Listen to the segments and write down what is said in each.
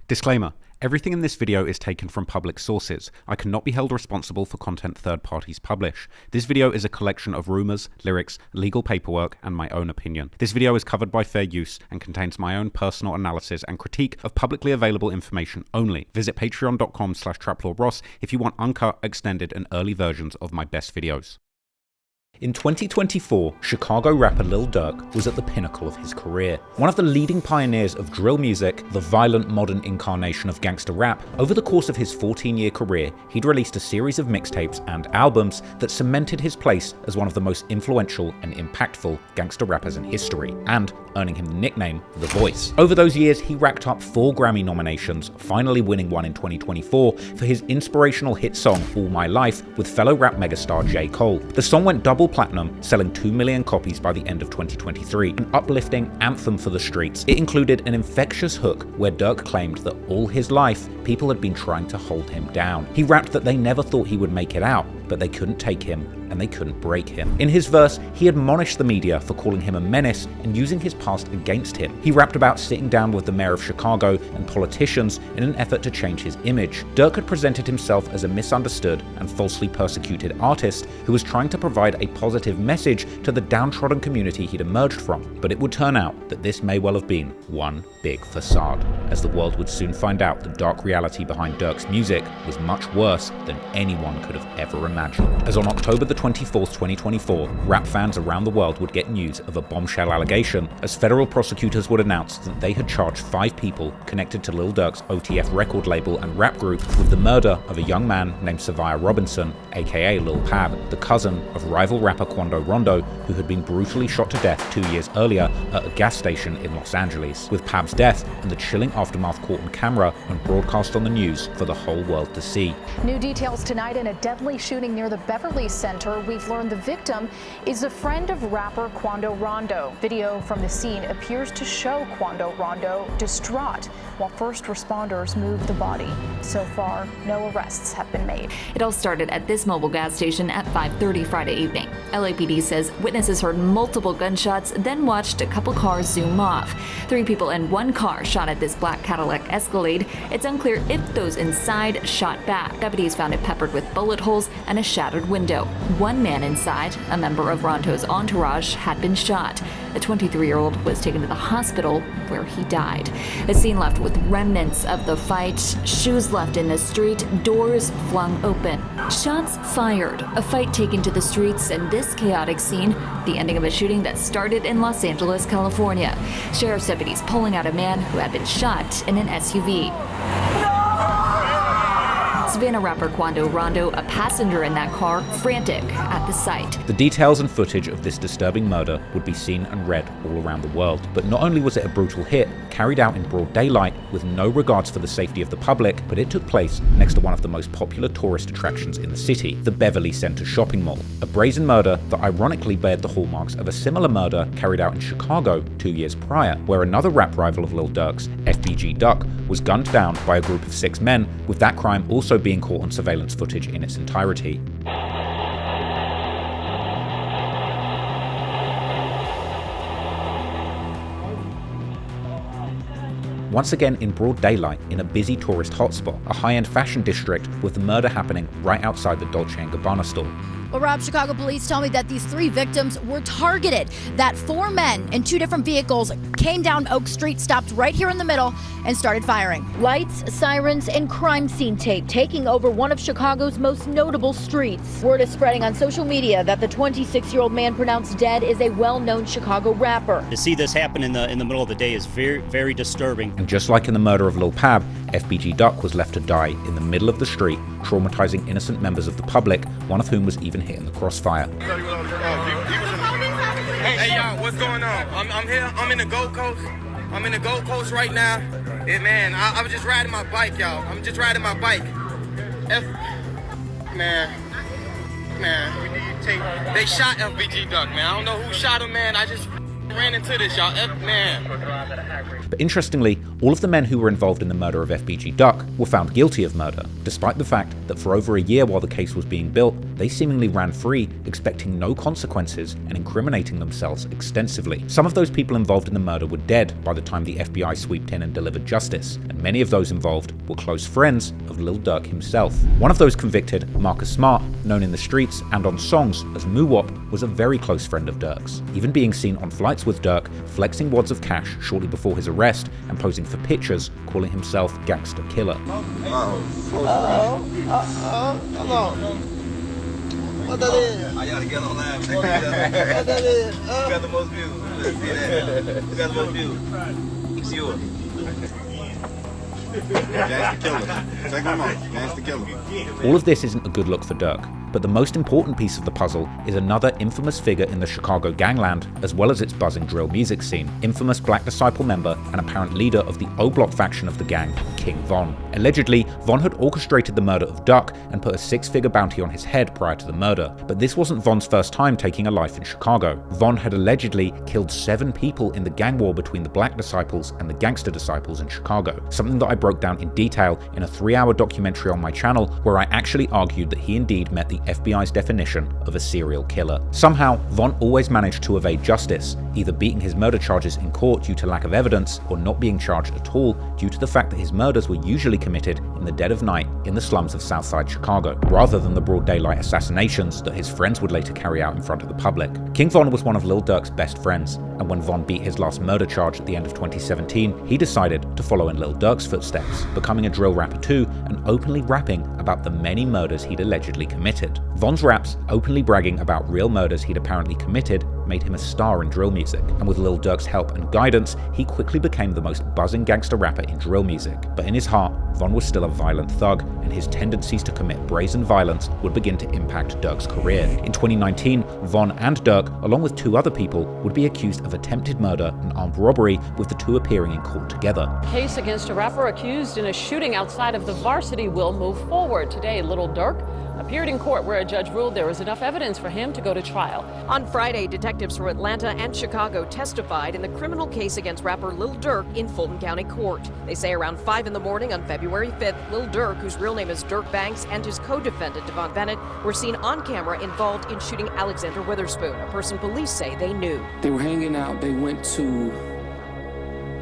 Disclaimer. Everything in this video is taken from public sources. I cannot be held responsible for content third parties publish. This video is a collection of rumors, lyrics, legal paperwork, and my own opinion. This video is covered by fair use and contains my own personal analysis and critique of publicly available information only. Visit patreon.com/traplordross if you want uncut, extended, and early versions of my best videos. In 2024, Chicago rapper Lil Durk was at the pinnacle of his career. One of the leading pioneers of drill music, the violent modern incarnation of gangster rap, over the course of his 14-year career, he'd released a series of mixtapes and albums that cemented his place as one of the most influential and impactful gangster rappers in history, and earning him the nickname The Voice. Over those years, he racked up 4 Grammy nominations, finally winning one in 2024 for his inspirational hit song All My Life with fellow rap megastar J. Cole. The song went double platinum, selling 2 million copies by the end of 2023, an uplifting anthem for the streets. It included an infectious hook where Durk claimed that all his life, people had been trying to hold him down. He rapped that they never thought he would make it out, but they couldn't take him and they couldn't break him. In his verse, he admonished the media for calling him a menace and using his past against him. He rapped about sitting down with the mayor of Chicago and politicians in an effort to change his image. Durk had presented himself as a misunderstood and falsely persecuted artist who was trying to provide a positive message to the downtrodden community he'd emerged from. But it would turn out that this may well have been one big facade, as the world would soon find out the dark reality behind Durk's music was much worse than anyone could have ever imagined. As on October the 24th, 2024, rap fans around the world would get news of a bombshell allegation as federal prosecutors would announce that they had charged 5 people connected to Lil Durk's OTF record label and rap group with the murder of a young man named Savia Robinson, aka Lul Pab, the cousin of rival rapper Quando Rondo, who had been brutally shot to death 2 years earlier at a gas station in Los Angeles. With Pab's death and the chilling aftermath caught on camera and broadcast on the news for the whole world to see. New details tonight in a deadly shooting near the Beverly Center. We've learned the victim is a friend of rapper Quando Rondo. Video from the scene appears to show Quando Rondo distraught while first responders move the body. So far, no arrests have been made. It all started at this mobile gas station at 5:30 Friday evening. LAPD says witnesses heard multiple gunshots, then watched a couple cars zoom off. 3 people in one car shot at this black Cadillac Escalade. It's unclear if those inside shot back. Deputies found it peppered with bullet holes and a shattered window. One man inside, a member of Rondo's entourage, had been shot. A 23-year-old was taken to the hospital where he died. The scene left with remnants of the fight, shoes left in the street, doors flung open. Shots fired, a fight taken to the streets, and this chaotic scene, the ending of a shooting that started in Los Angeles, California. Sheriff's deputies pulling out a man who had been shot in an SUV. Savannah rapper Quando Rondo, a passenger in that car, frantic at the sight. The details and footage of this disturbing murder would be seen and read all around the world. But not only was it a brutal hit, carried out in broad daylight with no regards for the safety of the public, but it took place next to one of the most popular tourist attractions in the city, the Beverly Center shopping mall. A brazen murder that ironically bared the hallmarks of a similar murder carried out in Chicago 2 years prior, where another rap rival of Lil Durk's, FBG Duck, was gunned down by a group of 6 men, with that crime also being caught on surveillance footage in its entirety. Once again in broad daylight in a busy tourist hotspot, a high-end fashion district, with the murder happening right outside the Dolce & Gabbana store. Well, Rob, Chicago police tell me that these 3 victims were targeted, that 4 men in 2 different vehicles came down Oak Street, stopped right here in the middle, and started firing. Lights, sirens, and crime scene tape taking over one of Chicago's most notable streets. Word is spreading on social media that the 26-year-old man pronounced dead is a well-known Chicago rapper. To see this happen in the middle of the day is very, very disturbing. And just like in the murder of Lul Pab, FBG Duck was left to die in the middle of the street, traumatizing innocent members of the public, one of whom was even hit in the crossfire. Hey y'all, what's going on? I'm here. I'm in the Gold Coast. I'm in the Gold Coast right now. Yeah, man, I was just riding my bike, y'all. I'm just riding my bike. Man, they shot FBG Duck, man. I don't know who shot him, man. I just ran into this, y'all. Man. But interestingly, All of the men who were involved in the murder of FBG Duck were found guilty of murder, despite the fact that for over a year while the case was being built, they seemingly ran free, expecting no consequences and incriminating themselves extensively. Some of those people involved in the murder were dead by the time the FBI swooped in and delivered justice, and many of those involved were close friends of Lil Durk himself. One of those convicted, Marcus Smart, known in the streets and on songs as Moo-Wop, was a very close friend of Durk's, even being seen on flights with Durk, flexing wads of cash shortly before his arrest and posing for pictures, calling himself Gangster Killer. What that is? I gotta get on that. What that is? Who got the most views? Let's see that. Who got the most views? It's yours. Gangsta Killer. Check him out. Gangsta Killer. All of this isn't a good look for Durk, but the most important piece of the puzzle is another infamous figure in the Chicago gangland, as well as its buzzing drill music scene, infamous Black Disciple member and apparent leader of the O-Block faction of the gang, King Von. Allegedly, Von had orchestrated the murder of Duck and put a six-figure bounty on his head prior to the murder, but this wasn't Von's first time taking a life in Chicago. Von had allegedly killed 7 people in the gang war between the Black Disciples and the Gangster Disciples in Chicago, something that I broke down in detail in a 3-hour documentary on my channel where I actually argued that he indeed met the FBI's definition of a serial killer. Somehow, Von always managed to evade justice, either beating his murder charges in court due to lack of evidence or not being charged at all due to the fact that his murders were usually committed in the dead of night in the slums of Southside Chicago, rather than the broad daylight assassinations that his friends would later carry out in front of the public. King Von was one of Lil Durk's best friends, and when Von beat his last murder charge at the end of 2017, he decided to follow in Lil Durk's footsteps, becoming a drill rapper too and openly rapping about the many murders he'd allegedly committed. Von's raps, openly bragging about real murders he'd apparently committed, made him a star in drill music, and with Lil Durk's help and guidance, he quickly became the most buzzing gangster rapper in drill music. But in his heart, Von was still a violent thug, and his tendencies to commit brazen violence would begin to impact Durk's career. In 2019, Von and Durk, along with 2 other people, would be accused of attempted murder and armed robbery, with the 2 appearing in court together. Case against a rapper accused in a shooting outside of the Varsity will move forward. Today, Lil Durk appeared in court where a judge ruled there was enough evidence for him to go to trial. On Friday, detectives from Atlanta and Chicago testified in the criminal case against rapper Lil Durk in Fulton County Court. They say around 5 in the morning on February 5th, Lil Durk, whose real name is Dirk Banks, and his co-defendant Devon Bennett were seen on camera involved in shooting Alexander Witherspoon, a person police say they knew. They were hanging out. They went to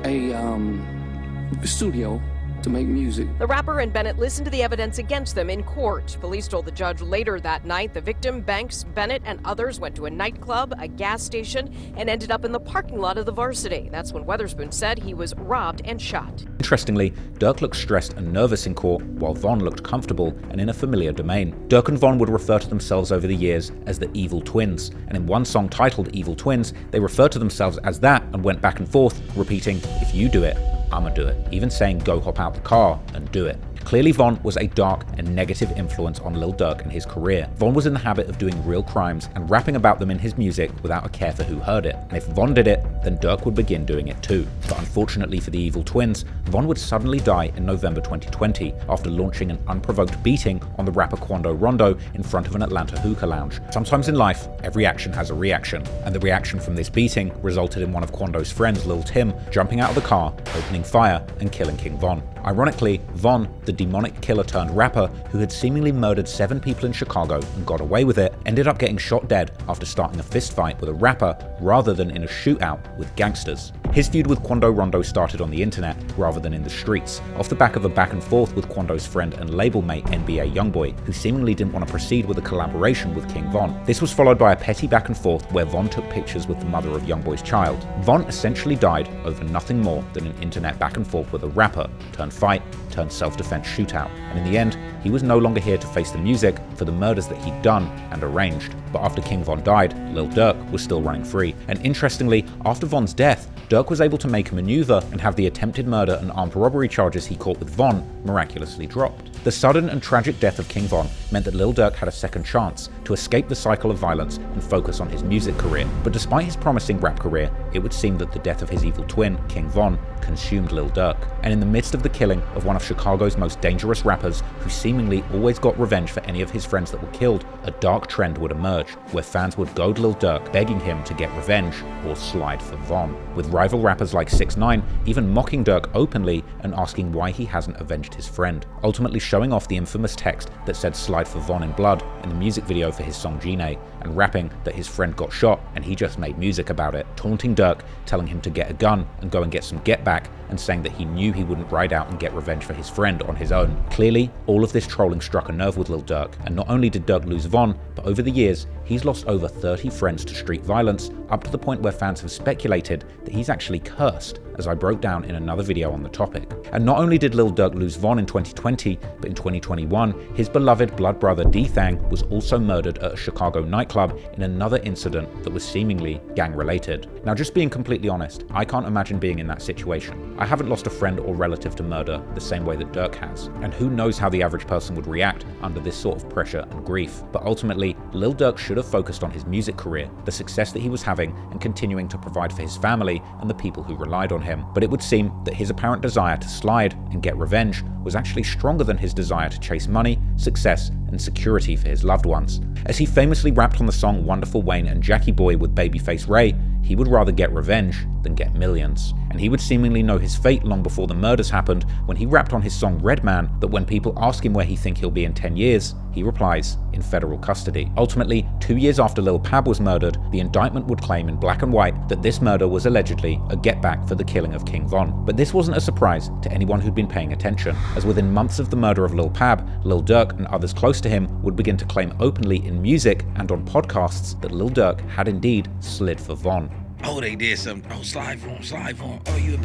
a studio to make music. The rapper and Bennett listened to the evidence against them in court. Police told the judge later that night the victim, Banks, Bennett, and others went to a nightclub, a gas station, and ended up in the parking lot of the Varsity. That's when Witherspoon said he was robbed and shot. Interestingly, Durk looked stressed and nervous in court, while Von looked comfortable and in a familiar domain. Durk and Von would refer to themselves over the years as the Evil Twins, and in one song titled Evil Twins, they referred to themselves as that and went back and forth, repeating, "If you do it, I'ma do it," even saying "go hop out the car and do it." Clearly Von was a dark and negative influence on Lil Durk and his career. Von was in the habit of doing real crimes and rapping about them in his music without a care for who heard it. And if Von did it, then Durk would begin doing it too. But unfortunately for the Evil Twins, Von would suddenly die in November 2020 after launching an unprovoked beating on the rapper Quando Rondo in front of an Atlanta hookah lounge. Sometimes in life, every action has a reaction, and the reaction from this beating resulted in one of Quando's friends, Lil Tim, jumping out of the car, opening fire, and killing King Von. Ironically, Von, the demonic killer turned rapper who had seemingly murdered 7 people in Chicago and got away with it, ended up getting shot dead after starting a fistfight with a rapper rather than in a shootout with gangsters. His feud with Quando Rondo started on the internet rather than in the streets, off the back of a back and forth with Quando's friend and label mate NBA Youngboy, who seemingly didn't want to proceed with a collaboration with King Von. This was followed by a petty back and forth where Von took pictures with the mother of Youngboy's child. Von essentially died over nothing more than an internet back and forth with a rapper, turned fight, turned self-defense shootout, and in the end, he was no longer here to face the music for the murders that he'd done and arranged. But after King Von died, Lil Durk was still running free, and interestingly, after Von's death, Durk was able to make a maneuver and have the attempted murder and armed robbery charges he caught with Von miraculously dropped. The sudden and tragic death of King Von meant that Lil Durk had a second chance to escape the cycle of violence and focus on his music career. But despite his promising rap career, it would seem that the death of his evil twin, King Von, consumed Lil Durk. And in the midst of the killing of one of Chicago's most dangerous rappers, who seemingly always got revenge for any of his friends that were killed, a dark trend would emerge, where fans would goad Lil Durk, begging him to get revenge or slide for Von, with rival rappers like 6ix9ine even mocking Durk openly and asking why he hasn't avenged his friend, ultimately showing off the infamous text that said "slide for Von" in blood in the music video for his song Gine, and rapping that his friend got shot and he just made music about it, taunting Durk, telling him to get a gun and go and get some get back, and saying that he knew he wouldn't ride out and get revenge for his friend on his own. Clearly, all of this trolling struck a nerve with Lil Durk, and not only did Durk lose Von, but over the years, he's lost over 30 friends to street violence, up to the point where fans have speculated that he's actually cursed, as I broke down in another video on the topic. And not only did Lil Durk lose Von in 2020, but in 2021, his beloved blood brother Dthang was also murdered at a Chicago nightclub in another incident that was seemingly gang-related. Now, just being completely honest, I can't imagine being in that situation. I haven't lost a friend or relative to murder the same way that Durk has, and who knows how the average person would react under this sort of pressure and grief. But ultimately, Lil Durk should have focused on his music career, the success that he was having, and continuing to provide for his family and the people who relied on him. But it would seem that his apparent desire to slide and get revenge was actually stronger than his desire to chase money, success, and security for his loved ones. As he famously rapped on the song Wonderful Wayne and Jackie Boy with Babyface Ray, he would rather get revenge than get millions. And he would seemingly know his fate long before the murders happened, when he rapped on his song Redman that when people ask him where he think he'll be in 10 years, he replies, in federal custody. Ultimately, 2 years after Lul Pab was murdered, the indictment would claim in black and white that this murder was allegedly a get-back for the killing of King Von. But this wasn't a surprise to anyone who'd been paying attention, as within months of the murder of Lul Pab, Lil Durk and others close to him would begin to claim openly in music and on podcasts that Lil Durk had indeed slid for Von. Oh, they did something. Oh, slide for him, slide for him. Oh, you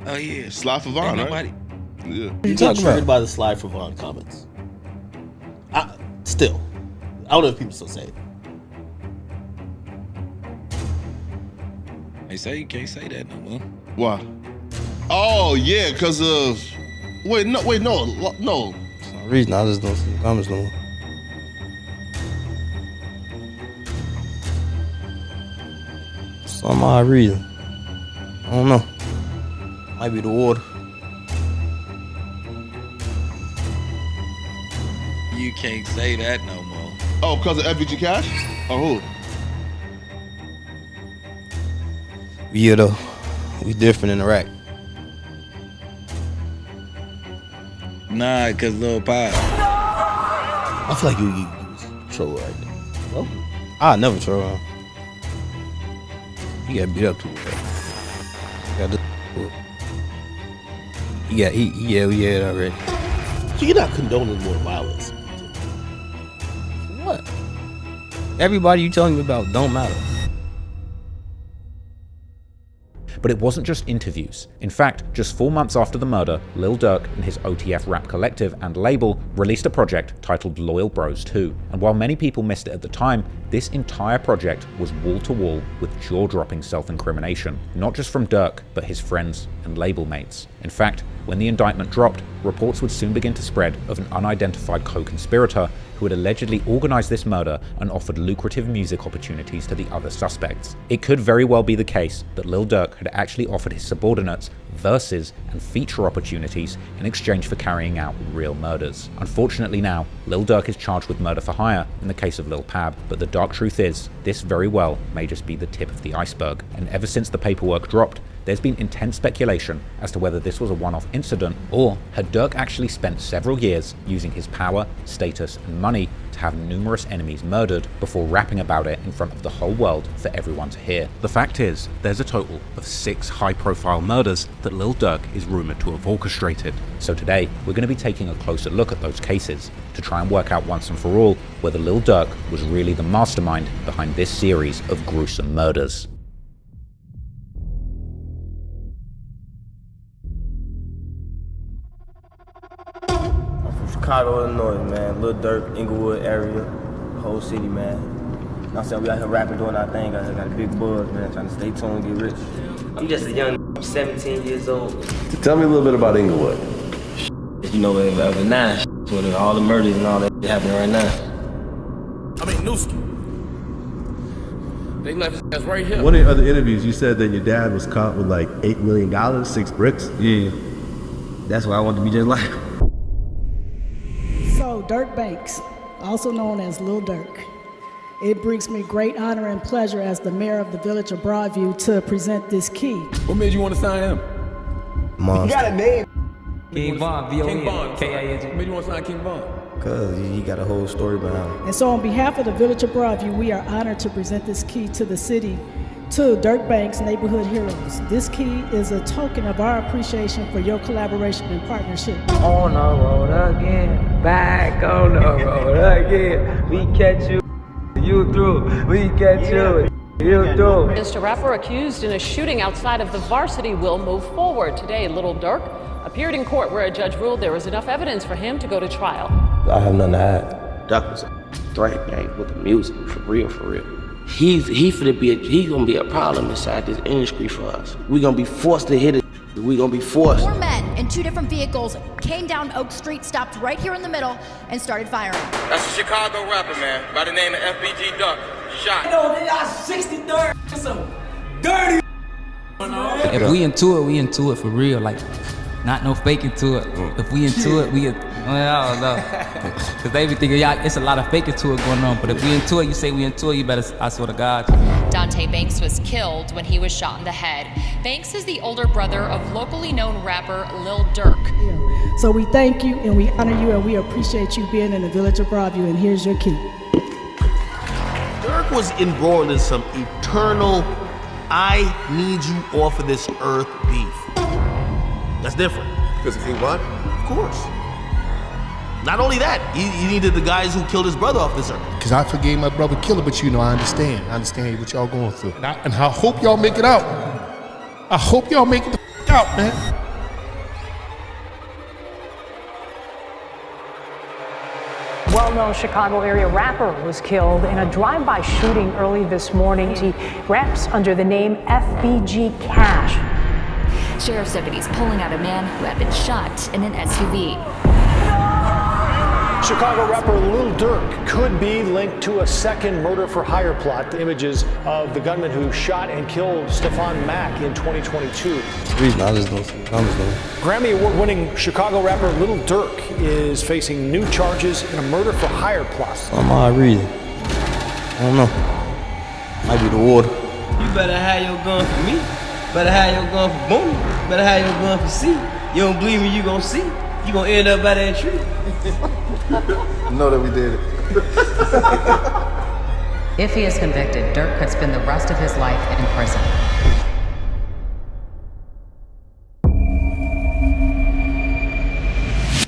oh, yeah. Slide for Von, right? Yeah. You got triggered by the slide for Von comments. Still, I don't know if people still say it. They say you can't say that no more. Why? Oh, yeah, because of... Wait, no. For some reason, I just don't see the comments no more. Some odd reason. I don't know. Might be the water. You can't say that no more. Oh, because of FBG Cash? Oh, who? Yeah, though. We different in Iraq. Nah, because Lul Pab. I feel like you troll right there. No? I never troll him. He got beat up too bad. He had it already. So you're not condoning more violence? What? Everybody you telling me about don't matter. But it wasn't just interviews. In fact, just 4 months after the murder, Lil Durk and his OTF rap collective and label released a project titled Loyal Bros 2. And while many people missed it at the time, this entire project was wall-to-wall with jaw-dropping self-incrimination, not just from Durk, but his friends and label mates. In fact, when the indictment dropped, reports would soon begin to spread of an unidentified co-conspirator who had allegedly organized this murder and offered lucrative music opportunities to the other suspects. It could very well be the case that Lil Durk had actually offered his subordinates verses and feature opportunities in exchange for carrying out real murders. Unfortunately now, Lil Durk is charged with murder for hire in the case of Lul Pab, but the dark truth is, this very well may just be the tip of the iceberg. And ever since the paperwork dropped, there's been intense speculation as to whether this was a one-off incident, or had Durk actually spent several years using his power, status, and money to have numerous enemies murdered before rapping about it in front of the whole world for everyone to hear. The fact is, there's a total of 6 high-profile murders that Lil Durk is rumored to have orchestrated. So today, we're going to be taking a closer look at those cases to try and work out once and for all whether Lil Durk was really the mastermind behind this series of gruesome murders. Chicago, Illinois, man. Lil Durk, Inglewood area, whole city, man. I'm saying we out here rapping, doing our thing. I got a big buzz, man. Trying to stay tuned, get rich. I'm just a young, I'm 17 years old. Tell me a little bit about Inglewood. You know, of now, with all the murders and all that happening right now. I mean, Newski. They left his ass right here. One of the other interviews, you said that your dad was caught with like $8 million, 6 bricks. Yeah. That's why I wanted to be just like him. So, Durk Banks, also known as Lil Durk. It brings me great honor and pleasure as the mayor of the village of Broadview to present this key. What made you want to sign him? Monster. You got a name. King Von, King Von. K-I-N-G. What made you want to sign King Von? Cause he got a whole story behind it. And so on behalf of the village of Broadview, we are honored to present this key to the city, to Durk Banks Neighborhood Heroes. This key is a token of our appreciation for your collaboration and partnership. On the road again, back on the road again. We catch you, you through. We catch you, you through. Against a rapper accused in a shooting outside of the Varsity will move forward. Today, Lil Durk appeared in court where a judge ruled there was enough evidence for him to go to trial. I have nothing to hide. Duck was a threat gang with the music, for real, for real. He's gonna be a problem inside this industry for us. We gonna be forced to hit it. We gonna be forced. 4 men in 2 different vehicles came down Oak Street, stopped right here in the middle, and started firing. That's a Chicago rapper, man, by the name of FBG Duck. Shot. No, they got 63rd. Some dirty. If we into it for real. Like, not no faking to it. If we into it, I don't know. Cause they be thinking, yeah, it's a lot of faking to it going on. But if we into it, you say we into it, you better, I swear to God. Dthang Banks was killed when he was shot in the head. Banks is the older brother of locally known rapper Lil Durk. Yeah. So we thank you and we honor you and we appreciate you being in the village of Broadview, and here's your key. Durk was embroiled in some eternal, I need you off of this earth beef. That's different. Because he what? Of course. Not only that, he needed the guys who killed his brother off this earth. Because I forgave my brother killer, but you know, I understand. I understand what y'all going through. And I hope y'all make it out. I hope y'all make it the out, man. Well-known Chicago area rapper was killed in a drive-by shooting early this morning. He raps under the name FBG Cash. Sheriff's deputies pulling out a man who had been shot in an SUV. Chicago rapper Lil Durk could be linked to a second murder-for-hire plot. The images of the gunman who shot and killed Stefan Mack in 2022. Grammy Award-winning Chicago rapper Lil Durk is facing new charges in a murder-for-hire plot. I'm alright reading. I don't know. Might be the water. You better have your gun for me. Better have your gun for Boom. Better have your gun for C. You don't believe me, you gon' see. You gon' end up by that tree. Know that we did it. If he is convicted, Durk could spend the rest of his life in prison.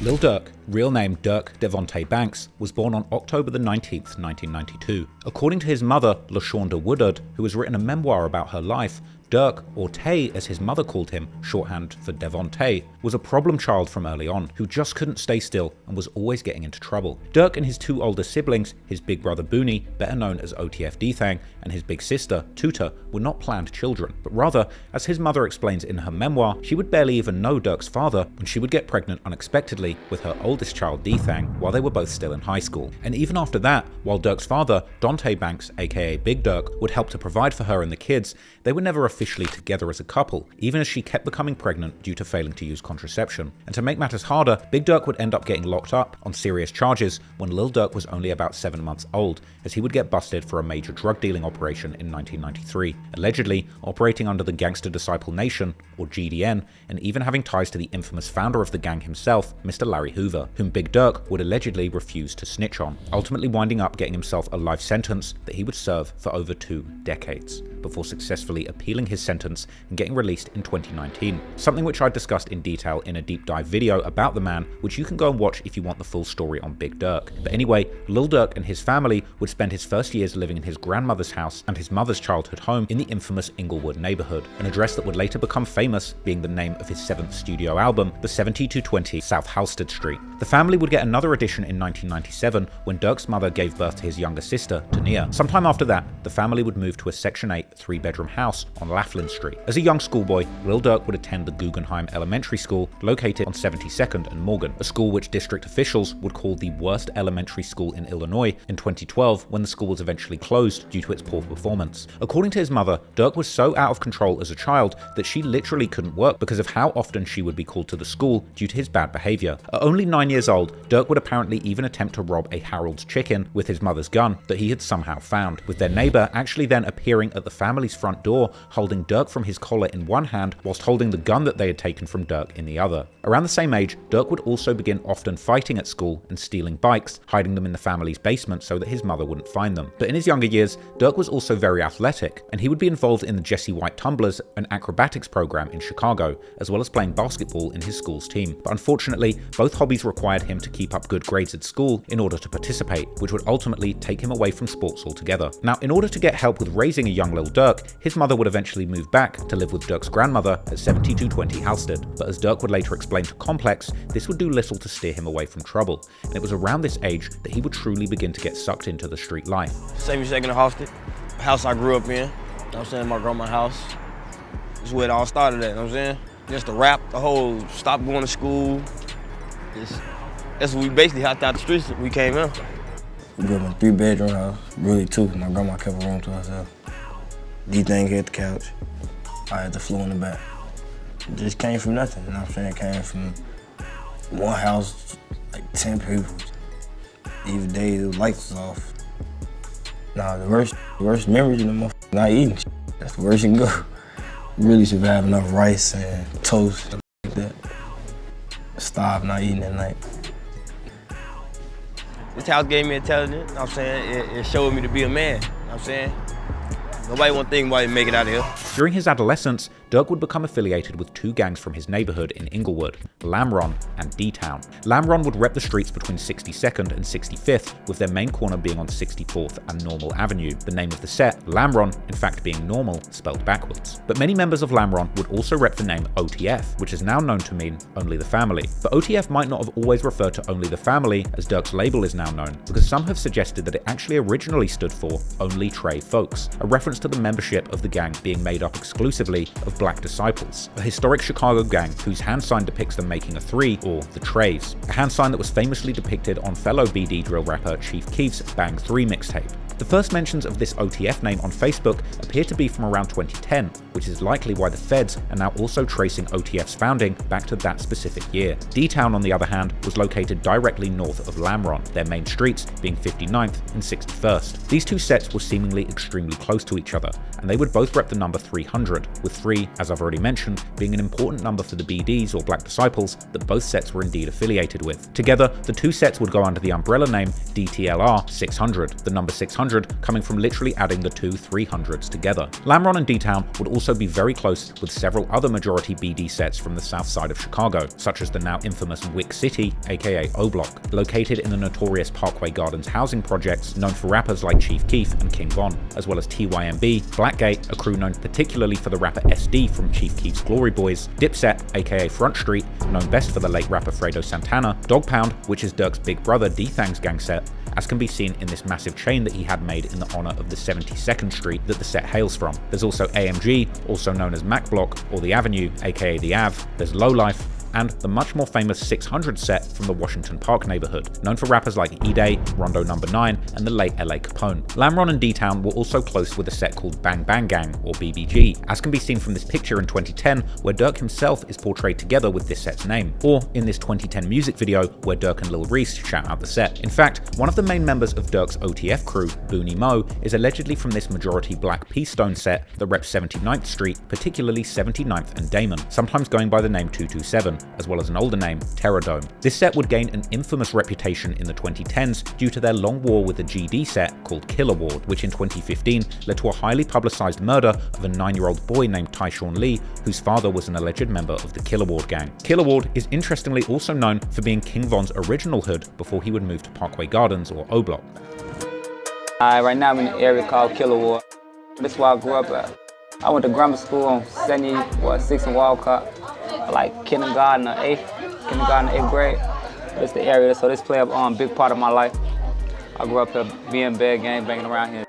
Lil Durk, real name Durk Devontae Banks, was born on October the 19th, 1992. According to his mother, LaShonda Woodard, who has written a memoir about her life, Durk, or Tay as his mother called him, shorthand for Devontae, was a problem child from early on who just couldn't stay still and was always getting into trouble. Durk and his 2 older siblings, his big brother Booney, better known as OTF Dthang, and his big sister, Tuta, were not planned children, but rather, as his mother explains in her memoir, she would barely even know Durk's father when she would get pregnant unexpectedly with her oldest child Dthang while they were both still in high school. And even after that, while Durk's father, Dthang Banks, aka Big Durk, would help to provide for her and the kids, they were never officially together as a couple, even as she kept becoming pregnant due to failing to use contraception. And to make matters harder, Big Durk would end up getting locked up on serious charges when Lil Durk was only about 7 months old, as he would get busted for a major drug dealing operation in 1993, allegedly operating under the Gangster Disciple Nation, or GDN, and even having ties to the infamous founder of the gang himself, Mr. Larry Hoover, whom Big Durk would allegedly refuse to snitch on, ultimately winding up getting himself a life sentence that he would serve for over 2 decades, before successfully appealing his sentence and getting released in 2019, something which I discussed in detail in a deep dive video about the man, which you can go and watch if you want the full story on Big Durk. But anyway, Lil Durk and his family would spend his first years living in his grandmother's house and his mother's childhood home in the infamous Inglewood neighborhood, an address that would later become famous being the name of his 7th studio album, the 7220 South Halsted Street. The family would get another addition in 1997 when Durk's mother gave birth to his younger sister, Tania. Sometime after that, the family would move to a Section 8 three-bedroom house on Laughlin Street. As a young schoolboy, Lil Durk would attend the Guggenheim Elementary School located on 72nd and Morgan, a school which district officials would call the worst elementary school in Illinois in 2012 when the school was eventually closed due to its poor performance. According to his mother, Durk was so out of control as a child that she literally couldn't work because of how often she would be called to the school due to his bad behavior. At only 9 years old, Durk would apparently even attempt to rob a Harold's Chicken with his mother's gun that he had somehow found, with their neighbor actually then appearing at the family's front door holding Durk from his collar in one hand whilst holding the gun that they had taken from Durk in the other. Around the same age, Durk would also begin often fighting at school and stealing bikes, hiding them in the family's basement so that his mother wouldn't find them. But in his younger years, Durk was also very athletic, and he would be involved in the Jesse White Tumblers, an acrobatics program in Chicago, as well as playing basketball in his school's team. But unfortunately, both hobbies required him to keep up good grades at school in order to participate, which would ultimately take him away from sports altogether. Now, in order to get help with raising a young Lil Durk, his mother would eventually move back to live with Durk's grandmother at 7220 Halstead. But as Durk would later explain to Complex, this would do little to steer him away from trouble, and it was around this age that he would truly begin to get sucked into the street life. 72nd Halstead, house I grew up in. You know what I'm saying? My grandma's house. This is where it all started at, you know what I'm saying? Just the rap, the whole stop going to school. That's what we basically hopped out the streets when we came in. We grew up in a 3-bedroom house, really 2. My grandma kept a room to herself. Dthang had the couch. I had the floor in the back. It just came from nothing, you know what I'm saying? It came from one house, like 10 people. Even days the lights was off. Nah, the worst memories of the motherfucker not eating shit. That's the worst you can go. Really survive enough rice and toast, stuff like that. Starve not eating at night. This house gave me intelligence, you know what I'm saying? It showed me to be a man, you know what I'm saying? Nobody won't think about make it out of here. During his adolescence, Durk would become affiliated with 2 gangs from his neighborhood in Inglewood, Lamron and Dthang. Lamron would rep the streets between 62nd and 65th, with their main corner being on 64th and Normal Avenue. The name of the set, Lamron, in fact being normal, spelled backwards. But many members of Lamron would also rep the name OTF, which is now known to mean Only the Family. But OTF might not have always referred to Only the Family, as Durk's label is now known, because some have suggested that it actually originally stood for Only Trey Folks, a reference to the membership of the gang being made up exclusively of Black Disciples, a historic Chicago gang whose hand sign depicts them making a 3, or the Treys, a hand sign that was famously depicted on fellow BD drill rapper Chief Keef's Bang 3 mixtape. The first mentions of this OTF name on Facebook appear to be from around 2010, which is likely why the feds are now also tracing OTF's founding back to that specific year. Dthang, on the other hand, was located directly north of Lamron, their main streets being 59th and 61st. These 2 sets were seemingly extremely close to each other, and they would both rep the number 300, with 3, as I've already mentioned, being an important number for the BDs or Black Disciples that both sets were indeed affiliated with. Together, the 2 sets would go under the umbrella name DTLR 600, the number 600 coming from literally adding the 2 300s together. Lamron and Dthang would also be very close with several other majority BD sets from the south side of Chicago, such as the now infamous Wick City, aka O Block, located in the notorious Parkway Gardens housing projects known for rappers like Chief Keef and King Von, as well as TYMB, Blackgate, a crew known particularly for the rapper SD from Chief Keef's Glory Boys, Dipset, aka Front Street, known best for the late rapper Fredo Santana, Dog Pound, which is Durk's big brother Dthang's gang set, as can be seen in this massive chain that he had made in the honor of the 72nd Street that the set hails from. There's also AMG, also known as Mac Block, or the Avenue, aka the Ave. There's Lowlife, and the much more famous 600 set from the Washington Park neighborhood, known for rappers like E-Day, Rondo No. 9, and the late LA Capone. Lamron and Dthang were also close with a set called Bang Bang Gang, or BBG, as can be seen from this picture in 2010, where Durk himself is portrayed together with this set's name, or in this 2010 music video where Durk and Lil Reese shout out the set. In fact, one of the main members of Durk's OTF crew, Booney Mo, is allegedly from this majority Black P-Stone set that reps 79th Street, particularly 79th and Damon, sometimes going by the name 227, as well as an older name, Terradome. This set would gain an infamous reputation in the 2010s due to their long war with the GD set called Killer Ward, which in 2015 led to a highly publicized murder of a 9-year-old boy named Tyshawn Lee, whose father was an alleged member of the Killer Ward gang. Killer Ward is interestingly also known for being King Von's original hood before he would move to Parkway Gardens or O Block. Right now I'm in an area called Killer Ward. That's where I grew up at. I went to grammar school on 6th and Walcott, like kindergarten or 8th grade. It's the area, so this play a big part of my life. I grew up here being bad, gang banging around here.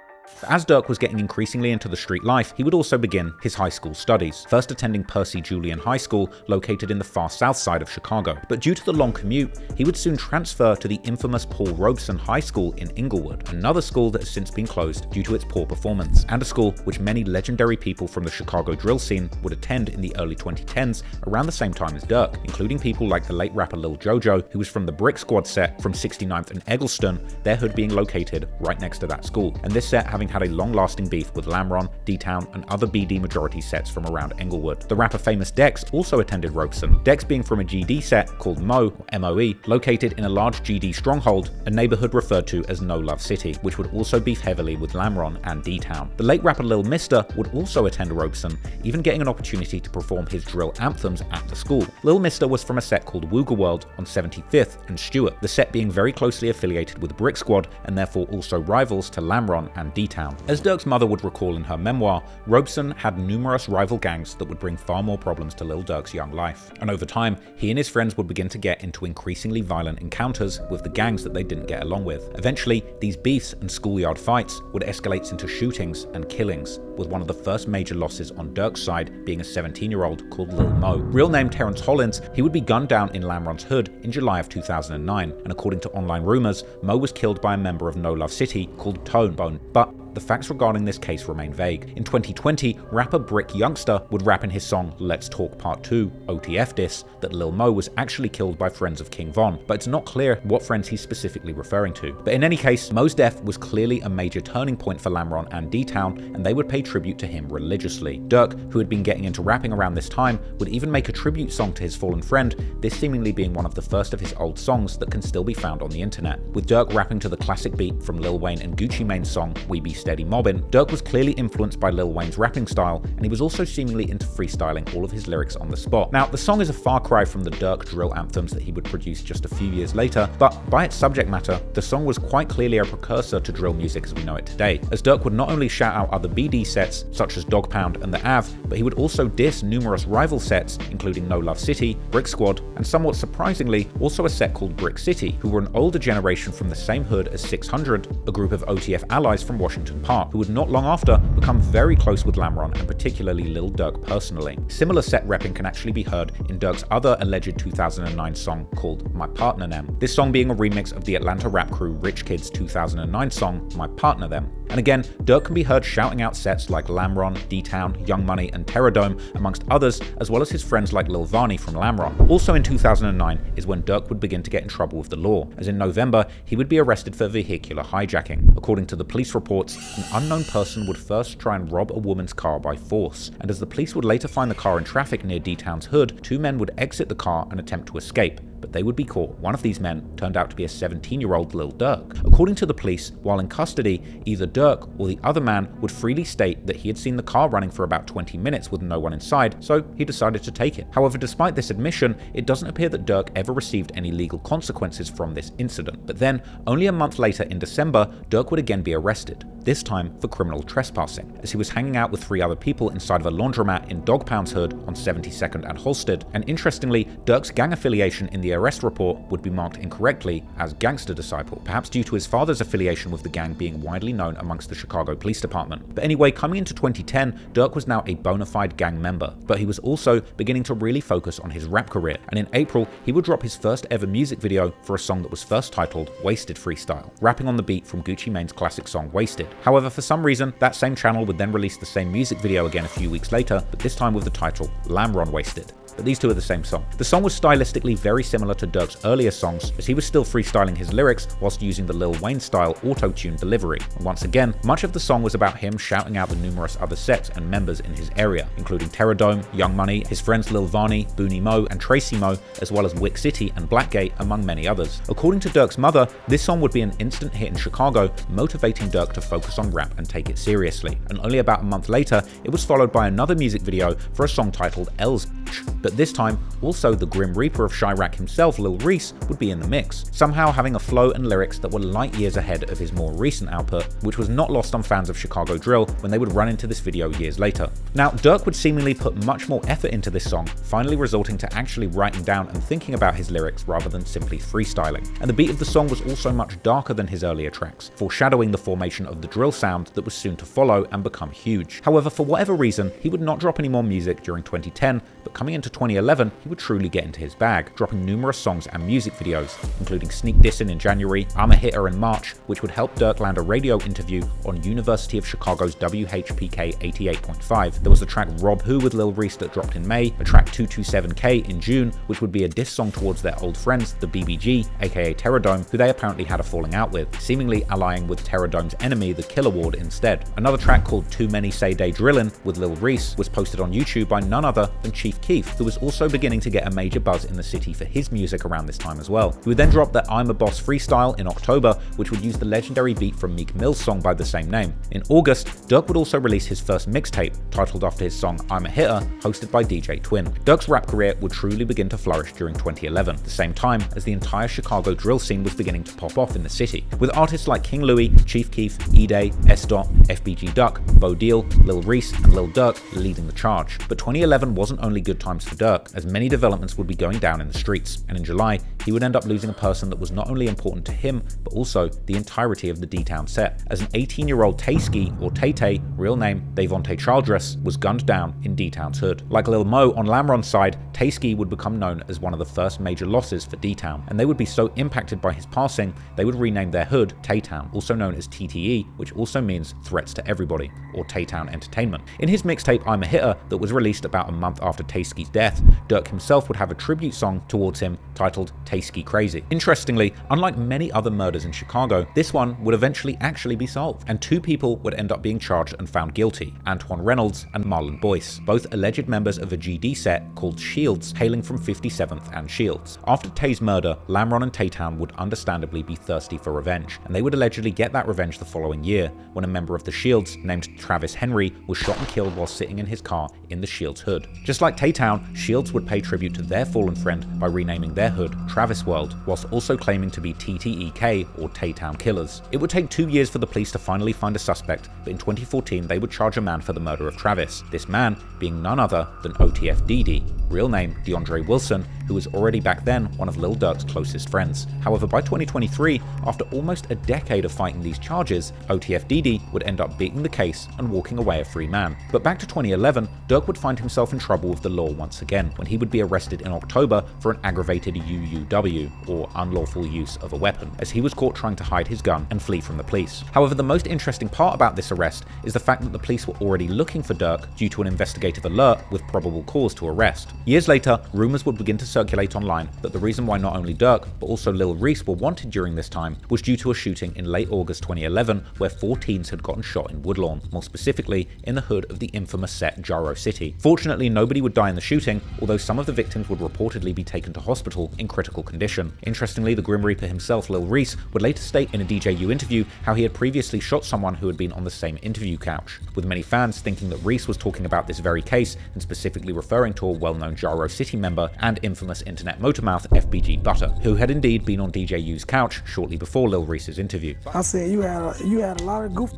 As Durk was getting increasingly into the street life, he would also begin his high school studies, first attending Percy Julian High School, located in the far south side of Chicago. But due to the long commute, he would soon transfer to the infamous Paul Robeson High School in Inglewood, another school that has since been closed due to its poor performance, and a school which many legendary people from the Chicago drill scene would attend in the early 2010s around the same time as Durk, including people like the late rapper Lil Jojo, who was from the Brick Squad set from 69th and Eggleston, their hood being located right next to that school, and this set having had a long-lasting beef with Lamron, Dthang, and other BD majority sets from around Englewood. The rapper Famous Dex also attended Robeson, Dex being from a GD set called Mo, or MOE, located in a large GD stronghold, a neighborhood referred to as No Love City, which would also beef heavily with Lamron and Dthang. The late rapper Lil Mister would also attend Robeson, even getting an opportunity to perform his drill anthems at the school. Lil Mister was from a set called Wooga World on 75th and Stewart, the set being very closely affiliated with Brick Squad and therefore also rivals to Lamron and Dthang. As Durk's mother would recall in her memoir, Robeson had numerous rival gangs that would bring far more problems to Lil Durk's young life. And over time, he and his friends would begin to get into increasingly violent encounters with the gangs that they didn't get along with. Eventually, these beefs and schoolyard fights would escalate into shootings and killings, with one of the first major losses on Durk's side being a 17-year-old called Lil Mo. Real name Terrence Hollins, he would be gunned down in Lamron's hood in July of 2009, and according to online rumors, Mo was killed by a member of No Love City called Tonebone, but the facts regarding this case remain vague. In 2020, rapper Brick Youngster would rap in his song Let's Talk Part 2, OTF Diss, that Lil Mo was actually killed by friends of King Von, but it's not clear what friends he's specifically referring to. But in any case, Mo's death was clearly a major turning point for Lamron and Dthang, and they would pay tribute to him religiously. Durk, who had been getting into rapping around this time, would even make a tribute song to his fallen friend, this seemingly being one of the first of his old songs that can still be found on the internet. With Durk rapping to the classic beat from Lil Wayne and Gucci Mane's song We Be Steady Mobbin', Durk was clearly influenced by Lil Wayne's rapping style, and he was also seemingly into freestyling all of his lyrics on the spot. Now, the song is a far cry from the Durk drill anthems that he would produce just a few years later, but by its subject matter, the song was quite clearly a precursor to drill music as we know it today, as Durk would not only shout out other BD sets, such as Dog Pound and the Av, but he would also diss numerous rival sets, including No Love City, Brick Squad, and somewhat surprisingly, also a set called Brick City, who were an older generation from the same hood as 600, a group of OTF allies from Washington Park, who would not long after become very close with Lamron and particularly Lil Durk personally. Similar set repping can actually be heard in Durk's other alleged 2009 song called My Partner Them, this song being a remix of the Atlanta rap crew Rich Kid's 2009 song My Partner Them. And again, Durk can be heard shouting out sets like Lamron, Dthang, Young Money, and Terradome, amongst others, as well as his friends like Lil Varney from Lamron. Also in 2009 is when Durk would begin to get in trouble with the law, as in November, he would be arrested for vehicular hijacking. According to the police reports, an unknown person would first try and rob a woman's car by force, and as the police would later find the car in traffic near Dthang's hood, two men would exit the car and attempt to escape, but they would be caught. One of these men turned out to be a 17-year-old Lil Durk. According to the police, while in custody, either Durk or the other man would freely state that he had seen the car running for about 20 minutes with no one inside, so he decided to take it. However, despite this admission, it doesn't appear that Durk ever received any legal consequences from this incident. But then, only a month later in December, Durk would again be arrested, this time for criminal trespassing, as he was hanging out with 3 other people inside of a laundromat in Dog Pound's hood on 72nd and Halsted, and interestingly, Durk's gang affiliation in the arrest report would be marked incorrectly as Gangster Disciple, perhaps due to his father's affiliation with the gang being widely known amongst the Chicago Police Department. But anyway, coming into 2010, Durk was now a bona fide gang member, but he was also beginning to really focus on his rap career, and in April, he would drop his first ever music video for a song that was first titled Wasted Freestyle, rapping on the beat from Gucci Mane's classic song Wasted. However, for some reason, that same channel would then release the same music video again a few weeks later, but this time with the title Lamron Wasted. But these two are the same song. The song was stylistically very similar to Durk's earlier songs, as he was still freestyling his lyrics whilst using the Lil Wayne style auto-tune delivery. And once again, much of the song was about him shouting out the numerous other sets and members in his area, including Terradome, Young Money, his friends Lil Varney, Booney Mo, and Tracy Mo, as well as Wick City and Blackgate, among many others. According to Durk's mother, this song would be an instant hit in Chicago, motivating Durk to focus on rap and take it seriously. And only about a month later, it was followed by another music video for a song titled L's Bitch. But this time, also the Grim Reaper of Chirac himself, Lil Reese, would be in the mix, somehow having a flow and lyrics that were light years ahead of his more recent output, which was not lost on fans of Chicago drill when they would run into this video years later. Now, Durk would seemingly put much more effort into this song, finally resulting to actually writing down and thinking about his lyrics rather than simply freestyling. And the beat of the song was also much darker than his earlier tracks, foreshadowing the formation of the drill sound that was soon to follow and become huge. However, for whatever reason, he would not drop any more music during 2010, but coming into 2011, he would truly get into his bag, dropping numerous songs and music videos, including Sneak Dissin' in January, I'm a Hitter in March, which would help Durk land a radio interview on University of Chicago's WHPK 88.5. There was the track Rob Who with Lil Reese that dropped in May, a track 227K in June, which would be a diss song towards their old friends, the BBG, aka Terrordome, who they apparently had a falling out with, seemingly allying with Terrordome's enemy, the Killer Ward, instead. Another track called Too Many Say They Drillin' with Lil Reese was posted on YouTube by none other than Chief Keef, who was also beginning to get a major buzz in the city for his music around this time as well. He would then drop the I'm a Boss freestyle in October, which would use the legendary beat from Meek Mill's song by the same name. In August, Durk would also release his first mixtape, titled after his song I'm a Hitter, hosted by DJ Twin. Durk's rap career would truly begin to flourish during 2011, the same time as the entire Chicago drill scene was beginning to pop off in the city, with artists like King Louie, Chief Keef, E-Day, S-Dot, FBG Duck, Bo Deal, Lil Reese, and Lil Durk leading the charge. But 2011 wasn't only good times for Durk, as many developments would be going down in the streets, and in July, he would end up losing a person that was not only important to him, but also the entirety of the Dthang set, as an 18-year-old Tay-Ski, or Tay-Tay, real name Davonte Childress, was gunned down in Dthang's hood. Like Lil Mo on Lamron's side, Tay-Ski would become known as one of the first major losses for Dthang, and they would be so impacted by his passing, they would rename their hood Tay-Town, also known as TTE, which also means Threats to Everybody, or Tay-Town Entertainment. In his mixtape I'm a Hitter, that was released about a month after Tay-Ski's death, Durk himself would have a tribute song towards him titled Tay-Ski Crazy. Interestingly, unlike many other murders in Chicago, this one would eventually actually be solved, and two people would end up being charged and found guilty, Antoine Reynolds and Marlon Boyce, both alleged members of a GD set called Shields, hailing from 57th and Shields. After Tay's murder, Lamron and Tay-Town would understandably be thirsty for revenge, and they would allegedly get that revenge the following year, when a member of the Shields named Travis Henry was shot and killed while sitting in his car in the Shields hood. Just like Tay-Town, Shields would pay tribute to their fallen friend by renaming their hood Travis World, whilst also claiming to be TTEK, or Tay-Town Killers. It would take 2 years for the police to finally find a suspect, but in 2014 they would charge a man for the murder of Travis, this man being none other than OTFDD, real name DeAndre Wilson, who was already back then one of Lil Durk's closest friends. However, by 2023, after almost a decade of fighting these charges, OTFDD would end up beating the case and walking away a free man. But back to 2011, Durk would find himself in trouble with the law once again, when he would be arrested in October for an aggravated UUW, or unlawful use of a weapon, as he was caught trying to hide his gun and flee from the police. However, the most interesting part about this arrest is the fact that the police were already looking for Durk due to an investigative alert with probable cause to arrest. Years later, rumors would begin to circulate online that the reason why not only Durk, but also Lil Reese were wanted during this time was due to a shooting in late August 2011 where 4 teens had gotten shot in Woodlawn, more specifically in the hood of the infamous set Gyro City. Fortunately, nobody would die in the shooting, although some of the victims would reportedly be taken to hospital in critical condition. Interestingly, the Grim Reaper himself, Lil Reese, would later state in a DJU interview how he had previously shot someone who had been on the same interview couch, with many fans thinking that Reese was talking about this very case and specifically referring to a well-known Gyro City member and infamous internet motormouth FBG Butter, who had indeed been on DJU's couch shortly before Lil Reese's interview. I said you had a lot of goof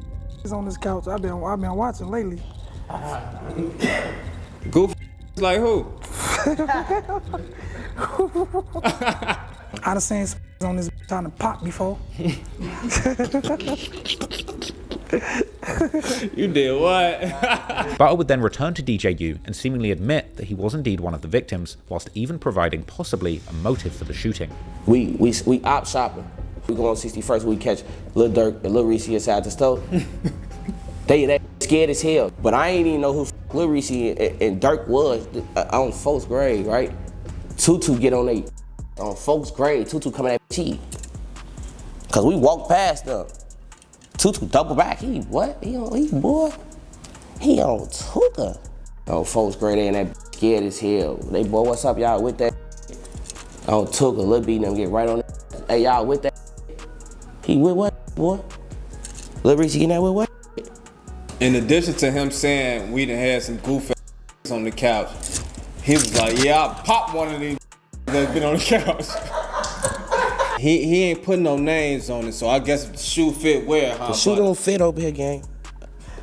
on this couch. I've been watching lately. Goof like who? I done seen on this trying to pop before. You did what? Butter would then return to DJU and seemingly admit that he was indeed one of the victims, whilst even providing possibly a motive for the shooting. We op shopping. We go on 61st, we catch Lil Durk and Lil Reese inside the store. They scared as hell, but I ain't even know who Lil Reese and Durk was on folks' grade, right? Tutu get on folks' grade, Tutu coming at cheat. Cause we walked past them. Tutu double back, he on Tuka. On folks' grade, and that scared as hell. They, boy, what's up, y'all with that? On Tuka, Lil B them get right on it. Hey, y'all with that? He with what, boy? Lil Reese getting that with what? In addition to him saying we done had some goof on the couch, He was like, yeah, I popped one of these that's been on the couch. He ain't putting no names on it, so I guess if the shoe fit where, huh? The shoe don't fit over here, gang.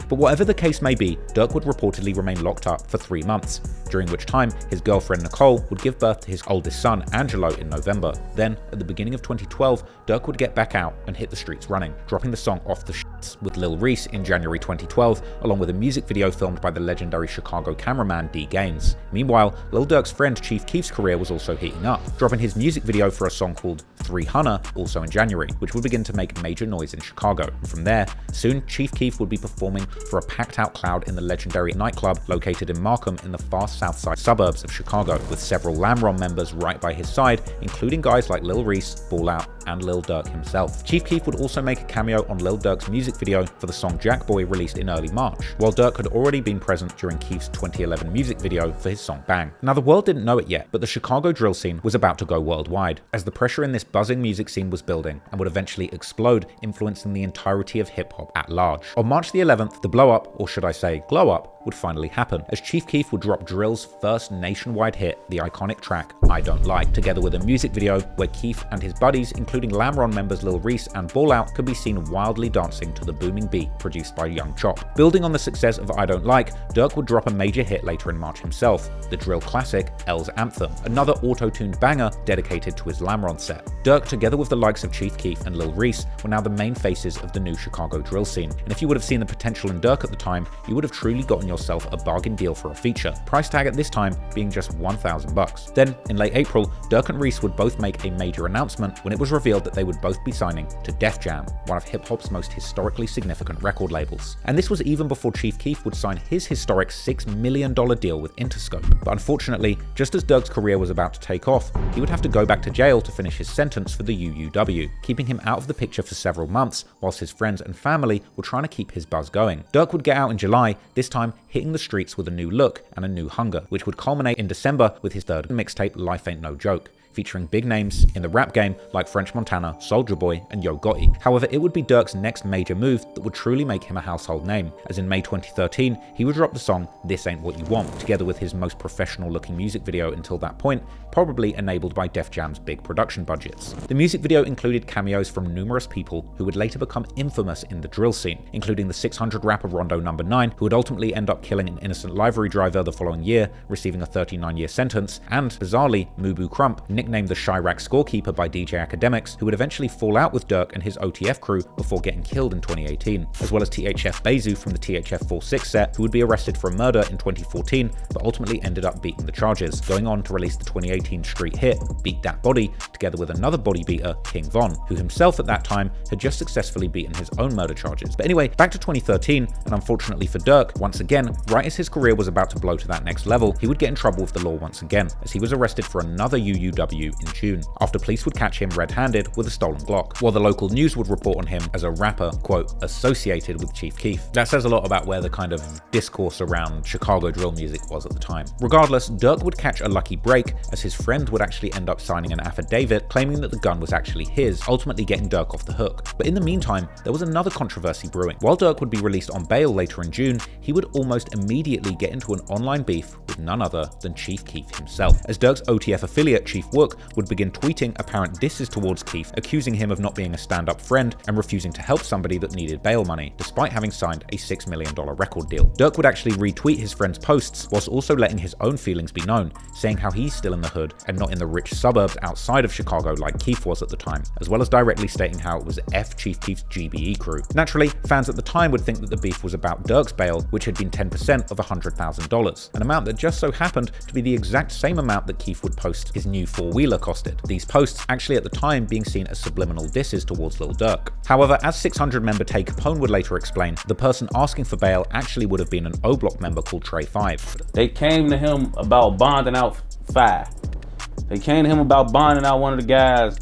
But whatever the case may be, Durk would reportedly remain locked up for 3 months, during which time his girlfriend Nicole would give birth to his oldest son, Angelo, in November. Then, at the beginning of 2012, Durk would get back out and hit the streets running, dropping the song Off the Shits with Lil Reese in January 2012, along with a music video filmed by the legendary Chicago cameraman D. Gaines. Meanwhile, Lil Durk's friend Chief Keef's career was also heating up, dropping his music video for a song called 300 also in January, which would begin to make major noise in Chicago. And from there, soon Chief Keef would be performing for a packed-out crowd in the legendary nightclub located in Markham in the far south side suburbs of Chicago, with several Lamron members right by his side, including guys like Lil Reese, Ball Out, and Lil Durk himself. Chief Keef would also make a cameo on Lil Durk's music video for the song Jack Boy, released in early March, while Durk had already been present during Keef's 2011 music video for his song Bang. Now, the world didn't know it yet, but the Chicago drill scene was about to go worldwide, as the pressure in this buzzing music scene was building and would eventually explode, influencing the entirety of hip-hop at large. On March the 11th, the blow-up, or should I say glow-up, would finally happen, as Chief Keef would drop drill's first nationwide hit, the iconic track I Don't Like, together with a music video where Keef and his buddies, including Lamron members Lil Reese and Ball Out, could be seen wildly dancing to the booming beat produced by Young Chop. Building on the success of I Don't Like, Durk would drop a major hit later in March himself, the drill classic L's Anthem, another auto-tuned banger dedicated to his Lamron set. Durk, together with the likes of Chief Keef and Lil Reese, were now the main faces of the new Chicago drill scene, and if you would have seen the potential in Durk at the time, you would have truly gotten yourself a bargain deal for a feature, price tag at this time being just $1,000. Then, in late April, Durk and Reese would both make a major announcement when it was revealed that they would both be signing to Def Jam, one of hip-hop's most historically significant record labels. And this was even before Chief Keef would sign his historic $6 million deal with Interscope. But unfortunately, just as Durk's career was about to take off, he would have to go back to jail to finish his sentence for the UUW, keeping him out of the picture for several months, whilst his friends and family were trying to keep his buzz going. Durk would get out in July, this time hitting the streets with a new look and a new hunger, which would culminate in December with his third mixtape, Life Ain't No Joke, featuring big names in the rap game like French Montana, Soulja Boy, and Yo Gotti. However, it would be Durk's next major move that would truly make him a household name, as in May 2013, he would drop the song This Ain't What You Want, together with his most professional looking music video until that point, probably enabled by Def Jam's big production budgets. The music video included cameos from numerous people who would later become infamous in the drill scene, including the 600 rapper Rondo No. 9, who would ultimately end up killing an innocent livery driver the following year, receiving a 39-year sentence, and, bizarrely, Mubu Crump, nicknamed the Chirac scorekeeper by DJ Academics, who would eventually fall out with Durk and his OTF crew before getting killed in 2018, as well as THF Bezu from the THF 46 set, who would be arrested for a murder in 2014, but ultimately ended up beating the charges, going on to release the 2018 street hit Beat Dat Body, together with another body beater, King Von, who himself at that time had just successfully beaten his own murder charges. But anyway, back to 2013, and unfortunately for Durk, once again, right as his career was about to blow to that next level, he would get in trouble with the law once again, as he was arrested for another UUW in June, after police would catch him red-handed with a stolen Glock, while the local news would report on him as a rapper, quote, associated with Chief Keef. That says a lot about where the kind of discourse around Chicago drill music was at the time. Regardless, Durk would catch a lucky break, as his friend would actually end up signing an affidavit claiming that the gun was actually his, ultimately getting Durk off the hook. But in the meantime, there was another controversy brewing. While Durk would be released on bail later in June, he would almost immediately get into an online beef with none other than Chief Keef himself, as Durk's OTF affiliate Chief Wook would begin tweeting apparent disses towards Keef, accusing him of not being a stand-up friend and refusing to help somebody that needed bail money, despite having signed a $6 million record deal. Durk would actually retweet his friend's posts, whilst also letting his own feelings be known, saying how he's still in the hood and not in the rich suburbs outside of Chicago like Keef was at the time, as well as directly stating how it was F Chief Keef's GBE crew. Naturally, fans at the time would think that the beef was about Durk's bail, which had been 10% of $100,000, an amount that just so happened to be the exact same amount that Keef would post his new four-wheeler costed. These posts actually at the time being seen as subliminal disses towards Lil Durk. However, as 600 member Tay Capone would later explain, the person asking for bail actually would have been an O-Block member called Trey 5. They came to him about bonding out 5. They came to him about bonding out one of the guys,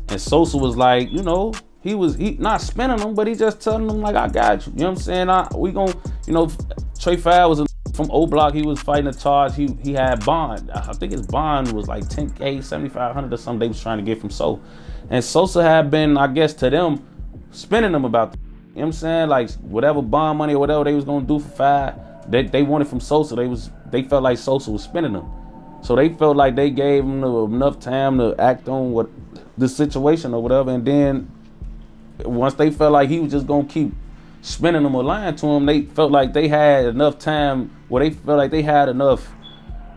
and Sosa was like, you know, he not spinning them, but he just telling them like, I got you. You know what I'm saying? We gon', you know, Trey 5 was from O-Block. He was fighting a charge. He had bond. I think his bond was like 10K, 7,500 or something they was trying to get from So. And Sosa had been, I guess, to them, spinning them about the, you know what I'm saying? Like whatever bond money or whatever they was gonna do for 5, they wanted from Sosa. They felt like Sosa was spinning them. So they felt like they gave him enough time to act on what the situation or whatever, and then once they felt like he was just gonna keep spinning them or lying to him, they felt like they had enough time, where they felt like they had enough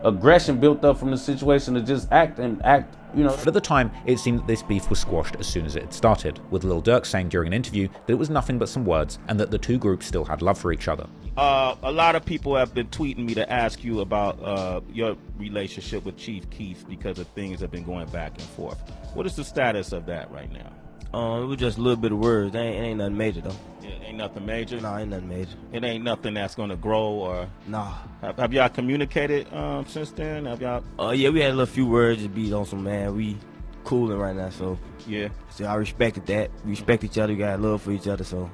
aggression built up from the situation to just act, you know. But at the time, it seemed that this beef was squashed as soon as it had started, with Lil Durk saying during an interview that it was nothing but some words and that the two groups still had love for each other. A lot of people have been tweeting me to ask you about your relationship with Chief Keef because of things that have been going back and forth. What is the status of that right now? It was just a little bit of words. It ain't nothing major though. Yeah, ain't nothing major? Nah, ain't nothing major. It ain't nothing that's gonna grow or? Nah. Have y'all communicated since then? Have y'all? Yeah, we had a little few words to be on some, man. We cooling right now, so. Yeah. So I respected that. We respect each other. We got love for each other, so.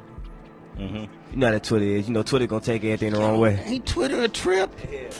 Mm-hmm. You know how that Twitter is. You know Twitter gonna take everything the wrong way. Ain't Twitter a trip?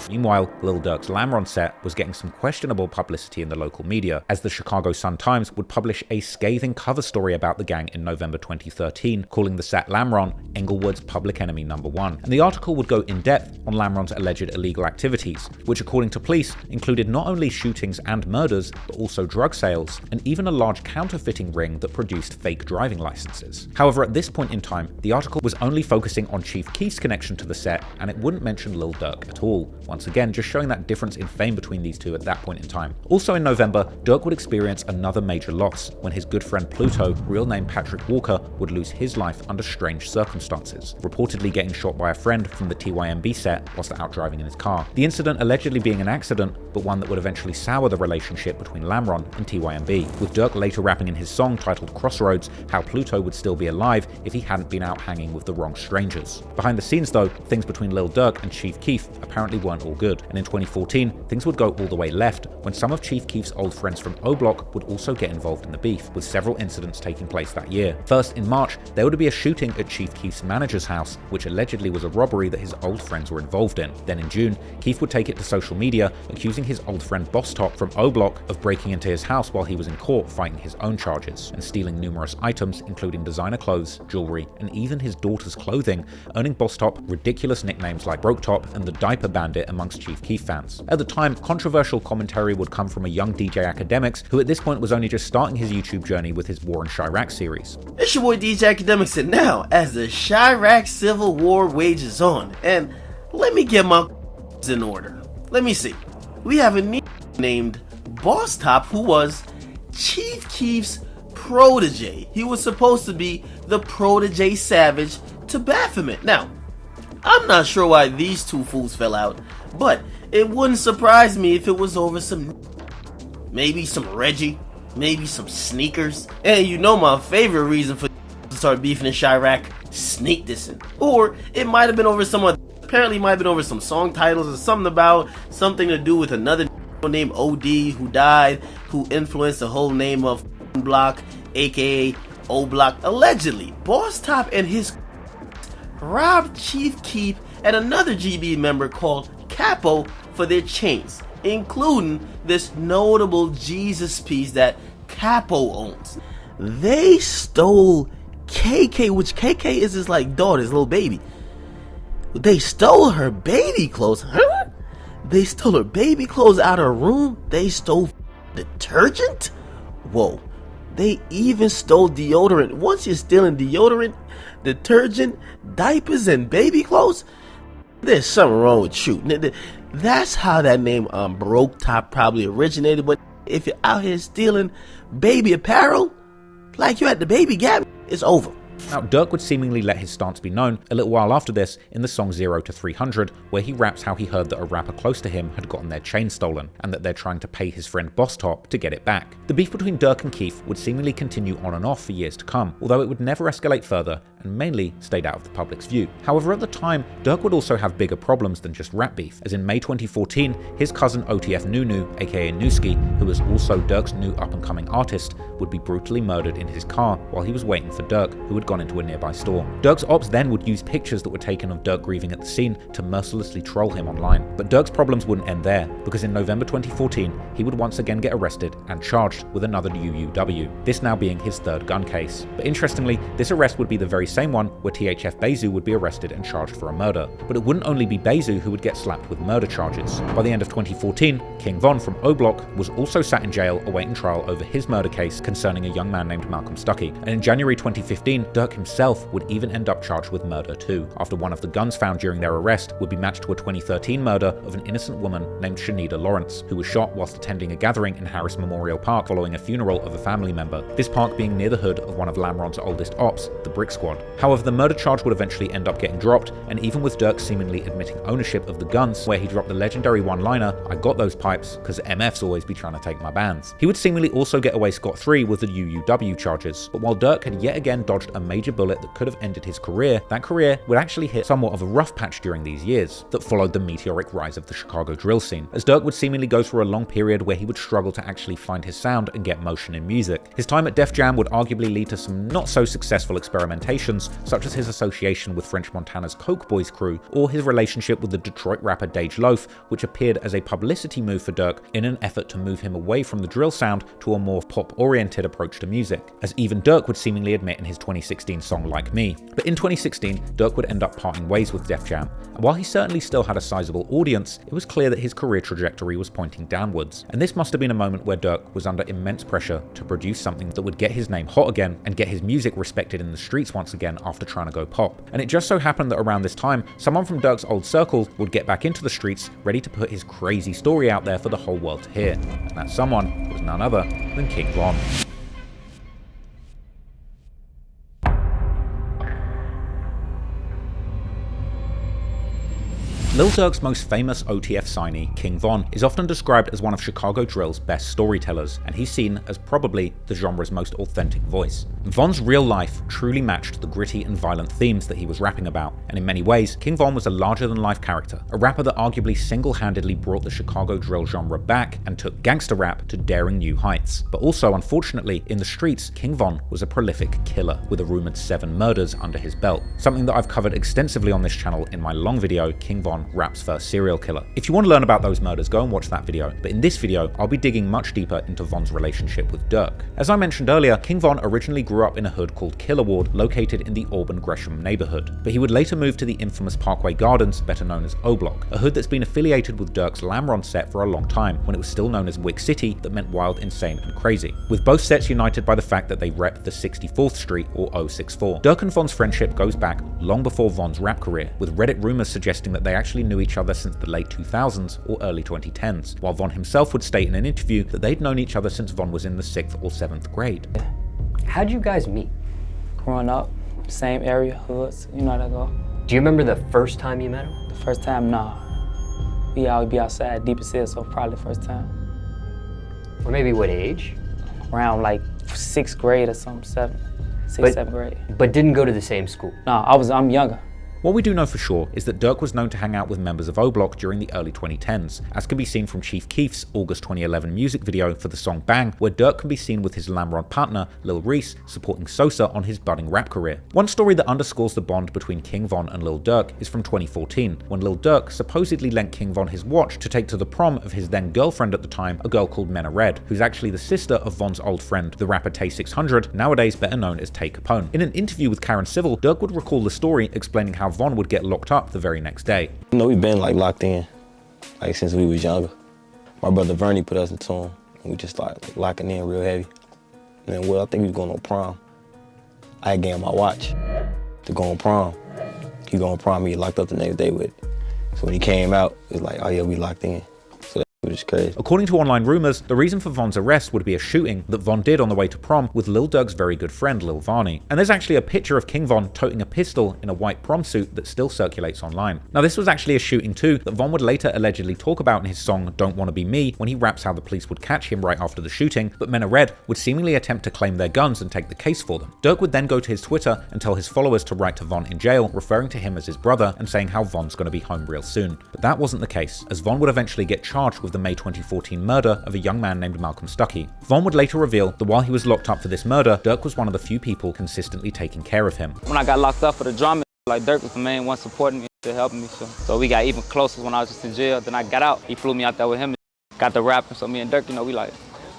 Meanwhile, Lil Durk's Lamron set was getting some questionable publicity in the local media, as the Chicago Sun-Times would publish a scathing cover story about the gang in November 2013, calling the set Lamron Englewood's public enemy #1. And the article would go in depth on Lamron's alleged illegal activities, which according to police included not only shootings and murders, but also drug sales, and even a large counterfeiting ring that produced fake driving licenses. However, at this point in time, the article was only focusing on Chief Keef's connection to the set, and it wouldn't mention Lil Durk at all. Once again, just showing that difference in fame between these two at that point in time. Also in November, Durk would experience another major loss when his good friend Pluto, real name Patrick Walker, would lose his life under strange circumstances, reportedly getting shot by a friend from the TYMB set whilst out driving in his car. The incident allegedly being an accident, but one that would eventually sour the relationship between Lamron and TYMB, with Durk later rapping in his song titled Crossroads how Pluto would still be alive if he hadn't been out hanging with the wrong strangers. Behind the scenes though, things between Lil Durk and Chief Keef apparently weren't all good, and in 2014, things would go all the way left when some of Chief Keef's old friends from O Block would also get involved in the beef, with several incidents taking place that year. First, in March, there would be a shooting at Chief Keef's manager's house, which allegedly was a robbery that his old friends were involved in. Then in June, Keef would take it to social media, accusing his old friend Boss Top from O Block of breaking into his house while he was in court fighting his own charges, and stealing numerous items including designer clothes, jewelry, and even his daughter's clothing, earning Boss Top ridiculous nicknames like Broke Top and the Diaper Bandit amongst Chief Keef fans. At the time, controversial commentary would come from a young DJ Academics, who at this point was only just starting his YouTube journey with his War in Chirac series. It's your boy DJ Academics, and now, as the Chirac Civil War wages on, and let me get my in order. Let me see. We have a named Boss Top who was Chief Keef's protege. He was supposed to be the protege savage to Baphomet. Now, I'm not sure why these two fools fell out, but it wouldn't surprise me if it was over maybe some Reggie, maybe some sneakers, and you know my favorite reason for to start beefing in Chirac, sneak dissing. Or it might have been over apparently might have been over some song titles or something to do with another named OD who died, who influenced the whole name of Block, aka O Block. Allegedly, Boss Top and his robbed Chief Keef and another GB member called Capo for their chains, including this notable Jesus piece that Capo owns. They stole KK, which KK is his daughter's little baby. They stole her baby clothes. Huh? They stole her baby clothes out of her room. They stole detergent. Whoa. They even stole deodorant. Once you're stealing deodorant, detergent, diapers, and baby clothes, there's something wrong with you. That's how that name Broke Top probably originated. But if you're out here stealing baby apparel, like you at the Baby Gap, it's over. Now, Durk would seemingly let his stance be known a little while after this in the song 0 to 300, where he raps how he heard that a rapper close to him had gotten their chain stolen, and that they're trying to pay his friend Boss Top to get it back. The beef between Durk and Keef would seemingly continue on and off for years to come, although it would never escalate further and mainly stayed out of the public's view. However, at the time, Durk would also have bigger problems than just rap beef, as in May 2014, his cousin OTF Nunu, aka Nooski, who was also Durk's new up-and-coming artist, would be brutally murdered in his car while he was waiting for Durk, who would had gone into a nearby store. Durk's ops then would use pictures that were taken of Durk grieving at the scene to mercilessly troll him online. But Durk's problems wouldn't end there, because in November 2014, he would once again get arrested and charged with another UUW, this now being his third gun case. But interestingly, this arrest would be the very same one where THF Bezu would be arrested and charged for a murder. But it wouldn't only be Bezu who would get slapped with murder charges. By the end of 2014, King Von from O Block was also sat in jail awaiting trial over his murder case concerning a young man named Malcolm Stuckey. And in January 2015, Durk himself would even end up charged with murder too, after one of the guns found during their arrest would be matched to a 2013 murder of an innocent woman named Shanida Lawrence, who was shot whilst attending a gathering in Harris Memorial Park following a funeral of a family member, this park being near the hood of one of Lamron's oldest ops, the Brick Squad. However, the murder charge would eventually end up getting dropped, and even with Durk seemingly admitting ownership of the guns, where he dropped the legendary one-liner, "I got those pipes, cause MFs always be trying to take my bands," he would seemingly also get away scot-free with the UUW charges. But while Durk had yet again dodged a major bullet that could have ended his career, that career would actually hit somewhat of a rough patch during these years that followed the meteoric rise of the Chicago drill scene, as Durk would seemingly go through a long period where he would struggle to actually find his sound and get motion in music. His time at Def Jam would arguably lead to some not so successful experimentations, such as his association with French Montana's Coke Boys crew, or his relationship with the Detroit rapper Dej Loaf, which appeared as a publicity move for Durk in an effort to move him away from the drill sound to a more pop-oriented approach to music, as even Durk would seemingly admit in his 2016 song Like Me. But in 2016, Durk would end up parting ways with Def Jam, and while he certainly still had a sizable audience, it was clear that his career trajectory was pointing downwards, and this must have been a moment where Durk was under immense pressure to produce something that would get his name hot again and get his music respected in the streets once again after trying to go pop. And it just so happened that around this time, someone from Durk's old circle would get back into the streets, ready to put his crazy story out there for the whole world to hear, and that someone was none other than King Von. Lil Durk's most famous OTF signee, King Von, is often described as one of Chicago drill's best storytellers, and he's seen as probably the genre's most authentic voice. Von's real life truly matched the gritty and violent themes that he was rapping about, and in many ways, King Von was a larger-than-life character, a rapper that arguably single-handedly brought the Chicago drill genre back and took gangster rap to daring new heights. But also, unfortunately, in the streets, King Von was a prolific killer, with a rumored 7 murders under his belt, something that I've covered extensively on this channel in my long video, King Von Rap's First Serial Killer. If you want to learn about those murders, go and watch that video, but in this video, I'll be digging much deeper into Von's relationship with Durk. As I mentioned earlier, King Von originally grew up in a hood called Killer Ward, located in the Auburn Gresham neighborhood, but he would later move to the infamous Parkway Gardens, better known as O Block, a hood that's been affiliated with Durk's Lamron set for a long time, when it was still known as Wick City, that meant wild, insane, and crazy, with both sets united by the fact that they rep the 64th Street or 064. Durk and Von's friendship goes back long before Von's rap career, with Reddit rumors suggesting that they actually knew each other since the late 2000s or early 2010s, while Von himself would state in an interview that they'd known each other since Von was in the 6th or 7th grade. How'd you guys meet? Growing up, same area, hoods, you know how that go. Do you remember the first time you met him? The first time, nah. We always be outside, deepest hill, so probably the first time. Or maybe what age? Around like 6th grade or something, 7th grade. But didn't go to the same school? Nah, I'm younger. What we do know for sure is that Durk was known to hang out with members of O Block during the early 2010s, as can be seen from Chief Keef's August 2011 music video for the song Bang, where Durk can be seen with his Lamron partner, Lil Reese, supporting Sosa on his budding rap career. One story that underscores the bond between King Von and Lil Durk is from 2014, when Lil Durk supposedly lent King Von his watch to take to the prom of his then girlfriend at the time, a girl called Mena Red, who's actually the sister of Von's old friend, the rapper Tay 600, nowadays better known as Tay Capone. In an interview with Karen Civil, Durk would recall the story, explaining how Von would get locked up the very next day. You know, we've been like locked in, like since we was younger. My brother Vernie put us into him, and we just started like locking in real heavy. And then, I think we was going on prom. I had gave him my watch to go on prom. He go on prom, he locked up the next day with it. So when he came out, it was like, oh yeah, we locked in. So that was crazy. According to online rumors, the reason for Von's arrest would be a shooting that Von did on the way to prom with Lil Durk's very good friend Lil Varney. And there's actually a picture of King Von toting a pistol in a white prom suit that still circulates online. Now this was actually a shooting too that Von would later allegedly talk about in his song Don't Wanna Be Me, when he raps how the police would catch him right after the shooting, but Mena Red would seemingly attempt to claim their guns and take the case for them. Durk would then go to his Twitter and tell his followers to write to Von in jail, referring to him as his brother and saying how Von's gonna be home real soon. But that wasn't the case, as Von would eventually get charged with the May 2014 murder of a young man named Malcolm Stuckey. Von would later reveal that while he was locked up for this murder, Durk was one of the few people consistently taking care of him. When I got locked up for the drama, like Durk was the main one supporting me and helping me. So we got even closer when I was just in jail. Then I got out. He flew me out there with him. Got the rapping. So me and Durk, we like.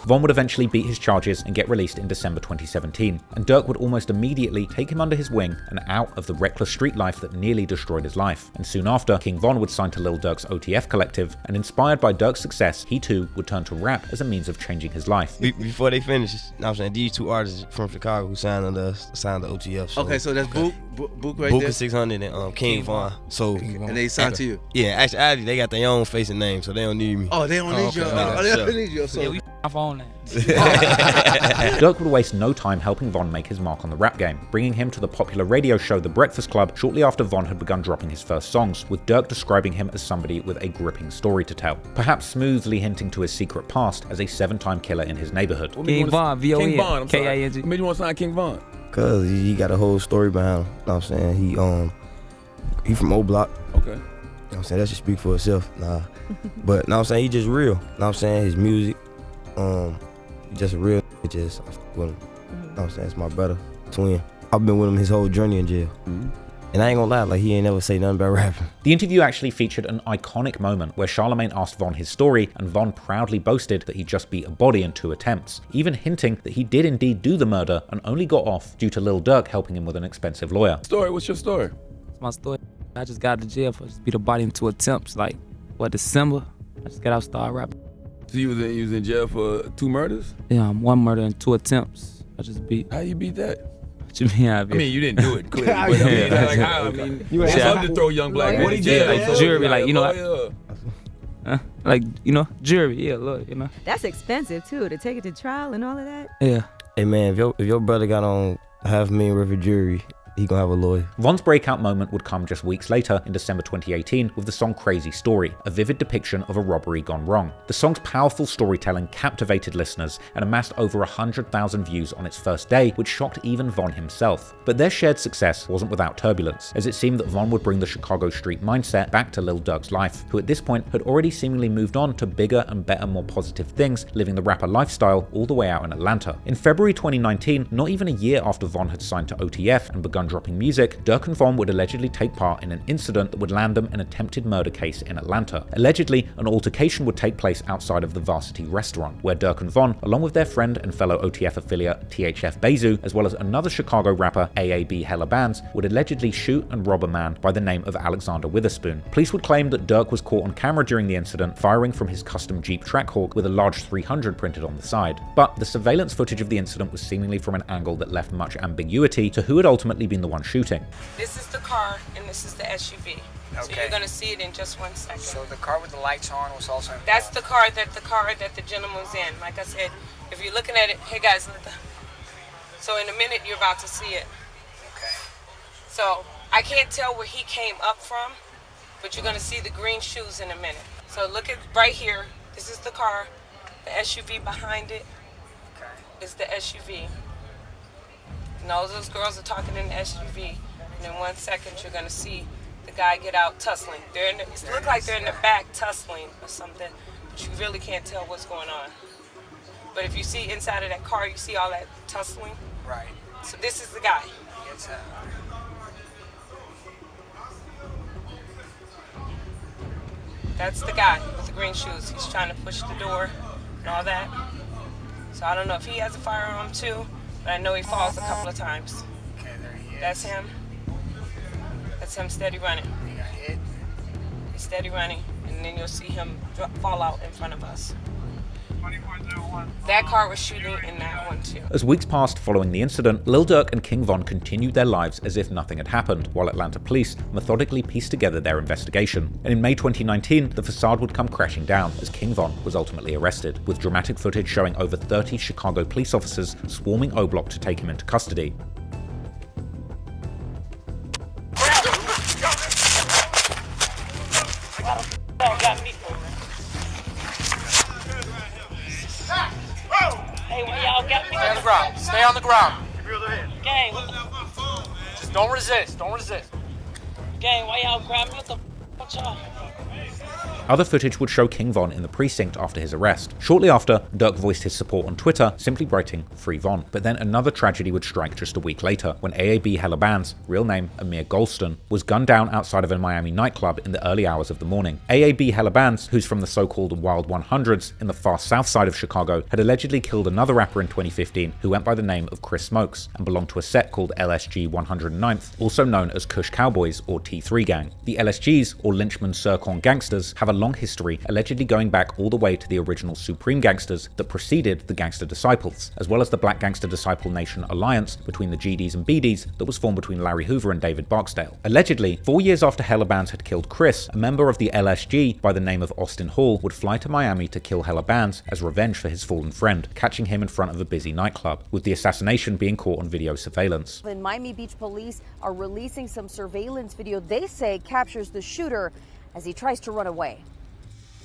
Von would eventually beat his charges and get released in December 2017, and Durk would almost immediately take him under his wing and out of the reckless street life that nearly destroyed his life. And soon after, King Von would sign to Lil Durk's OTF collective, and inspired by Durk's success, he too would turn to rap as a means of changing his life. Before they finish, I'm saying these two artists from Chicago who signed the OTF. So. Okay, so that's Book right Book there? is 600 and King Von. So, and they signed to you? Yeah, actually, they got their own face and name, so they don't need me. Oh, they don't need you. They don't need you. So. Yeah, we on that. Durk would waste no time helping Von make his mark on the rap game, bringing him to the popular radio show The Breakfast Club shortly after Von had begun dropping his first songs, with Durk describing him as somebody with a gripping story to tell, perhaps smoothly hinting to his secret past as a 7-time killer in his neighborhood. King Von, V-O-N, K-I-N-G. What made you want to sign King Von? Cause he got a whole story behind him. You know what I'm saying? He from O Block. Okay. You know what I'm saying? That should speak for itself. Nah. But you know what I'm saying? He just real. You know what I'm saying? His music. He just a real just with him. You know what I'm saying? It's my brother, twin. I've been with him his whole journey in jail. And I ain't gonna lie, like he ain't never say nothing about rapping. The interview actually featured an iconic moment where Charlemagne asked Von his story, and Von proudly boasted that he just beat a body in 2 attempts, even hinting that he did indeed do the murder and only got off due to Lil Durk helping him with an expensive lawyer. What's your story? It's my story. I just got out of jail for just beat a body in 2 attempts. Like, December? I just got out and started rapping. So you was in jail for 2 murders? Yeah, 1 murder and 2 attempts. I just beat. How you beat that? What you mean? I mean, you didn't do it clearly. But you had something to throw young black. What he did? Like jury, like jury. Yeah, look, That's expensive too, to take it to trial and all of that. Yeah. Hey man, if your brother got on $500,000 worth of jury, he gonna have a lawyer. Von's breakout moment would come just weeks later in December 2018 with the song Crazy Story, a vivid depiction of a robbery gone wrong. The song's powerful storytelling captivated listeners and amassed over 100,000 views on its first day, which shocked even Von himself. But their shared success wasn't without turbulence, as it seemed that Von would bring the Chicago street mindset back to Lil Durk's life, who at this point had already seemingly moved on to bigger and better, more positive things, living the rapper lifestyle all the way out in Atlanta. In February 2019, not even a year after Von had signed to OTF and begun dropping music, Durk and Von would allegedly take part in an incident that would land them an attempted murder case in Atlanta. Allegedly, an altercation would take place outside of the Varsity restaurant, where Durk and Von, along with their friend and fellow OTF affiliate THF Bezu, as well as another Chicago rapper AAB Hella Bands, would allegedly shoot and rob a man by the name of Alexander Witherspoon. Police would claim that Durk was caught on camera during the incident firing from his custom Jeep Trackhawk with a large 300 printed on the side. But the surveillance footage of the incident was seemingly from an angle that left much ambiguity to who had ultimately been the one shooting. This is the car and this is the SUV. Okay. So you're gonna see it in just 1 second. So the car with the lights on was also involved. That's the car that the gentleman was in. Like I said, if you're looking at it, hey guys, look. So in a minute you're about to see it. Okay. So I can't tell where he came up from, but you're gonna see the green shoes in a minute. So look at right here. This is the car. The SUV behind it is the SUV. And all those girls are talking in the SUV. And in 1 second, you're gonna see the guy get out tussling. It looks like they're in the back tussling or something, but you really can't tell what's going on. But if you see inside of that car, you see all that tussling. Right. So this is the guy. Yes, That's the guy with the green shoes. He's trying to push the door and all that. So I don't know if he has a firearm too, but I know he falls a couple of times. Okay, there he is. That's him. That's him steady running. He got hit. He's steady running, and then you'll see him fall out in front of us. That car was shooting in that one too. As weeks passed following the incident, Lil Durk and King Von continued their lives as if nothing had happened, while Atlanta police methodically pieced together their investigation. And in May 2019, the facade would come crashing down as King Von was ultimately arrested, with dramatic footage showing over 30 Chicago police officers swarming O Block to take him into custody. Stay on the ground. Stay on the ground. Gang, Just don't resist. Don't resist. Gang, why y'all grab me? What the f*** y'all? Other footage would show King Von in the precinct after his arrest. Shortly after, Durk voiced his support on Twitter, simply writing "Free Von." But then another tragedy would strike just a week later, when AAB Helaban's, real name Amir Golston, was gunned down outside of a Miami nightclub in the early hours of the morning. AAB Helaban's, who's from the so-called Wild 100s in the far south side of Chicago, had allegedly killed another rapper in 2015 who went by the name of Chris Smokes and belonged to a set called LSG 109th, also known as Kush Cowboys or T3 Gang. The LSGs, or Lynchman Sircon Gangsters, have a long history, allegedly going back all the way to the original Supreme Gangsters that preceded the Gangster Disciples, as well as the Black Gangster Disciple Nation alliance between the GDs and BDs that was formed between Larry Hoover and David Barksdale. Allegedly, 4 years after Helaban's had killed Chris, a member of the LSG by the name of Austin Hall would fly to Miami to kill Helaban's as revenge for his fallen friend, catching him in front of a busy nightclub, with the assassination being caught on video surveillance. And Miami Beach police are releasing some surveillance video they say captures the shooter as he tries to run away.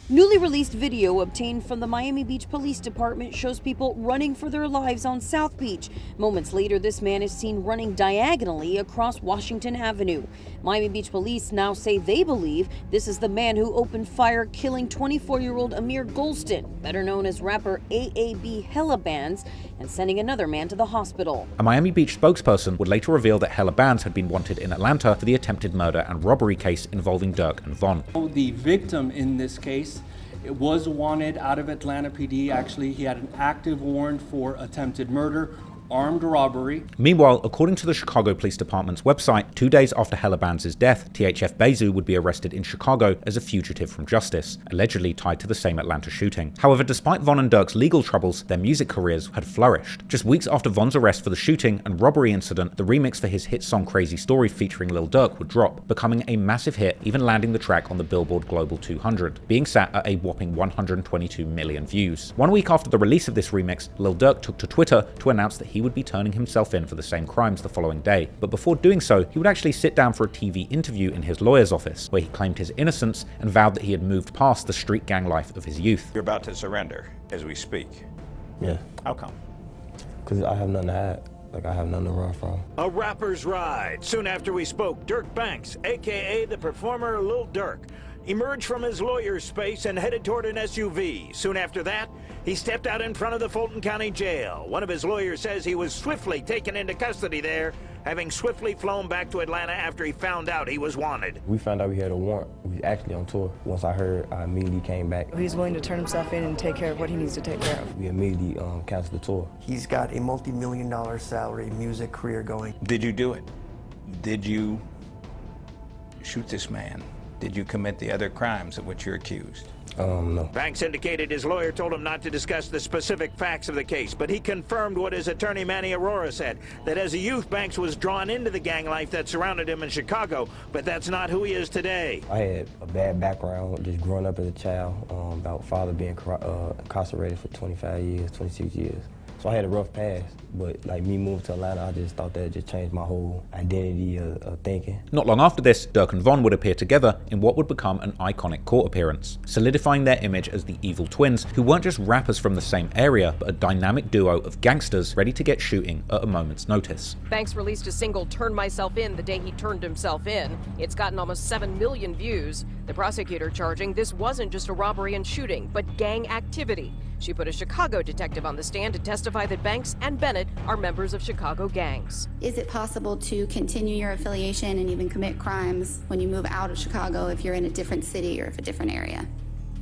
Newly released video obtained from the Miami Beach Police Department shows people running for their lives on South Beach. Moments later, this man is seen running diagonally across Washington Avenue. Miami Beach police now say they believe this is the man who opened fire, killing 24-year-old Amir Golston, better known as rapper AAB Helaban's, and sending another man to the hospital. A Miami Beach spokesperson would later reveal that Helaban's had been wanted in Atlanta for the attempted murder and robbery case involving Durk and Von. The victim in this case, it was wanted out of Atlanta PD. Actually, he had an active warrant for attempted murder, armed robbery. Meanwhile, according to the Chicago Police Department's website, 2 days after Helaban's death, THF Bezu would be arrested in Chicago as a fugitive from justice, allegedly tied to the same Atlanta shooting. However, despite Von and Durk's legal troubles, their music careers had flourished. Just weeks after Von's arrest for the shooting and robbery incident, the remix for his hit song Crazy Story featuring Lil Durk would drop, becoming a massive hit, even landing the track on the Billboard Global 200, being sat at a whopping 122 million views. 1 week after the release of this remix, Lil Durk took to Twitter to announce that he would be turning himself in for the same crimes the following day. But before doing so, he would actually sit down for a TV interview in his lawyer's office, where he claimed his innocence and vowed that he had moved past the street gang life of his youth. You're about to surrender as we speak. Yeah. How come? Because I have nothing to hide. Like, I have nothing to run from. A rapper's ride. Soon after we spoke, Dirk Banks, aka the performer Lil Durk, emerged from his lawyer's space and headed toward an SUV. Soon after that, he stepped out in front of the Fulton County Jail. One of his lawyers says he was swiftly taken into custody there, having swiftly flown back to Atlanta after he found out he was wanted. We found out we had a warrant. We was actually on tour. Once I heard, I immediately came back. He's willing to turn himself in and take care of what he needs to take care of. We immediately canceled the tour. He's got a multi-million-dollar salary music career going. Did you do it? Did you shoot this man? Did you commit the other crimes of which you're accused? No. Banks indicated his lawyer told him not to discuss the specific facts of the case, but he confirmed what his attorney Manny Aurora said, that as a youth, Banks was drawn into the gang life that surrounded him in Chicago, but that's not who he is today. I had a bad background, just growing up as a child, about father being incarcerated for 25 years, 26 years. So I had a rough past, but like me moving to Atlanta, I just thought that just changed my whole identity of thinking. Not long after this, Durk and Von would appear together in what would become an iconic court appearance, solidifying their image as the evil twins, who weren't just rappers from the same area, but a dynamic duo of gangsters ready to get shooting at a moment's notice. Banks released a single, Turn Myself In, the day he turned himself in. It's gotten almost 7 million views. The prosecutor charging this wasn't just a robbery and shooting, but gang activity. She put a Chicago detective on the stand to testify that Banks and Bennett are members of Chicago gangs. Is it possible to continue your affiliation and even commit crimes when you move out of Chicago if you're in a different city or if a different area?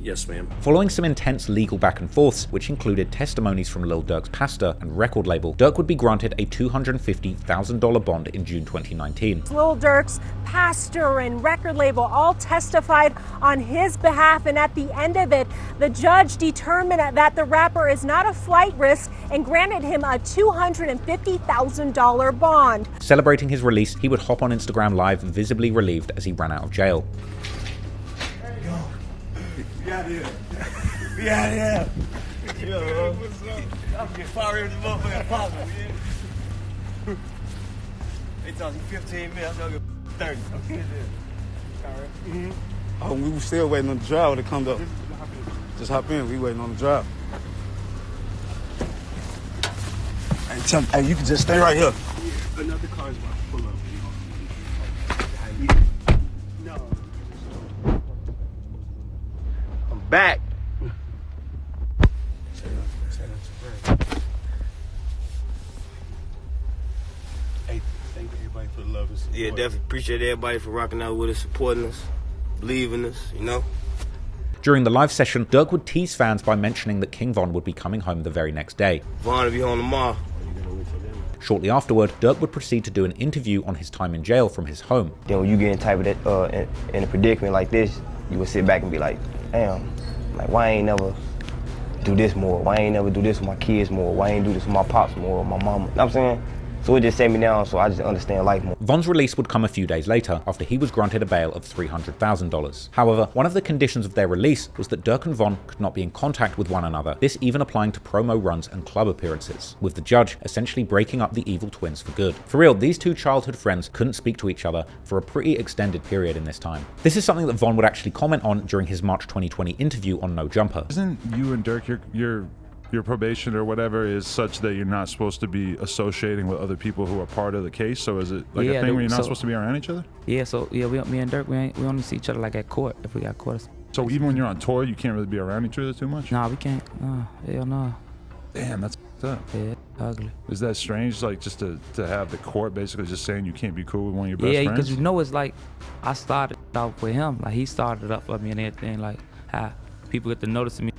Yes, ma'am. Following some intense legal back and forths, which included testimonies from Lil Durk's pastor and record label, Durk would be granted a $250,000 bond in June 2019. Lil Durk's pastor and record label all testified on his behalf, and at the end of it, the judge determined that the rapper is not a flight risk and granted him a $250,000 bond. Celebrating his release, he would hop on Instagram Live, visibly relieved as he ran out of jail. We out here. We out here. Yo, what's up? I'm getting fired in the motherfucking pocket, man. They told me 15 minutes, I'm gonna get 30. Okay, then. Oh, we were still waiting on the driver to come up. Just hop in. We waiting on the driver. Hey, tell me, hey, you can just stay right here. Yeah, another car's about to pull up. back. Hey, thank everybody for the love and support. Yeah, definitely appreciate everybody for rocking out with us, supporting us, believing us, you know. During the live session, Durk would tease fans by mentioning that King Von would be coming home the very next day. Von will be home tomorrow. Shortly afterward, Durk would proceed to do an interview on his time in jail from his home. Then when you get in type of that, in a predicament like this, you would sit back and be like, damn, like why I ain't never do this more? Why I ain't never do this with my kids more? Why I ain't do this with my pops more or my mama? You know what I'm saying? So it just set me down so I just understand life more. Von's release would come a few days later after he was granted a bail of $300,000. However, one of the conditions of their release was that Durk and Von could not be in contact with one another, this even applying to promo runs and club appearances, with the judge essentially breaking up the evil twins for good. For real, these two childhood friends couldn't speak to each other for a pretty extended period in this time. This is something that Von would actually comment on during his March 2020 interview on No Jumper. Isn't you and Durk, your probation or whatever is such that you're not supposed to be associating with other people who are part of the case? So is it like a thing where you're not supposed to be around each other? Yeah, so yeah, me and Durk, we only see each other like at court if we got court. So even when you're on tour, you can't really be around each other too much? Nah, we can't. Hell no. Damn, that's up. Yeah, ugly. Is that strange, like just to have the court basically just saying you can't be cool with one of your best friends? Yeah, because you know it's like, I started off with him. Like he started up for me and everything, like how people get to notice me.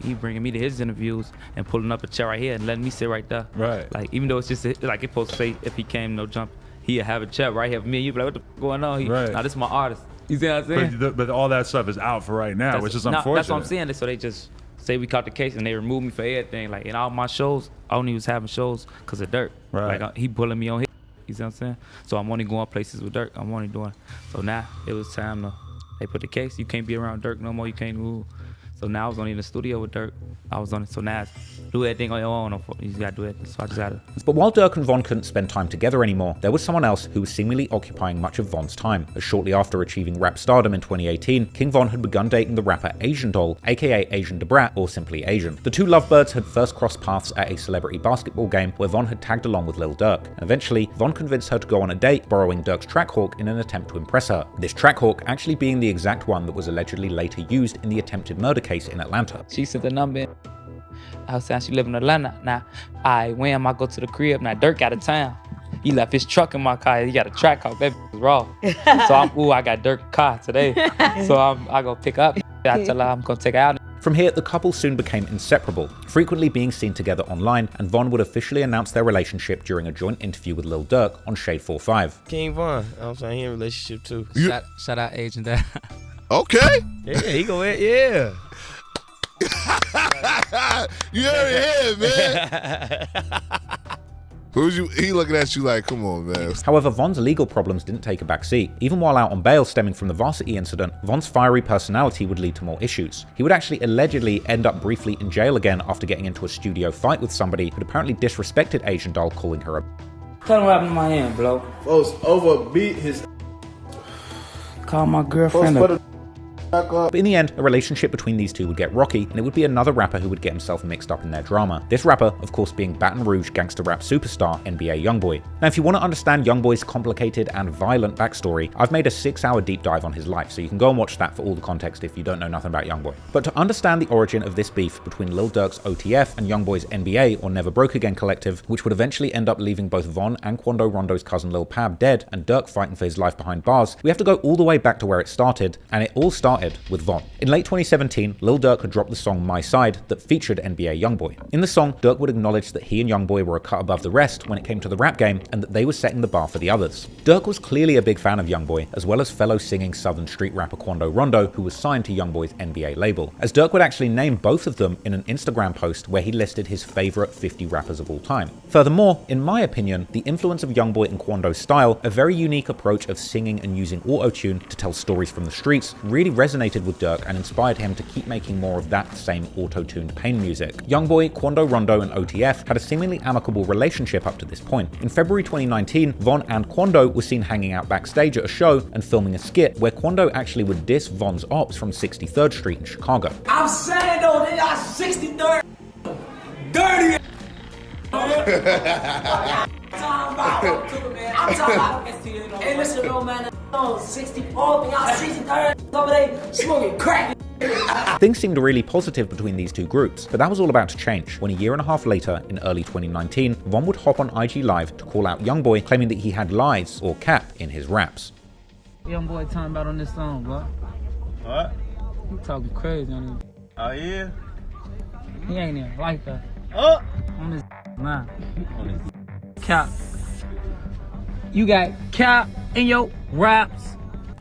He bringing me to his interviews and pulling up a chair right here and letting me sit right there. Right. Like even though it's just like it's supposed to say if he came No Jump, he'd have a chair right here for me. You'd be like, what the f going on? Right. Nah, this is my artist. You see what I'm saying? But all that stuff is out for right now, which is unfortunate. That's what I'm saying. So they just say we caught the case and they removed me for everything. Like in all my shows, I only was having shows because of Durk. Right. Like he pulling me on his. You see what I'm saying? So I'm only going places with Durk. I'm only doing. So now it was time to. They put the case. You can't be around Durk no more. You can't move. So now I was only in the studio with Durk. I was on it. So now it's do everything on your own. You just gotta do it. So I just gotta. But while Durk and Von couldn't spend time together anymore, there was someone else who was seemingly occupying much of Von's time. As shortly after achieving rap stardom in 2018, King Von had begun dating the rapper Asian Doll, aka Asian DeBrat, or simply Asian. The two lovebirds had first crossed paths at a celebrity basketball game where Von had tagged along with Lil Durk. And eventually, Von convinced her to go on a date, borrowing Durk's Trackhawk in an attempt to impress her. This Trackhawk actually being the exact one that was allegedly later used in the attempted murder case in Atlanta. She sent the number in. I was saying she live in Atlanta. Now, when I go to the crib, now Durk out of town. He left his truck in my car. He got a Trackhawk. That was raw. So I got Durk's car today. So I go pick up. I tell her I'm gonna take her out. From here, the couple soon became inseparable, frequently being seen together online, and Von would officially announce their relationship during a joint interview with Lil Durk on Shade 4-5. King Von, I'm saying he in a relationship too. Shout out Agent there. Okay. Yeah, he go in, yeah. You heard it here, man. He looking at you like, come on, man. However, Von's legal problems didn't take a backseat. Even while out on bail stemming from the Varsity incident, Von's fiery personality would lead to more issues. He would actually allegedly end up briefly in jail again after getting into a studio fight with somebody who'd apparently disrespected Asian Doll, calling her a. Tell him what happened to my hand, bro. Folks overbeat his. Call my girlfriend. But in the end, a relationship between these two would get rocky, and it would be another rapper who would get himself mixed up in their drama. This rapper, of course, being Baton Rouge gangster rap superstar NBA Youngboy. Now, if you want to understand Youngboy's complicated and violent backstory, I've made a 6-hour deep dive on his life, so you can go and watch that for all the context if you don't know nothing about Youngboy. But to understand the origin of this beef between Lil Durk's OTF and Youngboy's NBA, or Never Broke Again collective, which would eventually end up leaving both Von and Quando Rondo's cousin Lul Pab dead, and Durk fighting for his life behind bars, we have to go all the way back to where it started, and it all started with Von. In late 2017, Lil Durk had dropped the song My Side that featured NBA Youngboy. In the song, Durk would acknowledge that he and Youngboy were a cut above the rest when it came to the rap game, and that they were setting the bar for the others. Durk was clearly a big fan of Youngboy, as well as fellow singing Southern street rapper Quando Rondo, who was signed to Youngboy's NBA label, as Durk would actually name both of them in an Instagram post where he listed his favorite 50 rappers of all time. Furthermore, in my opinion, the influence of Youngboy and Quando's style, a very unique approach of singing and using auto-tune to tell stories from the streets, really resonated with Durk and inspired him to keep making more of that same auto-tuned pain music. Youngboy, Quando Rondo, and OTF had a seemingly amicable relationship up to this point. In February 2019, Von and Quando were seen hanging out backstage at a show and filming a skit where Quando actually would diss Von's ops from 63rd Street in Chicago. I'm saying though, they are 63rd dirty. I'm talking about, hey listen, bro, man, 64, y'all 63rd over there smoking crack. Things seemed really positive between these two groups, but that was all about to change when a year and a half later, in early 2019, Von would hop on IG Live to call out Youngboy, claiming that he had lies or cap in his raps. Youngboy talking about on this song, bro. What? You talking crazy on this. Oh, yeah? He ain't even like that. Oh! On this man. On this cap. You got cap in your raps.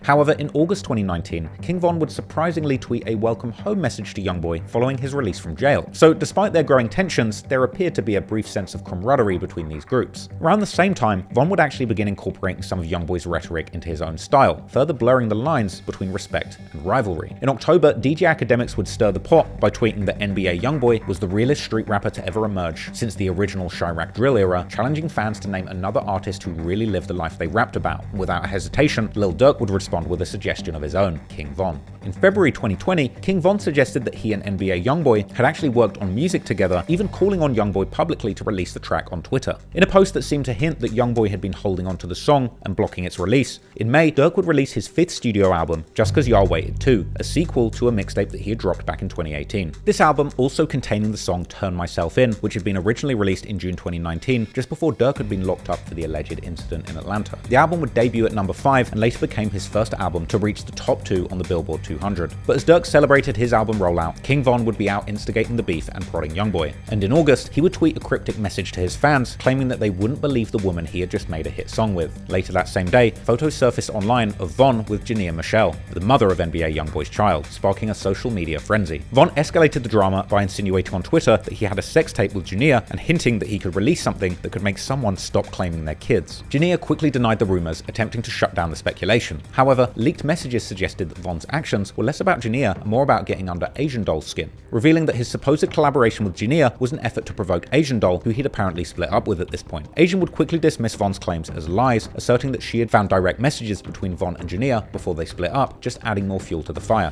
However, in August 2019, King Von would surprisingly tweet a welcome home message to Youngboy following his release from jail. So despite their growing tensions, there appeared to be a brief sense of camaraderie between these groups. Around the same time, Von would actually begin incorporating some of Youngboy's rhetoric into his own style, further blurring the lines between respect and rivalry. In October, DJ Academics would stir the pot by tweeting that NBA Youngboy was the realest street rapper to ever emerge since the original Chirac drill era, challenging fans to name another artist who really lived the life they rapped about. Without hesitation, Lil Durk would respond with a suggestion of his own, King Von. In February 2020, King Von suggested that he and NBA Youngboy had actually worked on music together, even calling on Youngboy publicly to release the track on Twitter. In a post that seemed to hint that Youngboy had been holding onto the song and blocking its release, in May, Durk would release his 5th studio album, Just Cause Y'all Waited Too, a sequel to a mixtape that he had dropped back in 2018. This album also containing the song Turn Myself In, which had been originally released in June 2019, just before Durk had been locked up for the alleged incident in Atlanta. The album would debut at number 5 and later became his first album to reach the top 2 on the Billboard 200. But as Durk celebrated his album rollout, King Von would be out instigating the beef and prodding Youngboy. And in August, he would tweet a cryptic message to his fans, claiming that they wouldn't believe the woman he had just made a hit song with. Later that same day, photos surfaced online of Von with Jania Michelle, the mother of NBA Youngboy's child, sparking a social media frenzy. Von escalated the drama by insinuating on Twitter that he had a sex tape with Jania and hinting that he could release something that could make someone stop claiming their kids. Jania quickly denied the rumors, attempting to shut down the speculation. However, leaked messages suggested that Von's actions were less about Jania and more about getting under Asian Doll's skin, revealing that his supposed collaboration with Jania was an effort to provoke Asian Doll, who he'd apparently split up with at this point. Asian would quickly dismiss Von's claims as lies, asserting that she had found direct messages between Von and Jania before they split up, just adding more fuel to the fire.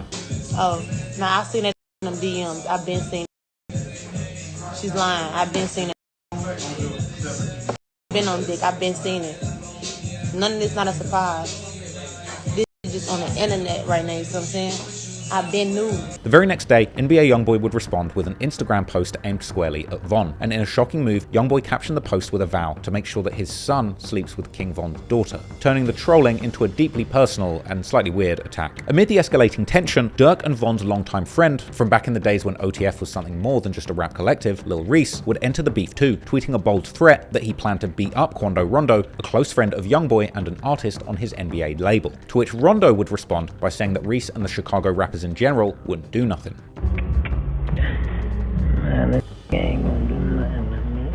Oh, now I've seen that in them DMs. I've been seeing it. She's lying. I've been seeing it. Been on dick. I've been seeing it. None of this not a surprise. This is just on the internet right now, you know what I'm saying? I've been new. The very next day, NBA Youngboy would respond with an Instagram post aimed squarely at Von, and in a shocking move, Youngboy captioned the post with a vow to make sure that his son sleeps with King Von's daughter, turning the trolling into a deeply personal and slightly weird attack. Amid the escalating tension, Durk and Von's longtime friend from back in the days when OTF was something more than just a rap collective, Lil Reese, would enter the beef too, tweeting a bold threat that he planned to beat up Quando Rondo, a close friend of Youngboy and an artist on his NBA label, to which Rondo would respond by saying that Reese and the Chicago rappers in general wouldn't do nothing. Man, this gang gonna do nothing to me.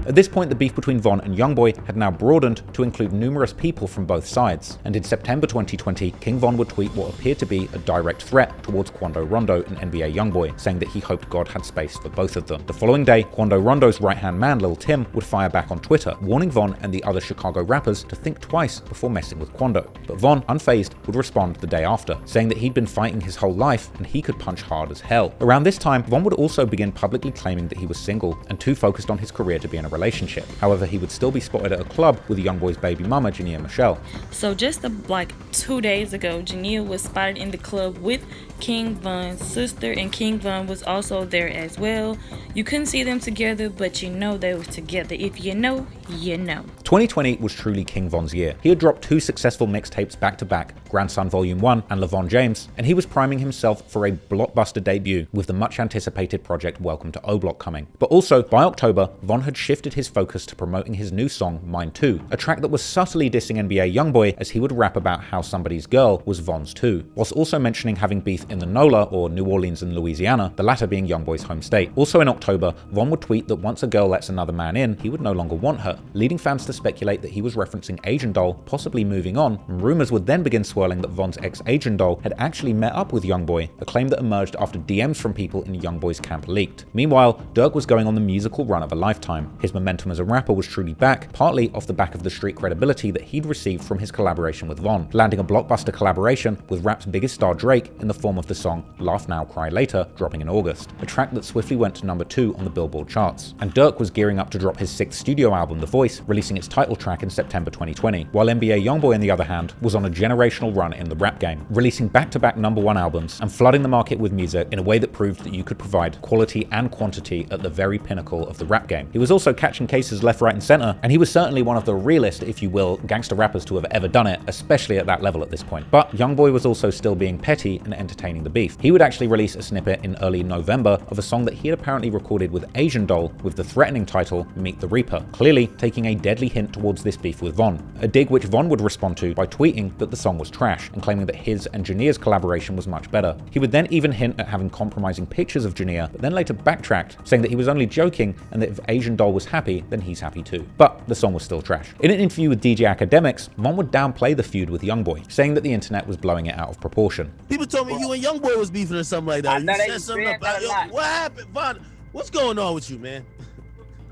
At this point, the beef between Von and Youngboy had now broadened to include numerous people from both sides, and in September 2020, King Von would tweet what appeared to be a direct threat towards Quando Rondo and NBA Youngboy, saying that he hoped God had space for both of them. The following day, Quando Rondo's right-hand man, Lil Tim, would fire back on Twitter, warning Von and the other Chicago rappers to think twice before messing with Quando. But Von, unfazed, would respond the day after, saying that he'd been fighting his whole life and he could punch hard as hell. Around this time, Von would also begin publicly claiming that he was single and too focused on his career to be in a relationship. However, he would still be spotted at a club with Youngboy's baby mama, Jania Michelle. So just like 2 days ago, Jania was spotted in the club with King Von's sister, and King Von was also there as well. You couldn't see them together, but you know they were together. If you know, you know. 2020 was truly King Von's year. He had dropped 2 successful mixtapes back-to-back, Grandson Volume 1 and LeVon James, and he was priming himself for a blockbuster debut with the much-anticipated project Welcome to O-Block coming. But also, by October, Von had shifted his focus to promoting his new song, Mine Too, a track that was subtly dissing NBA Youngboy as he would rap about how somebody's girl was Von's too, whilst also mentioning having beef in the NOLA, or New Orleans and Louisiana, the latter being Youngboy's home state. Also in October, Von would tweet that once a girl lets another man in, he would no longer want her, leading fans to speculate that he was referencing Asian Doll, possibly moving on, and rumors would then begin swirling that Von's ex-Asian Doll had actually met up with Youngboy, a claim that emerged after DMs from people in Youngboy's camp leaked. Meanwhile, Durk was going on the musical run of a lifetime. His momentum as a rapper was truly back, partly off the back of the street credibility that he'd received from his collaboration with Von, landing a blockbuster collaboration with rap's biggest star Drake in the form of the song Laugh Now, Cry Later, dropping in August, a track that swiftly went to number 2 on the Billboard charts. And Durk was gearing up to drop his 6th studio album, The Voice, releasing its title track in September 2020, while NBA Youngboy, on the other hand, was on a generational run in the rap game, releasing back-to-back #1 albums and flooding the market with music in a way that proved that you could provide quality and quantity at the very pinnacle of the rap game. He was also catching cases left, right and center, and he was certainly one of the realest, if you will, gangster rappers to have ever done it, especially at that level at this point. But Youngboy was also still being petty and entertaining the beef. He would actually release a snippet in early November of a song that he had apparently recorded with Asian Doll with the threatening title Meet the Reaper, clearly taking a deadly hint towards this beef with Von, a dig which Von would respond to by tweeting that the song was trash and claiming that his and Janeer's collaboration was much better. He would then even hint at having compromising pictures of Janeer, but then later backtracked, saying that he was only joking and that if Asian Doll was happy, then he's happy too. But the song was still trash. In an interview with DJ Academics, Von would downplay the feud with Youngboy, saying that the internet was blowing it out of proportion. People told me you and Youngboy was beefing or something like that. You said something about what happened, Von? What's going on with you, man?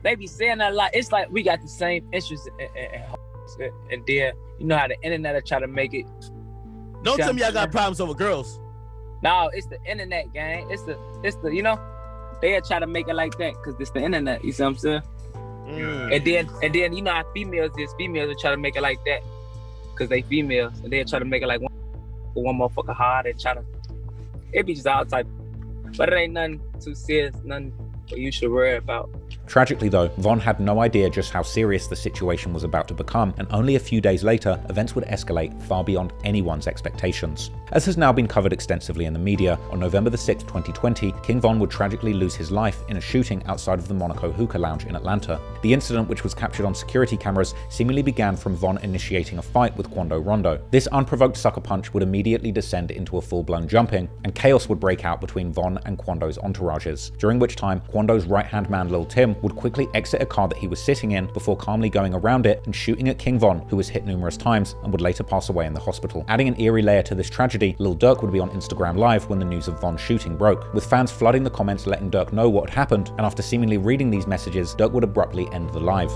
They be saying that a lot. It's like we got the same interests and then you know how the internet will try to make it. Don't tell me I got problems over girls. No, it's the internet, gang. It's the you know, they'll try to make it like that because it's the internet. You see what I'm saying? And then you know how females will try to make it like that because they females, and they'll try to make it like one motherfucker hard and try to. It be just all type, but it ain't nothing too serious, nothing you should worry about. Tragically though, Von had no idea just how serious the situation was about to become, and only a few days later, events would escalate far beyond anyone's expectations. As has now been covered extensively in the media, on November the 6th, 2020, King Von would tragically lose his life in a shooting outside of the Monaco Hookah Lounge in Atlanta. The incident, which was captured on security cameras, seemingly began from Von initiating a fight with Quando Rondo. This unprovoked sucker punch would immediately descend into a full-blown jumping, and chaos would break out between Von and Quando's entourages, during which time Quando's right-hand man Lil Tim would quickly exit a car that he was sitting in before calmly going around it and shooting at King Von, who was hit numerous times and would later pass away in the hospital. Adding an eerie layer to this tragedy, Lil Durk would be on Instagram Live when the news of Von's shooting broke, with fans flooding the comments letting Durk know what had happened, and after seemingly reading these messages, Durk would abruptly end the live.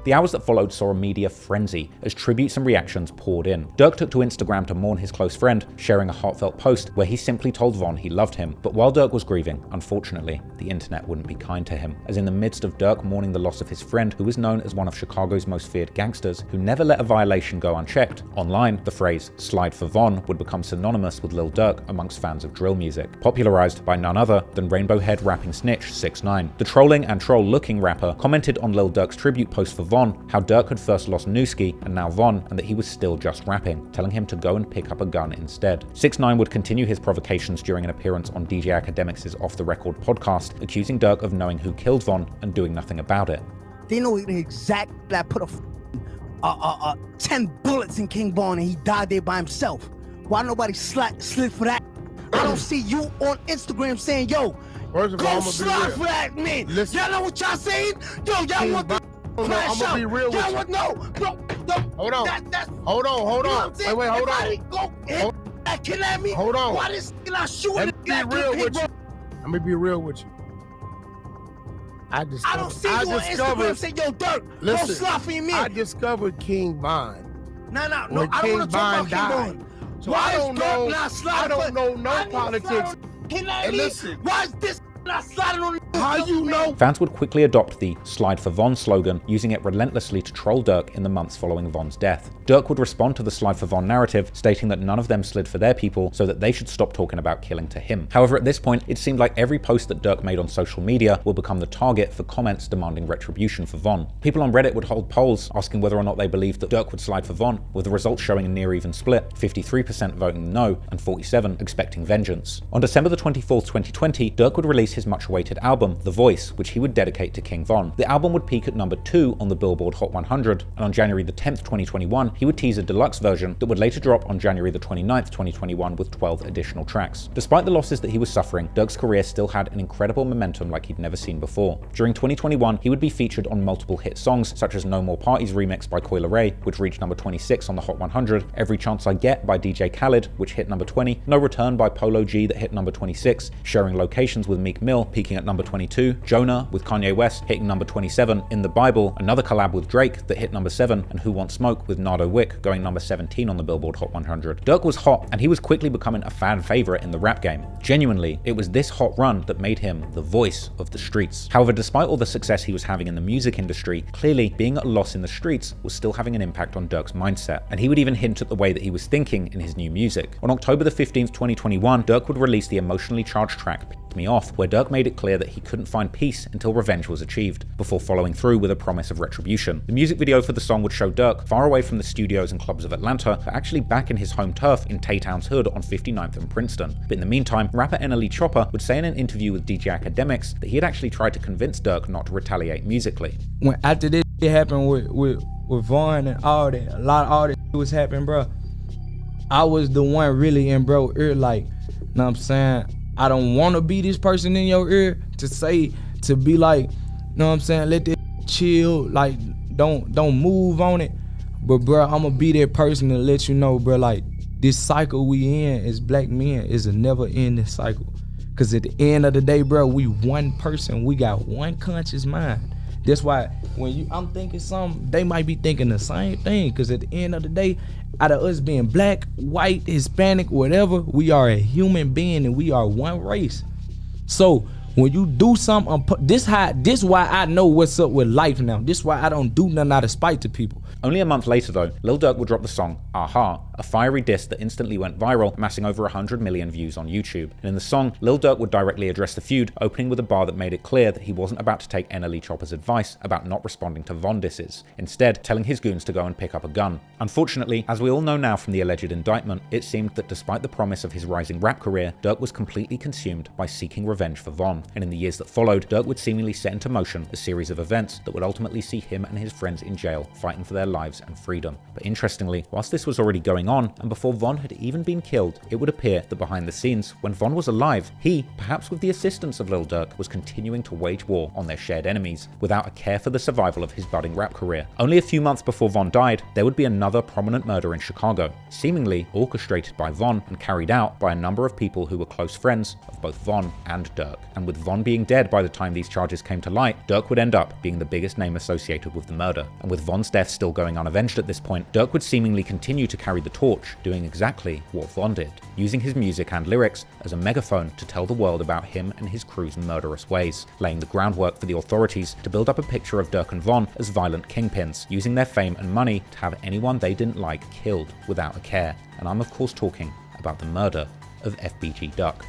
The hours that followed saw a media frenzy as tributes and reactions poured in. Durk took to Instagram to mourn his close friend, sharing a heartfelt post where he simply told Von he loved him. But while Durk was grieving, unfortunately, the internet wouldn't be kind to him, as in the midst of Durk mourning the loss of his friend, who was known as one of Chicago's most feared gangsters, who never let a violation go unchecked, online, the phrase "slide for Von" would become synonymous with Lil Durk amongst fans of drill music, popularized by none other than rainbow-head rapping snitch 6ix9ine. The trolling and troll-looking rapper commented on Lil Durk's tribute post for Von how Durk had first lost Newski and now Von, and that he was still just rapping, telling him to go and pick up a gun instead. 6ix9ine would continue his provocations during an appearance on DJ Academics' Off the Record podcast, accusing Durk of knowing who killed Von and doing nothing about it. They know the exact that put 10 bullets in King Von and he died there by himself. Why nobody slid for that? I don't see you on Instagram saying, yo, go slide for that, man. Listen. Y'all know what y'all saying? Yo, y'all want the I'm gonna be real with you. Hold on. Hold on. Wait, hold on. Kill at me. Hold on. Why this not shooting? Let me be real with you. Let me be real with you. I don't see you on Instagram saying, yo, Durk, go slide for your man. I discovered King Von. No, When I don't want King to talk about King Von. So Why I don't know. I don't know no politics. And listen. Why is this not sliding on? How you know? Fans would quickly adopt the "Slide for Von" slogan, using it relentlessly to troll Durk in the months following Von's death. Durk would respond to the "Slide for Von" narrative, stating that none of them slid for their people, so that they should stop talking about killing to him. However, at this point, it seemed like every post that Durk made on social media would become the target for comments demanding retribution for Von. People on Reddit would hold polls asking whether or not they believed that Durk would slide for Von, with the results showing a near even split, 53% voting no and 47% expecting vengeance. On December the 24th, 2020, Durk would release his much-awaited album, album, The Voice, which he would dedicate to King Von. The album would peak at number 2 on the Billboard Hot 100, and on January the 10th, 2021, he would tease a deluxe version that would later drop on January the 29th, 2021 with 12 additional tracks. Despite the losses that he was suffering, Durk's career still had an incredible momentum like he'd never seen before. During 2021, he would be featured on multiple hit songs, such as No More Parties remix by Coi Leray, which reached number 26 on the Hot 100, Every Chance I Get by DJ Khaled, which hit number 20, No Return by Polo G that hit number 26, Sharing Locations with Meek Mill peaking at number 22, Jonah with Kanye West hitting number 27, In the Bible, another collab with Drake that hit number 7, and Who Wants Smoke with Nardo Wick going number 17 on the Billboard Hot 100. Durk was hot, and he was quickly becoming a fan favorite in the rap game. Genuinely, it was this hot run that made him the voice of the streets. However, despite all the success he was having in the music industry, clearly being at a loss in the streets was still having an impact on Durk's mindset, and he would even hint at the way that he was thinking in his new music. On October the 15th, 2021, Durk would release the emotionally charged track Pick Me Off, where Durk made it clear that he couldn't find peace until revenge was achieved, before following through with a promise of retribution. The music video for the song would show Durk far away from the studios and clubs of Atlanta, but actually back in his home turf in Tay-Town's hood on 59th and Princeton. But in the meantime, rapper NLE Chopper would say in an interview with DJ Academics that he had actually tried to convince Durk not to retaliate musically. When after this shit happened with Vaughn and all that, a lot of all that was happening, bro, I was the one really in bro ear, like, know what I'm saying? I don't want to be this person in your ear to be like, know what I'm saying? Let this chill, like, don't move on it. But bro, I'm gonna be that person to let you know, bro, like, this cycle we in as black men is a never ending cycle. Cause at the end of the day, bro, we one person, we got one conscious mind. That's why when I'm thinking something, they might be thinking the same thing. Cause at the end of the day, out of us being black, white, Hispanic, whatever, we are a human being and we are one race. So when you do something, this why I know what's up with life now. This why I don't do nothing out of spite to people. Only a month later though, Lil Durk would drop the song Aha, a fiery diss that instantly went viral, amassing over 100 million views on YouTube. And in the song, Lil Durk would directly address the feud, opening with a bar that made it clear that he wasn't about to take NLE Chopper's advice about not responding to Von disses, instead telling his goons to go and pick up a gun. Unfortunately, as we all know now from the alleged indictment, it seemed that despite the promise of his rising rap career, Durk was completely consumed by seeking revenge for Von. And in the years that followed, Durk would seemingly set into motion a series of events that would ultimately see him and his friends in jail, fighting for their lives and freedom. But interestingly, whilst this was already going on, and before Von had even been killed, it would appear that behind the scenes, when Von was alive, he, perhaps with the assistance of Lil Durk, was continuing to wage war on their shared enemies, without a care for the survival of his budding rap career. Only a few months before Von died, there would be another prominent murder in Chicago, seemingly orchestrated by Von and carried out by a number of people who were close friends of both Von and Durk. And with Von being dead by the time these charges came to light, Durk would end up being the biggest name associated with the murder. And with Von's death still going unavenged at this point, Durk would seemingly continue to carry the torch, doing exactly what Von did, using his music and lyrics as a megaphone to tell the world about him and his crew's murderous ways, laying the groundwork for the authorities to build up a picture of Durk and Von as violent kingpins, using their fame and money to have anyone they didn't like killed without a care. And I'm of course talking about the murder of FBG Duck.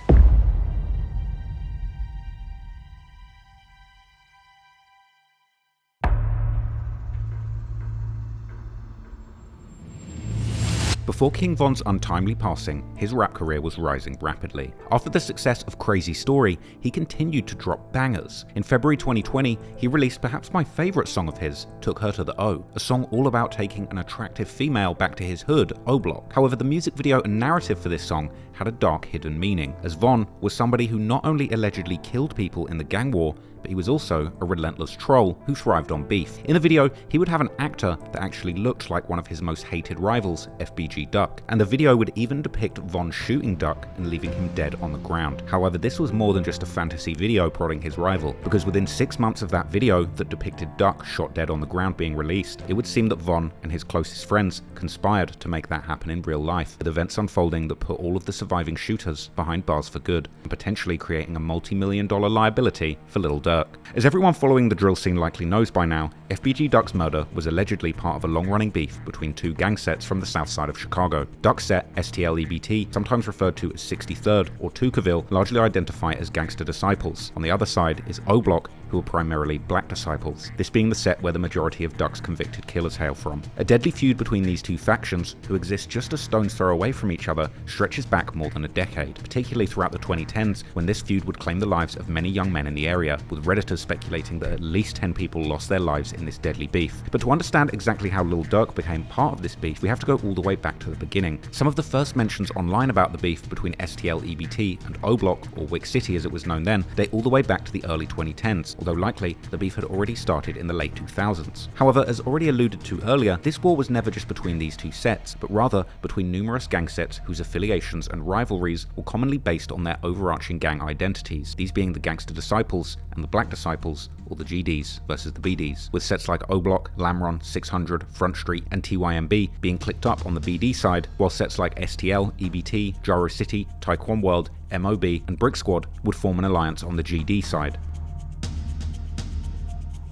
Before King Von's untimely passing, his rap career was rising rapidly. After the success of Crazy Story, he continued to drop bangers. In February 2020, he released perhaps my favourite song of his, Took Her to the O, a song all about taking an attractive female back to his hood, O Block. However, the music video and narrative for this song had a dark hidden meaning, as Von was somebody who not only allegedly killed people in the gang war, but he was also a relentless troll who thrived on beef. In the video, he would have an actor that actually looked like one of his most hated rivals, FBG Duck, and the video would even depict Von shooting Duck and leaving him dead on the ground. However, this was more than just a fantasy video prodding his rival, because within 6 months of that video that depicted Duck shot dead on the ground being released, it would seem that Von and his closest friends conspired to make that happen in real life, with events unfolding that put all of the surviving shooters behind bars for good, and potentially creating a multi-million-dollar liability for Lil Durk. As everyone following the drill scene likely knows by now, FBG Duck's murder was allegedly part of a long-running beef between two gang sets from the south side of Chicago. Duck's set, STL-EBT, sometimes referred to as 63rd or Tuckerville, largely identify as gangster disciples. On the other side is O-Block, who are primarily black disciples, this being the set where the majority of Duck's convicted killers hail from. A deadly feud between these two factions, who exist just a stone's throw away from each other, stretches back more than a decade, particularly throughout the 2010s, when this feud would claim the lives of many young men in the area, with Redditors speculating that at least 10 people lost their lives in this deadly beef. But to understand exactly how Lil Durk became part of this beef, we have to go all the way back to the beginning. Some of the first mentions online about the beef between STL-EBT and O-Block, or Wick City as it was known then, date all the way back to the early 2010s, although likely the beef had already started in the late 2000s. However, as already alluded to earlier, this war was never just between these two sets, but rather between numerous gang sets whose affiliations and rivalries were commonly based on their overarching gang identities, these being the Gangster Disciples and the Black Disciples, or the GDs versus the BDs, with sets like O-Block, Lamron, 600, Front Street, and TYMB being clicked up on the BD side, while sets like STL, EBT, Gyro City, Taekwon World, MOB, and Brick Squad would form an alliance on the GD side.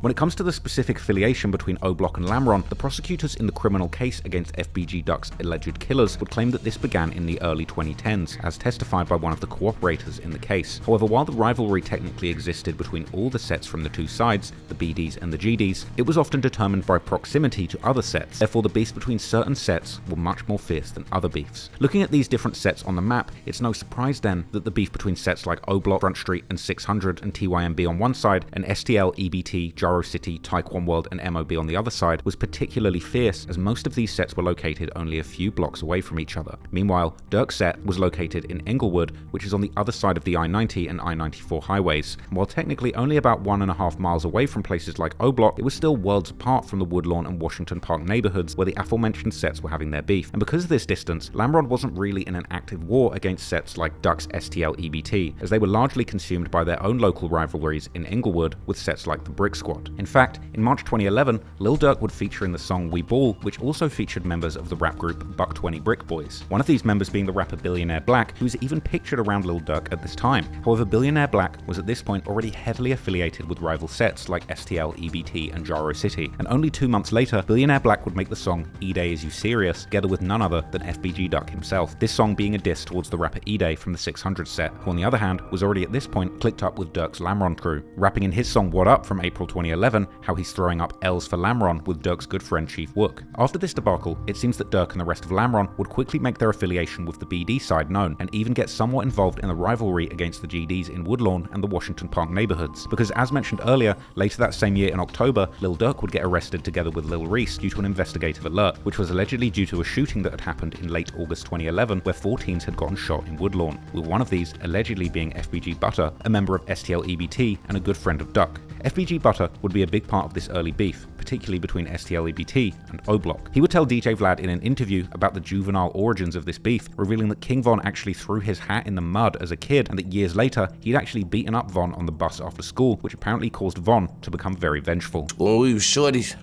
When it comes to the specific affiliation between O-Block and Lamron, the prosecutors in the criminal case against FBG Duck's alleged killers would claim that this began in the early 2010s, as testified by one of the cooperators in the case. However, while the rivalry technically existed between all the sets from the two sides, the BDs and the GDs, it was often determined by proximity to other sets. Therefore, the beefs between certain sets were much more fierce than other beefs. Looking at these different sets on the map, it's no surprise then that the beef between sets like O-Block, Front Street, and 600 and TYMB on one side, and STL, EBT, Gyro City, Taekwon World, and MOB on the other side was particularly fierce, as most of these sets were located only a few blocks away from each other. Meanwhile, Durk's set was located in Englewood, which is on the other side of the I-90 and I-94 highways. While technically only about 1.5 miles away from places like O-Block, it was still worlds apart from the Woodlawn and Washington Park neighborhoods where the aforementioned sets were having their beef. And because of this distance, Lamron wasn't really in an active war against sets like Duck's STL EBT, as they were largely consumed by their own local rivalries in Englewood with sets like the Brick Squad. In fact, in March 2011, Lil Durk would feature in the song We Ball, which also featured members of the rap group Buck 20 Brick Boys. One of these members being the rapper Billionaire Black, who was even pictured around Lil Durk at this time. However, Billionaire Black was at this point already heavily affiliated with rival sets like STL, EBT, and Gyro City, and only 2 months later, Billionaire Black would make the song E-Day Is You Serious, together with none other than FBG Duck himself, this song being a diss towards the rapper E-Day from the 600 set, who on the other hand was already at this point clicked up with Durk's Lamron crew, rapping in his song What Up from April 2011 how he's throwing up L's for Lamron with Durk's good friend Chief Wook. After this debacle, it seems that Durk and the rest of Lamron would quickly make their affiliation with the BD side known, and even get somewhat involved in the rivalry against the GDs in Woodlawn and the Washington Park neighborhoods, because as mentioned earlier, later that same year in October, Lil Durk would get arrested together with Lil Reese due to an investigative alert, which was allegedly due to a shooting that had happened in late August 2011 where 4 teens had gotten shot in Woodlawn, with one of these allegedly being FBG Butter, a member of STL EBT and a good friend of Duck. FBG Butter would be a big part of this early beef, particularly between STL EBT and O-Block. He would tell DJ Vlad in an interview about the juvenile origins of this beef, revealing that King Von actually threw his hat in the mud as a kid, and that years later, he'd actually beaten up Von on the bus after school, which apparently caused Von to become very vengeful. When we were shorties,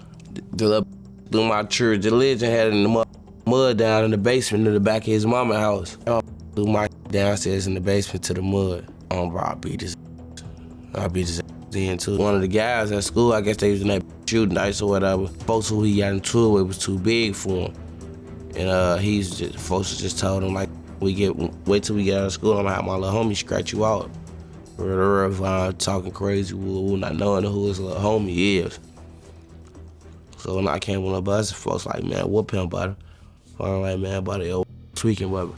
the through my church religion had in the mud down in the basement of the back of his mama's house. Threw my downstairs in the basement to the mud. Bro, I beat his then too. One of the guys at school, I guess they was in that shooting dice or whatever. Folks who he got into it with was too big for him. And folks just told him like, wait till we get out of school, I'm gonna have my little homie scratch you out. Talking crazy, not knowing who his little homie is. So when I came on the bus, folks like, man, whoop him, buddy. I'm like, man, buddy, yo, tweaking, whatever.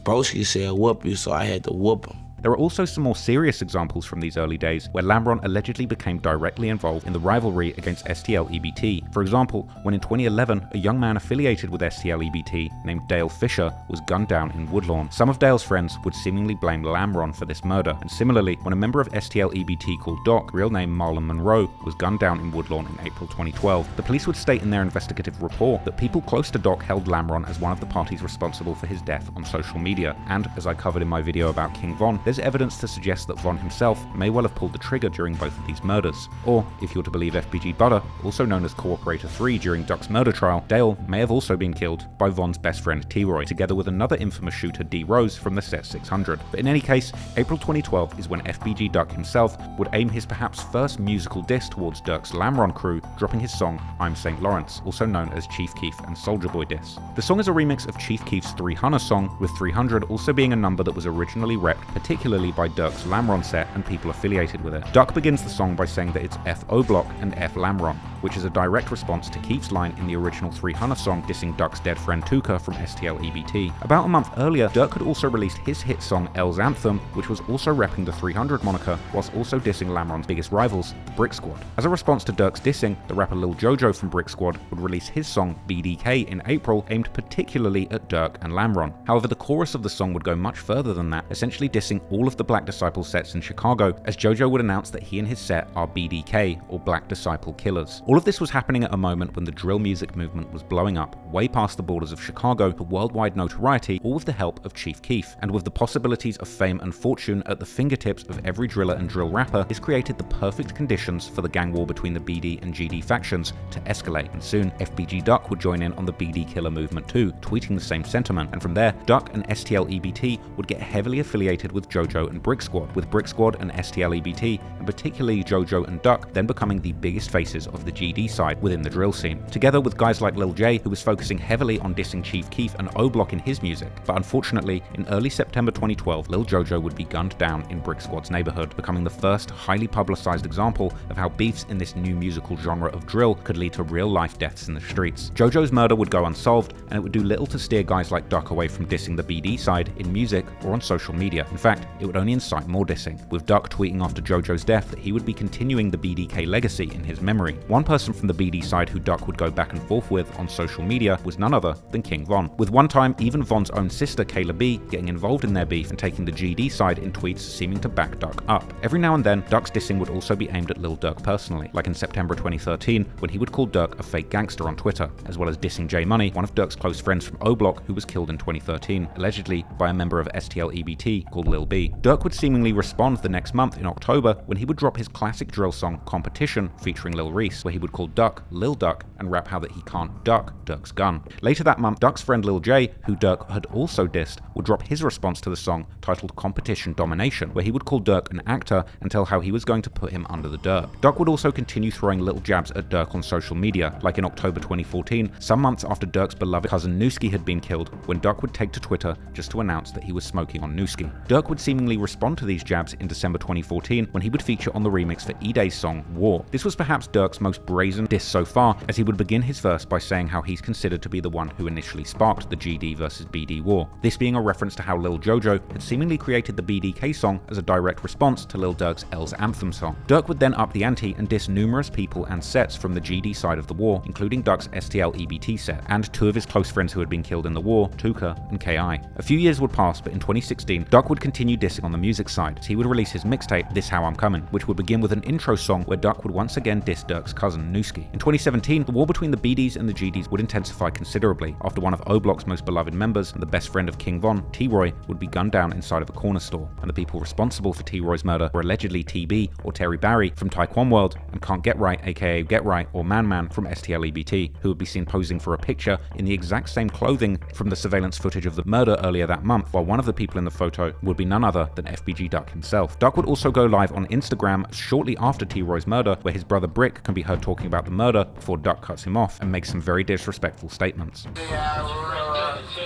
Broski said whoop you, so I had to whoop him. There are also some more serious examples from these early days where Lamron allegedly became directly involved in the rivalry against STL EBT. For example, when in 2011, a young man affiliated with STL EBT named Dale Fisher was gunned down in Woodlawn. Some of Dale's friends would seemingly blame Lamron for this murder, and similarly, when a member of STL EBT called Doc, real name Marlon Monroe, was gunned down in Woodlawn in April 2012, the police would state in their investigative report that people close to Doc held Lamron as one of the parties responsible for his death on social media, and as I covered in my video about King Von, there's is evidence to suggest that Von himself may well have pulled the trigger during both of these murders. Or, if you're to believe FBG Butter, also known as Cooperator 3 during Duck's murder trial, Dale may have also been killed by Von's best friend T-Roy, together with another infamous shooter D. Rose from the set 600. But in any case, April 2012 is when FBG Duck himself would aim his perhaps first musical diss towards Durk's Lamron crew, dropping his song I'm St. Lawrence, also known as Chief Keef and Soulja Boy diss. The song is a remix of Chief Keef's 300 song, with 300 also being a number that was originally repped particularly by Durk's Lamron set and people affiliated with it. Duck begins the song by saying that it's F O Block and F Lamron, which is a direct response to Keef's line in the original 300 song dissing Duck's dead friend Tuka from STL EBT. About a month earlier, Durk had also released his hit song L's Anthem, which was also repping the 300 moniker, whilst also dissing Lamron's biggest rivals, Brick Squad. As a response to Durk's dissing, the rapper Lil Jojo from Brick Squad would release his song BDK in April, aimed particularly at Durk and Lamron. However, the chorus of the song would go much further than that, essentially dissing all of the Black Disciple sets in Chicago, as Jojo would announce that he and his set are BDK, or Black Disciple Killers. All of this was happening at a moment when the drill music movement was blowing up, way past the borders of Chicago, to worldwide notoriety, all with the help of Chief Keef, and with the possibilities of fame and fortune at the fingertips of every driller and drill rapper, this created the perfect conditions for the gang war between the BD and GD factions to escalate, and soon FBG Duck would join in on the BD killer movement too, tweeting the same sentiment, and from there, Duck and STL EBT would get heavily affiliated with Jojo and Brick Squad, with Brick Squad and STL EBT, and particularly Jojo and Duck, then becoming the biggest faces of the GD side within the drill scene, together with guys like Lil J, who was focusing heavily on dissing Chief Keef and O-Block in his music. But unfortunately, in early September 2012, Lil Jojo would be gunned down in Brick Squad's neighborhood, becoming the first highly publicized example of how beefs in this new musical genre of drill could lead to real-life deaths in the streets. Jojo's murder would go unsolved, and it would do little to steer guys like Duck away from dissing the BD side in music or on social media. In fact, it would only incite more dissing, with Duck tweeting after Jojo's death that he would be continuing the BDK legacy in his memory. One person from the BD side who Duck would go back and forth with on social media was none other than King Von, with one time even Von's own sister Kayla B getting involved in their beef and taking the GD side in tweets seeming to back Duck up. Every now and then, Duck's dissing would also be aimed at Lil Durk personally, like in September 2013 when he would call Durk a fake gangster on Twitter, as well as dissing J Money, one of Durk's close friends from O-Block who was killed in 2013, allegedly by a member of STL EBT called Lil B. Durk would seemingly respond the next month in October when he would drop his classic drill song Competition featuring Lil Reese, where he would call Duck Lil Duck and rap how that he can't duck Durk's gun. Later that month, Duck's friend Lil J, who Durk had also dissed, would drop his response to the song titled Competition Domination, where he would call Durk an actor and tell how he was going to put him under the dirt. Duck would also continue throwing little jabs at Durk on social media, like in October 2014, some months after Durk's beloved cousin Newski had been killed, when Duck would take to Twitter just to announce that he was smoking on Newski. Durk would seemingly respond to these jabs in December 2014 when he would feature on the remix for E-Day's song War. This was perhaps Durk's most brazen diss so far, as he would begin his verse by saying how he's considered to be the one who initially sparked the GD versus BD war, this being a reference to how Lil Jojo had seemingly created the BDK song as a direct response to Lil Durk's L's Anthem song. Durk would then up the ante and diss numerous people and sets from the GD side of the war, including Duck's STL EBT set, and two of his close friends who had been killed in the war, Tuka and KI. A few years would pass, but in 2016, Duck would continue dissing on the music side, as he would release his mixtape, This How I'm Coming, which would begin with an intro song where Duck would once again diss Durk's cousin, Newski. In 2017, the war between the BDs and the GDs would intensify considerably, after one of O-Block's most beloved members and the best friend of King Von, T-Roy, would be gunned down inside of a corner store, and the people responsible for T-Roy's murder were allegedly TB or Terry Barry from Taekwon World and Can't Get Right aka Get Right or Man Man from STL EBT, who would be seen posing for a picture in the exact same clothing from the surveillance footage of the murder earlier that month, while one of the people in the photo would be none other than FBG Duck himself. Duck would also go live on Instagram shortly after T-Roy's murder, where his brother Brick can be heard talking about the murder before Duck cuts him off and makes some very disrespectful statements.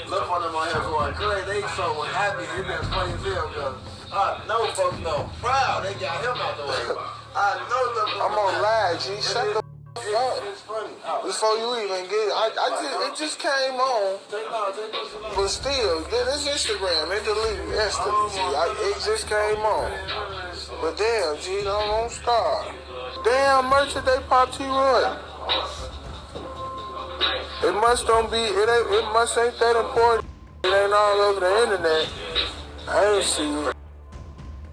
Look on them on here going good. They so happy. You been funny as hell because I know folks know proud. They got him out the way. I know. I'm on live, G. Shut the up. It's funny. Before you even get it, it just came on. But still, this Instagram, it deleted instantly, G. It just came on. But damn, G, don't stop. Damn, merchant, they popped T-Roy. It must don't be, it must ain't that important. It ain't all over the internet. I ain't see it.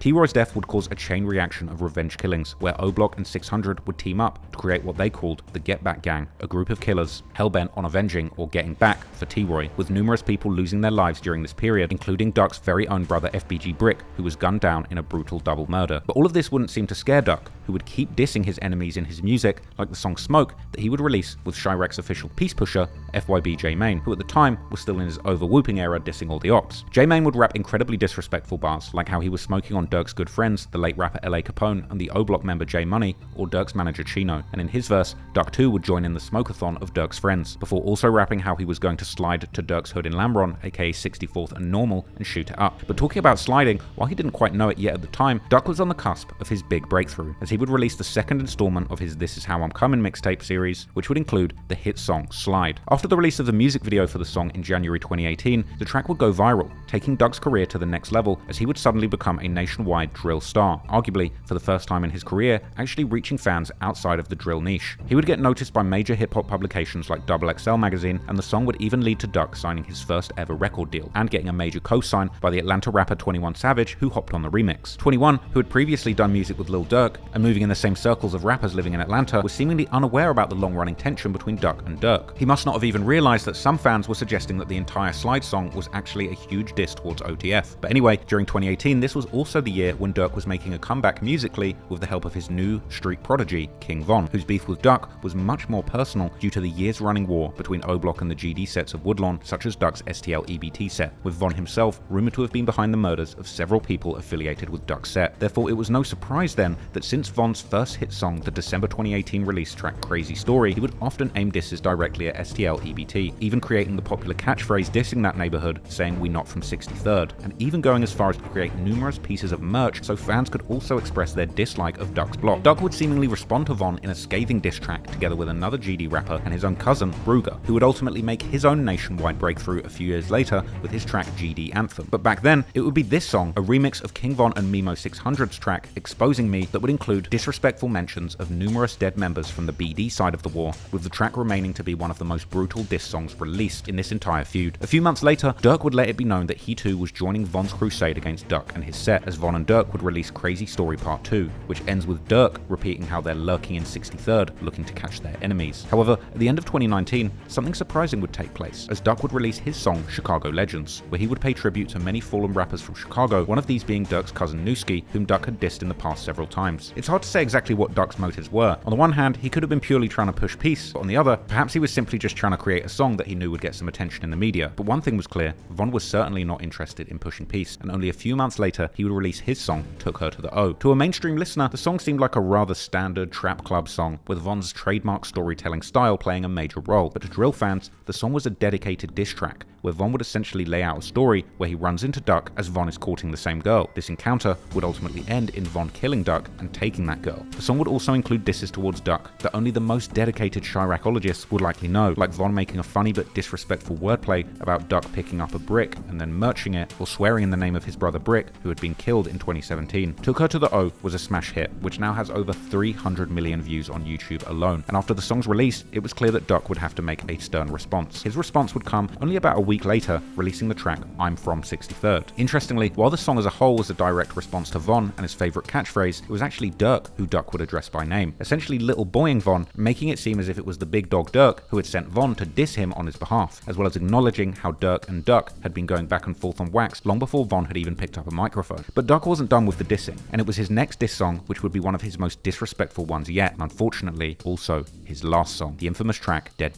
T-Roy's death would cause a chain reaction of revenge killings, where O-Block and 600 would team up to create what they called the Get Back Gang, a group of killers hell-bent on avenging or getting back for T-Roy, with numerous people losing their lives during this period, including Duck's very own brother FBG Brick, who was gunned down in a brutal double murder. But all of this wouldn't seem to scare Duck, who would keep dissing his enemies in his music, like the song Smoke that he would release with Chirac's official peace pusher, FYB J-Mane, who at the time was still in his over-whooping era dissing all the ops. J-Mane would rap incredibly disrespectful bars, like how he was smoking on Durk's good friends, the late rapper LA Capone and the O-Block member J Money, or Durk's manager Chino, and in his verse, Duck too would join in the smoke-a-thon of Durk's friends, before also rapping how he was going to slide to Durk's hood in Lambron, aka 64th and Normal, and shoot it up. But talking about sliding, while he didn't quite know it yet at the time, Duck was on the cusp of his big breakthrough, as he would release the second installment of his This Is How I'm Coming mixtape series, which would include the hit song Slide. After the release of the music video for the song in January 2018, the track would go viral, taking Duck's career to the next level as he would suddenly become a nationwide drill star, arguably for the first time in his career actually reaching fans outside of the drill niche. He would get noticed by major hip-hop publications like XXL magazine, and the song would even lead to Duck signing his first ever record deal and getting a major co-sign by the Atlanta rapper 21 Savage, who hopped on the remix. 21, who had previously done music with Lil Durk and moving in the same circles of rappers living in Atlanta, was seemingly unaware about the long-running tension between Duck and Durk. He must not have even realized that some fans were suggesting that the entire Slide song was actually a huge diss towards OTF. But anyway, during 2018, this was also the year when Durk was making a comeback musically with the help of his new street prodigy, King Von, whose beef with Duck was much more personal due to the years-running war between O-Block and the GD sets of Woodlawn, such as Duck's STL EBT set, with Von himself rumored to have been behind the murders of several people affiliated with Duck's set. Therefore, it was no surprise then that since Von's first hit song, the December 2018 release track Crazy Story, he would often aim disses directly at STL EBT, even creating the popular catchphrase dissing that neighborhood, saying "We not from 63rd," and even going as far as to create numerous pieces of merch so fans could also express their dislike of Duck's block. Duck would seemingly respond to Von in a scathing diss track together with another GD rapper and his own cousin, Ruger, who would ultimately make his own nationwide breakthrough a few years later with his track GD Anthem. But back then, it would be this song, a remix of King Von and Mimo 600's track Exposing Me, that would include disrespectful mentions of numerous dead members from the BD side of the war, with the track remaining to be one of the most brutal diss songs released in this entire feud. A few months later, Durk would let it be known that he too was joining Von's crusade against Duck and his set, as Von and Durk would release Crazy Story Part 2, which ends with Durk repeating how they're lurking in 63rd, looking to catch their enemies. However, at the end of 2019, something surprising would take place, as Duck would release his song Chicago Legends, where he would pay tribute to many fallen rappers from Chicago, one of these being Durk's cousin Newski, whom Duck had dissed in the past several times. It's hard to say exactly what Duck's motives were. On the one hand, he could have been purely trying to push peace, but on the other, perhaps he was simply just trying to create a song that he knew would get some attention in the media. But one thing was clear, Von was certainly not interested in pushing peace, and only a few months later, he would release his song Took Her to the O. To a mainstream listener, the song seemed like a rather standard trap club song, with Von's trademark storytelling style playing a major role. But to drill fans, the song was a dedicated diss track, where Von would essentially lay out a story where he runs into Duck as Von is courting the same girl. This encounter would ultimately end in Von killing Duck and taking that girl. The song would also include disses towards Duck that only the most dedicated Chiracologists would likely know, like Von making a funny but disrespectful wordplay about Duck picking up a brick and then merching it, or swearing in the name of his brother Brick, who had been killed in 2017. Took Her to the O was a smash hit, which now has over 300 million views on YouTube alone, and after the song's release, it was clear that Duck would have to make a stern response. His response would come only about a week later, releasing the track I'm From 63rd. Interestingly, while the song as a whole was a direct response to Von and his favourite catchphrase, it was actually Durk who Duck would address by name, essentially little boying Von, making it seem as if it was the big dog Durk who had sent Von to diss him on his behalf, as well as acknowledging how Durk and Duck had been going back and forth on wax long before Von had even picked up a microphone. But Duck wasn't done with the dissing, and it was his next diss song which would be one of his most disrespectful ones yet, and unfortunately also his last song, the infamous track Dead.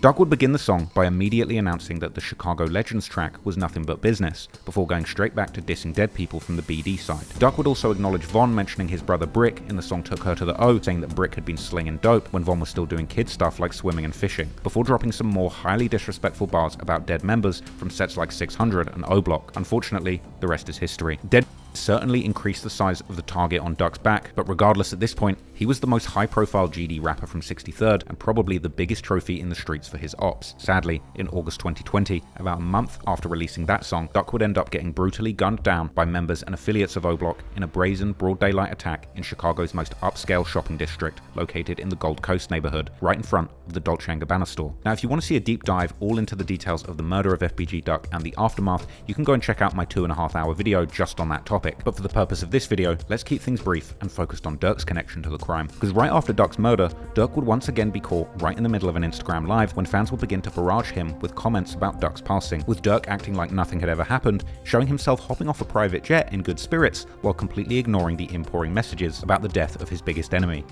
Duck would begin the song by immediately announcing that the Chicago Legends track was nothing but business, before going straight back to dissing dead people from the BD side. Duck would also acknowledge Von mentioning his brother Brick in the song Took Her to the O, saying that Brick had been slinging dope when Von was still doing kid stuff like swimming and fishing, before dropping some more highly disrespectful bars about dead members from sets like 600 and O-Block. Unfortunately, the rest is history. Dead certainly increased the size of the target on Duck's back, but regardless at this point, he He was the most high-profile GD rapper from 63rd and probably the biggest trophy in the streets for his ops. Sadly, in August 2020, about a month after releasing that song, Duck would end up getting brutally gunned down by members and affiliates of O Block in a brazen, broad daylight attack in Chicago's most upscale shopping district, located in the Gold Coast neighborhood, right in front of the Dolce & Gabbana store. Now, if you want to see a deep dive all into the details of the murder of FBG Duck and the aftermath, you can go and check out my 2.5-hour video just on that topic. But for the purpose of this video, let's keep things brief and focused on Durk's connection to the crime. Because right after Duck's murder, Durk would once again be caught right in the middle of an Instagram live when fans would begin to barrage him with comments about Duck's passing, with Durk acting like nothing had ever happened, showing himself hopping off a private jet in good spirits while completely ignoring the imploring messages about the death of his biggest enemy.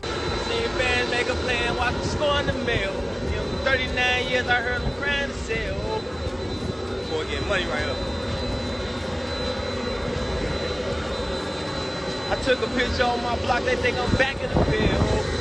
See fans make a plan, watch the score in the mail. 39 years I heard them crying to sell. Boy, getting money right up. I took a picture on my block, they think I'm back in the field.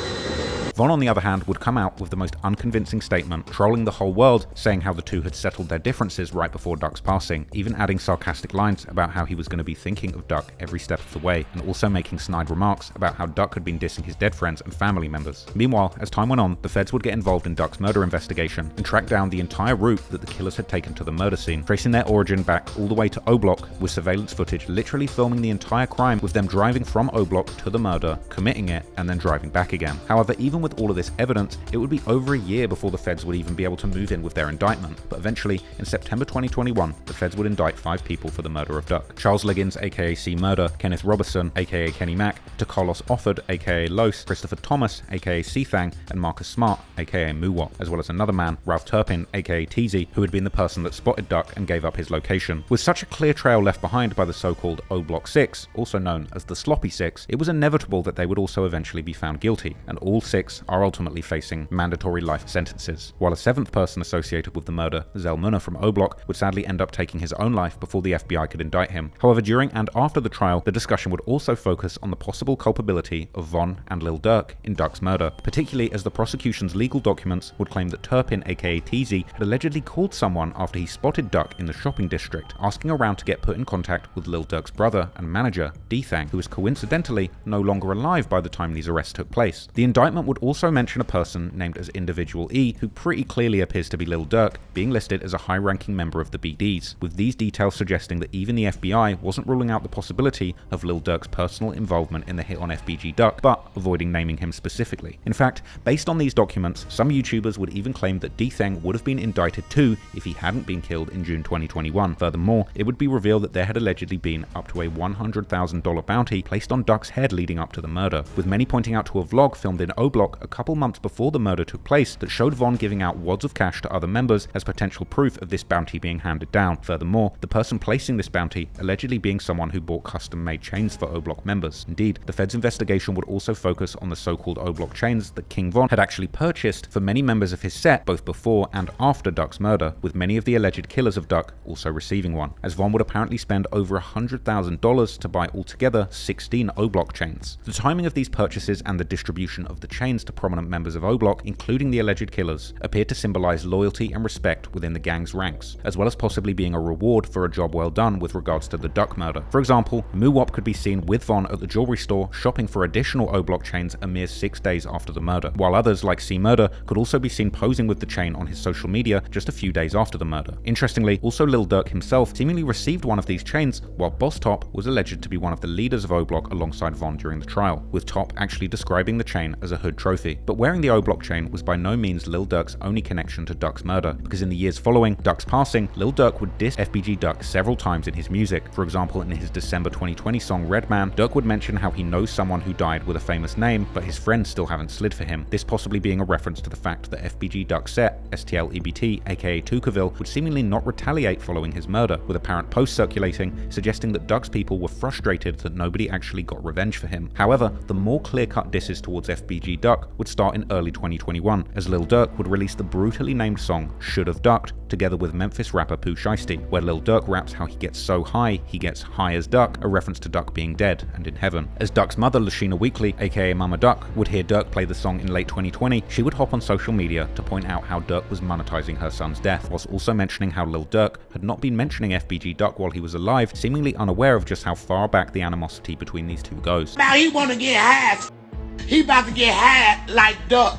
Von, on the other hand, would come out with the most unconvincing statement, trolling the whole world, saying how the two had settled their differences right before Duck's passing, even adding sarcastic lines about how he was going to be thinking of Duck every step of the way, and also making snide remarks about how Duck had been dissing his dead friends and family members. Meanwhile, as time went on, the feds would get involved in Duck's murder investigation and track down the entire route that the killers had taken to the murder scene, tracing their origin back all the way to O Block, with surveillance footage literally filming the entire crime, with them driving from O Block to the murder, committing it, and then driving back again. However, even with all of this evidence, it would be over a year before the feds would even be able to move in with their indictment. But eventually, in September 2021, the feds would indict 5 people for the murder of Duck. Charles Liggins, aka C Murder, Kenneth Robertson, aka Kenny Mac, DeCarlos Offord, aka Los, Christopher Thomas, aka Dthang, and Marcus Smart, aka Moowop, as well as another man, Ralph Turpin, aka Teasy, who had been the person that spotted Duck and gave up his location. With such a clear trail left behind by the so-called O Block 6, also known as the Sloppy 6, it was inevitable that they would also eventually be found guilty, and all 6 are ultimately facing mandatory life sentences, while a 7th person associated with the murder, Zell Munna from O Block, would sadly end up taking his own life before the FBI could indict him. However, during and after the trial, the discussion would also focus on the possible culpability of Von and Lil Durk in Duck's murder, particularly as the prosecution's legal documents would claim that Turpin, aka Teasy, had allegedly called someone after he spotted Duck in the shopping district, asking around to get put in contact with Lil Durk's brother and manager, Dthang, who was coincidentally no longer alive by the time these arrests took place. The indictment would also mention a person named as Individual E, who pretty clearly appears to be Lil Durk, being listed as a high-ranking member of the BDs, with these details suggesting that even the FBI wasn't ruling out the possibility of Lil Durk's personal involvement in the hit on FBG Duck, but avoiding naming him specifically. In fact, based on these documents, some YouTubers would even claim that Dthang would have been indicted too if he hadn't been killed in June 2021. Furthermore, it would be revealed that there had allegedly been up to a $100,000 bounty placed on Duck's head leading up to the murder, with many pointing out to a vlog filmed in O Block a couple months before the murder took place that showed Von giving out wads of cash to other members as potential proof of this bounty being handed down. Furthermore, the person placing this bounty allegedly being someone who bought custom-made chains for O Block members. Indeed, the Fed's investigation would also focus on the so-called O Block chains that King Von had actually purchased for many members of his set both before and after Duck's murder, with many of the alleged killers of Duck also receiving one, as Von would apparently spend over $100,000 to buy altogether 16 O Block chains. The timing of these purchases and the distribution of the chains to prominent members of O Block, including the alleged killers, appeared to symbolize loyalty and respect within the gang's ranks, as well as possibly being a reward for a job well done with regards to the Duck murder. For example, Moowop could be seen with Von at the jewelry store shopping for additional O Block chains a mere 6 days after the murder, while others like C Murder could also be seen posing with the chain on his social media just a few days after the murder. Interestingly, also Lil Durk himself seemingly received one of these chains, while Boss Top was alleged to be one of the leaders of O Block alongside Von during the trial, with Top actually describing the chain as a hood trophy. But wearing the O Block chain was by no means Lil Durk's only connection to Duck's murder, because in the years following Duck's passing, Lil Durk would diss FBG Duck several times in his music. For example, in his December 2020 song Redman, Durk would mention how he knows someone who died with a famous name, but his friends still haven't slid for him, this possibly being a reference to the fact that FBG Duck's set, STL-EBT, aka Tucaville, would seemingly not retaliate following his murder, with apparent posts circulating suggesting that Duck's people were frustrated that nobody actually got revenge for him. However, the more clear-cut disses towards FBG Duck would start in early 2021, as Lil Durk would release the brutally named song Should've Ducked, together with Memphis rapper Pooh Shiesty, where Lil Durk raps how he gets so high, he gets high as Duck, a reference to Duck being dead and in heaven. As Duck's mother, Lashina Weekly, aka Mama Duck, would hear Durk play the song in late 2020, she would hop on social media to point out how Durk was monetizing her son's death, whilst also mentioning how Lil Durk had not been mentioning FBG Duck while he was alive, seemingly unaware of just how far back the animosity between these two goes. Now he wanna get high. He about to get high like Duck.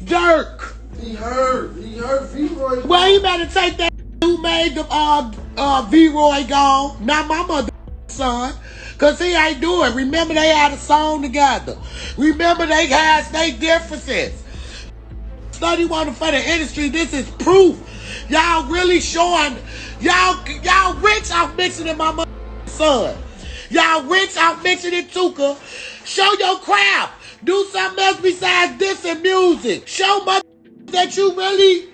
Durk. He hurt V-Roy. Well, he better take that who made the V-Roy gone. Not my mother son. Cause he ain't do it. Remember they had a song together. Remember they had their differences. Study one for the industry. This is proof. Y'all really showing. Y'all rich out mixing in my mother son. Y'all rich out mixing in Tuka. Show your craft. Do something else besides this and music. Show mother that you really.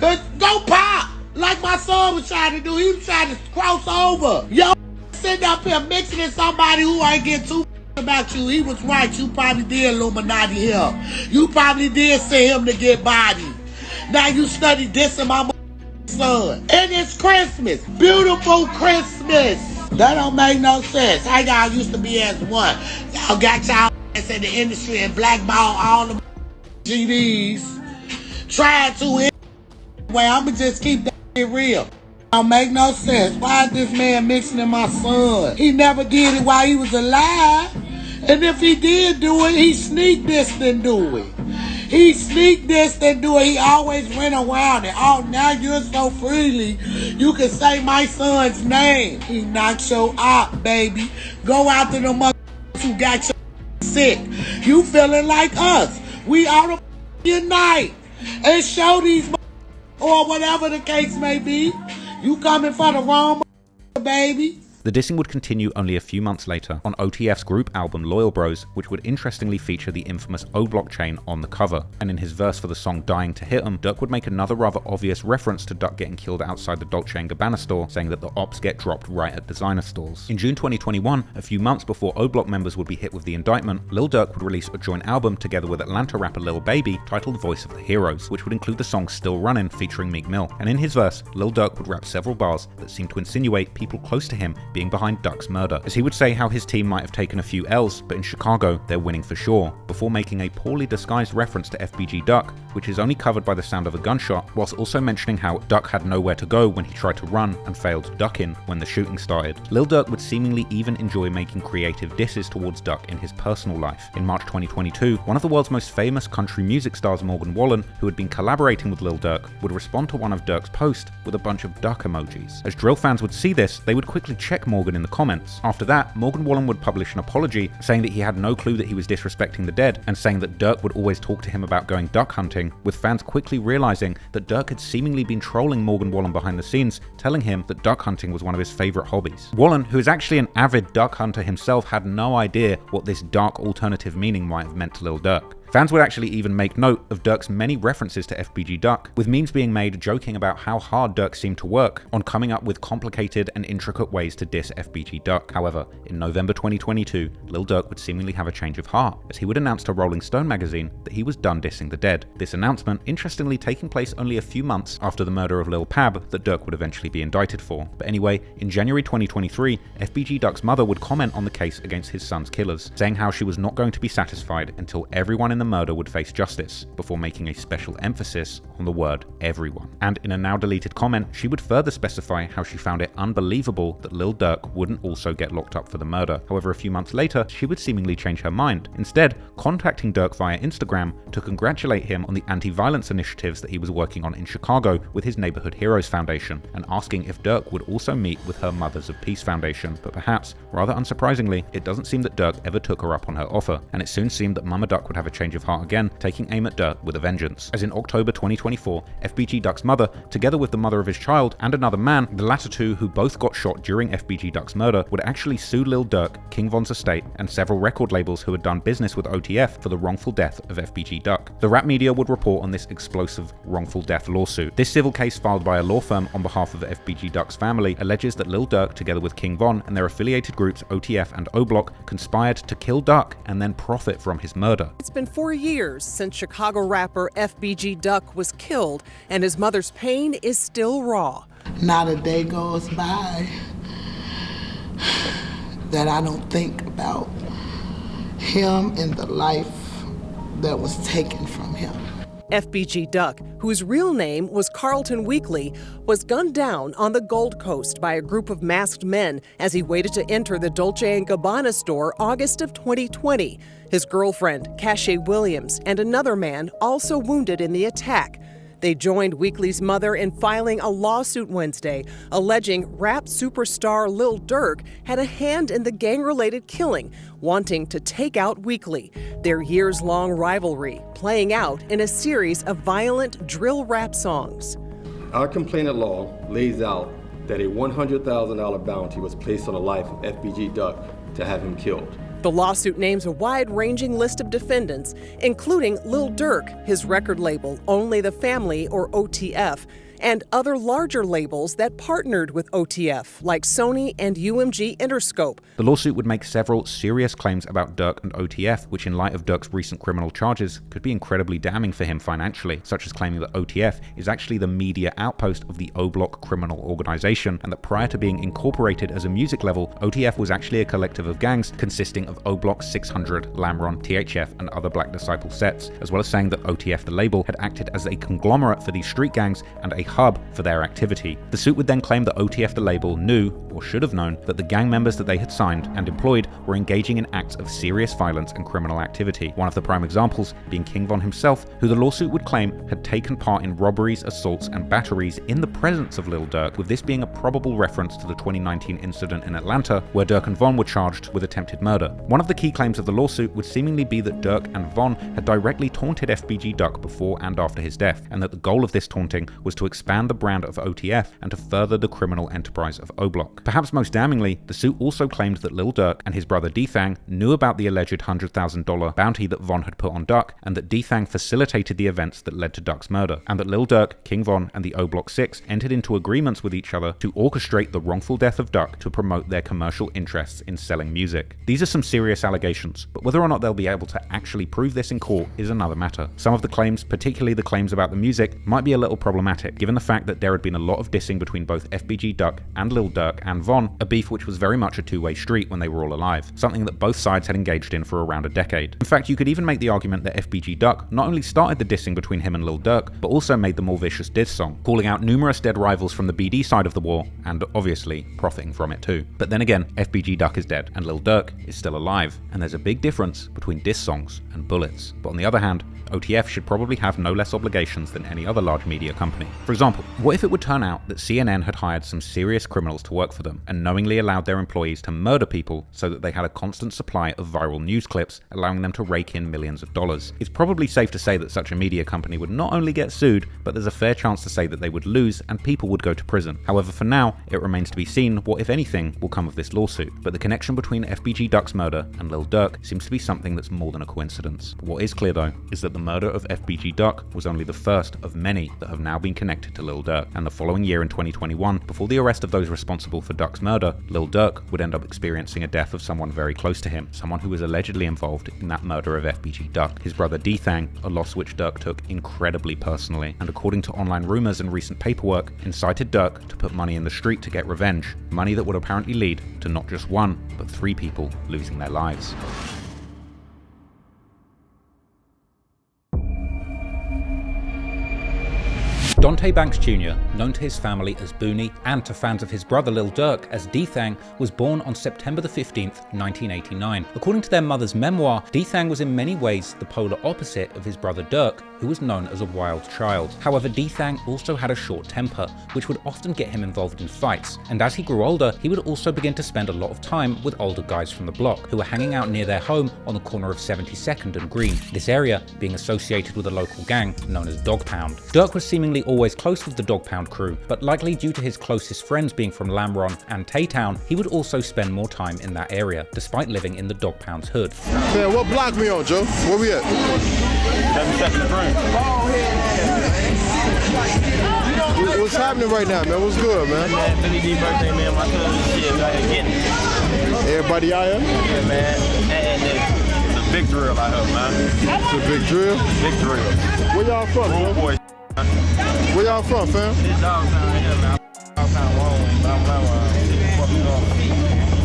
Cause go pop. Like my son was trying to do. He was trying to cross over. Yo, sitting up here mixing in somebody who ain't getting too about you. He was right. You probably did Illuminati him. You probably did send him to get body. Now you study this and my son. And it's Christmas. Beautiful Christmas. That don't make no sense. How y'all used to be as one. Y'all got y'all ass in the industry and blackball all the GDs. Trying to well, I'ma just keep that shit real. Don't make no sense. Why is this man mixing in my son? He never did it while he was alive. And if he did do it, he sneak dissed and do it. He sneak dissed and do it. He always went around it. Oh, now you're so freely. You can say my son's name. He knocked your op, baby. Go out to the motherfuckers who got your sick. You feeling like us. We ought to unite and show these or whatever the case may be. You coming for the wrong baby. The dissing would continue only a few months later on OTF's group album Loyal Bros, which would interestingly feature the infamous O Block chain on the cover. And in his verse for the song Dying to Hit 'Em, Durk would make another rather obvious reference to Duck getting killed outside the Dolce & Gabbana store, saying that the ops get dropped right at designer stores. In June 2021, a few months before O Block members would be hit with the indictment, Lil Durk would release a joint album together with Atlanta rapper Lil Baby titled Voice of the Heroes, which would include the song Still Runnin' featuring Meek Mill. And in his verse, Lil Durk would rap several bars that seemed to insinuate people close to him being behind Duck's murder, as he would say how his team might have taken a few L's, but in Chicago they're winning for sure, before making a poorly disguised reference to FBG Duck, which is only covered by the sound of a gunshot, whilst also mentioning how Duck had nowhere to go when he tried to run and failed ducking when the shooting started. Lil Durk would seemingly even enjoy making creative disses towards Duck in his personal life. In March 2022, one of the world's most famous country music stars, Morgan Wallen, who had been collaborating with Lil Durk, would respond to one of Durk's posts with a bunch of duck emojis. As drill fans would see this, they would quickly check Morgan in the comments. After that, Morgan Wallen would publish an apology, saying that he had no clue that he was disrespecting the dead, and saying that Durk would always talk to him about going duck hunting, with fans quickly realizing that Durk had seemingly been trolling Morgan Wallen behind the scenes, telling him that duck hunting was one of his favorite hobbies. Wallen, who is actually an avid duck hunter himself, had no idea what this dark alternative meaning might have meant to Lil Durk. Fans would actually even make note of Durk's many references to FBG Duck, with memes being made joking about how hard Durk seemed to work on coming up with complicated and intricate ways to diss FBG Duck. However, in November 2022, Lil Durk would seemingly have a change of heart, as he would announce to Rolling Stone magazine that he was done dissing the dead. This announcement, interestingly, taking place only a few months after the murder of Lul Pab that Durk would eventually be indicted for. But anyway, in January 2023, FBG Duck's mother would comment on the case against his son's killers, saying how she was not going to be satisfied until everyone in the murder would face justice, before making a special emphasis on the word everyone. And in a now deleted comment, she would further specify how she found it unbelievable that Lil Durk wouldn't also get locked up for the murder. However, a few months later, she would seemingly change her mind, instead contacting Durk via Instagram to congratulate him on the anti-violence initiatives that he was working on in Chicago with his Neighborhood Heroes Foundation, and asking if Durk would also meet with her Mothers of Peace Foundation. But perhaps, rather unsurprisingly, it doesn't seem that Durk ever took her up on her offer, and it soon seemed that Mama Duck would have a change of heart again, taking aim at Durk with a vengeance. As in October 2024, FBG Duck's mother, together with the mother of his child and another man, the latter two who both got shot during FBG Duck's murder, would actually sue Lil Durk, King Von's estate, and several record labels who had done business with OTF for the wrongful death of FBG Duck. The rap media would report on this explosive wrongful death lawsuit. This civil case, filed by a law firm on behalf of FBG Duck's family, alleges that Lil Durk, together with King Von and their affiliated groups OTF and O Block, conspired to kill Duck and then profit from his murder. It's been 4 years since Chicago rapper FBG Duck was killed, and his mother's pain is still raw. Not a day goes by that I don't think about him and the life that was taken from him. FBG Duck, whose real name was Carlton Weekly, was gunned down on the Gold Coast by a group of masked men as he waited to enter the Dolce & Gabbana store August of 2020. His girlfriend, Cash Williams, and another man also wounded in the attack. They joined Weekly's mother in filing a lawsuit Wednesday, alleging rap superstar Lil Durk had a hand in the gang-related killing, wanting to take out Weekly. Their years-long rivalry playing out in a series of violent drill rap songs. Our complainant law lays out that a $100,000 bounty was placed on the life of FBG Duck to have him killed. The lawsuit names a wide-ranging list of defendants, including Lil Durk, his record label Only the Family, or OTF, and other larger labels that partnered with OTF, like Sony and UMG Interscope. The lawsuit would make several serious claims about Durk and OTF, which in light of Durk's recent criminal charges could be incredibly damning for him financially, such as claiming that OTF is actually the media outpost of the O-Block criminal organization, and that prior to being incorporated as a music label, OTF was actually a collective of gangs consisting of O-Block 600, Lamron, THF, and other Black Disciple sets, as well as saying that OTF, the label, had acted as a conglomerate for these street gangs and a hub for their activity. The suit would then claim that OTF, the label, knew, or should have known, that the gang members that they had signed and employed were engaging in acts of serious violence and criminal activity. One of the prime examples being King Von himself, who the lawsuit would claim had taken part in robberies, assaults, and batteries in the presence of Lil Durk, with this being a probable reference to the 2019 incident in Atlanta, where Durk and Von were charged with attempted murder. One of the key claims of the lawsuit would seemingly be that Durk and Von had directly taunted FBG Duck before and after his death, and that the goal of this taunting was to expand the brand of OTF and to further the criminal enterprise of O-Block. Perhaps most damningly, the suit also claimed that Lil Durk and his brother Dthang knew about the alleged $100,000 bounty that Von had put on Duck, and that Dthang facilitated the events that led to Duck's murder, and that Lil Durk, King Von, and the O-Block 6 entered into agreements with each other to orchestrate the wrongful death of Duck to promote their commercial interests in selling music. These are some serious allegations, but whether or not they'll be able to actually prove this in court is another matter. Some of the claims, particularly the claims about the music, might be a little problematic, given the fact that there had been a lot of dissing between both FBG Duck and Lil Durk and Von, a beef which was very much a two-way street when they were all alive, something that both sides had engaged in for around a decade. In fact, you could even make the argument that FBG Duck not only started the dissing between him and Lil Durk, but also made the more vicious diss song, calling out numerous dead rivals from the BD side of the war, and obviously profiting from it too. But then again, FBG Duck is dead, and Lil Durk is still alive, and there's a big difference between diss songs and bullets. But on the other hand, OTF should probably have no less obligations than any other large media company. For example, what if it would turn out that CNN had hired some serious criminals to work for them and knowingly allowed their employees to murder people so that they had a constant supply of viral news clips, allowing them to rake in millions of dollars? It's probably safe to say that such a media company would not only get sued, but there's a fair chance to say that they would lose and people would go to prison. However, for now, it remains to be seen what, if anything, will come of this lawsuit. But the connection between FBG Duck's murder and Lil Durk seems to be something that's more than a coincidence. What is clear though, is that the murder of FBG Duck was only the first of many that have now been connected to Lil Durk, and the following year in 2021, before the arrest of those responsible for Duck's murder, Lil Durk would end up experiencing a death of someone very close to him, someone who was allegedly involved in that murder of FBG Duck, his brother Dthang, a loss which Durk took incredibly personally, and according to online rumors and recent paperwork, incited Durk to put money in the street to get revenge, money that would apparently lead to not just one, but 3 people losing their lives. Dante Banks Jr., known to his family as Booney and to fans of his brother Lil Durk as Dthang, was born on September the 15th, 1989. According to their mother's memoir, Dthang was in many ways the polar opposite of his brother Durk, who was known as a wild child. However, Dthang also had a short temper, which would often get him involved in fights, and as he grew older, he would also begin to spend a lot of time with older guys from the block, who were hanging out near their home on the corner of 72nd and Green, this area being associated with a local gang known as Dog Pound. Durk was seemingly always close with the Dog Pound crew, but likely due to his closest friends being from Lamron and Tay-Town, he would also spend more time in that area, despite living in the Dog Pound's hood. Man, what block we on, Joe? Where we at? 72nd Green. What's happening right now, man? What's good, man? Man, Billy D birthday, man. My cousin, shit, out here getting it. Everybody out here? Yeah, man. And it's a big drill out here, man. It's a big drill? Big drill. Where y'all from, Road boy. Where y'all from, fam? It's Dogtown here, man. Dogtown long, but I'm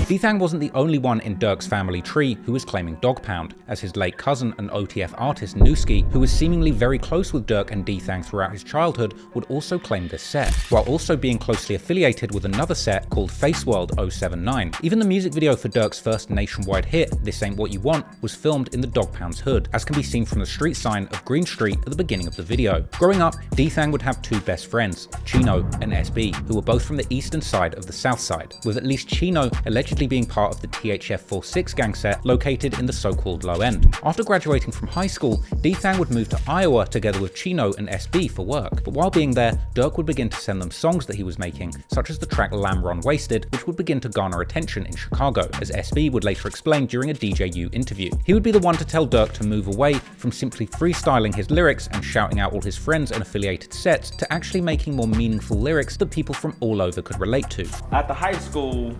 Dthang wasn't the only one in Durk's family tree who was claiming dog pound, as his late cousin and OTF artist Newski, who was seemingly very close with Durk and Dthang throughout his childhood, would also claim this set, while also being closely affiliated with another set called Face World 079. Even the music video for Durk's first nationwide hit, This Ain't What You Want, was filmed in the dog pound's hood, as can be seen from the street sign of Green Street at the beginning of the video. Growing up, Dthang would have two best friends, Chino and SB, who were both from the eastern side of the south side, with at least Chino allegedly being part of the THF-46 gang set located in the so-called low end. After graduating from high school, Dthang would move to Iowa together with Chino and SB for work, but while being there, Durk would begin to send them songs that he was making, such as the track Lamron Wasted, which would begin to garner attention in Chicago, as SB would later explain during a DJU interview. He would be the one to tell Durk to move away from simply freestyling his lyrics and shouting out all his friends and affiliated sets to actually making more meaningful lyrics that people from all over could relate to. After high school,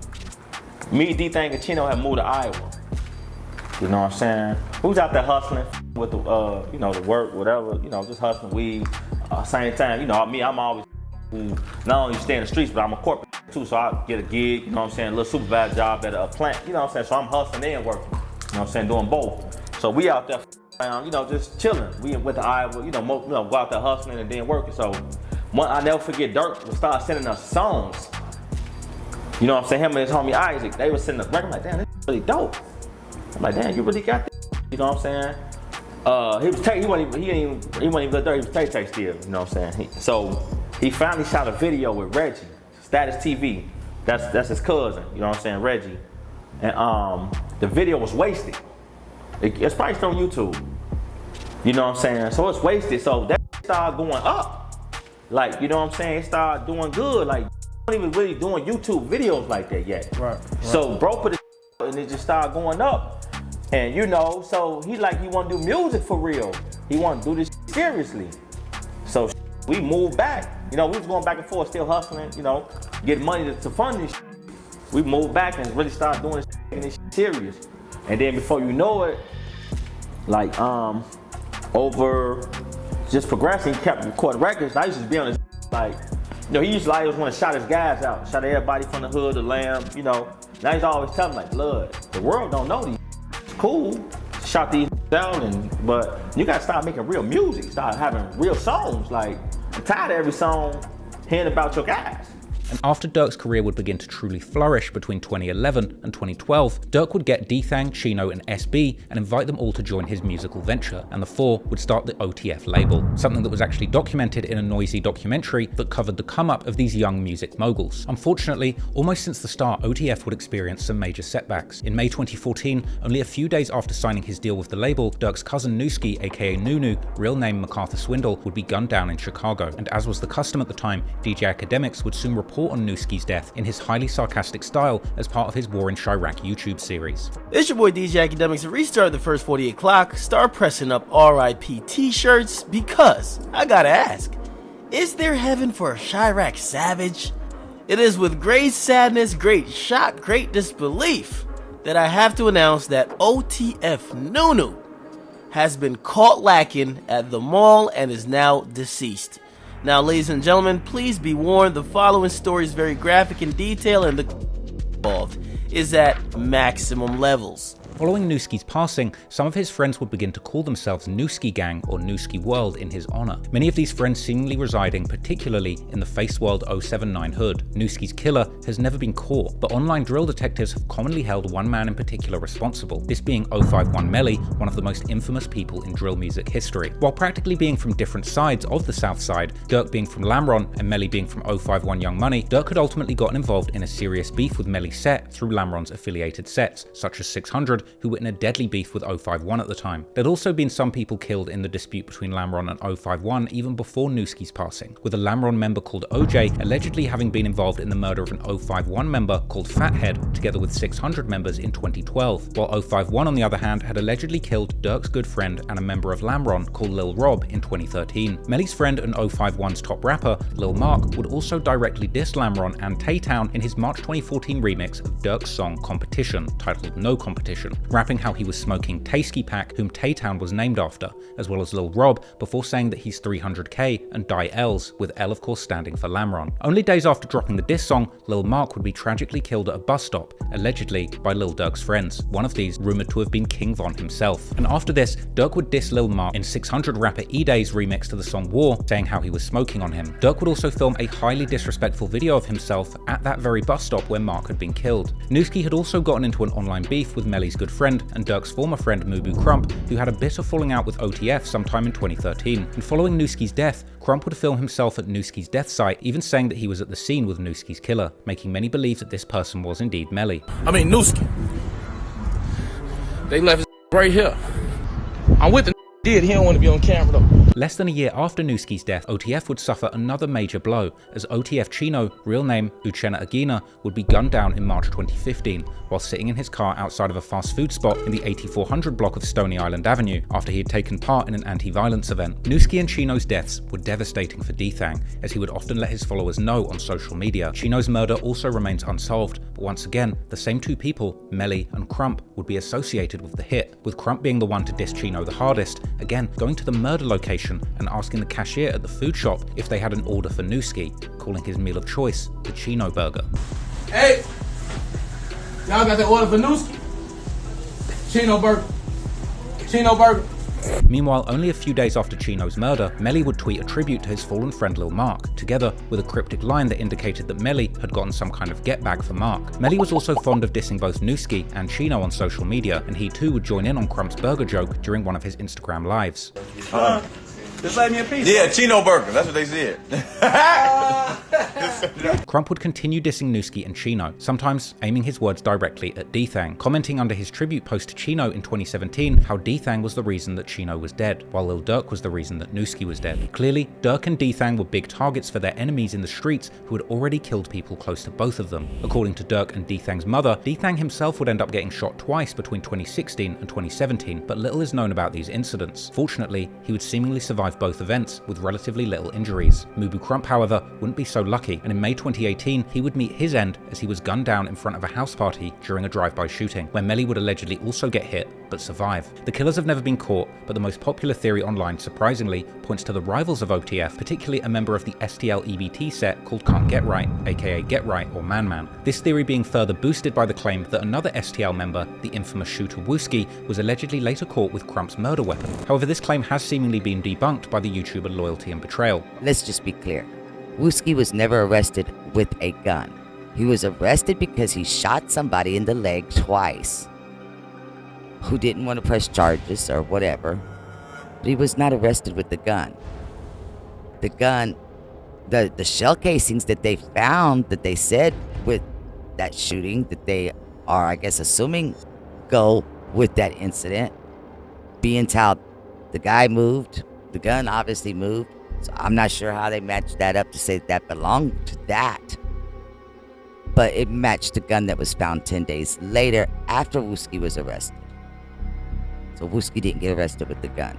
me, Dthang, and Chino had moved to Iowa. You know what I'm saying? We was out there hustling with the, you know, the work, whatever, you know, just hustling weed. Same time, you know, I'm always not only stay in the streets, but I'm a corporate too, so I get a gig, you know what I'm saying, a little supervisor job at a plant, you know what I'm saying, so I'm hustling and working, you know what I'm saying, doing both. So we out there around, you know, just chilling. We went to Iowa, you know, go out there hustling and then working. So I never forget, Durk would start sending us songs. You know what I'm saying? Him and his homie Isaac, they were sending us records. I'm like, damn, this is really dope. I'm like, damn, you really got this. You know what I'm saying? He wasn't even Lil Durk, he was Tay still, you know what I'm saying? So he finally shot a video with Reggie, Status TV. That's his cousin, you know what I'm saying, Reggie. And the video was wasted. It's probably still on YouTube. You know what I'm saying? So it's wasted. So that started going up. Like, you know what I'm saying? It started doing good. Like, not even really doing YouTube videos like that yet. Right. So bro put it and it just started going up. And you know, so he want to do music for real. He want to do this seriously. So we moved back. You know, we was going back and forth, still hustling, you know, getting money to fund this. We moved back and really started doing this serious. And then before you know it, like over just progressing, he kept recording records. I used to be on his like, you know, he used to always want to shout his guys out, shout everybody from the hood, the Lamb, you know. Now he's always telling like, blood, the world don't know these. It's cool, shout these out, but you gotta start making real music, start having real songs. Like, I'm tired of every song hearing about your guys. And after Durk's career would begin to truly flourish between 2011 and 2012, Durk would get Dthang, Chino and SB and invite them all to join his musical venture, and the four would start the OTF label, something that was actually documented in a noisy documentary that covered the come-up of these young music moguls. Unfortunately, almost since the start, OTF would experience some major setbacks. In May 2014, only a few days after signing his deal with the label, Durk's cousin Newski, aka Nunu, real name MacArthur Swindle, would be gunned down in Chicago, and as was the custom at the time, DJ Academics would soon report on Newski's death in his highly sarcastic style as part of his War in Chirac YouTube series. It's your boy DJ Academics, and restart the first 48 clock, start pressing up RIP t-shirts, because I gotta ask, is there heaven for a Chirac savage? It is with great sadness, great shock, great disbelief that I have to announce that OTF Nunu has been caught lacking at the mall and is now deceased. Now, ladies and gentlemen, please be warned, the following story is very graphic in detail and the involved is at maximum levels. Following Newski's passing, some of his friends would begin to call themselves Newski Gang or Newski World in his honor. Many of these friends seemingly residing particularly in the Face World 079 hood. Newski's killer has never been caught, but online drill detectives have commonly held one man in particular responsible, this being 051 Melly, one of the most infamous people in drill music history. While practically being from different sides of the South Side, Durk being from Lamron and Melly being from 051 Young Money, Durk had ultimately gotten involved in a serious beef with Melly's set through Lamron's affiliated sets, such as 600, who were in a deadly beef with 051 at the time. There'd also been some people killed in the dispute between Lamron and 051 even before Newski's passing, with a Lamron member called OJ allegedly having been involved in the murder of an 051 member called Fathead, together with 600 members in 2012, while 051 on the other hand had allegedly killed Durk's good friend and a member of Lamron called Lil Rob in 2013. Melly's friend and 051's top rapper, Lil Mark, would also directly diss Lamron and Tay-Town in his March 2014 remix of Durk's song Competition, titled No Competition. rapping how he was smoking Tasty Pack, whom Dthang was named after, as well as Lil Rob, before saying that he's 300k and die L's, with L of course standing for Lamron. Only days after dropping the diss song, Lil Mark would be tragically killed at a bus stop, allegedly by Lil Durk's friends, one of these rumoured to have been King Von himself. And after this, Durk would diss Lil Mark in 600 rapper E-Day's remix to the song War, saying how he was smoking on him. Durk would also film a highly disrespectful video of himself at that very bus stop where Mark had been killed. Newski had also gotten into an online beef with Melly's good friend and Durk's former friend Mubu Crump, who had a bitter falling out with OTF sometime in 2013. And following Newski's death, Crump would film himself at Newski's death site, even saying that he was at the scene with Newski's killer, making many believe that this person was indeed Melly. I mean, Newski. They left his right here. I'm with the did. He don't want to be on camera though. Less than a year after Newski's death, OTF would suffer another major blow, as OTF Chino, real name Uchenna Agina, would be gunned down in March 2015, while sitting in his car outside of a fast food spot in the 8400 block of Stony Island Avenue, after he had taken part in an anti-violence event. Newski and Chino's deaths were devastating for Dthang, as he would often let his followers know on social media. Chino's murder also remains unsolved, but once again, the same two people, Melly and Crump, would be associated with the hit, with Crump being the one to diss Chino the hardest, again going to the murder location and asking the cashier at the food shop if they had an order for Newski, calling his meal of choice the Chino burger. Hey, y'all got that order for Newski? Chino burger. Chino burger. Meanwhile, only a few days after Chino's murder, Melly would tweet a tribute to his fallen friend Lil Mark, together with a cryptic line that indicated that Melly had gotten some kind of get back for Mark. Melly was also fond of dissing both Newski and Chino on social media, and he too would join in on Crump's burger joke during one of his Instagram lives. Just let me a piece. Yeah, Chino burger. That's what they said. Crump would continue dissing Newski and Chino, sometimes aiming his words directly at Dthang, commenting under his tribute post to Chino in 2017 how Dthang was the reason that Chino was dead, while Lil Durk was the reason that Newski was dead. Clearly, Durk and Dthang were big targets for their enemies in the streets who had already killed people close to both of them. According to Durk and Dthang's mother, Dthang himself would end up getting shot twice between 2016 and 2017, but little is known about these incidents. Fortunately, he would seemingly survive both events with relatively little injuries. Mubu Crump, however, wouldn't be so lucky, and in May 2018, he would meet his end as he was gunned down in front of a house party during a drive-by shooting, where Melly would allegedly also get hit, but survive. The killers have never been caught, but the most popular theory online, surprisingly, points to the rivals of OTF, particularly a member of the STL EBT set called Can't Get Right, aka Get Right or Man Man. This theory being further boosted by the claim that another STL member, the infamous shooter Wooski, was allegedly later caught with Crump's murder weapon. However, this claim has seemingly been debunked by the YouTuber Loyalty and Betrayal. Let's just be clear. Wooski was never arrested with a gun. He was arrested because he shot somebody in the leg twice who didn't want to press charges or whatever. But he was not arrested with the gun. The gun, the shell casings that they found, that they said with that shooting, that they are, I guess, assuming go with that incident, being how the guy moved, the gun obviously moved. So I'm not sure how they matched that up to say that belonged to that. But it matched the gun that was found 10 days later after Wooski was arrested. So Wooski didn't get arrested with the gun.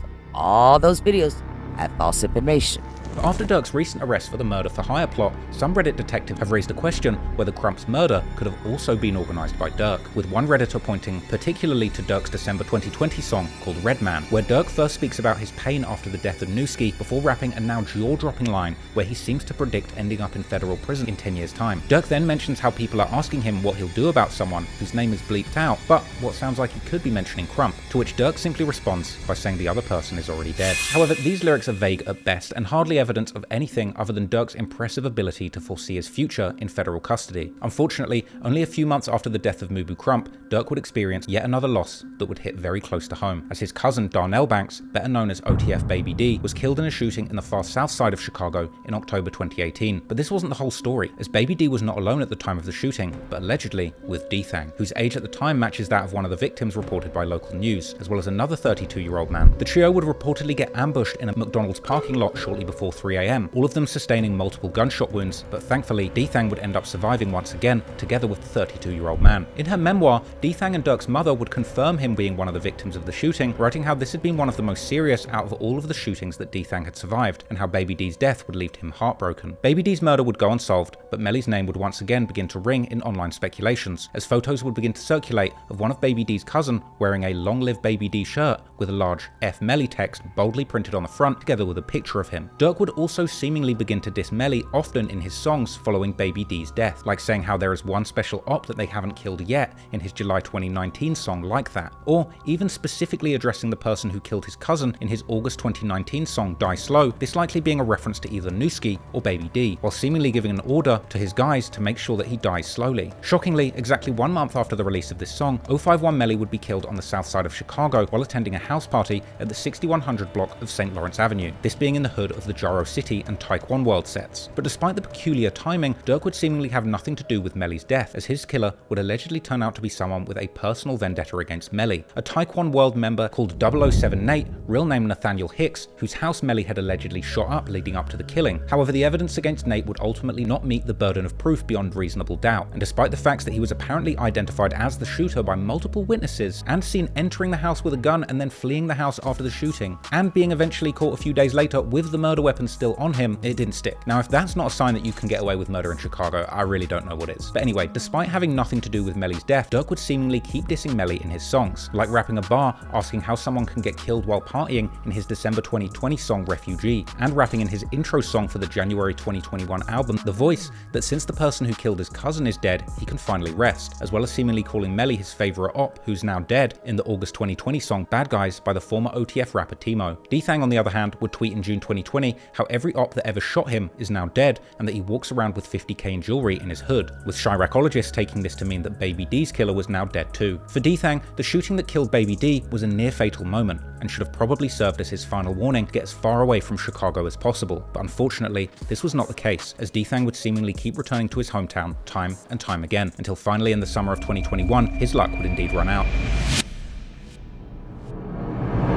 So all those videos have false information. But after Durk's recent arrest for the murder for hire plot, some Reddit detectives have raised a question whether Crump's murder could have also been organised by Durk, with one Redditor pointing particularly to Durk's December 2020 song called Red Man, where Durk first speaks about his pain after the death of Newski before rapping a now jaw-dropping line where he seems to predict ending up in federal prison in 10 years' time. Durk then mentions how people are asking him what he'll do about someone whose name is bleeped out, but what sounds like he could be mentioning Crump, to which Durk simply responds by saying the other person is already dead. However, these lyrics are vague at best and hardly evidence of anything other than Durk's impressive ability to foresee his future in federal custody. Unfortunately, only a few months after the death of Mubu Crump, Durk would experience yet another loss that would hit very close to home, as his cousin Darnell Banks, better known as OTF Baby D, was killed in a shooting in the far south side of Chicago in October 2018. But this wasn't the whole story, as Baby D was not alone at the time of the shooting, but allegedly with Dthang, whose age at the time matches that of one of the victims reported by local news, as well as another 32-year-old man. The trio would reportedly get ambushed in a McDonald's parking lot shortly before before 3 AM, all of them sustaining multiple gunshot wounds, but thankfully, Dthang would end up surviving once again, together with the 32-year-old man. In her memoir, Dthang and Durk's mother would confirm him being one of the victims of the shooting, writing how this had been one of the most serious out of all of the shootings that Dthang had survived, and how Baby D's death would leave him heartbroken. Baby D's murder would go unsolved, but Melly's name would once again begin to ring in online speculations, as photos would begin to circulate of one of Baby D's cousin wearing a Long Live Baby D shirt with a large F Melly text boldly printed on the front, together with a picture of him. Durk would also seemingly begin to diss Melly often in his songs following Baby D's death, like saying how there is one special op that they haven't killed yet in his July 2019 song Like That, or even specifically addressing the person who killed his cousin in his August 2019 song Die Slow, this likely being a reference to either Newski or Baby D, while seemingly giving an order to his guys to make sure that he dies slowly. Shockingly, exactly 1 month after the release of this song, 051 Melly would be killed on the south side of Chicago while attending a house party at the 6100 block of St. Lawrence Avenue, this being in the hood of the Jaro City and Taekwon World sets. But despite the peculiar timing, Durk would seemingly have nothing to do with Melly's death, as his killer would allegedly turn out to be someone with a personal vendetta against Melly, a Taekwon World member called 007 Nate, real name Nathaniel Hicks, whose house Melly had allegedly shot up leading up to the killing. However, the evidence against Nate would ultimately not meet the burden of proof beyond reasonable doubt, and despite the facts that he was apparently identified as the shooter by multiple witnesses, and seen entering the house with a gun and then fleeing the house after the shooting, and being eventually caught a few days later with the murder weapon still on him, it didn't stick. Now, if that's not a sign that you can get away with murder in Chicago, I really don't know what is. But anyway, despite having nothing to do with Melly's death, Durk would seemingly keep dissing Melly in his songs, like rapping a bar asking how someone can get killed while partying in his December 2020 song Refugee, and rapping in his intro song for the January 2021 album The Voice that since the person who killed his cousin is dead, he can finally rest, as well as seemingly calling Melly his favourite op who's now dead in the August 2020 song Bad Guys by the former OTF rapper Timo. Dthang, on the other hand, would tweet in June 2020 how every op that ever shot him is now dead and that he walks around with 50k in jewelry in his hood, with Chiracologists taking this to mean that Baby D's killer was now dead too. For Dthang, the shooting that killed Baby D was a near fatal moment and should have probably served as his final warning to get as far away from Chicago as possible, but unfortunately this was not the case, as Dthang would seemingly keep returning to his hometown time and time again, until finally in the summer of 2021 his luck would indeed run out.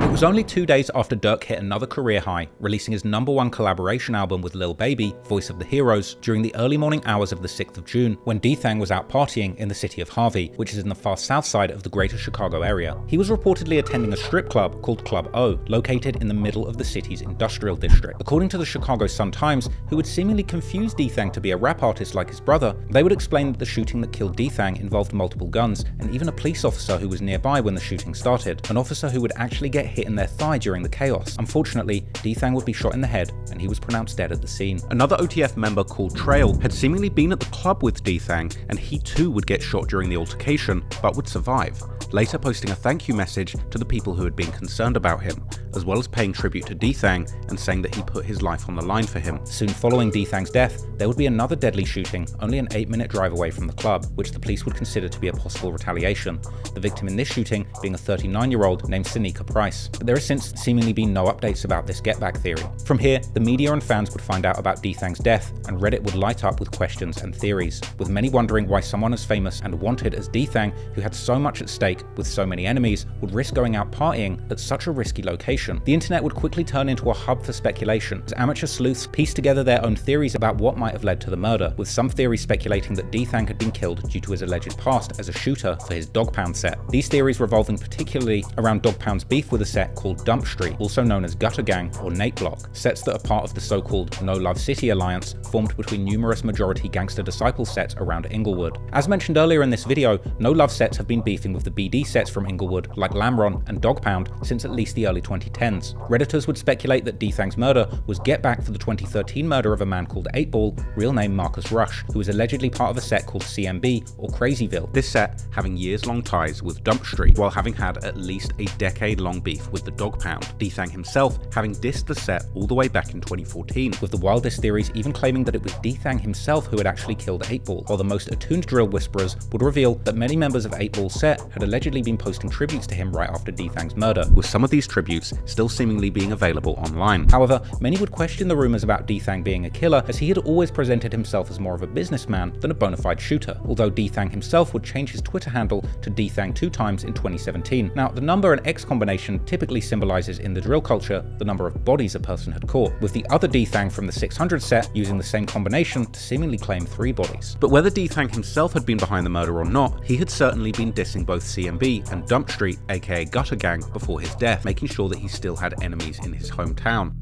It was only 2 days after Durk hit another career high, releasing his #1 collaboration album with Lil Baby, Voice of the Heroes, during the early morning hours of the 6th of June, when Dthang was out partying in the city of Harvey, which is in the far south side of the greater Chicago area. He was reportedly attending a strip club called Club O, located in the middle of the city's industrial district. According to the Chicago Sun-Times, who would seemingly confuse Dthang to be a rap artist like his brother, they would explain that the shooting that killed Dthang involved multiple guns, and even a police officer who was nearby when the shooting started, an officer who would actually get hit in their thigh during the chaos. Unfortunately, Dthang would be shot in the head and he was pronounced dead at the scene. Another OTF member called Trail had seemingly been at the club with Dthang, and he too would get shot during the altercation, but would survive, later posting a thank you message to the people who had been concerned about him, as well as paying tribute to Dthang and saying that he put his life on the line for him. Soon following Dthang's death, there would be another deadly shooting, only an 8-minute drive away from the club, which the police would consider to be a possible retaliation, the victim in this shooting being a 39-year-old named Seneca Price. But there has since seemingly been no updates about this get back theory. From here, the media and fans would find out about Dthang's death, and Reddit would light up with questions and theories, with many wondering why someone as famous and wanted as Dthang, who had so much at stake with so many enemies, would risk going out partying at such a risky location. The internet would quickly turn into a hub for speculation, as amateur sleuths pieced together their own theories about what might have led to the murder, with some theories speculating that Dthang had been killed due to his alleged past as a shooter for his Dog Pound set. These theories revolving particularly around Dog Pound's beef with a set called Dump Street, also known as Gutter Gang or Nate Block, sets that are part of the so-called No Love City alliance formed between numerous majority Gangster Disciple sets around Inglewood. As mentioned earlier in this video, No Love sets have been beefing with the BD sets from Inglewood like Lamron and Dog Pound since at least the early 2010s. Redditors would speculate that Dthang's murder was get back for the 2013 murder of a man called 8-Ball, real name Marcus Rush, who was allegedly part of a set called CMB or Crazyville. This set having years-long ties with Dump Street, while having had at least a decade-long beef with the Dog Pound. Dthang himself having dissed the set all the way back in 2014, with the wildest theories even claiming that it was Dthang himself who had actually killed 8-Ball, while the most attuned drill whisperers would reveal that many members of 8-Ball's set had allegedly allegedly been posting tributes to him right after Dthang's murder, with some of these tributes still seemingly being available online. However, many would question the rumors about Dthang being a killer, as he had always presented himself as more of a businessman than a bona fide shooter, although Dthang himself would change his Twitter handle to Dthang 2 times in 2017. Now, the number and X combination typically symbolizes in the drill culture the number of bodies a person had caught, with the other Dthang from the 600 set using the same combination to seemingly claim 3 bodies. But whether Dthang himself had been behind the murder or not, he had certainly been dissing both CMB and Dump Street, aka Gutter Gang, before his death, making sure that he still had enemies in his hometown.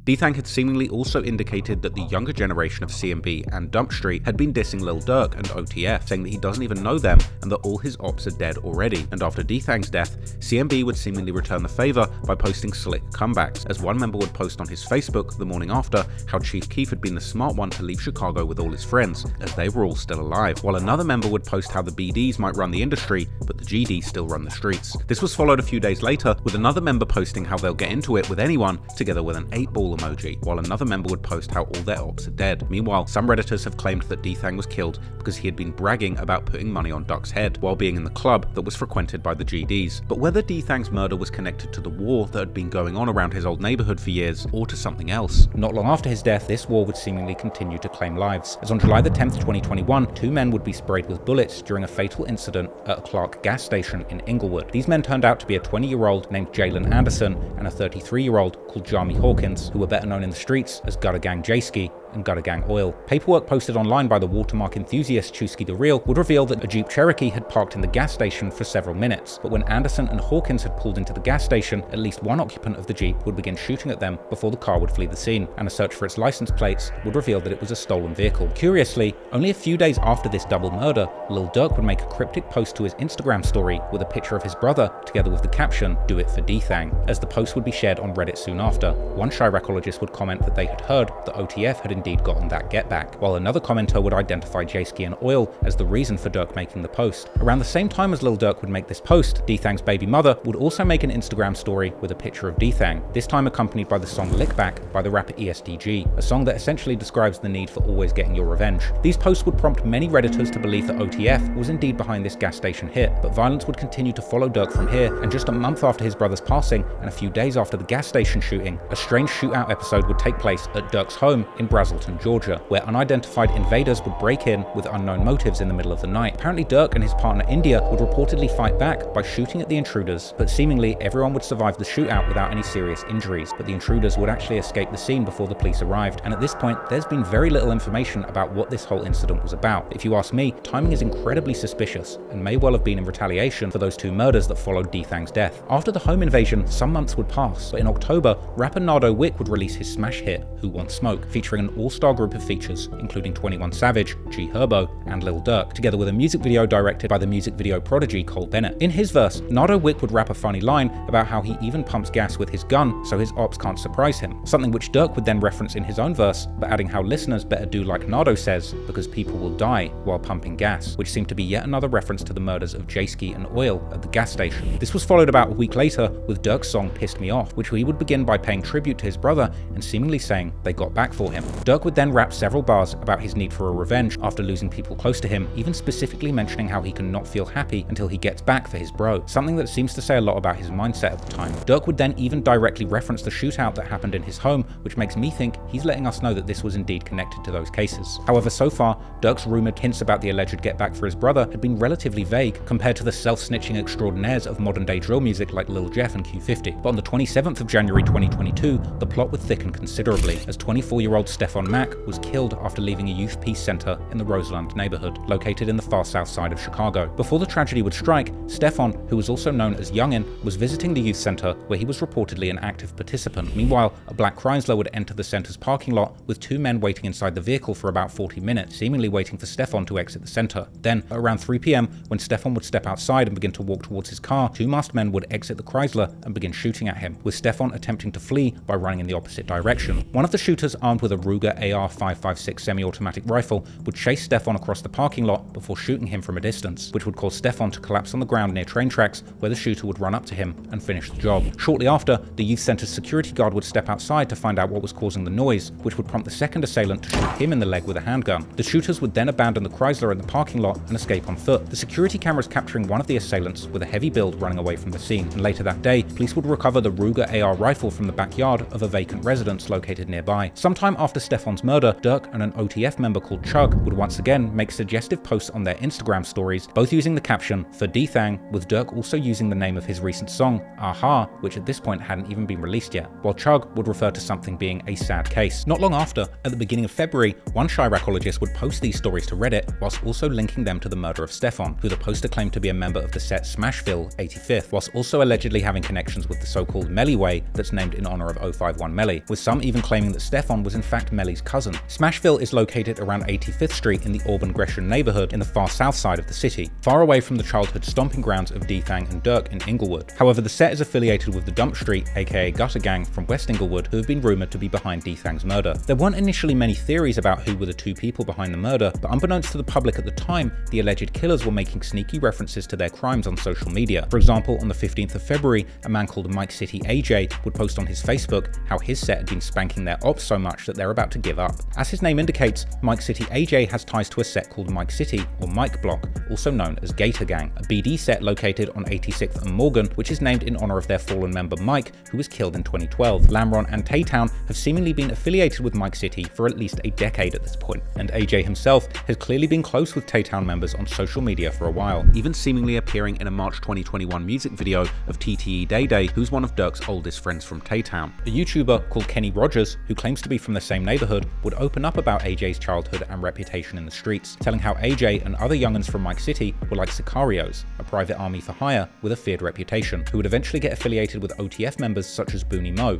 Dthang had seemingly also indicated that the younger generation of CMB and Dump Street had been dissing Lil Durk and OTF, saying that he doesn't even know them and that all his ops are dead already. And after Dthang's death, CMB would seemingly return the favor by posting slick comebacks, as one member would post on his Facebook the morning after how Chief Keef had been the smart one to leave Chicago with all his friends, as they were all still alive, while another member would post how the BDs might run the industry, but the GDs still run the streets. This was followed a few days later with another member posting how they'll get into it with anyone, together with an 8-ball emoji, while another member would post how all their ops are dead. Meanwhile, some Redditors have claimed that Dthang was killed because he had been bragging about putting money on Duck's head while being in the club that was frequented by the GDs. But whether Dthang's murder was connected to the war that had been going on around his old neighborhood for years, or to something else. Not long after his death, this war would seemingly continue to claim lives, as on July the 10th, 2021, 2 men would be sprayed with bullets during a fatal incident at a Clark gas station in Inglewood. These men turned out to be a 20-year-old named Jalen Anderson and a 33-year-old called Jamie Hawkins, who were better known in the streets as Gutter Gang J-Ski and Gutter Gang Oil. Paperwork posted online by the watermark enthusiast Chusky the Real would reveal that a Jeep Cherokee had parked in the gas station for several minutes, but when Anderson and Hawkins had pulled into the gas station, at least one occupant of the Jeep would begin shooting at them before the car would flee the scene, and a search for its license plates would reveal that it was a stolen vehicle. Curiously, only a few days after this double murder, Lil Durk would make a cryptic post to his Instagram story with a picture of his brother, together with the caption, "Do it for Dthang," as the post would be shared on Reddit soon after. One Chiraccologist would comment that they had heard that OTF had indeed gotten that get back, while another commenter would identify J-Ski and Oil as the reason for Durk making the post. Around the same time as Lil Durk would make this post, Dthang's baby mother would also make an Instagram story with a picture of Dthang, this time accompanied by the song Lick Back by the rapper ESDG, a song that essentially describes the need for always getting your revenge. These posts would prompt many Redditors to believe that OTF was indeed behind this gas station hit, but violence would continue to follow Durk from here, and just a month after his brother's passing and a few days after the gas station shooting, a strange shootout episode would take place at Durk's home in Brazelton, Georgia, where unidentified invaders would break in with unknown motives in the middle of the night. Apparently Durk and his partner India would reportedly fight back by shooting at the intruders, but seemingly everyone would survive the shootout without any serious injuries, but the intruders would actually escape the scene before the police arrived, and at this point there's been very little information about what this whole incident was about. If you ask me, timing is incredibly suspicious and may well have been in retaliation for those 2 murders that followed Dthang's death. After the home invasion, some months would pass, but in October, rapper Nardo Wick would release his smash hit, Who Wants Smoke, featuring an all-star group of features, including 21 Savage, G Herbo, and Lil Durk, together with a music video directed by the music video prodigy Cole Bennett. In his verse, Nardo Wick would rap a funny line about how he even pumps gas with his gun so his ops can't surprise him, something which Durk would then reference in his own verse, but adding how listeners better do like Nardo says, because people will die while pumping gas, which seemed to be yet another reference to the murders of J-Ski and Oil at the gas station. This was followed about a week later with Durk's song Pissed Me Off, which he would begin by paying tribute to his brother and seemingly saying they got back for him. Durk would then rap several bars about his need for a revenge after losing people close to him, even specifically mentioning how he can not feel happy until he gets back for his bro, something that seems to say a lot about his mindset at the time. Durk would then even directly reference the shootout that happened in his home, which makes me think he's letting us know that this was indeed connected to those cases. However, so far, Durk's rumoured hints about the alleged get back for his brother had been relatively vague compared to the self-snitching extraordinaires of modern day drill music like Lil Jeff and Q50. But on the 27th of January 2022, the plot would thicken considerably, as 24-year-old Stefan Mack was killed after leaving a youth peace centre in the Roseland neighbourhood, located in the far south side of Chicago. Before the tragedy would strike, Stefan, who was also known as Youngin, was visiting the youth centre where he was reportedly an active participant. Meanwhile, a black Chrysler would enter the centre's parking lot with 2 men waiting inside the vehicle for about 40 minutes, seemingly waiting for Stefan to exit the centre. Then, at around 3 p.m, when Stefan would step outside and begin to walk towards his car, 2 masked men would exit the Chrysler and begin shooting at him, with Stefan attempting to flee by running in the opposite direction. One of the shooters, armed with a Ruger Ruger AR-556 semi-automatic rifle would chase Stefan across the parking lot before shooting him from a distance, which would cause Stefan to collapse on the ground near train tracks, where the shooter would run up to him and finish the job. Shortly after, the youth center's security guard would step outside to find out what was causing the noise, which would prompt the second assailant to shoot him in the leg with a handgun. The shooters would then abandon the Chrysler in the parking lot and escape on foot. The security cameras capturing one of the assailants with a heavy build running away from the scene, and later that day, police would recover the Ruger AR rifle from the backyard of a vacant residence located nearby. Sometime after Stefan's murder, Durk and an OTF member called Chug would once again make suggestive posts on their Instagram stories, both using the caption "For Dthang," with Durk also using the name of his recent song, Aha, which at this point hadn't even been released yet, while Chug would refer to something being a sad case. Not long after, at the beginning of February, one Chiraccologist would post these stories to Reddit, whilst also linking them to the murder of Stefan, who the poster claimed to be a member of the set Smashville 85th, whilst also allegedly having connections with the so-called Melliway that's named in honor of 051 Melly, with some even claiming that Stefan was in fact Melly's cousin. Smashville is located around 85th Street in the Auburn Gresham neighborhood in the far south side of the city, far away from the childhood stomping grounds of Dthang and Durk in Inglewood. However, the set is affiliated with the Dump Street, aka Gutter Gang, from West Inglewood, who have been rumored to be behind Dthang's murder. There weren't initially many theories about who were the two people behind the murder, but unbeknownst to the public at the time, the alleged killers were making sneaky references to their crimes on social media. For example, on the 15th of February, a man called Mike City AJ would post on his Facebook how his set had been spanking their ops so much that they're about to give up. As his name indicates, Mike City AJ has ties to a set called Mike City, or Mike Block, also known as Gator Gang, a BD set located on 86th and Morgan, which is named in honor of their fallen member Mike, who was killed in 2012. Lamron and Taytown have seemingly been affiliated with Mike City for at least a decade at this point, and AJ himself has clearly been close with Taytown members on social media for a while, even seemingly appearing in a March 2021 music video of TTE Day Day, who's one of Durk's oldest friends from Taytown. A YouTuber called Kenny Rogers, who claims to be from the same neighborhood, would open up about AJ's childhood and reputation in the streets, telling how AJ and other young'uns from Mike City were like sicarios, a private army for hire with a feared reputation, who would eventually get affiliated with OTF members such as Booney Mo.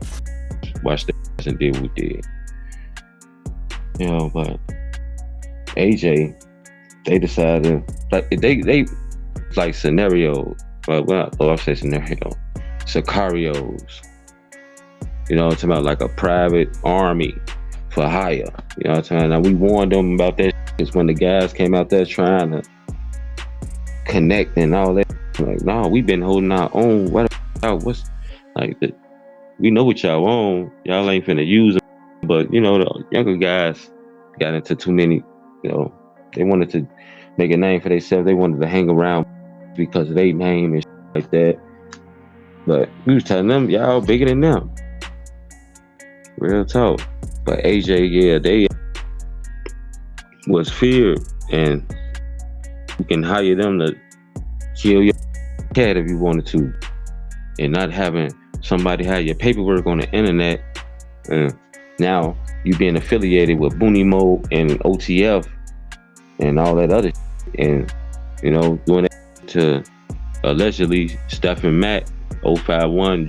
Watch the and did what we did. You know, but AJ, they decided, like, they like scenarios, well, I say scenario, sicarios. You know what I'm talking about, like a private army for hire. You know what I'm saying? Now we warned them about that because when the guys came out there trying to connect and all that, like, no, we've been holding our own. What out? What's like the, we know what y'all own. Y'all ain't finna use them. But you know, the younger guys got into too many. You know, they wanted to make a name for themselves. They wanted to hang around because of their name and like that. But we was telling them, y'all bigger than them. Real talk. But AJ, yeah, they was feared, and you can hire them to kill your cat if you wanted to, and not having somebody have your paperwork on the internet. Now you being affiliated with Booney Mo and OTF and all that other and you know, doing that to allegedly Stephen Matt 051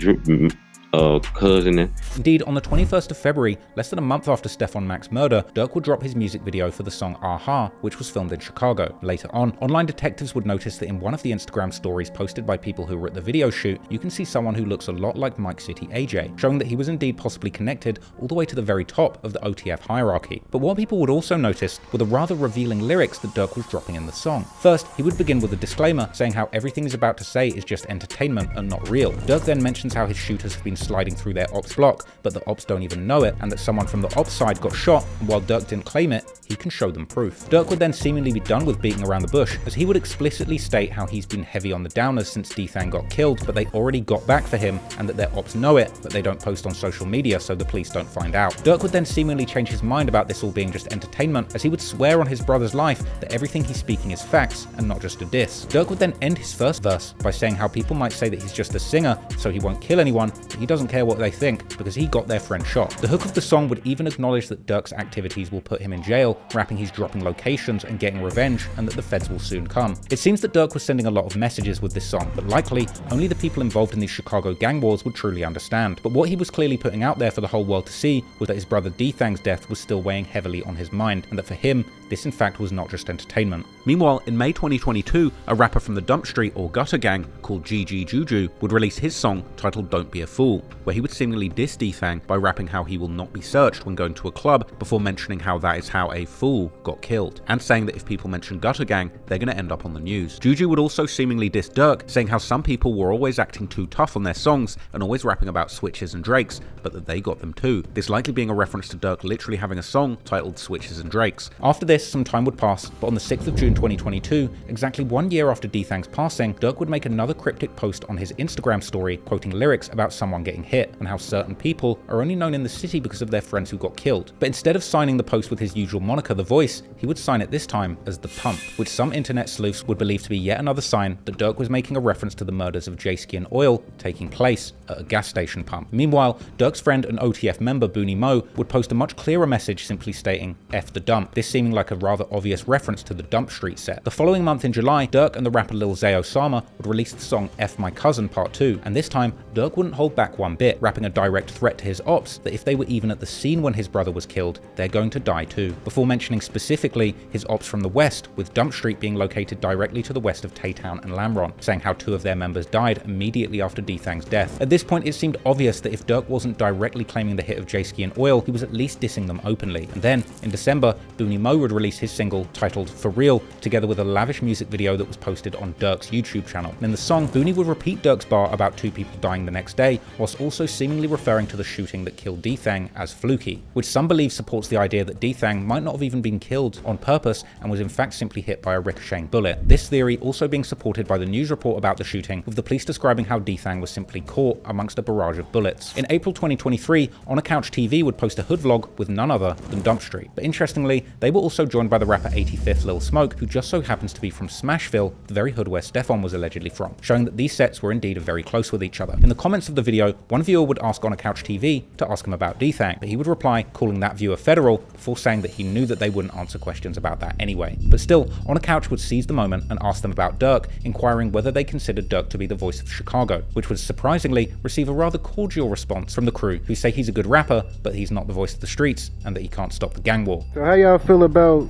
cousin. Indeed, on the 21st of February, less than a month after Stefan Mack's murder, Durk would drop his music video for the song Aha, which was filmed in Chicago. Later on, online detectives would notice that in one of the Instagram stories posted by people who were at the video shoot, you can see someone who looks a lot like Mike City AJ, showing that he was indeed possibly connected all the way to the very top of the OTF hierarchy. But what people would also notice were the rather revealing lyrics that Durk was dropping in the song. First, he would begin with a disclaimer saying how everything he's about to say is just entertainment and not real. Durk then mentions how his shooters have been sliding through their ops block, but the ops don't even know it, and that someone from the ops side got shot, and while Durk didn't claim it, he can show them proof. Durk would then seemingly be done with beating around the bush, as he would explicitly state how he's been heavy on the downers since Dthang got killed, but they already got back for him, and that their ops know it, but they don't post on social media so the police don't find out. Durk would then seemingly change his mind about this all being just entertainment, as he would swear on his brother's life that everything he's speaking is facts and not just a diss. Durk would then end his first verse by saying how people might say that he's just a singer so he won't kill anyone, but he doesn't care what they think because he got their friend shot. The hook of the song would even acknowledge that Durk's activities will put him in jail, rapping he's dropping locations and getting revenge, and that the feds will soon come. It seems that Durk was sending a lot of messages with this song, but likely only the people involved in these Chicago gang wars would truly understand. But what he was clearly putting out there for the whole world to see was that his brother Dthang's death was still weighing heavily on his mind, and that for him, this in fact was not just entertainment. Meanwhile, in May 2022, a rapper from the Dump Street or Gutter Gang called GG Juju would release his song titled Don't Be a Fool, Fool, where he would seemingly diss Dthang by rapping how he will not be searched when going to a club before mentioning how that is how a fool got killed, and saying that if people mention Gutter Gang, they're going to end up on the news. Juju would also seemingly diss Durk, saying how some people were always acting too tough on their songs and always rapping about Switches and Drakes, but that they got them too. This likely being a reference to Durk literally having a song titled Switches and Drakes. After this, some time would pass, but on the 6th of June 2022, exactly 1 year after Dthang's passing, Durk would make another cryptic post on his Instagram story quoting lyrics about someone getting hit and how certain people are only known in the city because of their friends who got killed. But instead of signing the post with his usual moniker, The Voice, he would sign it this time as The Pump, which some internet sleuths would believe to be yet another sign that Durk was making a reference to the murders of J-Ski and Oil taking place at a gas station pump. Meanwhile, Durk's friend and OTF member Booney Mo would post a much clearer message simply stating F the dump, this seeming like a rather obvious reference to the Dump Street set. The following month in July, Durk and the rapper Lil Osama would release the song F My Cousin Part 2, and this time Durk wouldn't hold back one bit, rapping a direct threat to his ops that if they were even at the scene when his brother was killed, they're going to die too, before mentioning specifically his ops from the west, with Dump Street being located directly to the west of Taytown and Lamron, saying how 2 of their members died immediately after Dthang's death. At this point, it seemed obvious that if Durk wasn't directly claiming the hit of J-Ski and Oil, he was at least dissing them openly. And then, in December, Booney Mo would release his single titled For Real, together with a lavish music video that was posted on Durk's YouTube channel. And in the song, Booney would repeat Durk's bar about 2 people dying the next day, whilst also seemingly referring to the shooting that killed Dthang as fluky, which some believe supports the idea that Dthang might not have even been killed on purpose and was in fact simply hit by a ricocheting bullet. This theory also being supported by the news report about the shooting, with the police describing how Dthang was simply caught amongst a barrage of bullets. In April 2023, On a Couch TV would post a hood vlog with none other than Dump Street. But interestingly, they were also joined by the rapper 85th Lil Smoke, who just so happens to be from Smashville, the very hood where Stefan was allegedly from, showing that these sets were indeed very close with each other. In the comments of the video, one viewer would ask On a Couch TV to ask him about Dthang, but he would reply calling that viewer federal before saying that he knew that they wouldn't answer questions about that anyway. But still, On a Couch would seize the moment and ask them about Durk, inquiring whether they considered Durk to be the voice of Chicago, which would surprisingly receive a rather cordial response from the crew, who say he's a good rapper, but he's not the voice of the streets and that he can't stop the gang war. So how y'all feel about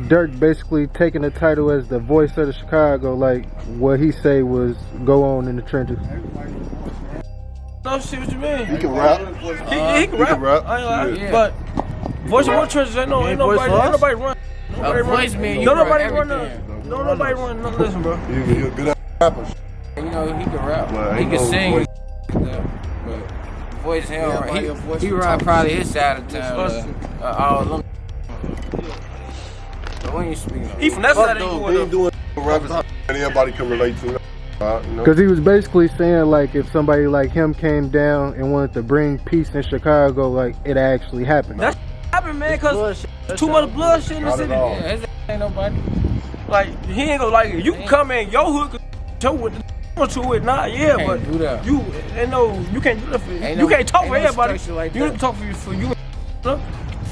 Durk basically taking the title as the voice of the Chicago, like what he say was go on in the trenches? No, see what you mean. He can rap. He can rap. I ain't lying. But voice of one trenches ain't nobody run. Nobody run. Listen, bro. You're a good rapper. You know, he can rap. He can sing. But voice, he run probably his side of town. All of them. But when you speak, he from that side of doing rappers. Anybody can relate to him. Because he was basically saying like if somebody like him came down and wanted to bring peace in Chicago, like it actually happened. That's happened, man, because too much blood shit in the city. Yeah, ain't nobody. Like, he ain't gonna like it. You can come in your hood, show what the to it, not yeah, but you ain't no, you can't do that for you can't talk for everybody. Like you can talk for you.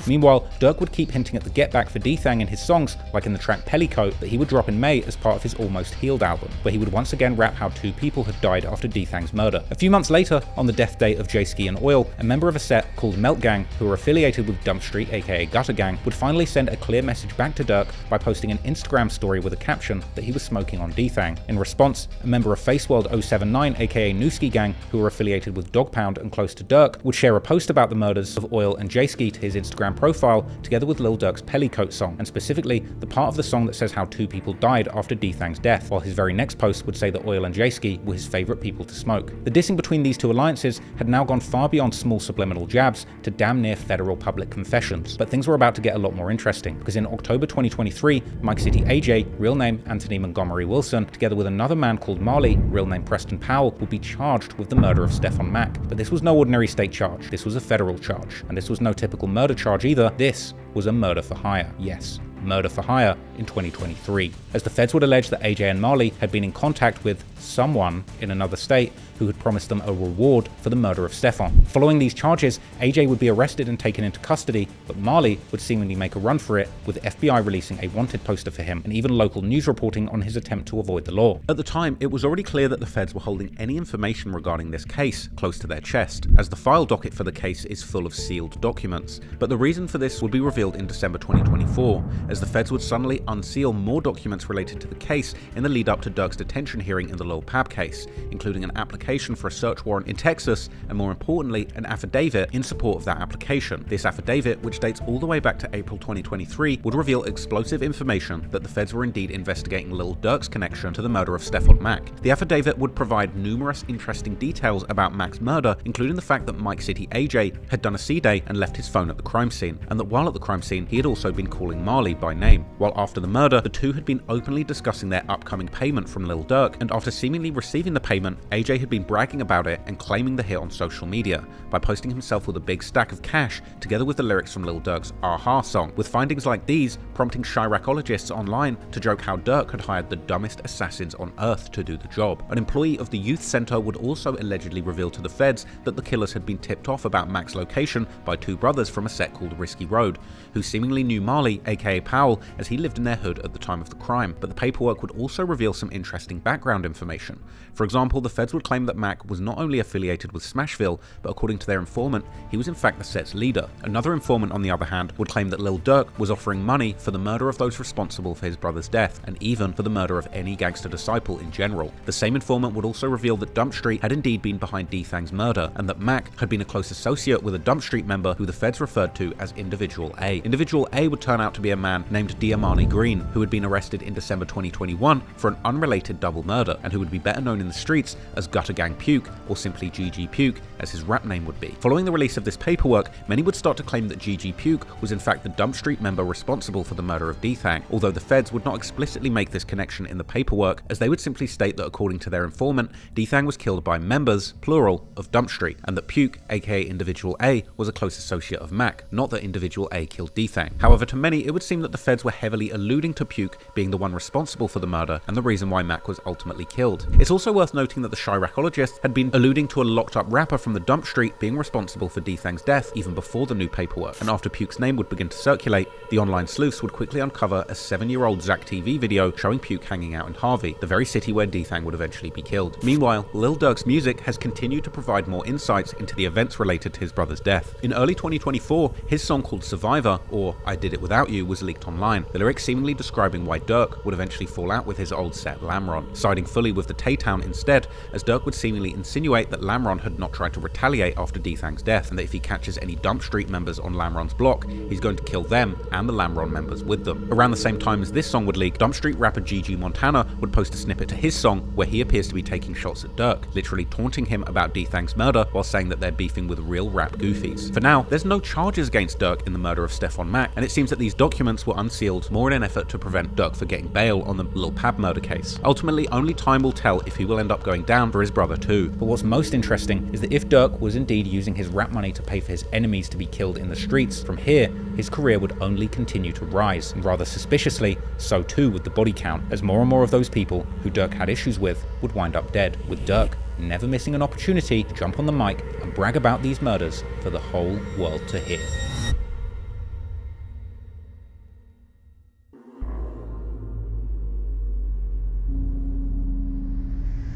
Meanwhile, Durk would keep hinting at the get back for Dthang in his songs, like in the track Pellicoat that he would drop in May as part of his Almost Healed album, where he would once again rap how 2 people had died after Dthang's murder. A few months later, on the death date of J-Ski and Oil, a member of a set called Melt Gang, who were affiliated with Dump Street aka Gutter Gang, would finally send a clear message back to Durk by posting an Instagram story with a caption that he was smoking on Dthang. In response, a member of Faceworld 079 aka Nooski Gang, who were affiliated with Dog Pound and close to Durk, would share a post about the murders of Oil and J-Ski to his Instagram profile, together with Lil Durk's Pellicoat song, and specifically the part of the song that says how 2 people died after Dthang's death, while his very next post would say that Oil and J-Ski were his favourite people to smoke. The dissing between these 2 alliances had now gone far beyond small subliminal jabs to damn near federal public confessions. But things were about to get a lot more interesting, because in October 2023, Mike City AJ, real name Anthony Montgomery Wilson, together with another man called Marley, real name Preston Powell, would be charged with the murder of Stefan Mack. But this was no ordinary state charge, this was a federal charge, and this was no typical murder charge either. This was a murder for hire. Yes, murder for hire in 2023, as the feds would allege that AJ and Marley had been in contact with someone in another state who had promised them a reward for the murder of Stefan. Following these charges, AJ would be arrested and taken into custody, but Marley would seemingly make a run for it, with the FBI releasing a wanted poster for him and even local news reporting on his attempt to avoid the law. At the time, it was already clear that the feds were holding any information regarding this case close to their chest, as the file docket for the case is full of sealed documents. But the reason for this would be revealed in December 2024, as the feds would suddenly unseal more documents related to the case in the lead up to Durk's detention hearing in the Lul Pab case, including an application for a search warrant in Texas, and more importantly, an affidavit in support of that application. This affidavit, which dates all the way back to April 2023, would reveal explosive information that the feds were indeed investigating Lil Durk's connection to the murder of Stephon Mack. The affidavit would provide numerous interesting details about Mack's murder, including the fact that Mike City AJ had done a C-Day and left his phone at the crime scene, and that while at the crime scene, he had also been calling Marley by name. While after the murder, the two had been openly discussing their upcoming payment from Lil Durk, and after seemingly receiving the payment, AJ had been bragging about it and claiming the hit on social media by posting himself with a big stack of cash together with the lyrics from Lil Durk's Aha song, with findings like these prompting Chiracologists online to joke how Durk had hired the dumbest assassins on earth to do the job. An employee of the youth center would also allegedly reveal to the feds that the killers had been tipped off about Mack's location by two brothers from a set called Risky Road, who seemingly knew Marley, aka Powell, as he lived in their hood at the time of the crime. But the paperwork would also reveal some interesting background information. For example, the feds would claim that Mack was not only affiliated with Smashville, but according to their informant, he was in fact the set's leader. Another informant, on the other hand, would claim that Lil Durk was offering money for the murder of those responsible for his brother's death, and even for the murder of any gangster disciple in general. The same informant would also reveal that Dump Street had indeed been behind Dthang's murder, and that Mack had been a close associate with a Dump Street member who the feds referred to as Individual A. Individual A would turn out to be a man named Diamani Green, who had been arrested in December 2021 for an unrelated double murder, and who would be better known in the streets as Gutter Gang Puke, or simply GG Puke, as his rap name would be. Following the release of this paperwork, many would start to claim that GG Puke was in fact the Dump Street member responsible for the murder of Dthang, although the feds would not explicitly make this connection in the paperwork, as they would simply state that according to their informant, Dthang was killed by members, plural, of Dump Street, and that Puke, aka Individual A, was a close associate of Mack, not that Individual A killed Dthang. However, to many, it would seem that the feds were heavily alluding to Puke being the one responsible for the murder and the reason why Mack was ultimately killed. It's also worth noting that the Chiracologists had been alluding to a locked up rapper from the Dump Street being responsible for Dthang's death even before the new paperwork, and after Puke's name would begin to circulate, the online sleuths would quickly uncover a 7-year-old Zach TV video showing Puke hanging out in Harvey, the very city where Dthang would eventually be killed. Meanwhile, Lil Durk's music has continued to provide more insights into the events related to his brother's death. In early 2024, his song called Survivor, or I Did It Without You, was leaked online, the lyrics seemingly describing why Durk would eventually fall out with his old set Lamron, siding fully with the Tay-Town instead, as Durk would seemingly insinuate that Lamron had not tried to retaliate after Dthang's death, and that if he catches any Dump Street members on Lamron's block, he's going to kill them and the Lamron members with them. Around the same time as this song would leak, Dump Street rapper GG Montana would post a snippet to his song where he appears to be taking shots at Durk, literally taunting him about Dthang's murder while saying that they're beefing with real rap goofies. For now, there's no charges against Durk in the murder of Stephon Mack, and it seems that these documents were unsealed more in an effort to prevent Durk from getting bail on the Lul Pab murder case. Ultimately, only time will tell if he will end up going down for his brother too. But what's most interesting is that if Durk was indeed using his rap money to pay for his enemies to be killed in the streets, from here, his career would only continue to rise, and rather suspiciously, so too would the body count, as more and more of those people who Durk had issues with would wind up dead, with Durk never missing an opportunity to jump on the mic and brag about these murders for the whole world to hear.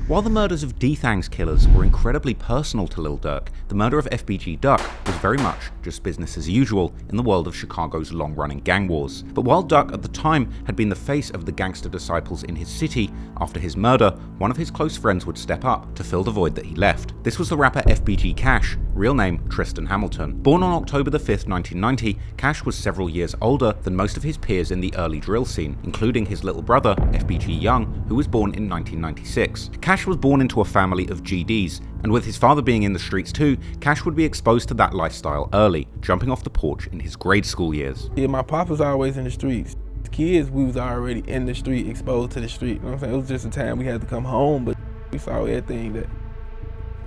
While the murders of Dthang's killers were incredibly personal to Lil Durk, the murder of FBG Duck was very much just business as usual in the world of Chicago's long-running gang wars. But while Duck at the time had been the face of the gangster disciples in his city, after his murder, one of his close friends would step up to fill the void that he left. This was the rapper FBG Cash, real name Tristan Hamilton. Born on October the 5th, 1990, Cash was several years older than most of his peers in the early drill scene, including his little brother, FBG Young, who was born in 1996. Cash was born into a family of GDs, and with his father being in the streets too, Cash would be exposed to that lifestyle early, jumping off the porch in his grade school years. Yeah, my pop was always in the streets. As kids, we was already in the street, exposed to the street. You know what I'm saying? It was just a time we had to come home, but we saw everything that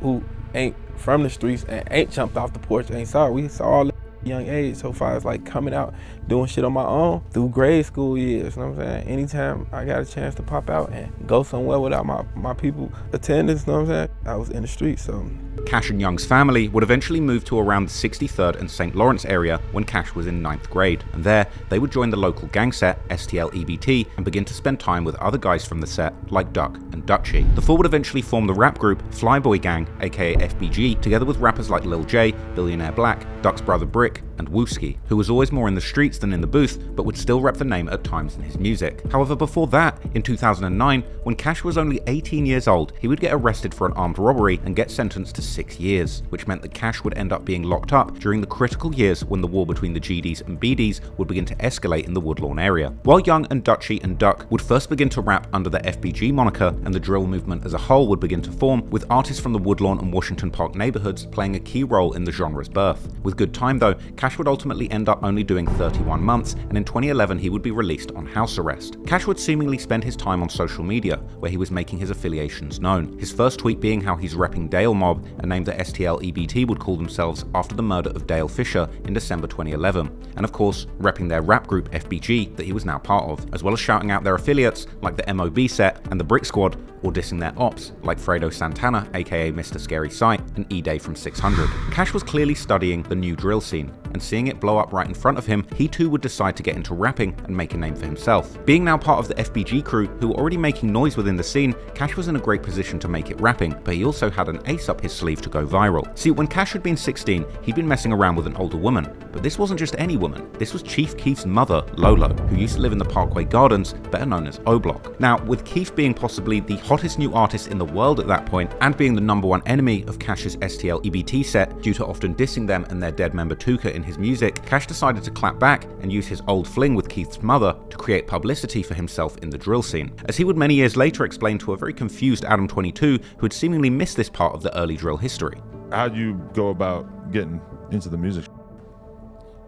who ain't from the streets and ain't jumped off the porch ain't saw. We saw all young age so far as like coming out doing shit on my own through grade school years, you know what I'm saying? Anytime I got a chance to pop out and go somewhere without my people attendance, you know what I'm saying? I was in the streets, so. Cash and Young's family would eventually move to around the 63rd and St. Lawrence area when Cash was in 9th grade, and there they would join the local gang set, STL EBT, and begin to spend time with other guys from the set like Duck and Dutchy. The four would eventually form the rap group Flyboy Gang, aka FBG, together with rappers like Lil J, Billionaire Black, Duck's brother Brick, and Wooski, who was always more in the streets than in the booth, but would still rep the name at times in his music. However, before that, in 2009, when Cash was only 18 years old, he would get arrested for an armed robbery and get sentenced to 6 years, which meant that Cash would end up being locked up during the critical years when the war between the GDs and BDs would begin to escalate in the Woodlawn area. While Young and Dutchy and Duck would first begin to rap under the FBG moniker, and the drill movement as a whole would begin to form, with artists from the Woodlawn and Washington Park neighborhoods playing a key role in the genre's birth. With good time though, Cash would ultimately end up only doing 31 months, and in 2011 he would be released on house arrest. Cash would seemingly spend his time on social media, where he was making his affiliations known. His first tweet being how he's repping Dale Mob, a name that STL-EBT would call themselves after the murder of Dale Fisher in December 2011, and of course, repping their rap group FBG that he was now part of, as well as shouting out their affiliates like the MOB Set and the Brick Squad, or dissing their ops like Fredo Santana, aka Mr. Scary Sight, and E-Day from 600. Cash was clearly studying the new drill scene, and seeing it blow up right in front of him, he too would decide to get into rapping and make a name for himself. Being now part of the FBG crew, who were already making noise within the scene, Cash was in a great position to make it rapping, but he also had an ace up his sleeve to go viral. See, when Cash had been 16, he'd been messing around with an older woman, but this wasn't just any woman, this was Chief Keef's mother, Lolo, who used to live in the Parkway Gardens, better known as O-Block. Now, with Keef being possibly the hottest new artist in the world at that point, and being the #1 enemy of Cash's STL-EBT set due to often dissing them and their dead member Tuka in his music, Cash decided to clap back and use his old fling with Keith's mother to create publicity for himself in the drill scene. As he would many years later explain to a very confused Adam22 who had seemingly missed this part of the early drill history. How'd you go about getting into the music?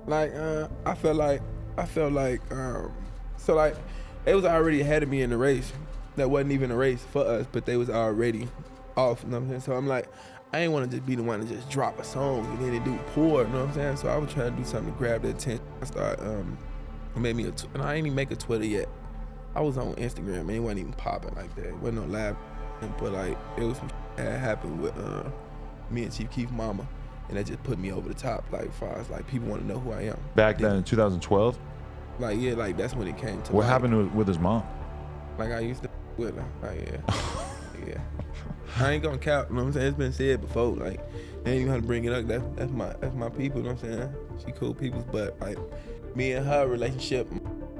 Like, I felt like, so like, it was already ahead of me in the race. That wasn't even a race for us, but they was already off, you know what I'm saying? So I'm like, I ain't want to just be the one to just drop a song and then it do poor, you know what I'm saying? So I was trying to do something to grab the attention. I started, made me and I ain't even make a Twitter yet. I was on Instagram, and it wasn't even popping like that. It wasn't no live, but like, it was some that happened with me and Chief Keef's mama, and that just put me over the top, like, as far as like people want to know who I am. Back then in 2012? Like, yeah, like that's when it came to What light. happened with his mom? Like, I used to with her, like, yeah. Yeah. I ain't gonna cap, you know what I'm saying? It's been said before, like, I ain't even have to bring it up. That's my people, you know what I'm saying? She cool people, but like, me and her relationship,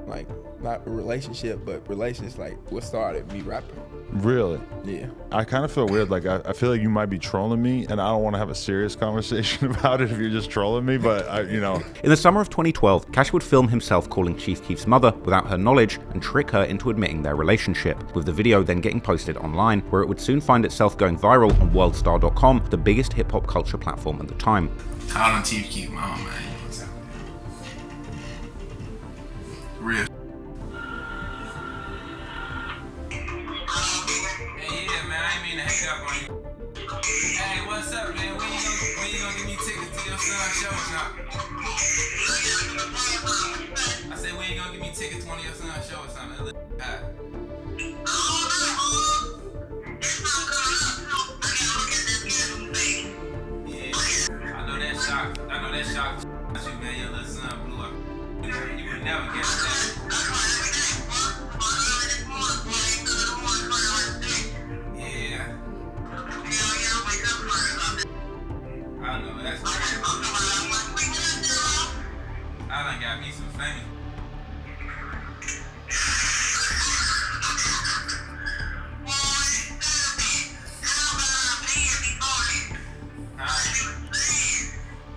like, not a relationship, but relations, like, what started me rapping. Really? Yeah. I kind of feel weird, like, I feel like you might be trolling me, and I don't want to have a serious conversation about it if you're just trolling me, but you know. In the summer of 2012, Cash would film himself calling Chief Keef's mother without her knowledge and trick her into admitting their relationship, with the video then getting posted online, where it would soon find itself going viral on worldstar.com, the biggest hip-hop culture platform at the time. Calling Chief Keef's mama, man. Real. Hey, what's up, man? When you gonna give me tickets to your son's show or not? I said, when you gonna give me tickets to one of your son's show or something? Yeah, I know that shocked you, man. Your little son blew up. You would never guess that. Yeah. I know, that's crazy. I done got me some famous.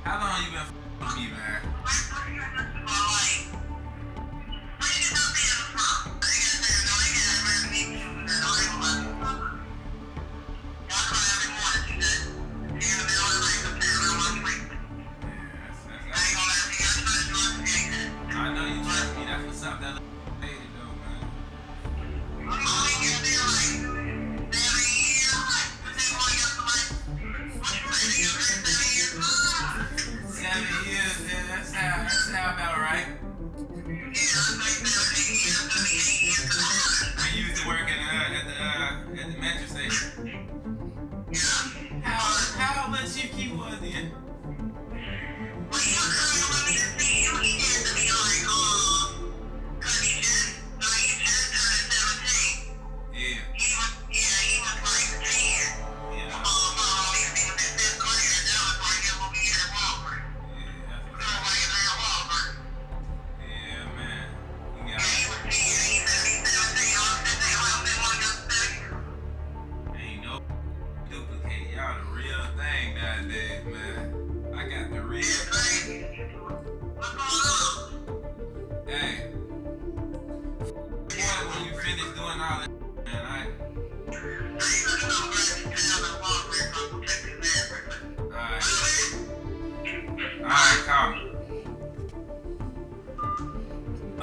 How long you been f***ing me, man? I know you trust me. That's what's up. That little lady, though, man. 7 years, yeah, that's how about right. We used to work at the metro station. How much Chief Keef was then?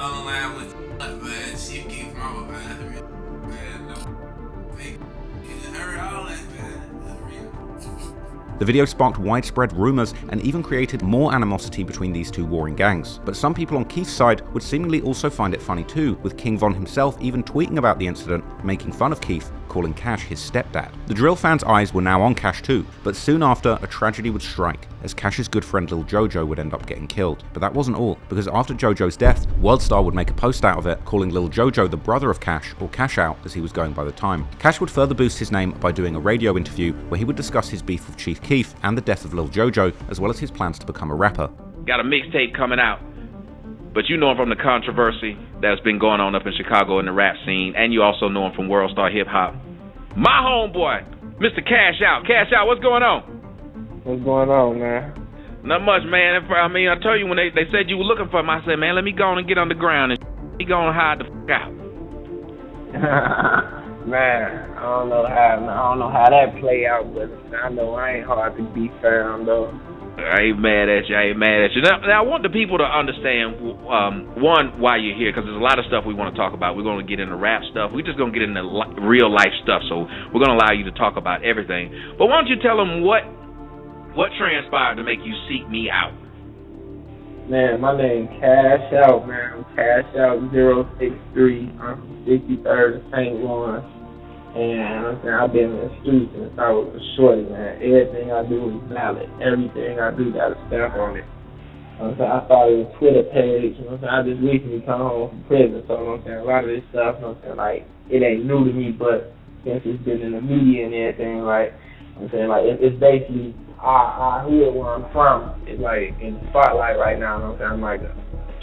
on the line with man, Chief Keef mama, man. That's real, man. No fake. You heard all that, man. That's real. The video sparked widespread rumors and even created more animosity between these two warring gangs. But some people on Keith's side would seemingly also find it funny too, with King Von himself even tweeting about the incident, making fun of Keith, calling Cash his stepdad. The drill fans' eyes were now on Cash too, but soon after, a tragedy would strike, as Cash's good friend Lil Jojo would end up getting killed. But that wasn't all, because after Jojo's death, Worldstar would make a post out of it, calling Lil Jojo the brother of Cash, or Cash Out as he was going by the time. Cash would further boost his name by doing a radio interview where he would discuss his beef with Chief Keef and the death of Lil Jojo, as well as his plans to become a rapper. Got a mixtape coming out, but you know him from the controversy that's been going on up in Chicago in the rap scene, and you also know him from Worldstar Hip Hop. My homeboy, Mr. Cash Out. Cash Out, what's going on? What's going on, man? Not much, man. I mean, I told you when they said you were looking for him, I said, man, let me go on and get underground and he go and hide the fuck out. Man, I don't know how that play out, but I know I ain't hard to be found though. I ain't mad at you. Now I want the people to understand, one, why you're here, because there's a lot of stuff we want to talk about. We're going to get into rap stuff. We're just going to get into real life stuff, so we're going to allow you to talk about everything. But why don't you tell them what transpired to make you seek me out? Man, my name Cash Out, man. Cash Out 063. I'm from 63rd of St. Lawrence. And I've been in the streets since I was a shorty, man. Everything I do is valid. Everything I do got a stamp on it. I started a Twitter page. I just recently come home from prison. So a lot of this stuff, like, it ain't new to me, but since it's been in the media and everything, like, it's basically our hood where I'm from. It's like in the spotlight right now. I'm like a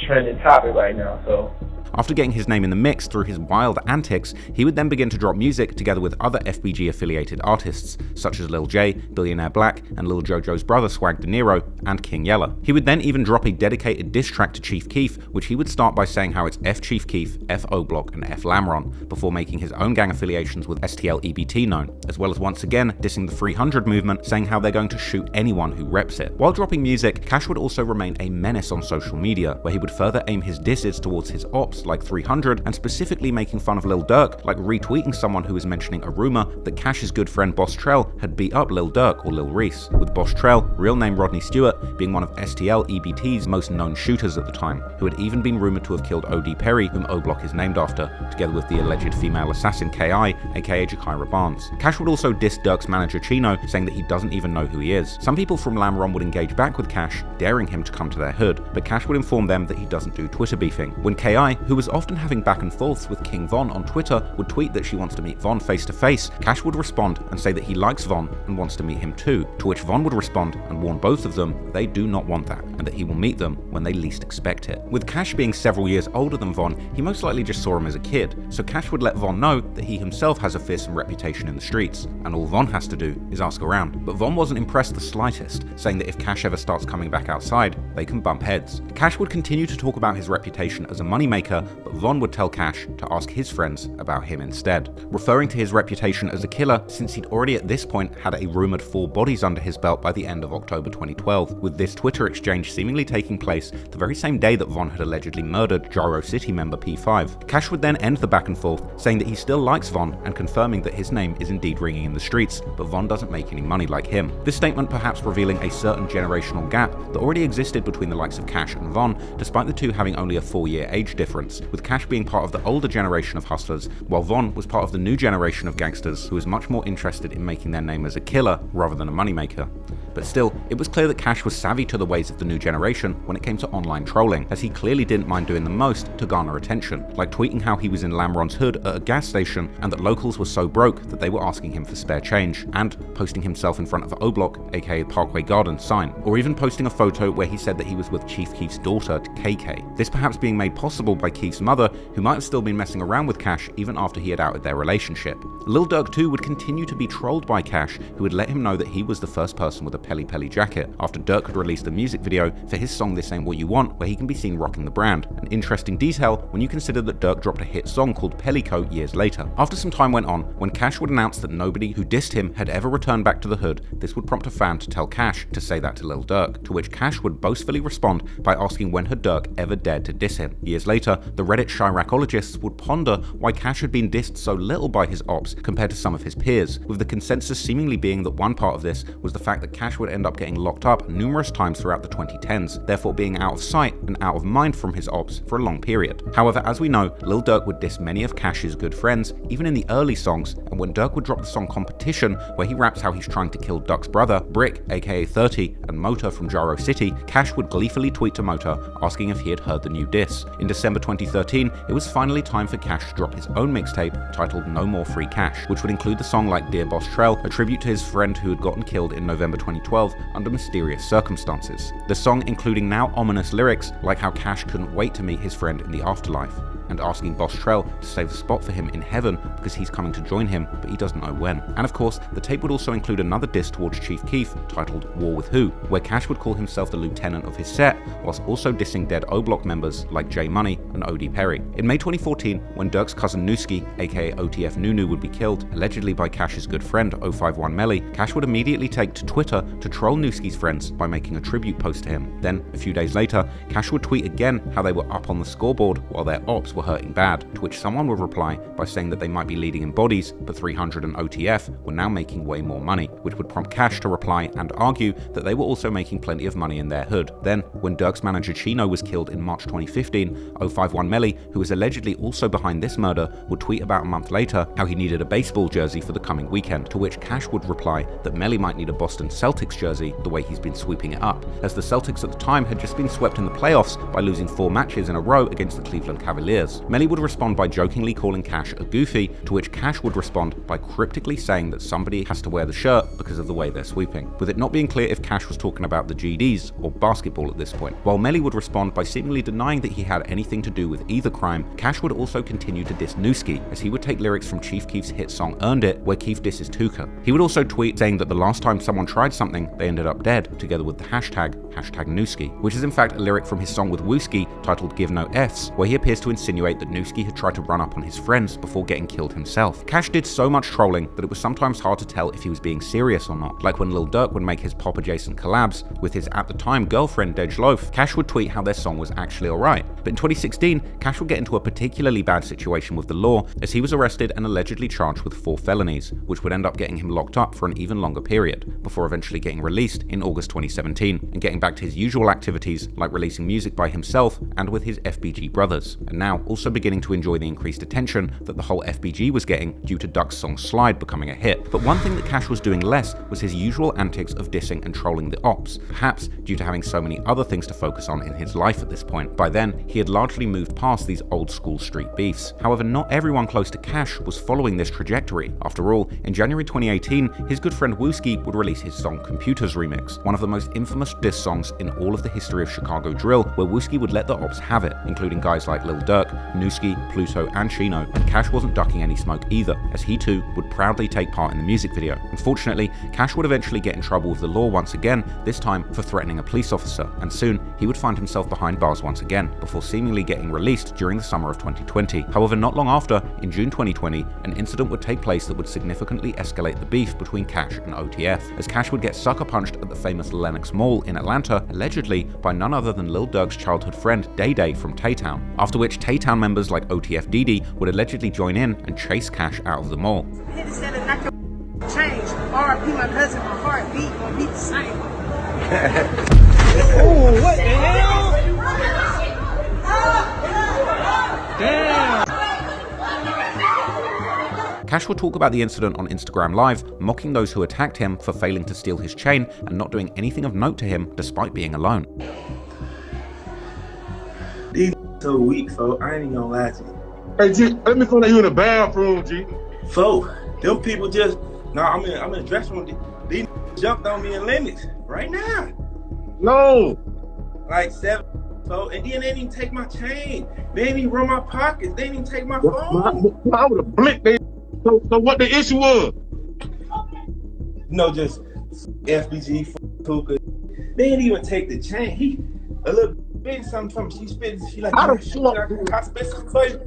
trending topic right now. So. After getting his name in the mix through his wild antics, he would then begin to drop music together with other FBG-affiliated artists, such as Lil J, Billionaire Black, and Lil Jojo's brother Swag De Niro, and King Yella. He would then even drop a dedicated diss track to Chief Keef, which he would start by saying how it's F Chief Keef, F O Block, and F Lamron, before making his own gang affiliations with STL EBT known, as well as once again dissing the 300 movement, saying how they're going to shoot anyone who reps it. While dropping music, Cash would also remain a menace on social media, where he would further aim his disses towards his ops like 300, and specifically making fun of Lil Durk, like retweeting someone who was mentioning a rumor that Cash's good friend Boss Trell had beat up Lil Durk or Lil Reese, with Boss Trell, real name Rodney Stewart, being one of STL EBT's most known shooters at the time, who had even been rumored to have killed OD Perry, whom O Block is named after, together with the alleged female assassin KI, aka Jakira Barnes. Cash would also diss Durk's manager Chino, saying that he doesn't even know who he is. Some people from Lamron would engage back with Cash, daring him to come to their hood, but Cash would inform them that he doesn't do Twitter beefing. When KI, who was often having back and forths with King Von on Twitter, would tweet that she wants to meet Von face to face, Cash would respond and say that he likes Von and wants to meet him too, to which Von would respond and warn both of them that they do not want that, and that he will meet them when they least expect it. With Cash being several years older than Von, he most likely just saw him as a kid, so Cash would let Von know that he himself has a fearsome reputation in the streets, and all Von has to do is ask around. But Von wasn't impressed the slightest, saying that if Cash ever starts coming back outside, they can bump heads. Cash would continue to talk about his reputation as a moneymaker, but Von would tell Cash to ask his friends about him instead, referring to his reputation as a killer since he'd already at this point had a rumored 4 bodies under his belt by the end of October 2012, with this Twitter exchange seemingly taking place the very same day that Von had allegedly murdered Gyro City member P5. Cash would then end the back and forth, saying that he still likes Von and confirming that his name is indeed ringing in the streets, but Von doesn't make any money like him. This statement perhaps revealing a certain generational gap that already existed between the likes of Cash and Von, despite the two having only a 4-year age difference, with Cash being part of the older generation of hustlers, while Von was part of the new generation of gangsters who was much more interested in making their name as a killer rather than a moneymaker. But still, it was clear that Cash was savvy to the ways of the new generation when it came to online trolling, as he clearly didn't mind doing the most to garner attention, like tweeting how he was in Lamron's hood at a gas station and that locals were so broke that they were asking him for spare change, and posting himself in front of O Block, aka Parkway Gardens sign, or even posting a photo where he said that he was with Chief Keef's daughter, KK. This perhaps being made possible by Keef's mother, who might have still been messing around with Cash even after he had outed their relationship. Lil Durk too would continue to be trolled by Cash, who would let him know that he was the first person with a Pelly Pelly jacket, after Durk had released a music video for his song This Ain't What You Want, where he can be seen rocking the brand, an interesting detail when you consider that Durk dropped a hit song called Pellicoat years later. After some time went on, when Cash would announce that nobody who dissed him had ever returned back to the hood, this would prompt a fan to tell Cash to say that to Lil Durk, to which Cash would boastfully boastfully respond by asking when had Durk ever dared to diss him. Years later, the Reddit Chiracologists would ponder why Cash had been dissed so little by his ops compared to some of his peers, with the consensus seemingly being that one part of this was the fact that Cash would end up getting locked up numerous times throughout the 2010s, therefore being out of sight and out of mind from his ops for a long period. However, as we know, Lil Durk would diss many of Cash's good friends, even in the early songs, and when Durk would drop the song Competition, where he raps how he's trying to kill Duck's brother, Brick, aka 30, and Motor from Jaro City, Cash would gleefully tweet to Motor asking if he had heard the new diss. In December 2013, it was finally time for Cash to drop his own mixtape titled No More Free Cash, which would include the song like Dear Boss Trell, a tribute to his friend who had gotten killed in November 2012 under mysterious circumstances. The song including now ominous lyrics like how Cash couldn't wait to meet his friend in the afterlife, and asking Boss Trell to save a spot for him in heaven because he's coming to join him, but he doesn't know when. And of course, the tape would also include another diss towards Chief Keef titled War With Who, where Cash would call himself the lieutenant of his set, whilst also dissing dead O-Block members like J Money and OD Perry. In May 2014, when Durk's cousin Nooski, aka OTF Nunu, would be killed, allegedly by Cash's good friend 051 Melly, Cash would immediately take to Twitter to troll Nooski's friends by making a tribute post to him. Then, a few days later, Cash would tweet again how they were up on the scoreboard while their ops were hurting bad, to which someone would reply by saying that they might be leading in bodies, but 300 and OTF were now making way more money, which would prompt Cash to reply and argue that they were also making plenty of money in their hood. Then, when Durk's manager Chino was killed in March 2015, 051 Melly, who was allegedly also behind this murder, would tweet about a month later how he needed a baseball jersey for the coming weekend, to which Cash would reply that Melly might need a Boston Celtics jersey the way he's been sweeping it up, as the Celtics at the time had just been swept in the playoffs by losing 4 matches in a row against the Cleveland Cavaliers. Melly would respond by jokingly calling Cash a goofy, to which Cash would respond by cryptically saying that somebody has to wear the shirt because of the way they're sweeping, with it not being clear if Cash was talking about the GDs or basketball at this point. While Melly would respond by seemingly denying that he had anything to do with either crime, Cash would also continue to diss Nooski, as he would take lyrics from Chief Keef's hit song Earned It, where Keef disses Tuka. He would also tweet saying that the last time someone tried something, they ended up dead, together with the hashtag Nooski, which is in fact a lyric from his song with Wooski titled Give No Fs, where he appears to insinuate that Nooski had tried to run up on his friends before getting killed himself. Cash did so much trolling that it was sometimes hard to tell if he was being serious or not, like when Lil Durk would make his pop-adjacent collabs with his at the time girlfriend Dej Loaf. Cash would tweet how their song was actually alright, but in 2016, Cash would get into a particularly bad situation with the law, as he was arrested and allegedly charged with 4 felonies, which would end up getting him locked up for an even longer period, before eventually getting released in August 2017, and getting back to his usual activities like releasing music by himself and with his FBG brothers, and now also beginning to enjoy the increased attention that the whole FBG was getting due to Duck's song Slide becoming a hit. But one thing that Cash was doing less was his usual antics of dissing and trolling the ops, perhaps due to having so many other things to focus on in his life at this point. By then, he had largely moved past these old school street beefs. However, not everyone close to Cash was following this trajectory. After all, in January 2018, his good friend Wooski would release his song Computers Remix, one of the most infamous diss songs in all of the history of Chicago drill, where Wooski would let the ops have it, including guys like Lil Durk, Nooski, Pluto, and Chino, and Cash wasn't ducking any smoke either, as he too would proudly take part in the music video. Unfortunately, Cash would eventually get in trouble with the law once again, this time for threatening a police officer, and soon he would find himself behind bars once again, before seemingly getting released during the summer of 2020. However, not long after, in June 2020, an incident would take place that would significantly escalate the beef between Cash and OTF, as Cash would get sucker punched at the famous Lenox Mall in Atlanta, allegedly by none other than Lil Durk's childhood friend Day Day from Tay-Town, after which Tay-Town members like OTF Didi would allegedly join in and chase Cash out of the mall. Change. RP my cousin, my heartbeat gonna beat the same. Oh, what the hell? Damn. Cash would talk about the incident on Instagram Live, mocking those who attacked him for failing to steal his chain and not doing anything of note to him despite being alone. These so weak, folks. I ain't even gonna lie to you. Hey, G, let me find out you in the bathroom, G. Folks, them people just, I'm in the dressing room. These jumped on me in limits right now. No. Like 7, folks, and then they didn't even take my chain. They didn't even run my pockets. They didn't even take my phone. I would have blinked they. So what the issue was? No, just FBG, Tuka. They didn't even take the chain. He a little bit something from she spit. She like, I spit something for you.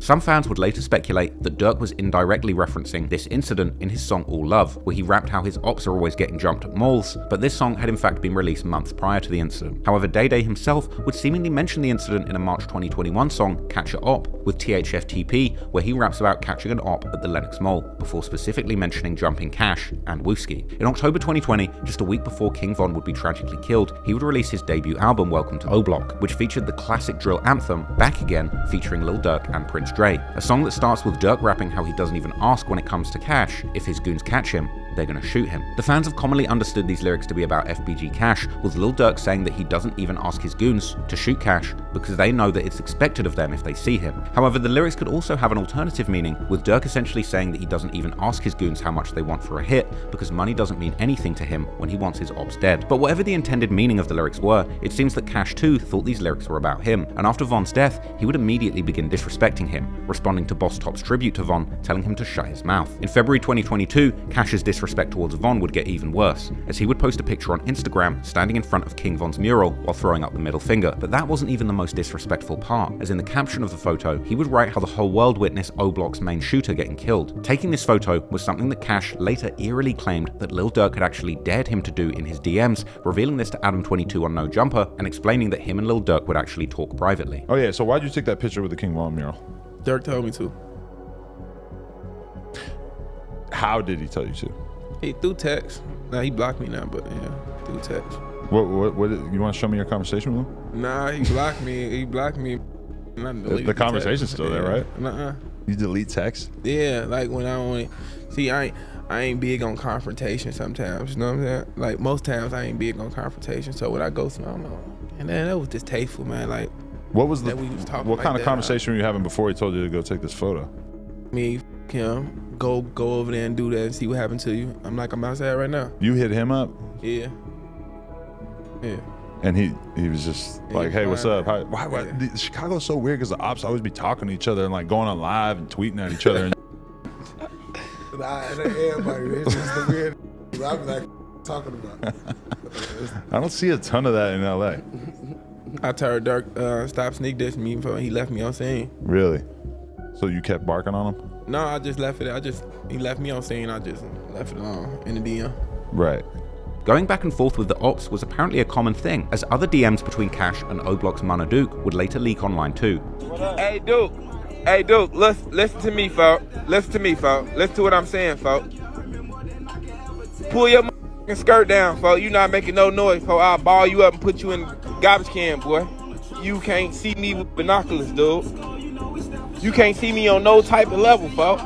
Some fans would later speculate that Durk was indirectly referencing this incident in his song All Love, where he rapped how his ops are always getting jumped at malls, but this song had in fact been released months prior to the incident. However, Day himself would seemingly mention the incident in a March 2021 song, Catch a Op, with THFTP, where he raps about catching an op at the Lenox Mall, before specifically mentioning jumping Cash and Wooski. In October 2020, just a week before King Von would be tragically killed, he would release his debut album, Welcome to O Block, which featured the classic drill anthem, Back Again, featuring Lil Durk and Prince Dre, a song that starts with Durk rapping how he doesn't even ask when it comes to Cash. If his goons catch him, they're gonna shoot him. The fans have commonly understood these lyrics to be about FBG Cash, with Lil Durk saying that he doesn't even ask his goons to shoot Cash because they know that it's expected of them if they see him. However, the lyrics could also have an alternative meaning, with Durk essentially saying that he doesn't even ask his goons how much they want for a hit because money doesn't mean anything to him when he wants his ops dead. But whatever the intended meaning of the lyrics were, it seems that Cash too thought these lyrics were about him, and after Von's death, he would immediately begin disrespecting him, responding to Boss Top's tribute to Von, telling him to shut his mouth. In February 2022, Cash's disrespect towards Von would get even worse, as he would post a picture on Instagram standing in front of King Von's mural while throwing up the middle finger. But that wasn't even the most disrespectful part, as in the caption of the photo, he would write how the whole world witnessed O Block's main shooter getting killed. Taking this photo was something that Cash later eerily claimed that Lil Durk had actually dared him to do in his DMs, revealing this to Adam22 on No Jumper and explaining that him and Lil Durk would actually talk privately. Oh yeah, so why'd you take that picture with the King Von mural? Durk told me to. How did he tell you to? He through text. Nah, he blocked me now, but yeah, through text. What you want to show me your conversation with him? Nah, he blocked me. He blocked me. The conversation's still there, right? Nuh-uh. You delete text? Yeah, like when I only see, I ain't big on confrontation sometimes. You know what I'm saying? Like most times, I ain't big on confrontation. So when I go to, I don't know. And then that was distasteful, man. Like what was the? We was talking what like kind of that, conversation were you having before he told you to go take this photo? Me, him, go over there and do that and see what happened to you. I'm like, I'm outside right now. You hit him up? Yeah. Yeah. And he was just like, hey, what's up? Why Chicago's so weird because the ops always be talking to each other and like going on live and tweeting at each other. Everybody, it's just the weird I be like talking about. I don't see a ton of that in LA. I told Durk stop sneak dissing me before he left me on scene. Really? So you kept barking on him? No, I just left it. He left me on scene. I just left it alone in the DM. Right. Going back and forth with the ops was apparently a common thing, as other DMs between Cash and O Block's Mana Duke would later leak online too. Hey Duke, listen to me, folks. Listen to what I'm saying, folks. Pull your skirt down, folks. You not making no noise, folks. I'll ball you up and put you in garbage can, boy. You can't see me with binoculars, dude. You can't see me on no type of level, folks.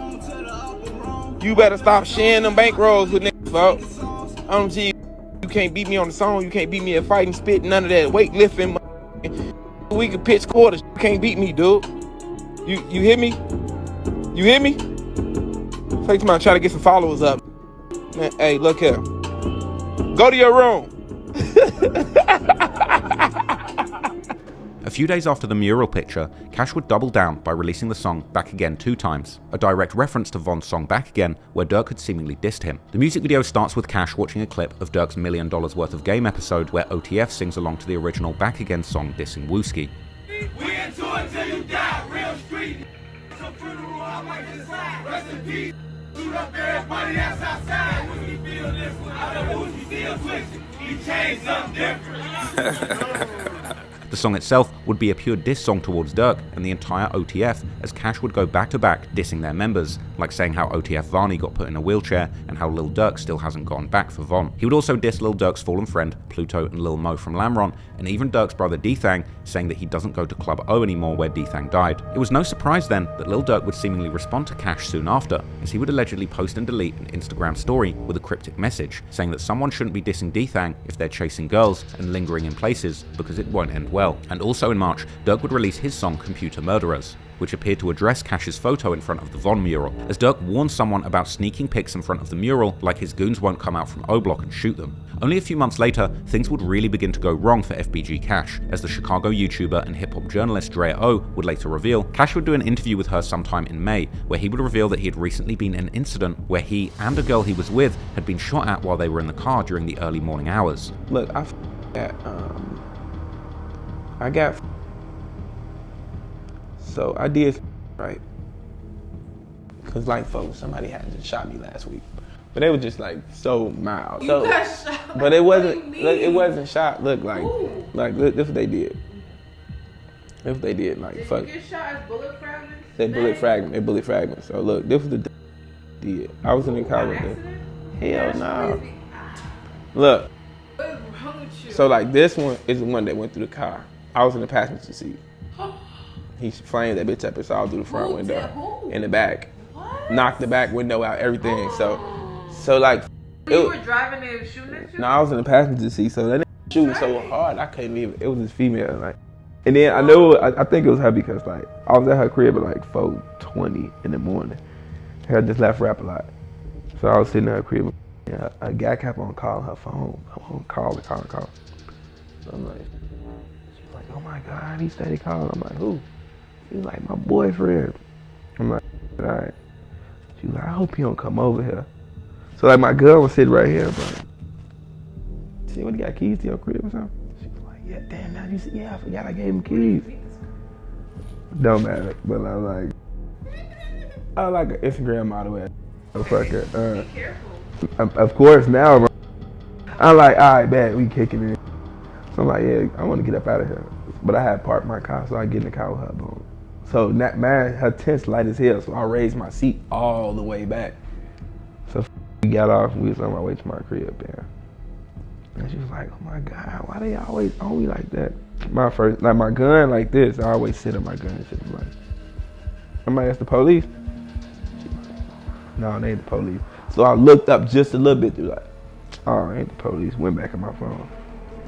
You better stop sharing them bankrolls with niggas, folks. You can't beat me on the song. You can't beat me at fighting, spit, none of that weightlifting. We can pitch quarters. You can't beat me, dude. You hear me? You hear me? Take time try to get some followers up. Man, hey, look here. Go to your room. A few days after the mural picture, Cash would double down by releasing the song Back Again 2 times, a direct reference to Von's song Back Again, where Durk had seemingly dissed him. The music video starts with Cash watching a clip of Durk's $1 million worth of game episode where OTF sings along to the original Back Again song dissing Wooski. We into it till you die, real street. Some funeral, I might decide. Rest in peace. Shoot up everybody that's outside. When we feel this one, I know Wooski still twisted. He changed something different. The song itself would be a pure diss song towards Durk and the entire OTF, as Cash would go back to back dissing their members, like saying how OTF Varney got put in a wheelchair and how Lil Durk still hasn't gone back for Von. He would also diss Lil Durk's fallen friend Pluto and Lil Mo from Lamron, and even Durk's brother Dthang, saying that he doesn't go to Club O anymore where Dthang died. It was no surprise then that Lil Durk would seemingly respond to Cash soon after, as he would allegedly post and delete an Instagram story with a cryptic message saying that someone shouldn't be dissing Dthang if they're chasing girls and lingering in places because it won't end well. And also in March, Durk would release his song Computer Murderers, which appeared to address Cash's photo in front of the Von mural, as Durk warned someone about sneaking pics in front of the mural like his goons won't come out from O Block and shoot them. Only a few months later, things would really begin to go wrong for FBG Cash, as the Chicago YouTuber and hip-hop journalist Drea O would later reveal. Cash would do an interview with her sometime in May, where he would reveal that he had recently been in an incident where he and a girl he was with had been shot at while they were in the car during the early morning hours. Look, I got so I did right? Cause like folks, somebody had just shot me last week, but they were just like so mild. You so, got shot? But it wasn't. What do you Look, it mean? wasn't shot. Look like look, this what they did. If they did, like Did fuck. you get shot as bullet fragments? They bullet fragments. So look, this was the did. I was in the car with them. Hell no. Look. What is wrong with you? So like this one is the one that went through the car. I was in the passenger seat. He flamed that bitch up and saw through the front window in the back. What? Knocked the back window out, everything. So like. You were driving and shooting at you? No, I was in the passenger seat, so that nigga shooting so hard I couldn't even. It was this female like. And then I think it was her because like I was at her crib at like 4:20 in the morning. I just left rap a lot, so I was sitting at her crib. And a guy kept on calling her phone. Call. So I'm like, she's like, oh my God, he steady calling. I'm like, who? He's like, my boyfriend. I'm like, all right. She's like, I hope he don't come over here. So like my gun was sitting right here, but see what, you got keys to your crib or something? Yeah, damn, now you see, yeah, I forgot I gave him keys. Don't matter, but I'm like an Instagram model. Motherfucker. Of course, now I'm like, all right, bet, we kicking it. So I'm like, yeah, I want to get up out of here. But I had parked my car, so I get in the car with her, boom. So her tent's light as hell, so I raised my seat all the way back. So we got off, and we was on our way to my crib, man. And she was like, oh my God, why they always on me like that? My gun like this, I always sit on my gun and shit. I'm like, somebody asked the police? She like, no, they ain't the police. So I looked up just a little bit, through like, oh, ain't the police. Went back on my phone.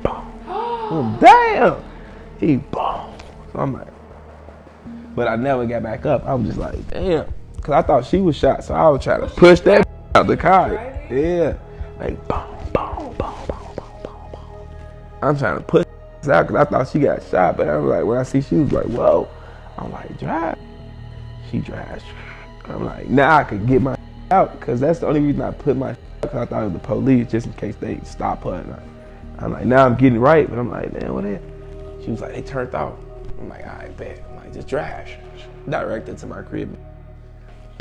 Boom. Damn! He boom. So I'm like, but I never got back up. I was just like, damn. Cause I thought she was shot, so I was trying to push that out the car. Yeah. Like, boom. I'm trying to push out because I thought she got shot, but I was like, when I see she was like, whoa. I'm like, drive. She drives. I'm like, now I could get my out because that's the only reason I put my because I thought it was the police just in case they stop her. And I'm like, now I'm getting right, but I'm like, man, what is? She was like, they turned off. I'm like, all right, bet. I'm like, just drive. Directed to my crib.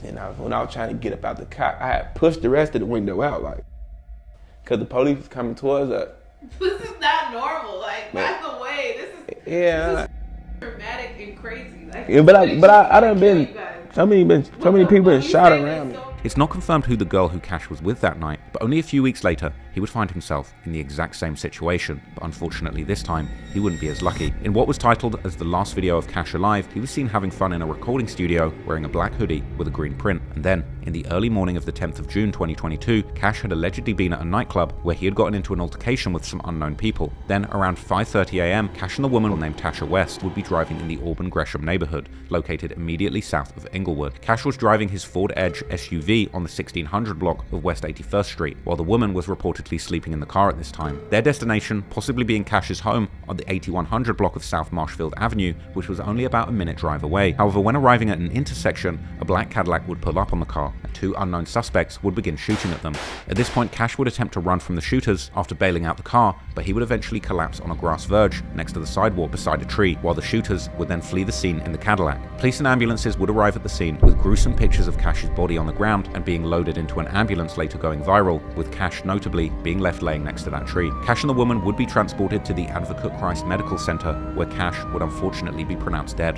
And when I was trying to get up out the car, I had pushed the rest of the window out, like, because the police was coming towards us. This is not normal. Like, by the way, this is dramatic and crazy. Like, yeah, but I done been so many people been shot around me. It's not confirmed who the girl who Cash was with that night, but only a few weeks later, he would find himself in the exact same situation, but unfortunately this time, he wouldn't be as lucky. In what was titled as the last video of Cash alive, he was seen having fun in a recording studio wearing a black hoodie with a green print, and then, in the early morning of the 10th of June 2022, Cash had allegedly been at a nightclub where he had gotten into an altercation with some unknown people. Then, around 5:30 AM, Cash and the woman named Tasha West would be driving in the Auburn Gresham neighborhood, located immediately south of Inglewood. Cash was driving his Ford Edge SUV on the 1600 block of West 81st Street, while the woman was reportedly sleeping in the car at this time. Their destination, possibly being Cash's home on the 8100 block of South Marshfield Avenue, which was only about a minute drive away. However, when arriving at an intersection, a black Cadillac would pull up on the car, and two unknown suspects would begin shooting at them. At this point, Cash would attempt to run from the shooters after bailing out the car, but he would eventually collapse on a grass verge next to the sidewalk beside a tree, while the shooters would then flee the scene in the Cadillac. Police and ambulances would arrive at the scene with gruesome pictures of Cash's body on the ground and being loaded into an ambulance, later going viral, with Cash notably being left laying next to that tree. Cash and the woman would be transported to the Advocate Christ Medical Center, where Cash would unfortunately be pronounced dead.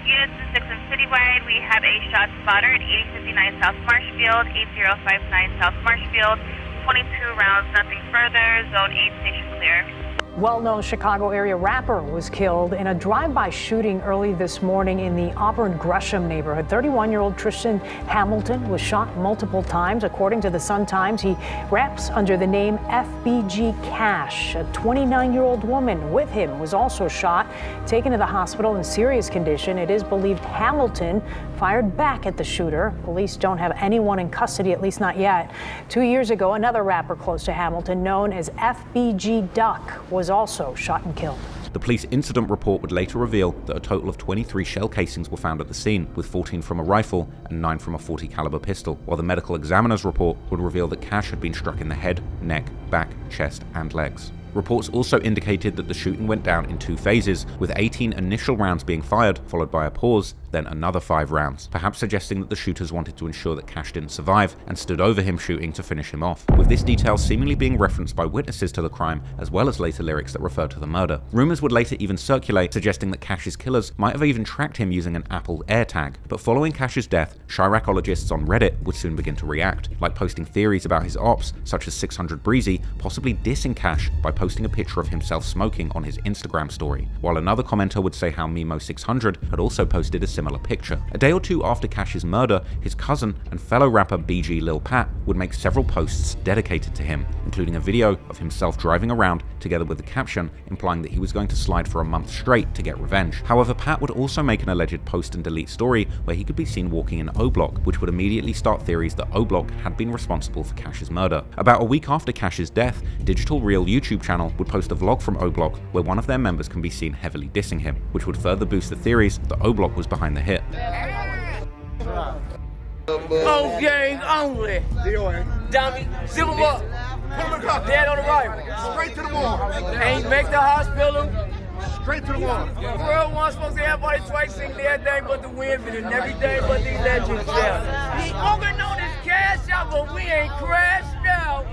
Units 6 and Citywide, we have a shot spotter at 8059 South Marshfield, 8059 South Marshfield, 22 rounds, nothing further, Zone 8 station clear. Well-known Chicago area rapper was killed in a drive-by shooting early this morning in the Auburn Gresham neighborhood. 31-year-old Tristan Hamilton was shot multiple times. According to the Sun-Times, he raps under the name FBG Cash. A 29-year-old woman with him was also shot, taken to the hospital in serious condition. It is believed Hamilton fired back at the shooter. Police don't have anyone in custody, at least not yet. 2 years ago, another rapper close to Hamilton, known as FBG Duck, was also shot and killed. The police incident report would later reveal that a total of 23 shell casings were found at the scene, with 14 from a rifle and 9 from a .40 caliber pistol, while the medical examiner's report would reveal that Cash had been struck in the head, neck, back, chest, and legs. Reports also indicated that the shooting went down in 2 phases, with 18 initial rounds being fired, followed by a pause, then another 5 rounds, perhaps suggesting that the shooters wanted to ensure that Cash didn't survive and stood over him shooting to finish him off, with this detail seemingly being referenced by witnesses to the crime as well as later lyrics that refer to the murder. Rumors would later even circulate suggesting that Cash's killers might have even tracked him using an Apple AirTag, but following Cash's death, Chiracologists on Reddit would soon begin to react, like posting theories about his ops, such as 600 Breezy possibly dissing Cash by posting a picture of himself smoking on his Instagram story, while another commenter would say how Mimo600 had also posted a similar picture. A day or two after Cash's murder, his cousin and fellow rapper BG Lul Pab would make several posts dedicated to him, including a video of himself driving around together with a caption implying that he was going to slide for a month straight to get revenge. However, Pat would also make an alleged post and delete story where he could be seen walking in O-Block, which would immediately start theories that O-Block had been responsible for Cash's murder. About a week after Cash's death, Digital Real YouTube channel would post a vlog from O-Block where one of their members can be seen heavily dissing him, which would further boost the theories that O-Block was behind the hit. Oh, gang only. Dummy, zip him up. Put him up. Dead on the right. Straight to the wall. Ain't make the hospital. Straight to the wall. The world once supposed to have everybody twice sing everything but the wind, and everything but these legends. He organ on his cash out, but we ain't crashed out.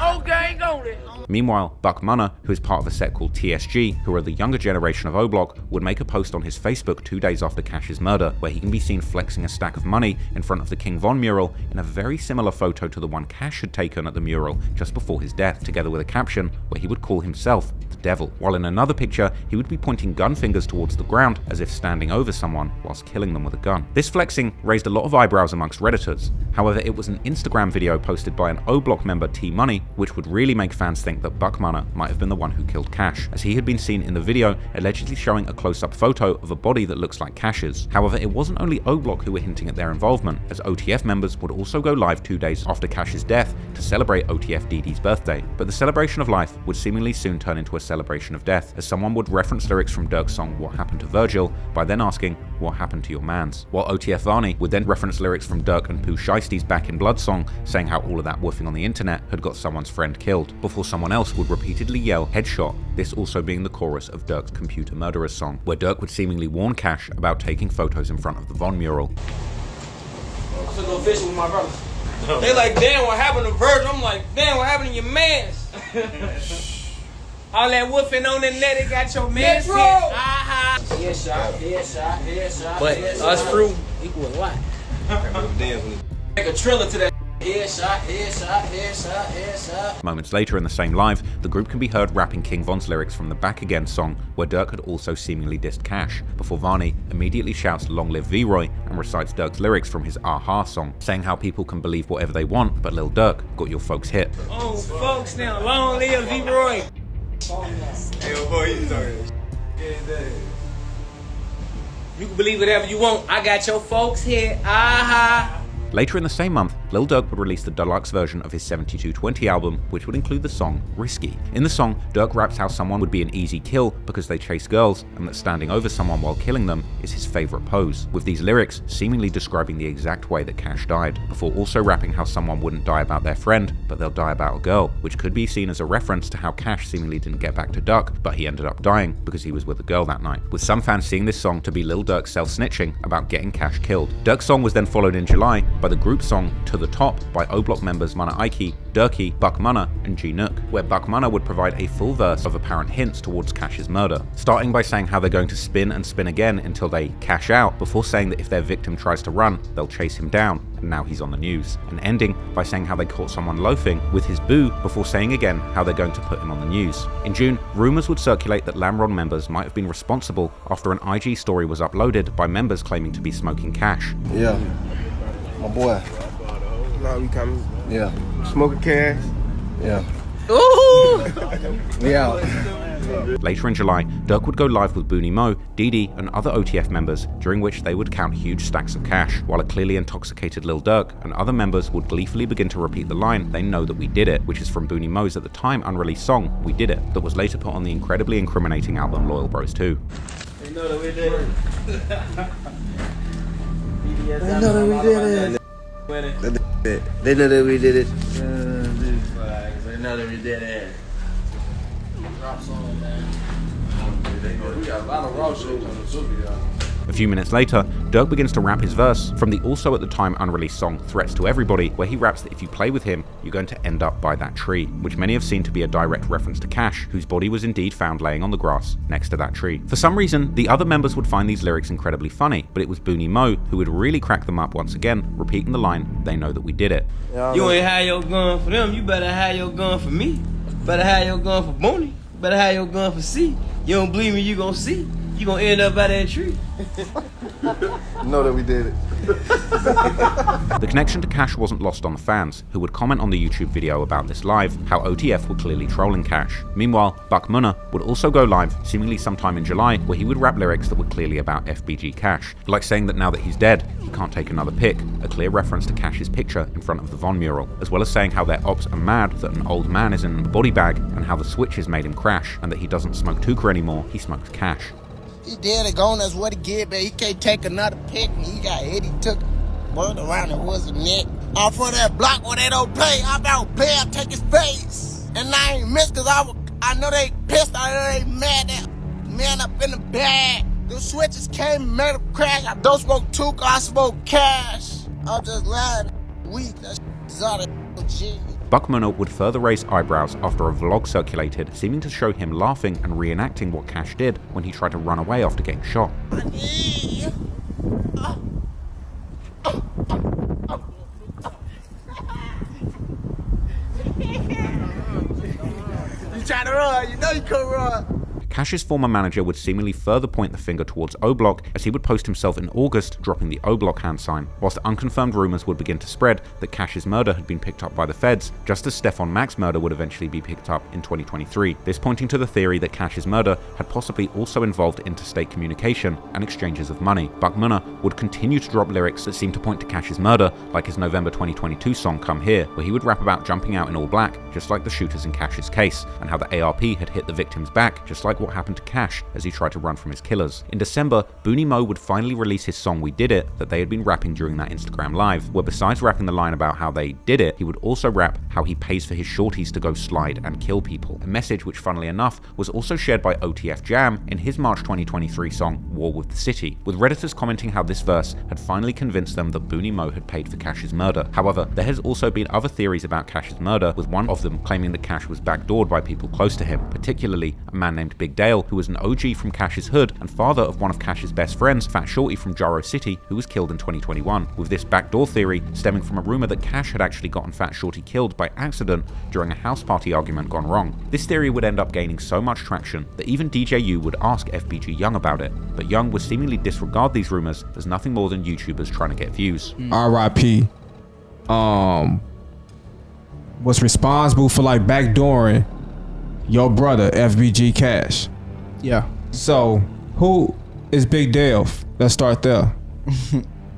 Oh, gang only. Meanwhile, Buck Munna, who is part of a set called TSG, who are the younger generation of O-Block, would make a post on his Facebook 2 days after Cash's murder, where he can be seen flexing a stack of money in front of the King Von mural in a very similar photo to the one Cash had taken at the mural just before his death, together with a caption where he would call himself the devil, while in another picture he would be pointing gun fingers towards the ground as if standing over someone whilst killing them with a gun. This flexing raised a lot of eyebrows amongst Redditors. However, it was an Instagram video posted by an O-Block member T-Money which would really make fans think that Buck Munna might have been the one who killed Cash, as he had been seen in the video allegedly showing a close-up photo of a body that looks like Cash's. However, it wasn't only O-Block who were hinting at their involvement, as OTF members would also go live 2 days after Cash's death to celebrate OTF DD's birthday. But the celebration of life would seemingly soon turn into a celebration of death, as someone would reference lyrics from Durk's song What Happened to Virgil by then asking, what happened to your mans? While OTF Varney would then reference lyrics from Durk and Pooh Shiesty's Back in Blood song, saying how all of that woofing on the internet had got someone's friend killed, before someone else would repeatedly yell headshot, this also being the chorus of Durk's Computer Murderers song, where Durk would seemingly warn Cash about taking photos in front of the Von mural. I took go fishing with my brother. They like, damn, what happened to Virgil? I'm like, damn, what happened to your mans? All that woofing on the net, it got your mans hit. Headshot. But us fruit equal a lot. Make a trailer to that. Headshot. Moments later in the same live, the group can be heard rapping King Von's lyrics from the Back Again song, where Durk had also seemingly dissed Cash, before Varney immediately shouts Long Live V-Roy and recites Durk's lyrics from his Aha song, saying how people can believe whatever they want, but Lil Durk got your folks hit. Oh, folks now, long live V-Roy. Hey, boy, you talking You can believe whatever you want. I got your folks hit. Aha. Later in the same month, Lil Durk would release the deluxe version of his 7220 album, which would include the song Risky. In the song, Durk raps how someone would be an easy kill because they chase girls, and that standing over someone while killing them is his favorite pose, with these lyrics seemingly describing the exact way that Cash died, before also rapping how someone wouldn't die about their friend, but they'll die about a girl, which could be seen as a reference to how Cash seemingly didn't get back to Duck, but he ended up dying because he was with a girl that night, with some fans seeing this song to be Lil Durk self-snitching about getting Cash killed. Durk's song was then followed in July by the group song To The Top by O-Block members Munna Ike, Durkee, Buck Munna, and G Nook, where Buck Munna would provide a full verse of apparent hints towards Cash's murder, starting by saying how they're going to spin and spin again until they cash out, before saying that if their victim tries to run, they'll chase him down, and now he's on the news, and ending by saying how they caught someone loafing with his boo, before saying again how they're going to put him on the news. In June, rumours would circulate that Lamron members might have been responsible after an IG story was uploaded by members claiming to be smoking Cash. Yeah, my boy. Now we coming. Yeah. Smoking Cash. Yeah. Ooh! Yeah. Later in July, Durk would go live with Booney Mo, Dee and other OTF members, during which they would count huge stacks of cash, while a clearly intoxicated Lil Durk and other members would gleefully begin to repeat the line, "They know that we did it," which is from Booney Mo's at the time unreleased song, We Did It, that was later put on the incredibly incriminating album Loyal Bros 2. They know that we did it. They know that we did it. They know that we did it. They know that we did it. Drop song, man. We got a lot of raw shit on the super, y'all. A few minutes later, Durk begins to rap his verse from the also at the time unreleased song Threats to Everybody, where he raps that if you play with him, you're going to end up by that tree, which many have seen to be a direct reference to Cash, whose body was indeed found laying on the grass next to that tree. For some reason, the other members would find these lyrics incredibly funny, but it was Booney Mo who would really crack them up once again, repeating the line, "They know that we did it." You ain't had your gun for them, you better have your gun for me. Better have your gun for Booney. Better have your gun for C. You don't believe me, you gon' see. You gonna end up by that tree. Know that we did it. The connection to Cash wasn't lost on the fans, who would comment on the YouTube video about this live, how OTF were clearly trolling Cash. Meanwhile, Buck Munna would also go live, seemingly sometime in July, where he would rap lyrics that were clearly about FBG Cash, like saying that now that he's dead, he can't take another pic, a clear reference to Cash's picture in front of the Von mural, as well as saying how their ops are mad that an old man is in a body bag, and how the switches made him crash, and that he doesn't smoke Tuka anymore, he smokes Cash. He dead and gone, that's what he get, man. He can't take another pic. He got hit, he took word around it was a neck. Off for that block where they don't play, I don't play, I take his face. And I ain't missed cause I know they pissed, I know they mad. That man up in the bag. The switches came and made him crash. I don't smoke Tuka, I smoke Cash. I'm just lying, weak, that shit's out of G. Buck Munna would further raise eyebrows after a vlog circulated, seeming to show him laughing and reenacting what Cash did when he tried to run away after getting shot. You trying to run, you know you couldn't run. Cash's former manager would seemingly further point the finger towards O-Block, as he would post himself in August dropping the O-Block hand sign, whilst unconfirmed rumours would begin to spread that Cash's murder had been picked up by the feds, just as Stefan Mack's murder would eventually be picked up in 2023, this pointing to the theory that Cash's murder had possibly also involved interstate communication and exchanges of money. Buck Munna would continue to drop lyrics that seemed to point to Cash's murder, like his November 2022 song Come Here, where he would rap about jumping out in all black, just like the shooters in Cash's case, and how the ARP had hit the victim's back, just like what happened to Cash as he tried to run from his killers. In December, Booney Mo would finally release his song We Did It that they had been rapping during that Instagram live, where besides rapping the line about how they did it, he would also rap how he pays for his shorties to go slide and kill people, a message which funnily enough was also shared by OTF Jam in his March 2023 song War with the City, with Redditors commenting how this verse had finally convinced them that Booney Mo had paid for Cash's murder. However, there has also been other theories about Cash's murder, with one of them claiming that Cash was backdoored by people close to him, particularly a man named Big Dale, who was an OG from Cash's hood and father of one of Cash's best friends, Fat Shorty from Jaro City, who was killed in 2021, with this backdoor theory stemming from a rumor that Cash had actually gotten Fat Shorty killed by accident during a house party argument gone wrong. This theory would end up gaining so much traction that even DJU would ask FBG Young about it, but Young would seemingly disregard these rumors as nothing more than YouTubers trying to get views. R.I.P. Was responsible for like backdooring your brother FBG Cash. Yeah. So, who is Big Dale? Let's start there.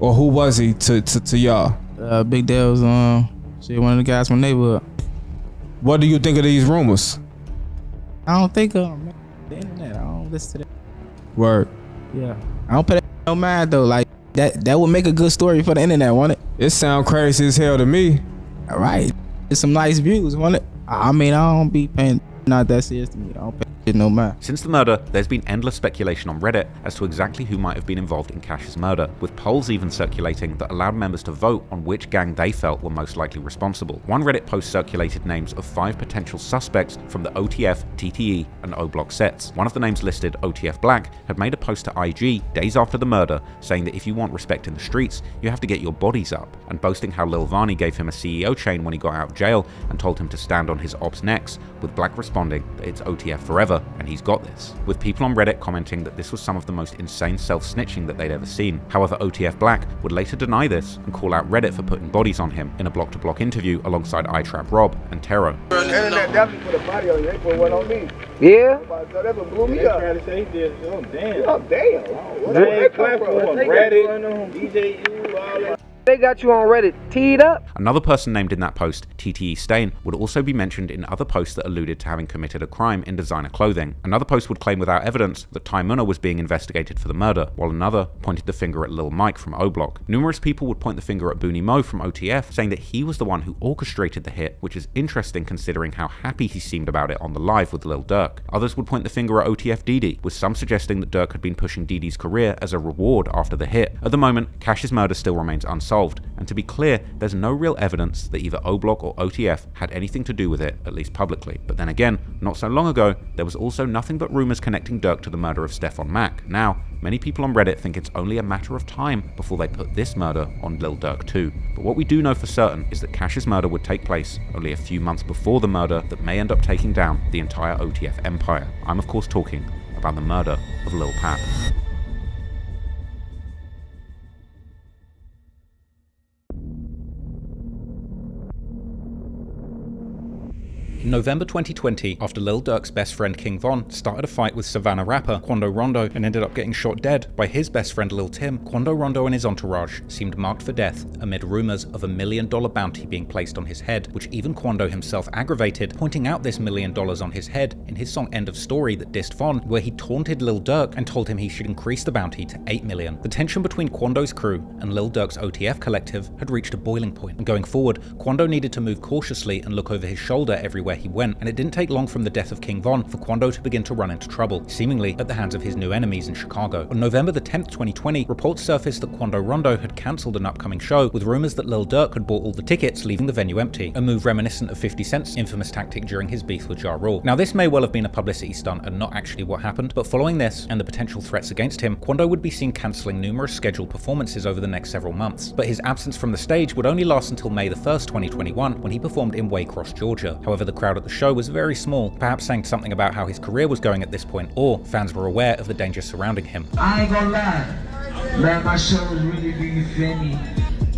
Or who was he to y'all? Big Dale's one of the guys from the neighborhood. What do you think of these rumors? I don't think the internet. I don't listen to that. Word. Yeah. I don't pay that no mind though. Like that would make a good story for the internet, won't it? It sound crazy as hell to me. All right. It's some nice views, won't it? I mean, I don't be paying not that serious to me. I don't pay no mind. Since the murder, there's been endless speculation on Reddit as to exactly who might have been involved in Cash's murder, with polls even circulating that allowed members to vote on which gang they felt were most likely responsible. One Reddit post circulated names of 5 potential suspects from the OTF, TTE, and O-Block sets. One of the names listed, OTF Black, had made a post to IG days after the murder saying that if you want respect in the streets, you have to get your bodies up, and boasting how Lil Varney gave him a CEO chain when he got out of jail and told him to stand on his ops' necks, with Black responding that it's OTF forever and he's got this, with people on Reddit commenting that this was some of the most insane self-snitching that they'd ever seen. However, OTF Black would later deny this and call out Reddit for putting bodies on him in a block-to-block interview alongside iTrap Rob and Tero. Internet definitely put a body on you, they put one on me. Yeah? So that's what blew me up. Trying to say he did, oh damn. Oh damn. Where that come from? Reddit, DJU, all that. They got you on Reddit teed up. Another person named in that post, TTE Stain, would also be mentioned in other posts that alluded to having committed a crime in designer clothing. Another post would claim without evidence that Ty Munna was being investigated for the murder, while another pointed the finger at Lil Mike from O Block. Numerous people would point the finger at Booney Mo from OTF, saying that he was the one who orchestrated the hit, which is interesting considering how happy he seemed about it on the live with Lil Durk. Others would point the finger at OTF Didi, with some suggesting that Durk had been pushing Didi's career as a reward after the hit. At the moment, Cash's murder still remains unsolved, and to be clear, there's no real evidence that either O Block or OTF had anything to do with it, at least publicly. But then again, not so long ago, there was also nothing but rumors connecting Durk to the murder of Stefan Mack. Now, many people on Reddit think it's only a matter of time before they put this murder on Lil Durk too. But what we do know for certain is that Cash's murder would take place only a few months before the murder that may end up taking down the entire OTF empire. I'm of course talking about the murder of Lul Pab. In November 2020, after Lil Durk's best friend King Von started a fight with Savannah rapper Quando Rondo and ended up getting shot dead by his best friend Lil Tim, Quando Rondo and his entourage seemed marked for death amid rumors of $1 million bounty being placed on his head, which even Quando himself aggravated, pointing out this $1 million on his head in his song End of Story that dissed Von, where he taunted Lil Durk and told him he should increase the bounty to $8 million. The tension between Quando's crew and Lil Durk's OTF collective had reached a boiling point, and going forward, Quando needed to move cautiously and look over his shoulder everywhere he went, and it didn't take long from the death of King Von for Quando to begin to run into trouble, seemingly at the hands of his new enemies in Chicago. On November the 10th, 2020, reports surfaced that Quando Rondo had cancelled an upcoming show, with rumors that Lil Durk had bought all the tickets, leaving the venue empty, a move reminiscent of 50 Cent's infamous tactic during his beef with Ja Rule. Now, this may well have been a publicity stunt and not actually what happened, but following this and the potential threats against him, Quando would be seen cancelling numerous scheduled performances over the next several months. But his absence from the stage would only last until May the 1st, 2021, when he performed in Waycross, Georgia. However, the crowd at the show was very small, perhaps saying something about how his career was going at this point, or fans were aware of the danger surrounding him. I ain't gonna lie, man, my show was really big, you feel me?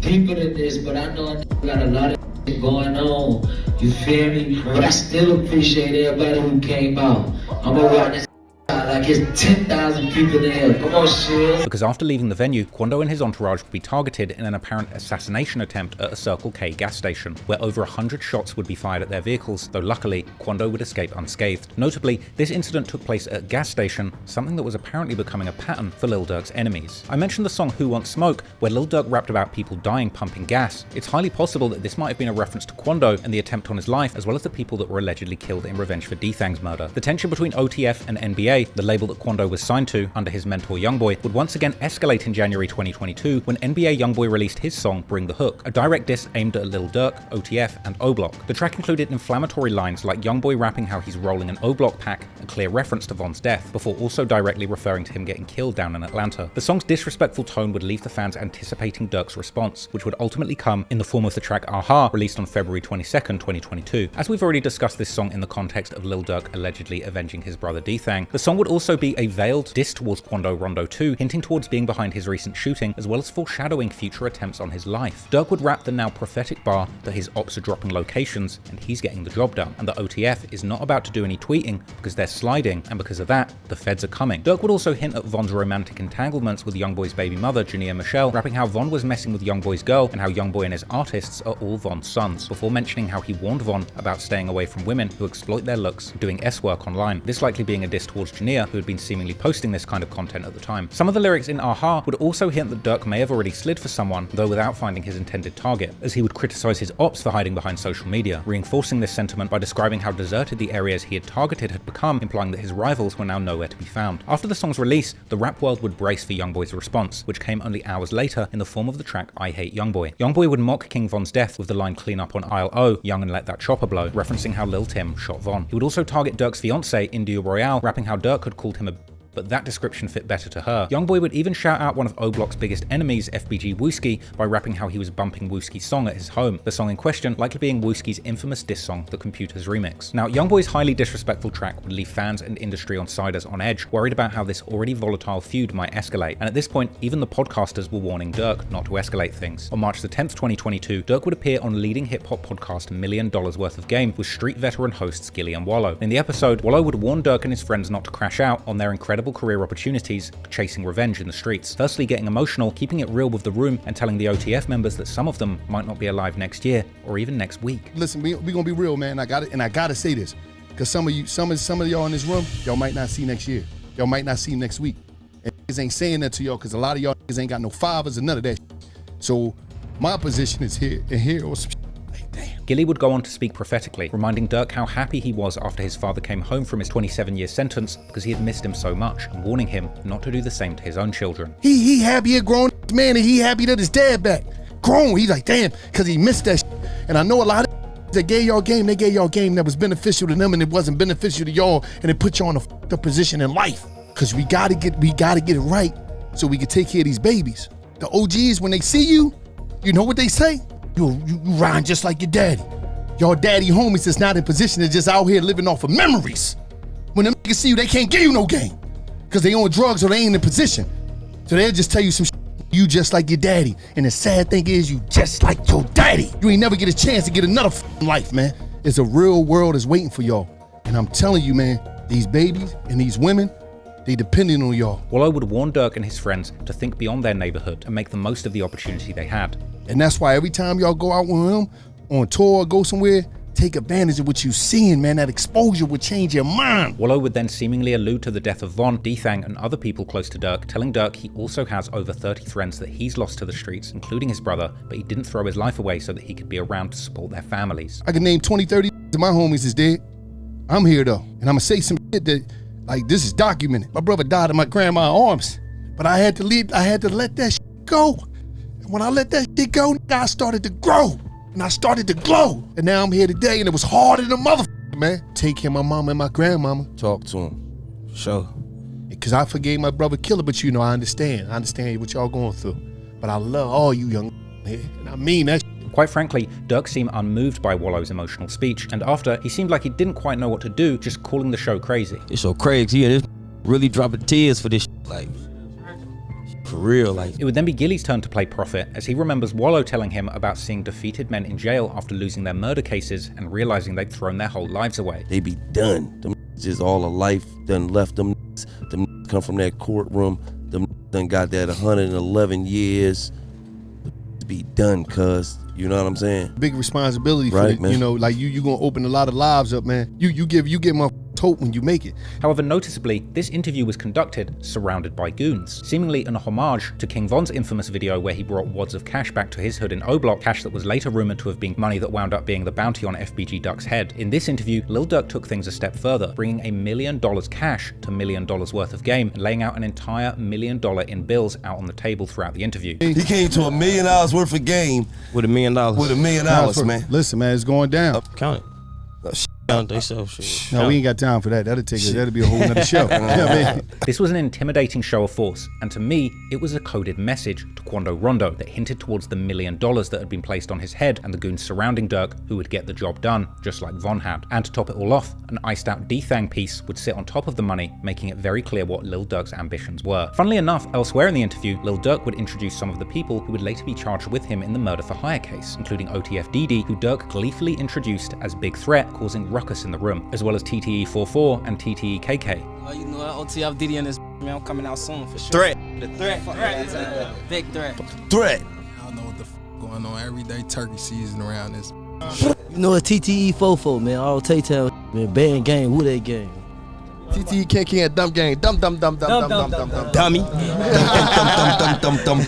Deeper than this, but I know I got a lot of shit going on, you feel me? But I still appreciate everybody who came out. I'm gonna run this like it's 10,000 people in here. Come on, shit. Because after leaving the venue, Quando and his entourage would be targeted in an apparent assassination attempt at a Circle K gas station, where over 100 shots would be fired at their vehicles, though luckily, Quando would escape unscathed. Notably, this incident took place at a gas station, something that was apparently becoming a pattern for Lil Durk's enemies. I mentioned the song Who Wants Smoke, where Lil Durk rapped about people dying pumping gas. It's highly possible that this might have been a reference to Quando and the attempt on his life, as well as the people that were allegedly killed in revenge for Dthang's murder. The tension between OTF and NBA, the label that Quando was signed to under his mentor Youngboy, would once again escalate in January 2022 when NBA Youngboy released his song Bring the Hook, a direct diss aimed at Lil Durk, OTF, and O Block. The track included inflammatory lines like Youngboy rapping how he's rolling an O Block pack, a clear reference to Von's death, before also directly referring to him getting killed down in Atlanta. The song's disrespectful tone would leave the fans anticipating Durk's response, which would ultimately come in the form of the track Aha, released on February 22nd, 2022. As we've already discussed this song in the context of Lil Durk allegedly avenging his brother Dthang, the song would also be a veiled diss towards Quando Rondo too, hinting towards being behind his recent shooting, as well as foreshadowing future attempts on his life. Durk would rap the now prophetic bar that his ops are dropping locations and he's getting the job done, and that OTF is not about to do any tweeting because they're sliding, and because of that, the feds are coming. Durk would also hint at Von's romantic entanglements with Youngboy's baby mother, Jania Michelle, rapping how Von was messing with Youngboy's girl and how Youngboy and his artists are all Von's sons, before mentioning how he warned Von about staying away from women who exploit their looks doing S-work online, this likely being a diss towards Jania, who had been seemingly posting this kind of content at the time. Some of the lyrics in Aha would also hint that Durk may have already slid for someone, though without finding his intended target, as he would criticize his ops for hiding behind social media, reinforcing this sentiment by describing how deserted the areas he had targeted had become, implying that his rivals were now nowhere to be found. After the song's release, the rap world would brace for Youngboy's response, which came only hours later in the form of the track I Hate Youngboy. Youngboy would mock King Von's death with the line Clean Up on Aisle O, Young and Let That Chopper Blow, referencing how Lil Tim shot Von. He would also target Durk's fiancée, India Royale, rapping how Durk had called him a but that description fit better to her. Youngboy would even shout out one of O Block's biggest enemies, FBG Wooski, by rapping how he was bumping Wooski's song at his home, the song in question likely being Wooski's infamous diss song, The Computers Remix. Now, Youngboy's highly disrespectful track would leave fans and industry insiders on edge, worried about how this already volatile feud might escalate, and at this point, even the podcasters were warning Durk not to escalate things. On March the 10th, 2022, Durk would appear on leading hip-hop podcast $1 Million Worth of Game with street veteran hosts Gilly and Wallow. In the episode, Wallow would warn Durk and his friends not to crash out on their incredible incredible career opportunities chasing revenge in the streets. Firstly, getting emotional, keeping it real with the room, and telling the OTF members that some of them might not be alive next year or even next week. Listen, we gonna be real, man. I gotta say this, because some of y'all in this room, y'all might not see next year. Y'all might not see next week. And niggas ain't saying that to y'all because a lot of y'all niggas ain't got no fathers and none of that shit. So my position is here or some shit. Gilly would go on to speak prophetically, reminding Durk how happy he was after his father came home from his 27-year sentence because he had missed him so much, and warning him not to do the same to his own children. He happy a grown man, and he happy that his dad back. Grown, he's like, damn, because he missed that shit. And I know a lot of that gave y'all game, they gave y'all game that was beneficial to them and it wasn't beneficial to y'all, and it put y'all in a fucked up position in life. Because we gotta get it right so we can take care of these babies. The OGs, when they see you, you know what they say? You rhyme just like your daddy. Your daddy homies is not in position, they're just out here living off of memories. When them niggas see you, they can't give you no game. Because they on drugs or they ain't in position. So they'll just tell you some shit, you just like your daddy. And the sad thing is, you just like your daddy. You ain't never get a chance to get another life, man. It's a real world is waiting for y'all. And I'm telling you, man, these babies and these women, they depending on y'all. Wallow would warn Durk and his friends to think beyond their neighborhood and make the most of the opportunity they had. And that's why every time y'all go out with him on tour or go somewhere, take advantage of what you're seeing, man. That exposure would change your mind. Wallow would then seemingly allude to the death of Von, Dthang, and other people close to Durk, telling Durk he also has over 30 friends that he's lost to the streets, including his brother, but he didn't throw his life away so that he could be around to support their families. I can name 20, 30 of my homies is dead. I'm here though, and I'm gonna say some shit that, like, this is documented. My brother died in my grandma's arms, but I had to leave. I had to let that shit go. And when I let that shit go, I started to grow. And I started to glow. And now I'm here today, and it was harder than a motherfucker, man. Take care of my mama and my grandmama. Talk to him. Sure. Because I forgave my brother killer, but you know, I understand. I understand what y'all going through. But I love all you young here, and I mean that shit. Quite frankly, Durk seemed unmoved by Wallow's emotional speech, and after, he seemed like he didn't quite know what to do, just calling the show crazy. It's so crazy, yeah, this really dropping tears for this like, for real, like. It would then be Gilly's turn to play prophet, as he remembers Wallow telling him about seeing defeated men in jail after losing their murder cases and realizing they'd thrown their whole lives away. They be done. Them just all of life done left them. Them come from that courtroom. Them done got that 111 years. Be done, cuz. You know what I'm saying? Big responsibility for right, it, man. You know, like you gonna open a lot of lives up, man. You get my hope when you make it. However, noticeably, this interview was conducted surrounded by goons, seemingly an homage to King Von's infamous video where he brought wads of cash back to his hood in O-Block, cash that was later rumored to have been money that wound up being the bounty on FBG Duck's head. In this interview, Lil Durk took things a step further, bringing $1 million cash to $1 million worth of game and laying out an entire $1 million in bills out on the table throughout the interview. He came to $1 million worth of game with $1 million. With $1 million, man. Listen, man, it's going down. Count it. Shit. No, we ain't got time for that. That'll be a whole nother show. You know what I mean? This was an intimidating show of force, and to me, it was a coded message to Quando Rondo that hinted towards the $1 million that had been placed on his head and the goons surrounding Durk who would get the job done, just like Von had. And to top it all off, an iced out Dthang piece would sit on top of the money, making it very clear what Lil Durk's ambitions were. Funnily enough, elsewhere in the interview, Lil Durk would introduce some of the people who would later be charged with him in the murder for hire case, including OTF DD, who Durk gleefully introduced as Big Threat, causing ruckus in the room, as well as TTE44 and TTE KK. Oh, you know, OTF DD and this, man, I'm coming out soon for sure. Threat. The threat. Big threat. Threat. I don't know what the going on. Everyday turkey season around this. You know, it's TTE44, man. All Tay-Town, man. Band gang, who they gang? TTE KK and dumb gang. Dumb. Dummy. Dumb.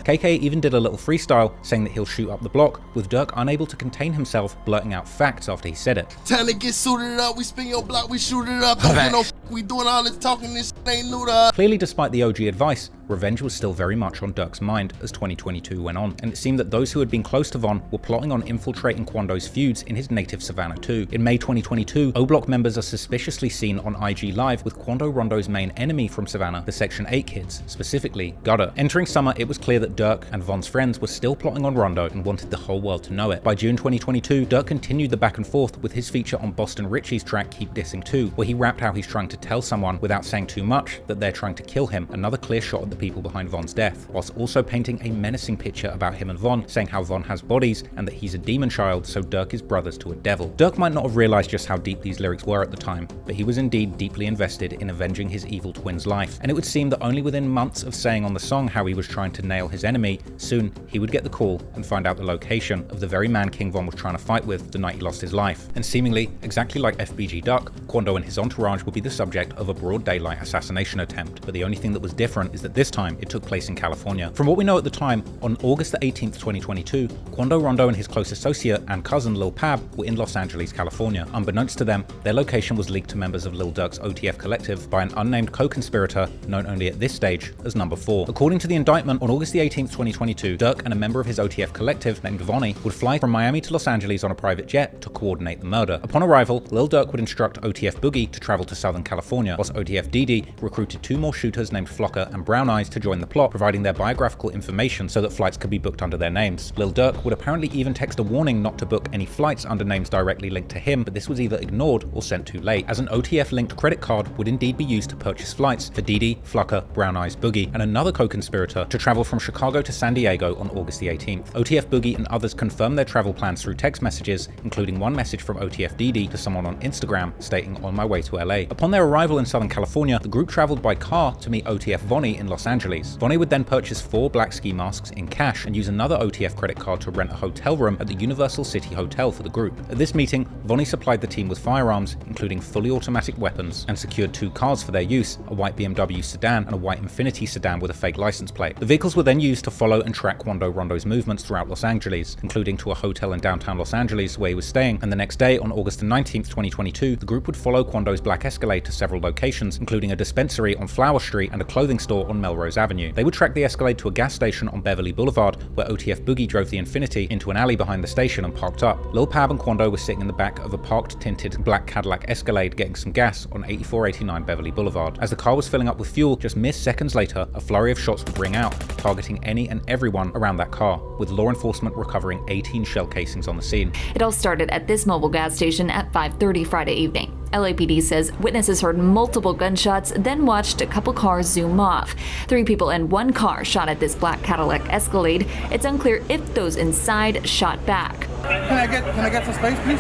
KK even did a little freestyle saying that he'll shoot up the block, with Durk unable to contain himself, blurting out facts after he said it. Time to get suited up, we spin your block, we shoot it up. Don't get no we doing all this talking, this shit ain't new to us. Clearly, despite the OG advice, revenge was still very much on Durk's mind as 2022 went on, and it seemed that those who had been close to Von were plotting on infiltrating Quando's feuds in his native Savannah too. In May 2022, O-Block members are suspiciously seen on IG Live with Quando Rondo's main enemy from Savannah, the Section 8 kids, specifically Gutter. Entering summer, it was clear that Durk and Von's friends were still plotting on Rondo and wanted the whole world to know it. By June 2022, Durk continued the back and forth with his feature on Boston Richie's track Keep Dissing 2, where he rapped how he's trying to tell someone without saying too much that they're trying to kill him, another clear shot at the people behind Von's death, whilst also painting a menacing picture about him and Von, saying how Von has bodies and that he's a demon child, so Durk is brothers to a devil. Durk might not have realized just how deep these lyrics were at the time, but he was indeed deeply invested in avenging his evil twin's life, and it would seem that only within months of saying on the song how he was trying to nail his enemy, soon he would get the call and find out the location of the very man King Von was trying to fight with the night he lost his life. And seemingly, exactly like FBG Duck, Quando and his entourage would be the subject of a broad daylight assassination attempt, but the only thing that was different is that this time it took place in California. From what we know at the time, on August 18th, 2022, Quando Rondo and his close associate and cousin Lul Pab were in Los Angeles, California. Unbeknownst to them, their location was leaked to members of Lil Durk's OTF collective by an unnamed co-conspirator known only at this stage as Number 4. According to the indictment, on August 18th, 2022, Durk and a member of his OTF collective named Vonnie would fly from Miami to Los Angeles on a private jet to coordinate the murder. Upon arrival, Lil Durk would instruct OTF Boogie to travel to Southern California, whilst OTF Dthang recruited 2 more shooters named Flocker and Brown Eyes to join the plot, providing their biographical information so that flights could be booked under their names. Lil Durk would apparently even text a warning not to book any flights under names directly linked to him, but this was either ignored or sent too late, as an OTF-linked credit card would indeed be used to purchase flights for Dthang, Flocker, Brown Eyes, Boogie, and another co-conspirator to travel from Chicago to San Diego on August the 18th. OTF Boogie and others confirmed their travel plans through text messages, including one message from OTF Dthang to someone on Instagram stating, "On my way to LA." Upon their arrival in Southern California, the group traveled by car to meet OTF Vonnie in Los Angeles. Vonnie would then purchase 4 black ski masks in cash and use another OTF credit card to rent a hotel room at the Universal City Hotel for the group. At this meeting, Vonnie supplied the team with firearms, including fully automatic weapons, and secured 2 cars for their use, a white BMW sedan and a white Infiniti sedan with a fake license plate. The vehicles were then used to follow and track Quando Rondo's movements throughout Los Angeles, including to a hotel in downtown Los Angeles where he was staying, and the next day, on August 19th, 2022, the group would follow Quando's black Escalade to several locations, including a dispensary on Flower Street and a clothing store on Melrose Avenue. They would track the Escalade to a gas station on Beverly Boulevard, where OTF Boogie drove the Infiniti into an alley behind the station and parked up. Lil Pab and Quando were sitting in the back of a parked tinted black Cadillac Escalade getting some gas on 8489 Beverly Boulevard. As the car was filling up with fuel, just mere seconds later, a flurry of shots would ring out, targeting any and everyone around that car, with law enforcement recovering 18 shell casings on the scene. It all started at this mobile gas station at 5:30 Friday evening. LAPD says witnesses heard multiple gunshots, then watched a couple cars zoom off. 3 people in one car shot at this black Cadillac Escalade. It's unclear if those inside shot back. Can I get some space, please?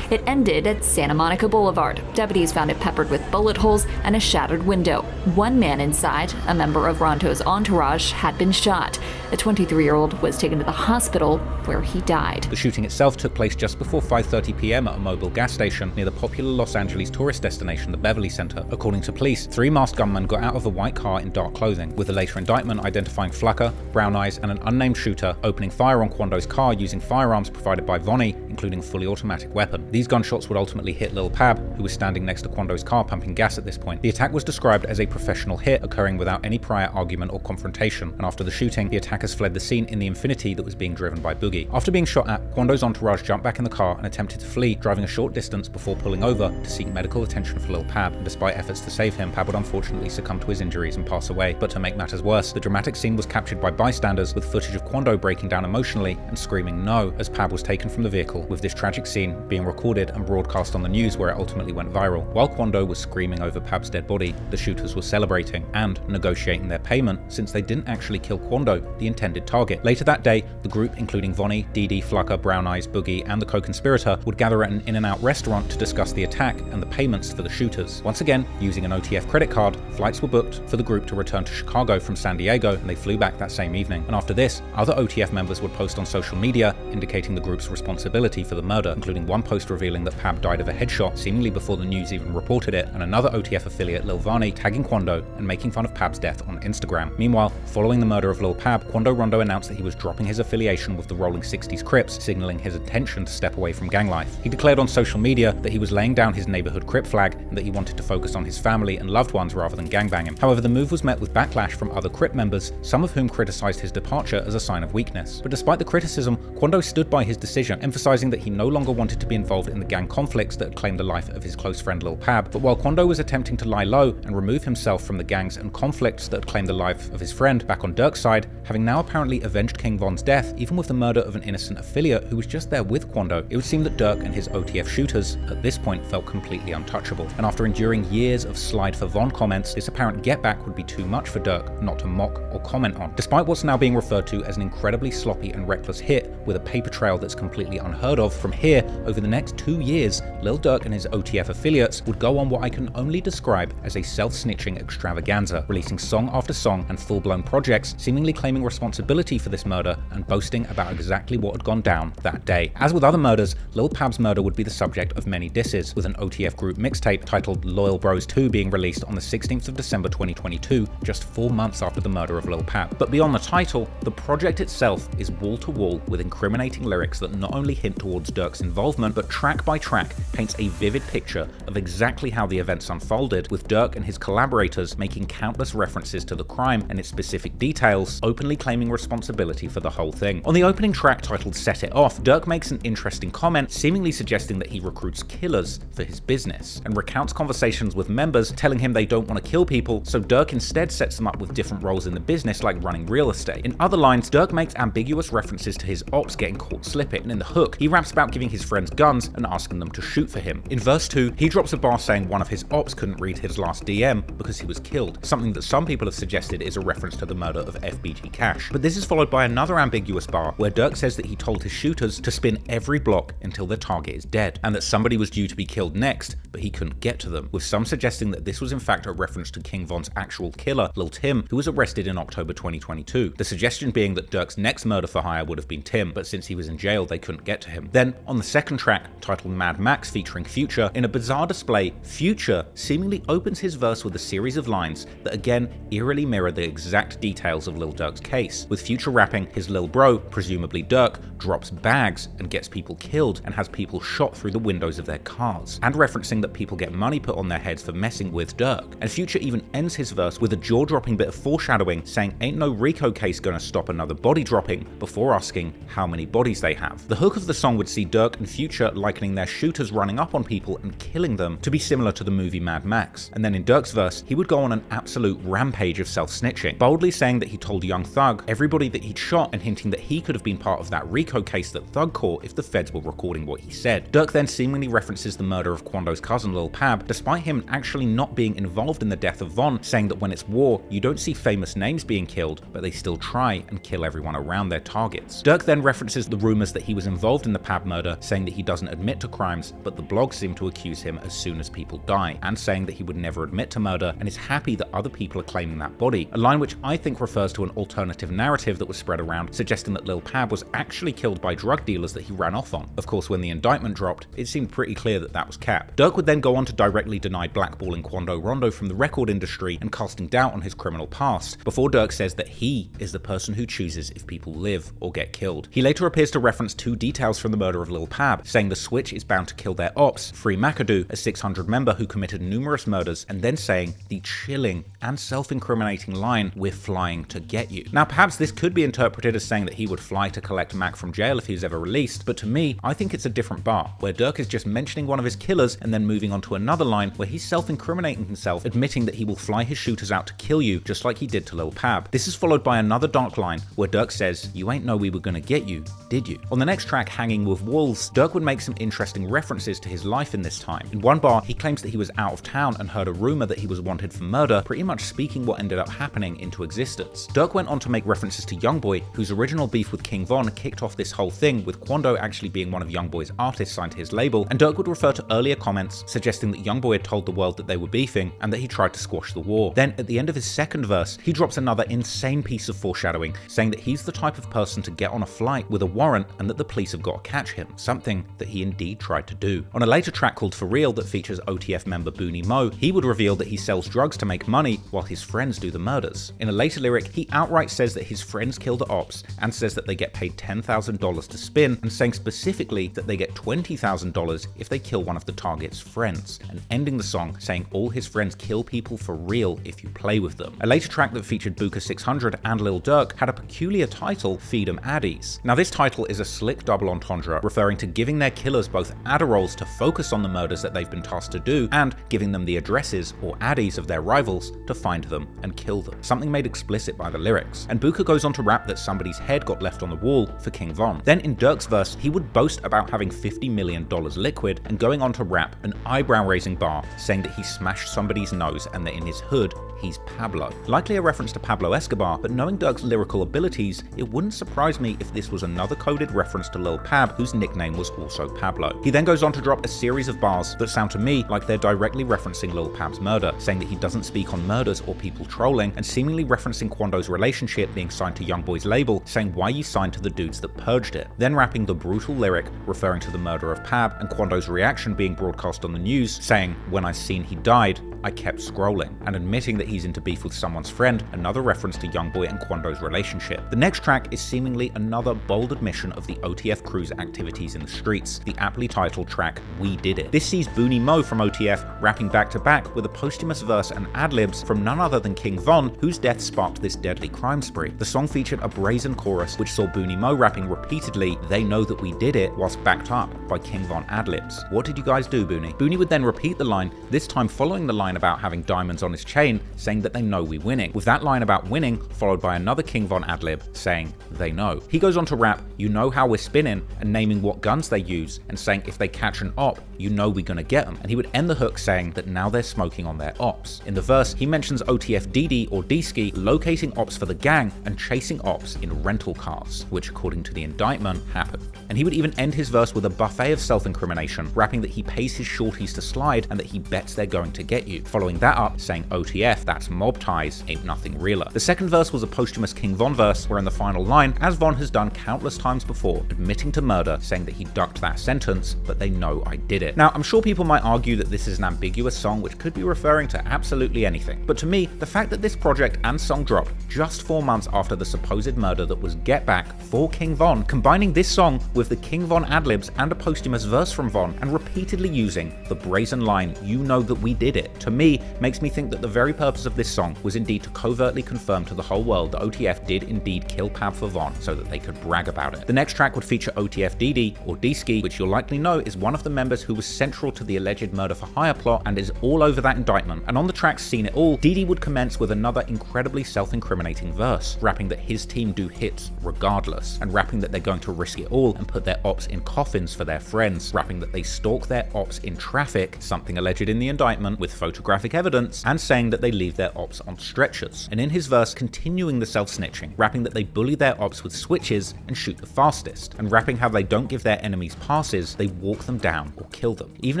It ended at Santa Monica Boulevard. Deputies found it peppered with bullet holes and a shattered window. One man inside, a member of Rondo's entourage, had been shot. The 23-year-old was taken to the hospital where he died. The shooting itself took place just before 5:30 p.m. at a mobile gas station near the popular Los Angeles tourist destination, the Beverly Center. According to police, 3 masked gunmen got out of a white car in dark clothing, with the later indictment identifying Flacker, Brown Eyes, and an unnamed shooter opening fire on Quando's car using firearms provided by Vonnie, including a fully automatic weapon. These gunshots would ultimately hit Lil Pab, who was standing next to Quando's car pumping gas at this point. The attack was described as a professional hit occurring without any prior argument or confrontation, and after the shooting, the attackers fled the scene in the Infiniti that was being driven by Boogie. After being shot at, Quando's entourage jumped back in the car and attempted to flee, driving a short distance before pulling over to seek medical attention for Lil Pab, and despite efforts to save him, Pab would unfortunately succumb to his injuries and pass away. But to make matters worse, the dramatic scene was captured by bystanders, with footage of Quando breaking down emotionally and screaming no as Pab was taken from the vehicle, with this tragic scene being recorded and broadcast on the news where it ultimately went viral. While Quando was screaming over Pab's dead body, the shooters were celebrating and negotiating their payment, since they didn't actually kill Quando, the intended target. Later that day, the group, including Vonnie, Dthang, Flacker, Brown Eyes, Boogie, and the co-conspirator, would gather at an In-N-Out restaurant to discuss the attack and the payments for the shooters. Once again, using an OTF credit card, flights were booked for the group to return to Chicago from San Diego, and they flew back that same evening. And after this, other OTF members would post on social media indicating the group's responsibility for the murder, including one post revealing that Pab died of a headshot seemingly before the news even reported it, and another OTF affiliate, Lil Vonnie, tagging Quando and making fun of Pab's death on Instagram. Meanwhile, following the murder of Lul Pab, Quando Rondo announced that he was dropping his affiliation with the Rolling 60s Crips, signaling his intention to step away from gang life. He declared on social media that he was laying down his neighborhood Crip flag and that he wanted to focus on his family and loved ones rather than gangbanging. However, the move was met with backlash from other Crip members, some of whom criticized his departure as a sign of weakness. But despite the criticism, Quando stood by his decision, emphasizing that he no longer wanted to be involved in the gang conflicts that had claimed the life of his close friend Lul Pab. But while Quando was attempting to lie low and remove himself from the gangs and conflicts that had claimed the life of his friend back on Durk's side, having now apparently avenged King Von's death, even with the murder of an innocent affiliate who was just there with Quando, it would seem that Durk and his OTF shooters at this point felt completely untouchable. And after enduring years of slide for Von comments, this apparent get back would be too much for Durk not to mock or comment on. Despite what's now being referred to as an incredibly sloppy and reckless hit with a paper trail that's completely unheard of, from here, over the next 2 years, Lil Durk and his OTF affiliates would go on what I can only describe as a self-snitching extravaganza, releasing song after song and full-blown projects, seemingly claiming responsibility for this murder and boasting about exactly what had gone down that day. As with other murders, Lul Pab's murder would be the subject of many disses, with an OTF group mixtape titled Loyal Bros 2 being released on the 16th of December 2022, just 4 months after the murder of Lul Pab. But beyond the title, the project itself is wall-to-wall with incriminating lyrics that not only hint towards Durk's involvement, but track by track paints a vivid picture of exactly how the events unfolded, with Durk and his collaborators making countless references to the crime and its specific details, openly claiming responsibility for the whole thing. On the opening track titled Set It Off, Durk makes an interesting comment, seemingly suggesting that he recruits killers for his business, and recounts conversations with members telling him they don't want to kill people, so Durk instead sets them up with different roles in the business like running real estate. In other lines, Durk makes ambiguous references to his ops getting caught slipping, and in the hook, he raps about giving his friends guns and asking them to shoot for him. In verse 2, he drops a bar saying one of his ops couldn't read his last DM because he was killed, something that some people have suggested is a reference to the murder of FBG Cash. But this is followed by another ambiguous bar where Durk says that he told his shooters to spin every block until their target is dead, and that somebody was due to be killed next, but he couldn't get to them, with some suggesting that this was in fact a reference to King Von's actual killer, Lil Tim, who was arrested in October 2022. The suggestion being that Durk's next murder for hire would have been Tim, but since he was in jail, they couldn't get to him. Then, on the second track, titled Mad Max featuring Future, in a bizarre display, Future seemingly opens his verse with a series of lines that again eerily mirror the exact details of Lil Durk's case, with Future rapping his Lil Bro, presumably Durk, drops bags and gets people killed and has people shot through the windows of their cars, and referencing that people get money put on their heads for messing with Durk. And Future even ends his verse with a jaw-dropping bit of foreshadowing, saying ain't no Rico case gonna stop another body dropping, before asking how many bodies they have. The hook of the song would see Durk and Future likening their shooters running up on people and killing them to be similar to the movie Mad Max. And then in Durk's verse, he would go on an absolute rampage of self-snitching, boldly saying that he told Young Thug everybody that he'd shot and hinting that he could have been part of that Rico case that Thug caught if the feds were recording what he said. Durk then seemingly references the murder of Quando's cousin Lul Pab, despite him actually not being involved in the death of Von, saying that when it's war, you don't see famous names being killed, but they still try and kill everyone around their targets. Durk then references the rumors that he was involved in the Pab murder, saying that he doesn't admit to crimes, but the blogs seem to accuse him as soon as people die, and saying that he would never admit to murder and is happy that other people are claiming that body, a line which I think refers to an alternative narrative that was spread around, suggesting that Lil Pab was actually killed by drug dealers that he ran off on. Of course, when the indictment dropped, it seemed pretty clear that that was cap. Durk would then go on to directly deny blackballing Quando Rondo from the record industry and casting doubt on his criminal past, before Durk says that he is the person who chooses if people live or get killed. He later appears to reference two details from the murder of Lul Pab, saying the Switch is bound to kill their ops, free McAdoo, a 600 member who committed numerous murders, and then saying the chilling and self-incriminating line, "We're flying to get you." Now, perhaps this could be interpreted as saying that he would fly to collect Mac from jail if he was ever released, but to me, I think it's a different bar, where Durk is just mentioning one of his killers and then moving on to another line where he's self-incriminating himself, admitting that he will fly his shooters out to kill you, just like he did to Lil Pab. This is followed by another dark line where Durk says, "You ain't know we were gonna get you, did you?" On the next track, Hanging with Wolves, Durk would make some interesting references to his life in this time. In one bar, he claims that he was out of town and heard a rumor that he was wanted for murder, pretty much speaking what ended up happening into existence. Durk went on to make references to Youngboy, whose original beef with King Von kicked off this whole thing, with Quando actually being one of Youngboy's artists signed to his label, and Durk would refer to earlier comments suggesting that Youngboy had told the world that they were beefing and that he tried to squash the war. Then, at the end of his second verse, he drops another insane piece of foreshadowing, saying that he's the type of person to get on a flight with a warrant and that the police have got to catch him, something that he indeed tried to do. On a later track called For Real that features OTF member Booney Mo, he would reveal that he sells drugs to make money while his friends do the murders. In a later lyric, he outright says that his friends kill the ops and says that they get paid $10,000 to spin, and saying specifically that they get $20,000 if they kill one of the target's friends, and ending the song saying all his friends kill people for real if you play with them. A later track that featured Booker 600 and Lil Durk had a peculiar title, Feed 'em Addies. Now this title is a slick double entendre, referring to giving their killers both Adderalls to focus on the murders that they've been tasked to do, and giving them the addresses or addies of their rivals to find them and kill them. Something made explicit by the lyrics. And Booker goes on to rap that somebody's head got left on the wall for King Von. Then in Durk's verse, he would boast about having $50 million liquid and going on to rap an eyebrow-raising bar saying that he smashed somebody's nose and that in his hood, he's Pablo. Likely a reference to Pablo Escobar, but knowing Durk's lyrical abilities, it wouldn't surprise me if this was another coded reference to Lul Pab, whose nickname was also Pablo. He then goes on to drop a series of bars that sound to me like they're directly referencing Lul Pab's murder, saying that he doesn't speak on murders or people trolling, and seemingly referencing Quando's relationship being signed to Youngboy's label, saying why you signed to the dudes that purged it. Then rapping the brutal lyric referring to the murder of Pab and Quando's reaction being broadcast on the news, saying, "When I seen he died, I kept scrolling," and admitting that he's into beef with someone's friend, another reference to Youngboy and Quando's relationship. The next track is seemingly another bold admission of the OTF crew's activities in the streets, the aptly titled track We Did It. This sees Booney Mo from OTF rapping back to back with a posthumous verse and ad-libs from none other than King Von, whose death sparked this deadly crime spree. The song featured a brazen chorus which saw Booney Mo rapping repeatedly, "They know that we did it," whilst backed up by King Von ad-libs. "What did you guys do, Booney?" Booney would then repeat the line, this time following the line about having diamonds on his chain, saying that they know we winning, with that line about winning followed by another King Von ad-lib saying they know. He goes on to rap, "You know how we're spinning," and naming what guns they use and saying if they catch an op, you know we gonna get them, and he would end the hook saying that now they're smoking on their ops. In the verse, he mentions OTF DD or D-Ski locating ops for the gang and chasing ops in rental cars, which according to the indictment happened. And he would even end his verse with a buffet of self-incrimination, rapping that he pays his shorties to slide and that he bets they're going to get you, following that up saying OTF, that's mob ties, ain't nothing realer. The second verse was a posthumous King Von verse, where in the final line, as Von has done countless times before, admitting to murder, saying that he ducked that sentence, but they know I did it. Now, I'm sure people might argue that this is an ambiguous song which could be referring to absolutely anything, but to me, the fact that this project and song dropped just 4 months after the supposed murder that was Get Back for King Von, combining this song with the King Von ad-libs and a posthumous verse from Von, and repeatedly using the brazen line, "You know that we did it," to me, makes me think that the very purpose of this song was indeed to covertly confirm to the whole world that OTF did indeed kill Pab for Von so that they could brag about it. The next track would feature OTF DD or D-Ski, which you'll likely know is one of the members who was central to the alleged murder for hire plot and is all over that indictment. And on the track Seen It All, DD would commence with another incredibly self-incriminating verse, rapping that his team do hits regardless, and rapping that they're going to risk it all and put their ops in coffins for their friends, rapping that they stalk their ops in traffic, something alleged in the indictment with photographic evidence, and saying that they leave their ops on stretchers. And in his verse, continuing the self-snitching, rapping that they bully their ops with switches and shoot the fastest, and rapping how they don't give their enemies passes, they walk them down or kill them. Even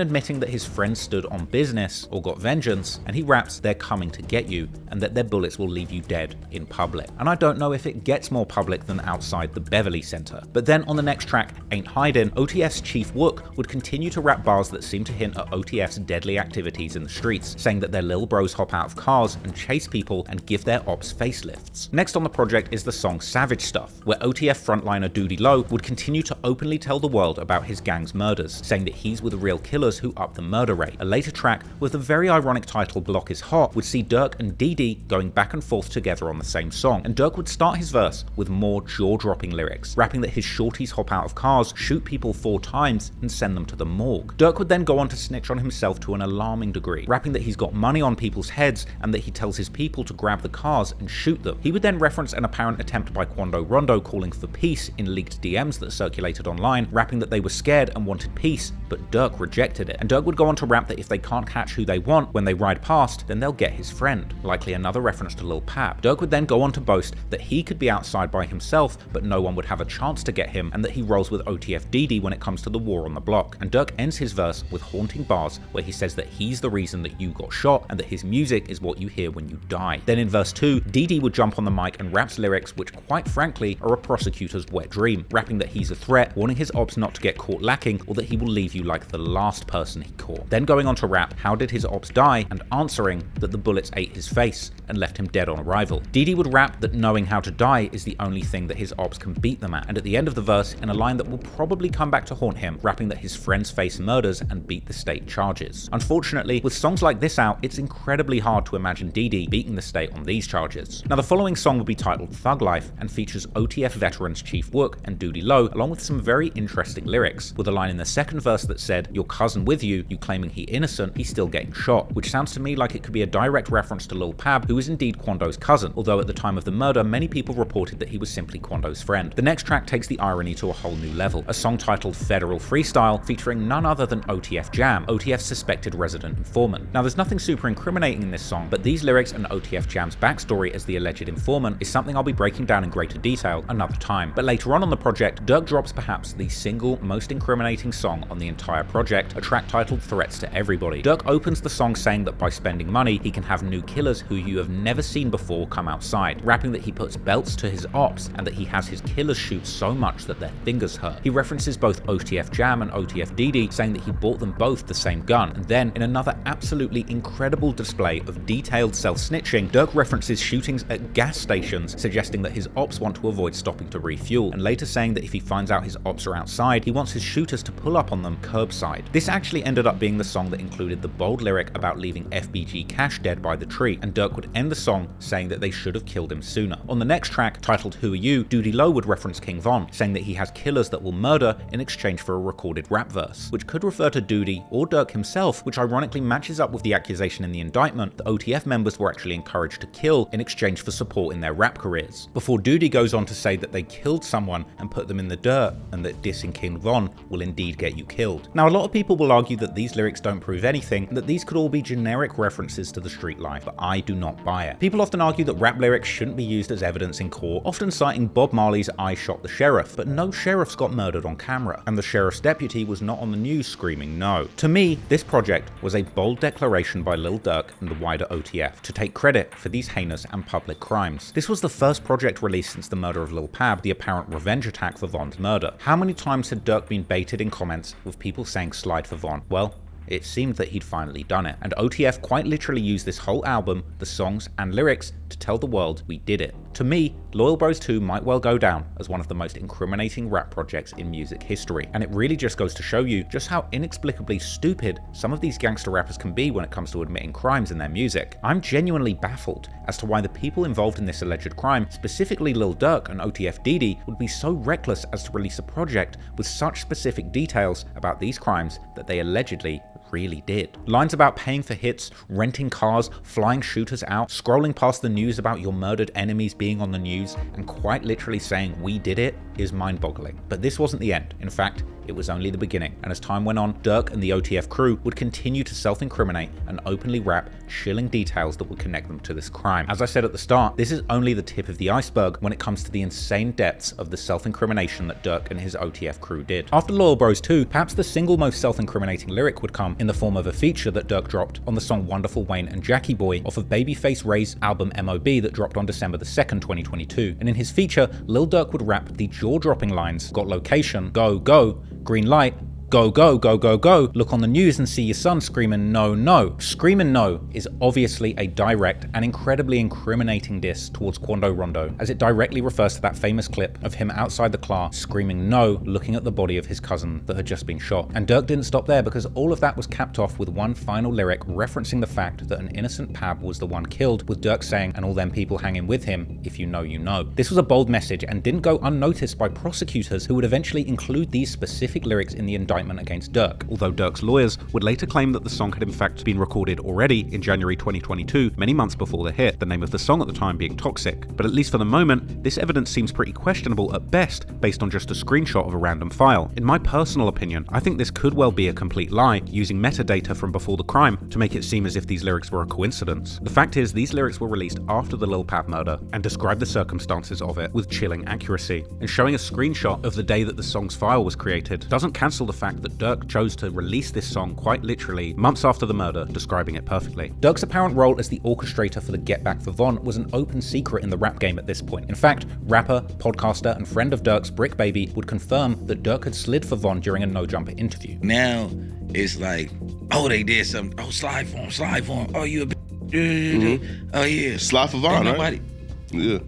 admitting that his friends stood on business or got vengeance, and he raps they're coming to get you, and that their bullets will leave you dead in public. And I don't know if it gets more public than outside the Beverly Center. But then on the next track, Ain't Hidin', OTF's Chief Wook would continue to rap bars that seem to hint at OTF's deadly activities in the streets, saying that their lil bros hop out of cars and chase people and give their ops facelifts. Next on the project is the song Savage Stuff, where OTF frontliner Doody Low would continue to openly tell the world about his gang's murders, saying that he's with real killers who up the murder rate. A later track with the very ironic title Block Is Hot would see Durk and DD going back and forth together on the same song, and Durk would start his verse with more jaw-dropping lyrics, rapping that his shorties hop out of cars, shoot people 4 times, and send them to the morgue. Durk would then go on to snitch on himself to an alarming degree, rapping that he's got money on people's heads and that he tells his people to grab the cars and shoot them. He would then reference an apparent attempt by Quando Rondo calling for peace in leaked DMs that circulated online, rapping that they were scared and wanted peace, but Durk rejected it. And Durk would go on to rap that if they can't catch who they want when they ride past, then they'll get his friend, likely another reference to Lul Pab. Durk would then go on to boast that he could be outside by himself, but no one would have a chance to get him, and that he rolls with OTF DD when it comes to the war on the block. And Durk ends his verse with haunting bars where he says that he's the reason that you got shot and that his music is what you hear when you die. Then in verse 2, DD would jump on the mic and raps lyrics which quite frankly are a prosecutor's wet dream, rapping that he's a threat, warning his ops not to get caught lacking or that he will leave you like the last person he caught. Then going on to rap how did his ops die and answering that the bullets ate his face and left him dead on arrival. Didi would rap that knowing how to die is the only thing that his ops can beat them at, and at the end of the verse, in a line that will probably come back to haunt him, rapping that his friends face murders and beat the state charges. Unfortunately, with songs like this out, it's incredibly hard to imagine Didi beating the state on these charges. Now the following song will be titled Thug Life and features OTF veterans Chief Wook and Doody Lo, along with some very interesting lyrics, with a line in the second verse that said, "Your cousin with you claiming he innocent, he's still getting shot," which sounds to me like it could be a direct reference to Lul Pab, who is indeed Quando's cousin, although at the time of the murder, many people reported that he was simply Quando's friend. The next track takes the irony to a whole new level, a song titled Federal Freestyle featuring none other than OTF Jam, OTF's suspected resident informant. Now there's nothing super incriminating in this song, but these lyrics and OTF Jam's backstory as the alleged informant is something I'll be breaking down in greater detail another time. But later on the project, Durk drops perhaps the single most incriminating song on the entire project, a track titled Threats to Everybody. Durk opens the song saying that by spending money, he can have new killers who you have never seen before come outside, rapping that he puts belts to his ops and that he has his killers shoot so much that their fingers hurt. He references both OTF Jam and OTF Didi, saying that he bought them both the same gun, and then in another absolutely incredible display of detailed self-snitching, Durk references shootings at gas stations, suggesting that his ops want to avoid stopping to refuel, and later saying that if he finds out his ops are outside, he wants his shooters to pull up on them curbside. This actually ended up being the song that included the bold lyric about leaving FBG Cash dead by the tree, and Durk would end the song saying that they should have killed him sooner. On the next track, titled Who Are You, Doody Lo would reference King Von, saying that he has killers that will murder in exchange for a recorded rap verse, which could refer to Doody or Durk himself, which ironically matches up with the accusation in the indictment that OTF members were actually encouraged to kill in exchange for support in their rap careers. Before Doody goes on to say that they killed someone and put them in the dirt, and that dissing King Von will indeed get you killed. Now a lot of people will argue that these lyrics don't prove anything, and that these could all be generic references to the street life, but I do not buy it. People often argue that rap lyrics shouldn't be used as evidence in court, often citing Bob Marley's I Shot the Sheriff, but no sheriffs got murdered on camera, and the sheriff's deputy was not on the news screaming no. To me, this project was a bold declaration by Lil Durk and the wider OTF to take credit for these heinous and public crimes. This was the first project released since the murder of Lul Pab, the apparent revenge attack for Von's murder. How many times had Durk been baited in comments with people saying slide for Von? Well, it seemed that he'd finally done it, and OTF quite literally used this whole album, the songs and lyrics, to tell the world we did it. To me, Loyal Bros 2 might well go down as one of the most incriminating rap projects in music history, and it really just goes to show you just how inexplicably stupid some of these gangster rappers can be when it comes to admitting crimes in their music. I'm genuinely baffled as to why the people involved in this alleged crime, specifically Lil Durk and OTF Didi, would be so reckless as to release a project with such specific details about these crimes that they allegedly really did. Lines about paying for hits, renting cars, flying shooters out, scrolling past the news about your murdered enemies being on the news, and quite literally saying we did it is mind-boggling. But this wasn't the end. In fact, it was only the beginning, and as time went on, Durk and the OTF crew would continue to self-incriminate and openly rap chilling details that would connect them to this crime. As I said at the start, this is only the tip of the iceberg when it comes to the insane depths of the self-incrimination that Durk and his OTF crew did. After Loyal Bros 2, perhaps the single most self-incriminating lyric would come in the form of a feature that Durk dropped on the song Wonderful Wayne and Jackie Boy off of Babyface Ray's album M.O.B. that dropped on December 2nd, 2022. And in his feature, Lil Durk would rap the jaw-dropping lines, got location, go, go, green light, go, go, go, go, go, look on the news and see your son screaming no, no. Screaming no is obviously a direct and incredibly incriminating diss towards Quando Rondo, as it directly refers to that famous clip of him outside the class screaming no, looking at the body of his cousin that had just been shot. And Durk didn't stop there, because all of that was capped off with one final lyric referencing the fact that an innocent Pab was the one killed, with Durk saying, and all them people hanging with him, if you know, you know. This was a bold message and didn't go unnoticed by prosecutors, who would eventually include these specific lyrics in the indictment against Durk, although Durk's lawyers would later claim that the song had in fact been recorded already in January 2022, many months before the hit, the name of the song at the time being Toxic. But at least for the moment, this evidence seems pretty questionable at best, based on just a screenshot of a random file. In my personal opinion, I think this could well be a complete lie, using metadata from before the crime to make it seem as if these lyrics were a coincidence. The fact is, these lyrics were released after the Lil Pab murder and describe the circumstances of it with chilling accuracy, and showing a screenshot of the day that the song's file was created doesn't cancel the fact that Durk chose to release this song quite literally months after the murder, describing it perfectly. Durk's apparent role as the orchestrator for the Get Back for Von was an open secret in the rap game at this point. In fact, rapper, podcaster, and friend of Durk's, Brick Baby, would confirm that Durk had slid for Von during a No Jumper interview. Now, it's like, oh, they did something. Oh, slide for him. Oh, you a bitch. Oh, yeah. Slide for Von, right? Yeah.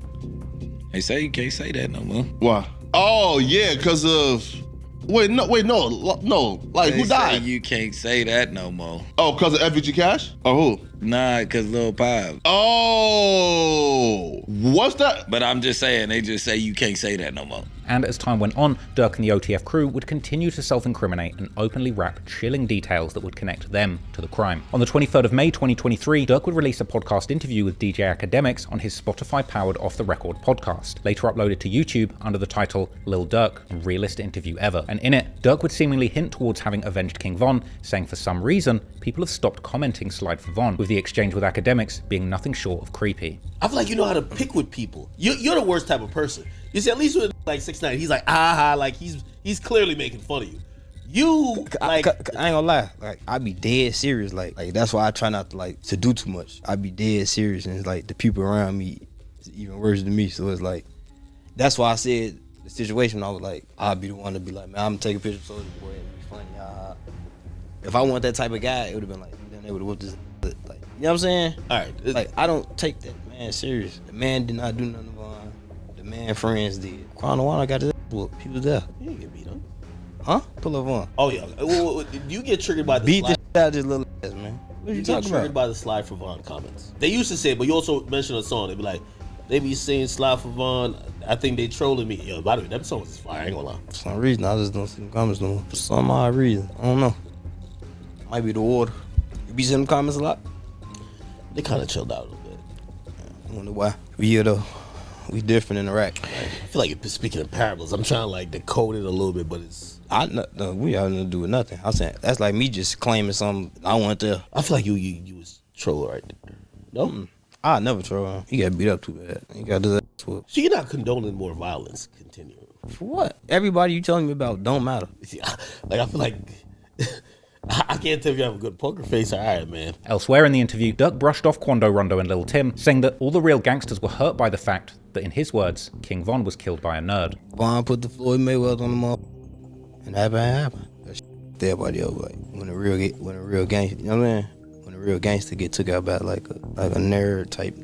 They say you can't say that no more. Why? Oh, yeah, because of... Wait, no. Like, They who died? say you can't say that no more. Oh, because of FBG Cash? Or who? Nah, because Lul Pab. Oh, what's that? But I'm just saying, they just say you can't say that no more. And as time went on, Durk and the OTF crew would continue to self-incriminate and openly rap chilling details that would connect them to the crime. On the 23rd of May 2023, Durk would release a podcast interview with DJ Academics on his Spotify-powered Off the Record podcast, later uploaded to YouTube under the title Lil Durk, Realest Interview Ever. And in it, Durk would seemingly hint towards having avenged King Von, saying for some reason, people have stopped commenting Slide for Von, with the exchange with Academics being nothing short of creepy. I feel like you know how to pick with people. You're the worst type of person. You see, at least with like 6ix9ine, he's like, like he's clearly making fun of you. You like, I ain't gonna lie, like I be dead serious, like that's why I try not to do too much. I be dead serious, and it's like the people around me is even worse than me. So it's like that's why I said the situation. I was like, I'll be the one to be like, man, I'm gonna take a picture of Soulja Boy and be funny. If I want that type of guy, it would have been like, then they would have whooped his. Like, you know what I'm saying? All right, like I don't take that man serious. The man did not do nothing wrong. The man friends did. Crown I got his whooped. He was there. You didn't get beat up. Huh? Pull up on. Oh yeah. You get triggered by the beat slide. the shit out of this little ass, man. What you talking triggered about? by the Slide for Von comments. They used to say it, but you also mentioned a song. They be like, they be saying Slide for Von. I think they trolling me. Yo, by the way, that song is fire. I ain't gonna lie. For some reason, I just don't see them comments no more. For some odd reason, I don't know. Might be the water. You be seeing them comments a lot? They kind of chilled out a little bit. I wonder why. Yeah, though. We different in the rack. I feel like you're speaking in parables. I'm trying to like decode it a little bit, but it's... No, we have nothing to do with nothing. I'm saying that's like me just claiming something I want to. I feel like you was troll right there. No? I never troll him. He got beat up too bad. He got his ass whooped. So you're not condoning more violence continuing? For what? Everybody you telling me about don't matter. See, I feel like... I can't tell if you have a good poker face. All right, man. Elsewhere in the interview, Durk brushed off Quando Rondo and Lil Tim, saying that all the real gangsters were hurt by the fact that, in his words, King Von was killed by a nerd. Von put the Floyd Mayweather on the mother, and that happened. That shit everybody else, like when a real gangster, you know what I mean? When a real gangster get took out by like a nerd type.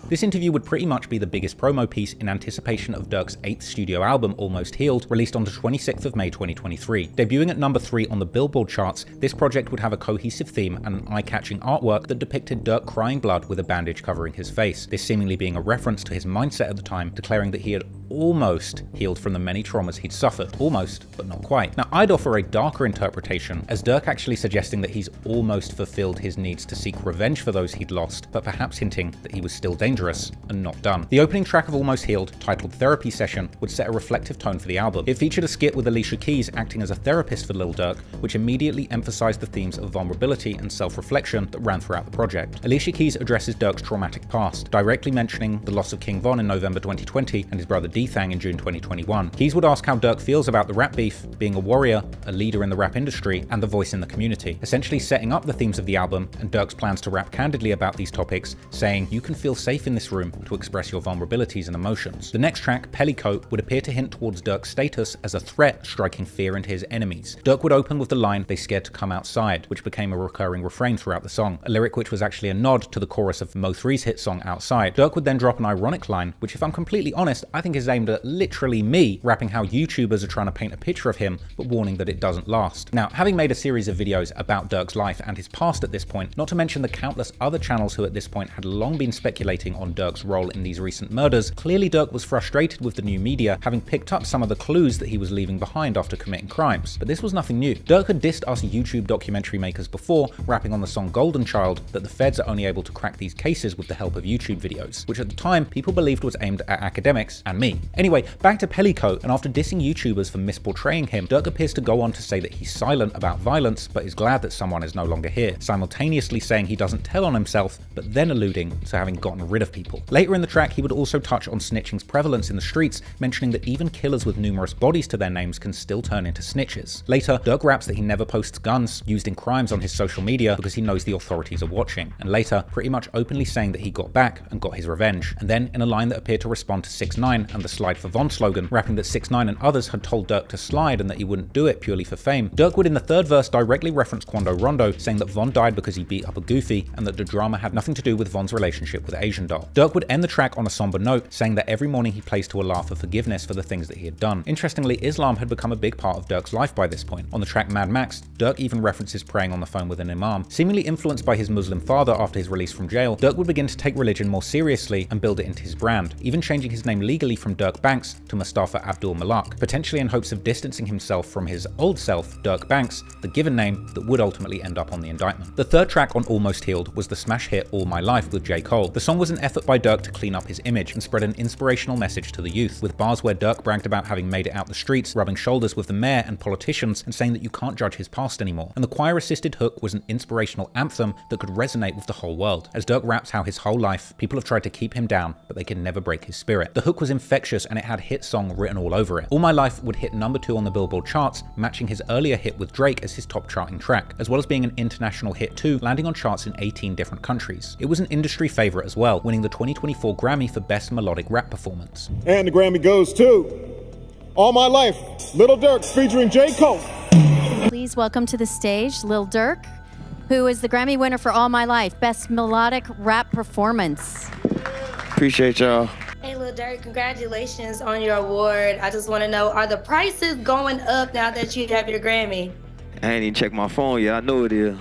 This interview would pretty much be the biggest promo piece in anticipation of Durk's 8th studio album, Almost Healed, released on the 26th of May 2023. Debuting at number 3 on the Billboard charts, this project would have a cohesive theme and an eye-catching artwork that depicted Durk crying blood with a bandage covering his face, this seemingly being a reference to his mindset at the time, declaring that he had almost healed from the many traumas he'd suffered. Almost, but not quite. Now, I'd offer a darker interpretation, as Durk actually suggesting that he's almost fulfilled his needs to seek revenge for those he'd lost, but perhaps hinting that he was still dangerous and not done. The opening track of Almost Healed, titled Therapy Session, would set a reflective tone for the album. It featured a skit with Alicia Keys acting as a therapist for Lil Durk, which immediately emphasized the themes of vulnerability and self-reflection that ran throughout the project. Alicia Keys addresses Durk's traumatic past, directly mentioning the loss of King Von in November 2020 and his brother Dthang in June 2021. Keys would ask how Durk feels about the rap beef, being a warrior, a leader in the rap industry, and the voice in the community, essentially setting up the themes of the album and Durk's plans to rap candidly about these topics, saying, "You can feel safe in this room to express your vulnerabilities and emotions." The next track, Pellicoat, would appear to hint towards Durk's status as a threat, striking fear into his enemies. Durk would open with the line, "They scared to come outside," which became a recurring refrain throughout the song, a lyric which was actually a nod to the chorus of Mo3's hit song Outside. Durk would then drop an ironic line, which if I'm completely honest, I think is aimed at literally me, rapping how YouTubers are trying to paint a picture of him, but warning that it doesn't last. Now, having made a series of videos about Durk's life and his past at this point, not to mention the countless other channels who at this point had long been speculating on Durk's role in these recent murders, clearly Durk was frustrated with the new media, having picked up some of the clues that he was leaving behind after committing crimes. But this was nothing new. Durk had dissed us YouTube documentary makers before, rapping on the song Golden Child that the feds are only able to crack these cases with the help of YouTube videos, which at the time people believed was aimed at academics and me. Anyway, back to Pellicoat, and after dissing YouTubers for misportraying him, Durk appears to go on to say that he's silent about violence, but is glad that someone is no longer here, simultaneously saying he doesn't tell on himself, but then alluding to having gotten rid of people. Later in the track, he would also touch on snitching's prevalence in the streets, mentioning that even killers with numerous bodies to their names can still turn into snitches. Later, Durk raps that he never posts guns used in crimes on his social media because he knows the authorities are watching, and later, pretty much openly saying that he got back and got his revenge. And then, in a line that appeared to respond to 6ix9ine and the the Slide for Von slogan, rapping that 6ix9ine and others had told Durk to slide and that he wouldn't do it purely for fame. Durk would in the third verse directly reference Quando Rondo, saying that Von died because he beat up a Goofy and that the drama had nothing to do with Von's relationship with Asian Doll. Durk would end the track on a somber note, saying that every morning he plays to Allah for forgiveness for the things that he had done. Interestingly, Islam had become a big part of Durk's life by this point. On the track Mad Max, Durk even references praying on the phone with an imam. Seemingly influenced by his Muslim father after his release from jail, Durk would begin to take religion more seriously and build it into his brand, even changing his name legally from Durk Banks to Mustafa Abdul Malak, potentially in hopes of distancing himself from his old self, Durk Banks, the given name that would ultimately end up on the indictment. The third track on Almost Healed was the smash hit All My Life with J. Cole. The song was an effort by Durk to clean up his image and spread an inspirational message to the youth, with bars where Durk bragged about having made it out the streets, rubbing shoulders with the mayor and politicians, and saying that you can't judge his past anymore. And the choir-assisted hook was an inspirational anthem that could resonate with the whole world, as Durk raps how his whole life people have tried to keep him down, but they can never break his spirit. The hook was infectious and it had hit song written all over it. All My Life would hit #2 on the Billboard charts, matching his earlier hit with Drake as his top charting track, as well as being an international hit too, landing on charts in 18 different countries. It was an industry favorite as well, winning the 2024 Grammy for Best Melodic Rap Performance. And the Grammy goes to All My Life, Lil Durk featuring J. Cole. Please welcome to the stage Lil Durk, who is the Grammy winner for All My Life, Best Melodic Rap Performance. Appreciate y'all. Hey Lil Durk, congratulations on your award. I just want to know, are the prices going up now that you have your Grammy? I ain't even checked my phone yet. I know it is.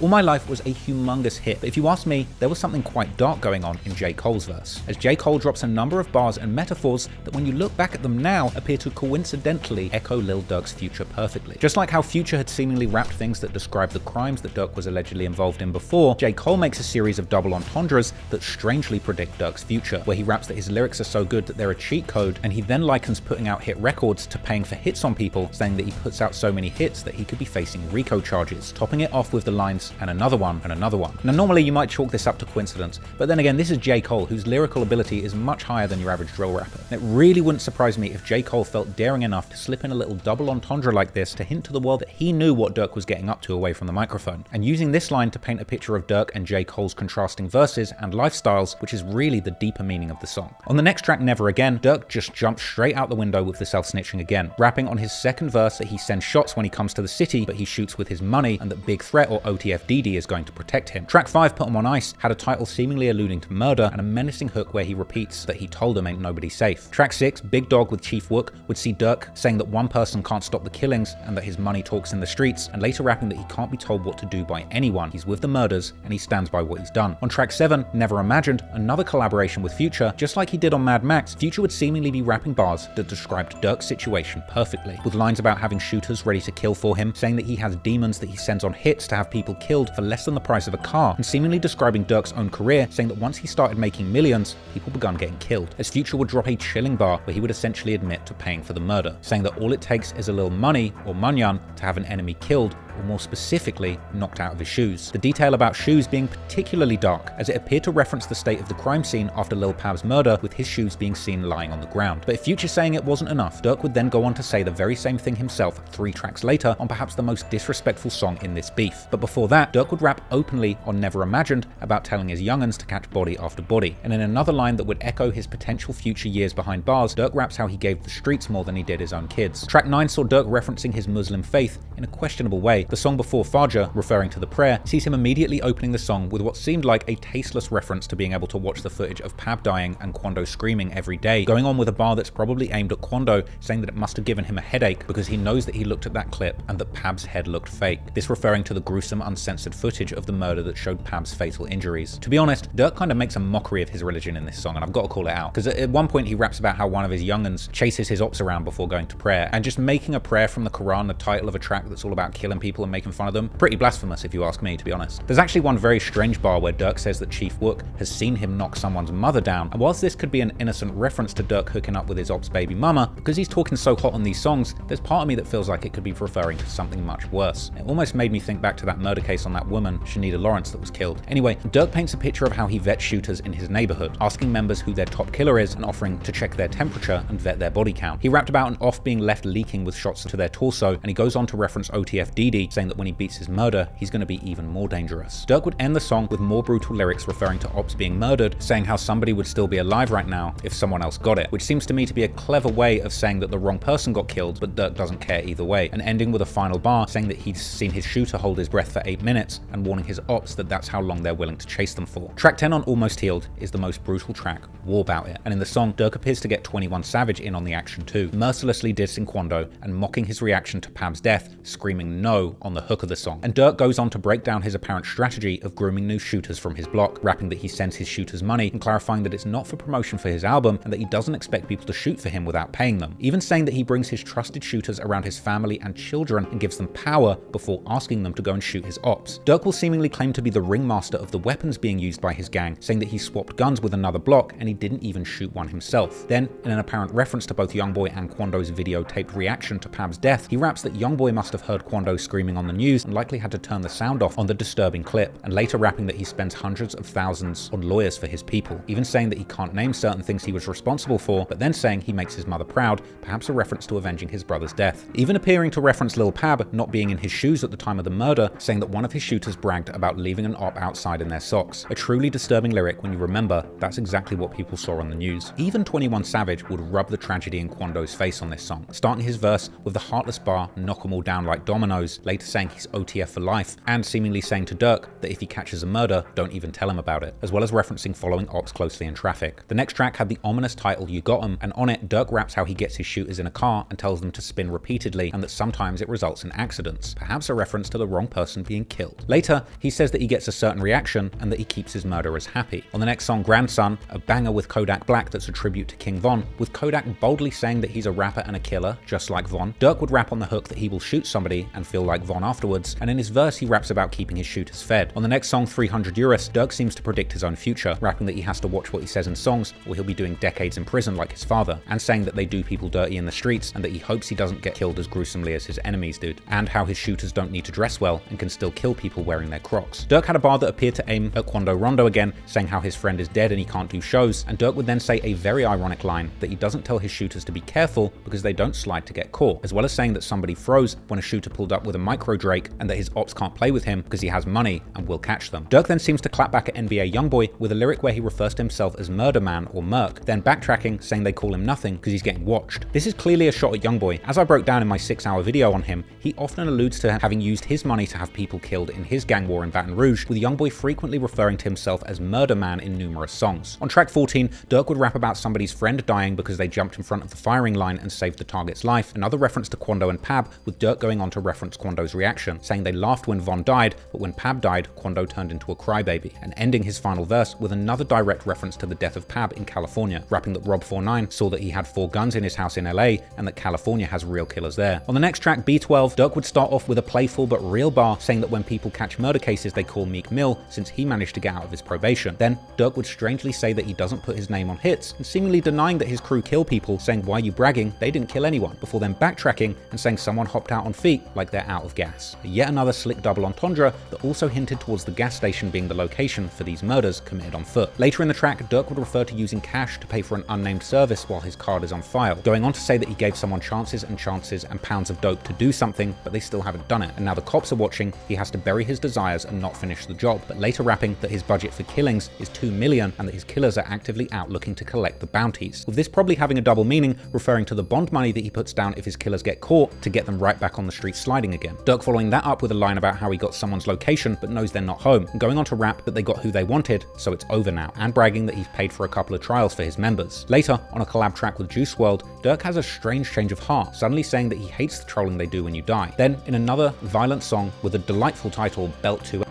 All My Life was a humongous hit, but if you ask me, there was something quite dark going on in J. Cole's verse, as J. Cole drops a number of bars and metaphors that when you look back at them now appear to coincidentally echo Lil Durk's Future perfectly. Just like how Future had seemingly rapped things that describe the crimes that Durk was allegedly involved in before, J. Cole makes a series of double entendres that strangely predict Durk's future, where he raps that his lyrics are so good that they're a cheat code, and he then likens putting out hit records to paying for hits on people, saying that he puts out so many hits that he could be facing RICO charges, topping it off with the lines, and another one, and another one. Now normally you might chalk this up to coincidence, but then again this is J. Cole, whose lyrical ability is much higher than your average drill rapper. And it really wouldn't surprise me if J. Cole felt daring enough to slip in a little double entendre like this to hint to the world that he knew what Durk was getting up to away from the microphone, and using this line to paint a picture of Durk and J. Cole's contrasting verses and lifestyles, which is really the deeper meaning of the song. On the next track, Never Again, Durk just jumps straight out the window with the self-snitching again, rapping on his second verse that he sends shots when he comes to the city, but he shoots with his money, and that Big Threat or OTFDD is going to protect him. Track 5, Put 'Em on Ice, had a title seemingly alluding to murder and a menacing hook where he repeats that he told him ain't nobody safe. Track 6, Big Dog with Chief Wook, would see Durk saying that one person can't stop the killings and that his money talks in the streets, and later rapping that he can't be told what to do by anyone. He's with the murders and he stands by what he's done. On track 7, Never Imagined, another collaboration with Future, just like he did on Mad Max, Future would seemingly be rapping bars that described Durk's situation perfectly, with lines about having shooters ready to kill for him, saying that he has demons that he sends on hits to have people killed for less than the price of a car, and seemingly describing Durk's own career, saying that once he started making millions, people began getting killed, as Future would drop a chilling bar where he would essentially admit to paying for the murder, saying that all it takes is a little money, or manyan, to have an enemy killed, or more specifically, knocked out of his shoes. The detail about shoes being particularly dark, as it appeared to reference the state of the crime scene after Lul Pab's murder, with his shoes being seen lying on the ground. But if Future saying it wasn't enough, Durk would then go on to say the very same thing himself 3 tracks later on perhaps the most disrespectful song in this beef. But before that, Durk would rap openly on Never Imagined about telling his young'uns to catch body after body, and in another line that would echo his potential future years behind bars, Durk raps how he gave the streets more than he did his own kids. Track 9 saw Durk referencing his Muslim faith in a questionable way. The song before, Fajr, referring to the prayer, sees him immediately opening the song with what seemed like a tasteless reference to being able to watch the footage of Pab dying and Quando screaming every day, going on with a bar that's probably aimed at Quando, saying that it must have given him a headache because he knows that he looked at that clip and that Pab's head looked fake. This referring to the gruesome uncensored footage of the murder that showed Pab's fatal injuries. To be honest, Durk kind of makes a mockery of his religion in this song, and I've got to call it out, because at one point he raps about how one of his young'uns chases his ops around before going to prayer, and just making a prayer from the Quran the title of a track that's all about killing people and making fun of them, pretty blasphemous if you ask me, to be honest. There's actually one very strange bar where Durk says that Chief Wook has seen him knock someone's mother down, and whilst this could be an innocent reference to Durk hooking up with his ops baby mama, because he's talking so hot on these songs, there's part of me that feels like it could be referring to something much worse. It almost made me think back to that murder case on that woman, Shanita Lawrence, that was killed. Anyway, Durk paints a picture of how he vets shooters in his neighborhood, asking members who their top killer is and offering to check their temperature and vet their body count. He rapped about an off being left leaking with shots to their torso, and he goes on to reference OTFDD, P, saying that when he beats his murder, he's going to be even more dangerous. Durk would end the song with more brutal lyrics referring to Ops being murdered, saying how somebody would still be alive right now if someone else got it, which seems to me to be a clever way of saying that the wrong person got killed, but Durk doesn't care either way, and ending with a final bar saying that he's seen his shooter hold his breath for 8 minutes and warning his ops that that's how long they're willing to chase them for. Track 10 on Almost Healed is the most brutal track, War Bout It, and in the song, Durk appears to get 21 Savage in on the action too, mercilessly dissing Quando and mocking his reaction to Pab's death, screaming no on the hook of the song. And Durk goes on to break down his apparent strategy of grooming new shooters from his block, rapping that he sends his shooters money and clarifying that it's not for promotion for his album and that he doesn't expect people to shoot for him without paying them, even saying that he brings his trusted shooters around his family and children and gives them power before asking them to go and shoot his ops. Durk will seemingly claim to be the ringmaster of the weapons being used by his gang, saying that he swapped guns with another block and he didn't even shoot one himself. Then, in an apparent reference to both Youngboy and Quando's videotaped reaction to Pab's death, he raps that Youngboy must have heard Quando screaming on the news and likely had to turn the sound off on the disturbing clip, and later rapping that he spends hundreds of thousands on lawyers for his people, even saying that he can't name certain things he was responsible for, but then saying he makes his mother proud, perhaps a reference to avenging his brother's death. Even appearing to reference Lul Pab not being in his shoes at the time of the murder, saying that one of his shooters bragged about leaving an op outside in their socks. A truly disturbing lyric when you remember that's exactly what people saw on the news. Even 21 Savage would rub the tragedy in Quando's face on this song, starting his verse with the heartless bar, knock 'em all down like dominoes, later saying he's OTF for life, and seemingly saying to Durk that if he catches a murder, don't even tell him about it, as well as referencing following ops closely in traffic. The next track had the ominous title You Got 'Em, and on it, Durk raps how he gets his shooters in a car and tells them to spin repeatedly, and that sometimes it results in accidents, perhaps a reference to the wrong person being killed. Later, he says that he gets a certain reaction and that he keeps his murderers happy. On the next song, Grandson, a banger with Kodak Black that's a tribute to King Von, with Kodak boldly saying that he's a rapper and a killer, just like Von, Durk would rap on the hook that he will shoot somebody and feel like Von afterwards, and in his verse he raps about keeping his shooters fed. On the next song, 300 Euros, Durk seems to predict his own future, rapping that he has to watch what he says in songs or he'll be doing decades in prison like his father, and saying that they do people dirty in the streets and that he hopes he doesn't get killed as gruesomely as his enemies did, and how his shooters don't need to dress well and can still kill people wearing their Crocs. Durk had a bar that appeared to aim at Quando Rondo again, saying how his friend is dead and he can't do shows, and Durk would then say a very ironic line that he doesn't tell his shooters to be careful because they don't slide to get caught, as well as saying that somebody froze when a shooter pulled up with a micro Drake and that his ops can't play with him because he has money and will catch them. Durk then seems to clap back at NBA Youngboy with a lyric where he refers to himself as Murder Man or Merc, then backtracking saying they call him nothing because he's getting watched. This is clearly a shot at Youngboy. As I broke down in my 6-hour video on him, he often alludes to having used his money to have people killed in his gang war in Baton Rouge, with Youngboy frequently referring to himself as Murder Man in numerous songs. On track 14, Durk would rap about somebody's friend dying because they jumped in front of the firing line and saved the target's life, another reference to Quando and Pab, with Durk going on to reference Quando's reaction, saying they laughed when Von died, but when Pab died, Quando turned into a crybaby, and ending his final verse with another direct reference to the death of Pab in California, rapping that Rob49 saw that he had 4 guns in his house in LA and that California has real killers there. On the next track, B12, Durk would start off with a playful but real bar, saying that when people catch murder cases they call Meek Mill since he managed to get out of his probation. Then Durk would strangely say that he doesn't put his name on hits, and seemingly denying that his crew kill people, saying why are you bragging, they didn't kill anyone, before then backtracking and saying someone hopped out on feet like they're out of gas. Yet another slick double entendre that also hinted towards the gas station being the location for these murders committed on foot. Later in the track, Durk would refer to using cash to pay for an unnamed service while his card is on file, going on to say that he gave someone chances and pounds of dope to do something, but they still haven't done it, and now the cops are watching, he has to bury his desires and not finish the job, but later rapping that his budget for killings is 2 million and that his killers are actively out looking to collect the bounties, with this probably having a double meaning, referring to the bond money that he puts down if his killers get caught to get them right back on the street sliding again. Durk following that up with a line about how he got someone's location but knows they're not home, and going on to rap that they got who they wanted, so it's over now, and bragging that he's paid for a couple of trials for his members. Later, on a collab track with Juice WRLD, Durk has a strange change of heart, suddenly saying that he hates the trolling they do when you die. Then, in another violent song with a delightful title, Belt 2,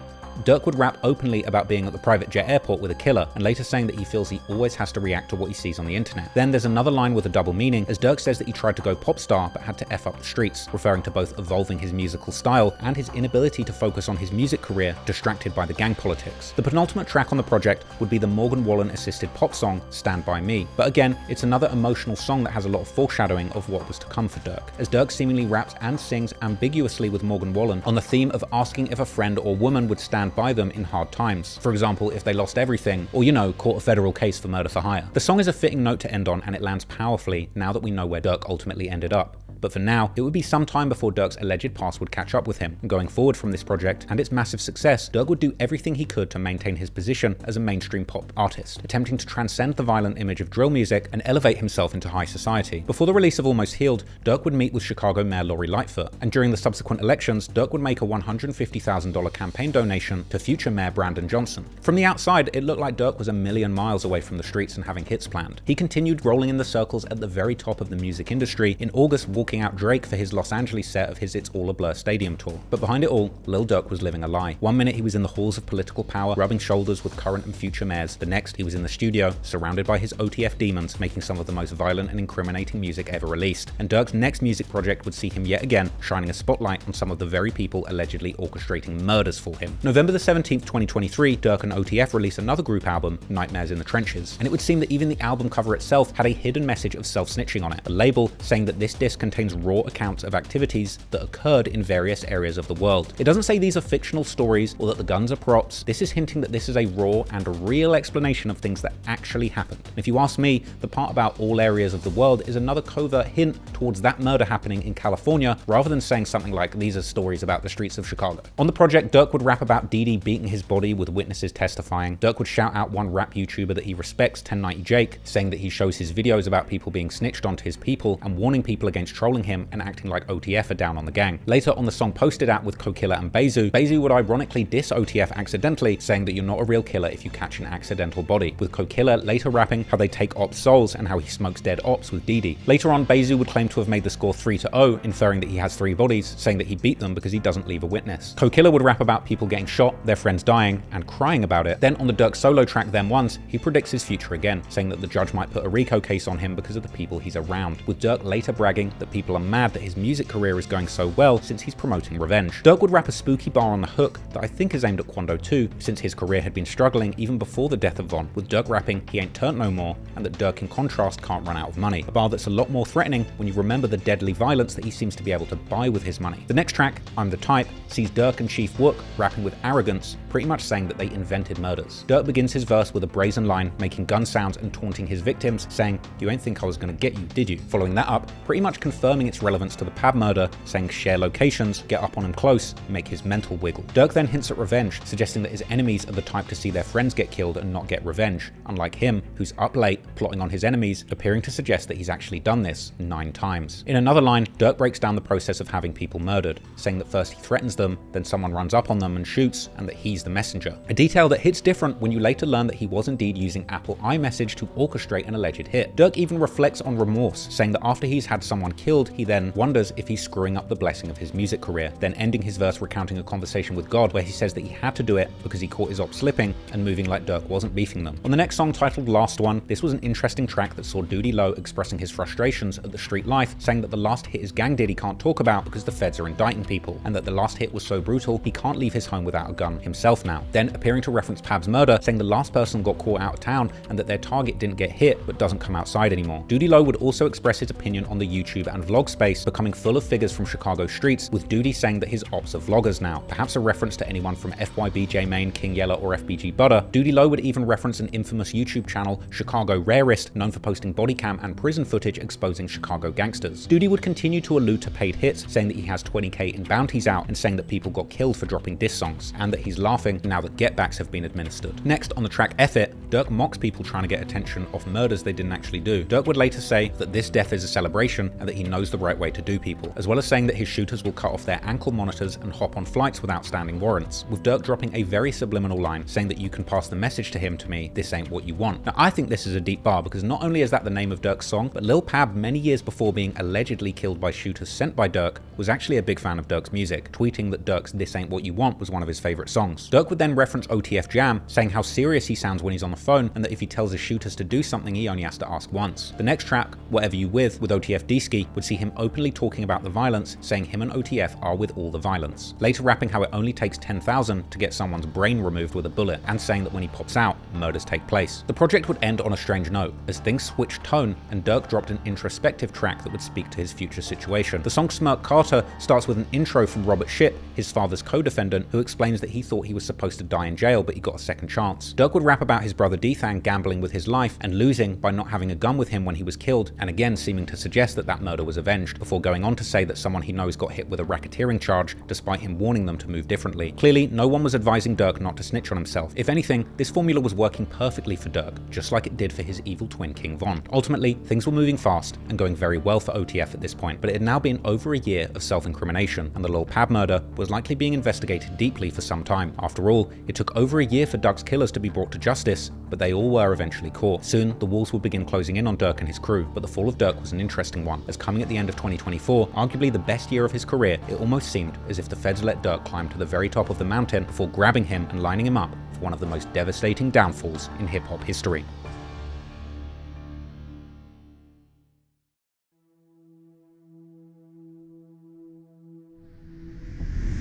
Durk would rap openly about being at the private jet airport with a killer, and later saying that he feels he always has to react to what he sees on the internet. Then there's another line with a double meaning, as Durk says that he tried to go pop star but had to F up the streets, referring to both evolving his musical style and his inability to focus on his music career, distracted by the gang politics. The penultimate track on the project would be the Morgan Wallen assisted pop song, Stand By Me. But again, it's another emotional song that has a lot of foreshadowing of what was to come for Durk, as Durk seemingly raps and sings ambiguously with Morgan Wallen on the theme of asking if a friend or woman would stand by them in hard times. For example, if they lost everything, or caught a federal case for murder for hire. The song is a fitting note to end on, and it lands powerfully now that we know where Durk ultimately ended up. but for now, it would be some time before Durk's alleged past would catch up with him. And going forward from this project and its massive success, Durk would do everything he could to maintain his position as a mainstream pop artist, attempting to transcend the violent image of drill music and elevate himself into high society. Before the release of Almost Healed, Durk would meet with Chicago Mayor Lori Lightfoot, and during the subsequent elections, Durk would make a $150,000 campaign donation to future Mayor Brandon Johnson. From the outside, it looked like Durk was a million miles away from the streets and having hits planned. He continued rolling in the circles at the very top of the music industry, in August walking out Drake for his Los Angeles set of his It's All a Blur stadium tour. But behind it all, Lil Durk was living a lie. One minute he was in the halls of political power, rubbing shoulders with current and future mayors. The next, he was in the studio, surrounded by his OTF demons, making some of the most violent and incriminating music ever released. And Durk's next music project would see him yet again shining a spotlight on some of the very people allegedly orchestrating murders for him. November the 17th, 2023, Durk and OTF released another group album, Nightmares in the Trenches, and it would seem that even the album cover itself had a hidden message of self-snitching on it, a label saying that this disc contains raw accounts of activities that occurred in various areas of the world. It doesn't say these are fictional stories or that the guns are props. This is hinting that this is a raw and real explanation of things that actually happened. And if you ask me, the part about all areas of the world is another covert hint towards that murder happening in California, rather than saying something like these are stories about the streets of Chicago. On the project, Durk would rap about Didi beating his body with witnesses testifying. Durk would shout out one rap YouTuber that he respects, 1090 Jake, saying that he shows his videos about people being snitched onto his people and warning people against trolling him and acting like OTF are down on the gang. Later on the song Posted At with Kokilla and Bezu would ironically diss OTF accidentally, saying that you're not a real killer if you catch an accidental body, with Kokilla later rapping how they take ops souls and how he smokes dead ops with Didi. Later on, Bezu would claim to have made the score 3-0, inferring that he has 3 bodies, saying that he beat them because he doesn't leave a witness. Kokilla would rap about people getting shot, their friends dying, and crying about it. Then on the Durk solo track Them Ones, he predicts his future again, saying that the judge might put a RICO case on him because of the people he's around, with Durk later bragging that people are mad that his music career is going so well since he's promoting revenge. Durk would rap a spooky bar on the hook that I think is aimed at Quando too, since his career had been struggling even before the death of Von, with Durk rapping he ain't turned no more, and that Durk in contrast can't run out of money, a bar that's a lot more threatening when you remember the deadly violence that he seems to be able to buy with his money. The next track, I'm the Type, sees Durk and Chief Wook rapping with arrogance, pretty much saying that they invented murders. Durk begins his verse with a brazen line, making gun sounds and taunting his victims, saying, "You ain't think I was gonna get you, did you?" Following that up, pretty much confirming its relevance to the Pab murder, saying share locations, get up on him close, make his mental wiggle. Durk then hints at revenge, suggesting that his enemies are the type to see their friends get killed and not get revenge, unlike him, who's up late, plotting on his enemies, appearing to suggest that he's actually done this 9 times. In another line, Durk breaks down the process of having people murdered, saying that first he threatens them, then someone runs up on them and shoots, and that he's the messenger. A detail that hits different when you later learn that he was indeed using Apple iMessage to orchestrate an alleged hit. Durk even reflects on remorse, saying that after he's had someone killed, he then wonders if he's screwing up the blessing of his music career, then ending his verse recounting a conversation with God where he says that he had to do it because he caught his op slipping and moving like Durk wasn't beefing them. On the next song, titled Last One, this was an interesting track that saw Doody Low expressing his frustrations at the street life, saying that the last hit his gang did he can't talk about because the feds are indicting people, and that the last hit was so brutal he can't leave his home without a gun himself now. Then appearing to reference Pab's murder, saying the last person got caught out of town and that their target didn't get hit but doesn't come outside anymore. Doody Low would also express his opinion on the YouTube and vlog space becoming full of figures from Chicago streets, with Doody saying that his ops are vloggers now, perhaps a reference to anyone from FYBJ Main, King Yella, or FBG Butter. Doody Low would even reference an infamous YouTube channel, Chicago Rarest, known for posting body cam and prison footage exposing Chicago gangsters. Doody would continue to allude to paid hits, saying that he has 20k in bounties out and saying that people got killed for dropping diss songs, and that he's laughing now that getbacks have been administered. Next, on the track F It, Durk mocks people trying to get attention off murders they didn't actually do. Durk would later say that this death is a celebration and that he knows the right way to do people, as well as saying that his shooters will cut off their ankle monitors and hop on flights without standing warrants, with Durk dropping a very subliminal line saying that you can pass the message to him to me, this ain't what you want. Now I think this is a deep bar because not only is that the name of Durk's song, but Lul Pab, many years before being allegedly killed by shooters sent by Durk, was actually a big fan of Durk's music, tweeting that Durk's This Ain't What You Want was one of his favorite songs. Durk would then reference OTF Jam, saying how serious he sounds when he's on the phone and that if he tells his shooters to do something he only has to ask once. The next track, Whatever You With OTF D-Ski, would see him openly talking about the violence, saying him and OTF are with all the violence. Later rapping how it only takes 10,000 to get someone's brain removed with a bullet, and saying that when he pops out, murders take place. The project would end on a strange note, as things switched tone and Durk dropped an introspective track that would speak to his future situation. The song Smirk Carter starts with an intro from Robert Shipp, his father's co-defendant, who explains that he thought he was supposed to die in jail but he got a second chance. Durk would rap about his brother Dthang gambling with his life and losing by not having a gun with him when he was killed, and again seeming to suggest that that murder was was avenged, before going on to say that someone he knows got hit with a racketeering charge despite him warning them to move differently. Clearly, no one was advising Durk not to snitch on himself. If anything, this formula was working perfectly for Durk, just like it did for his evil twin King Von. Ultimately, things were moving fast and going very well for OTF at this point, but it had now been over a year of self-incrimination, and the Lul Pab murder was likely being investigated deeply for some time. After all, it took over a year for Duck's killers to be brought to justice, but they all were eventually caught. Soon, the walls would begin closing in on Durk and his crew, but the fall of Durk was an interesting one, as coming at the end of 2024, arguably the best year of his career, it almost seemed as if the feds let Durk climb to the very top of the mountain before grabbing him and lining him up for one of the most devastating downfalls in hip-hop history.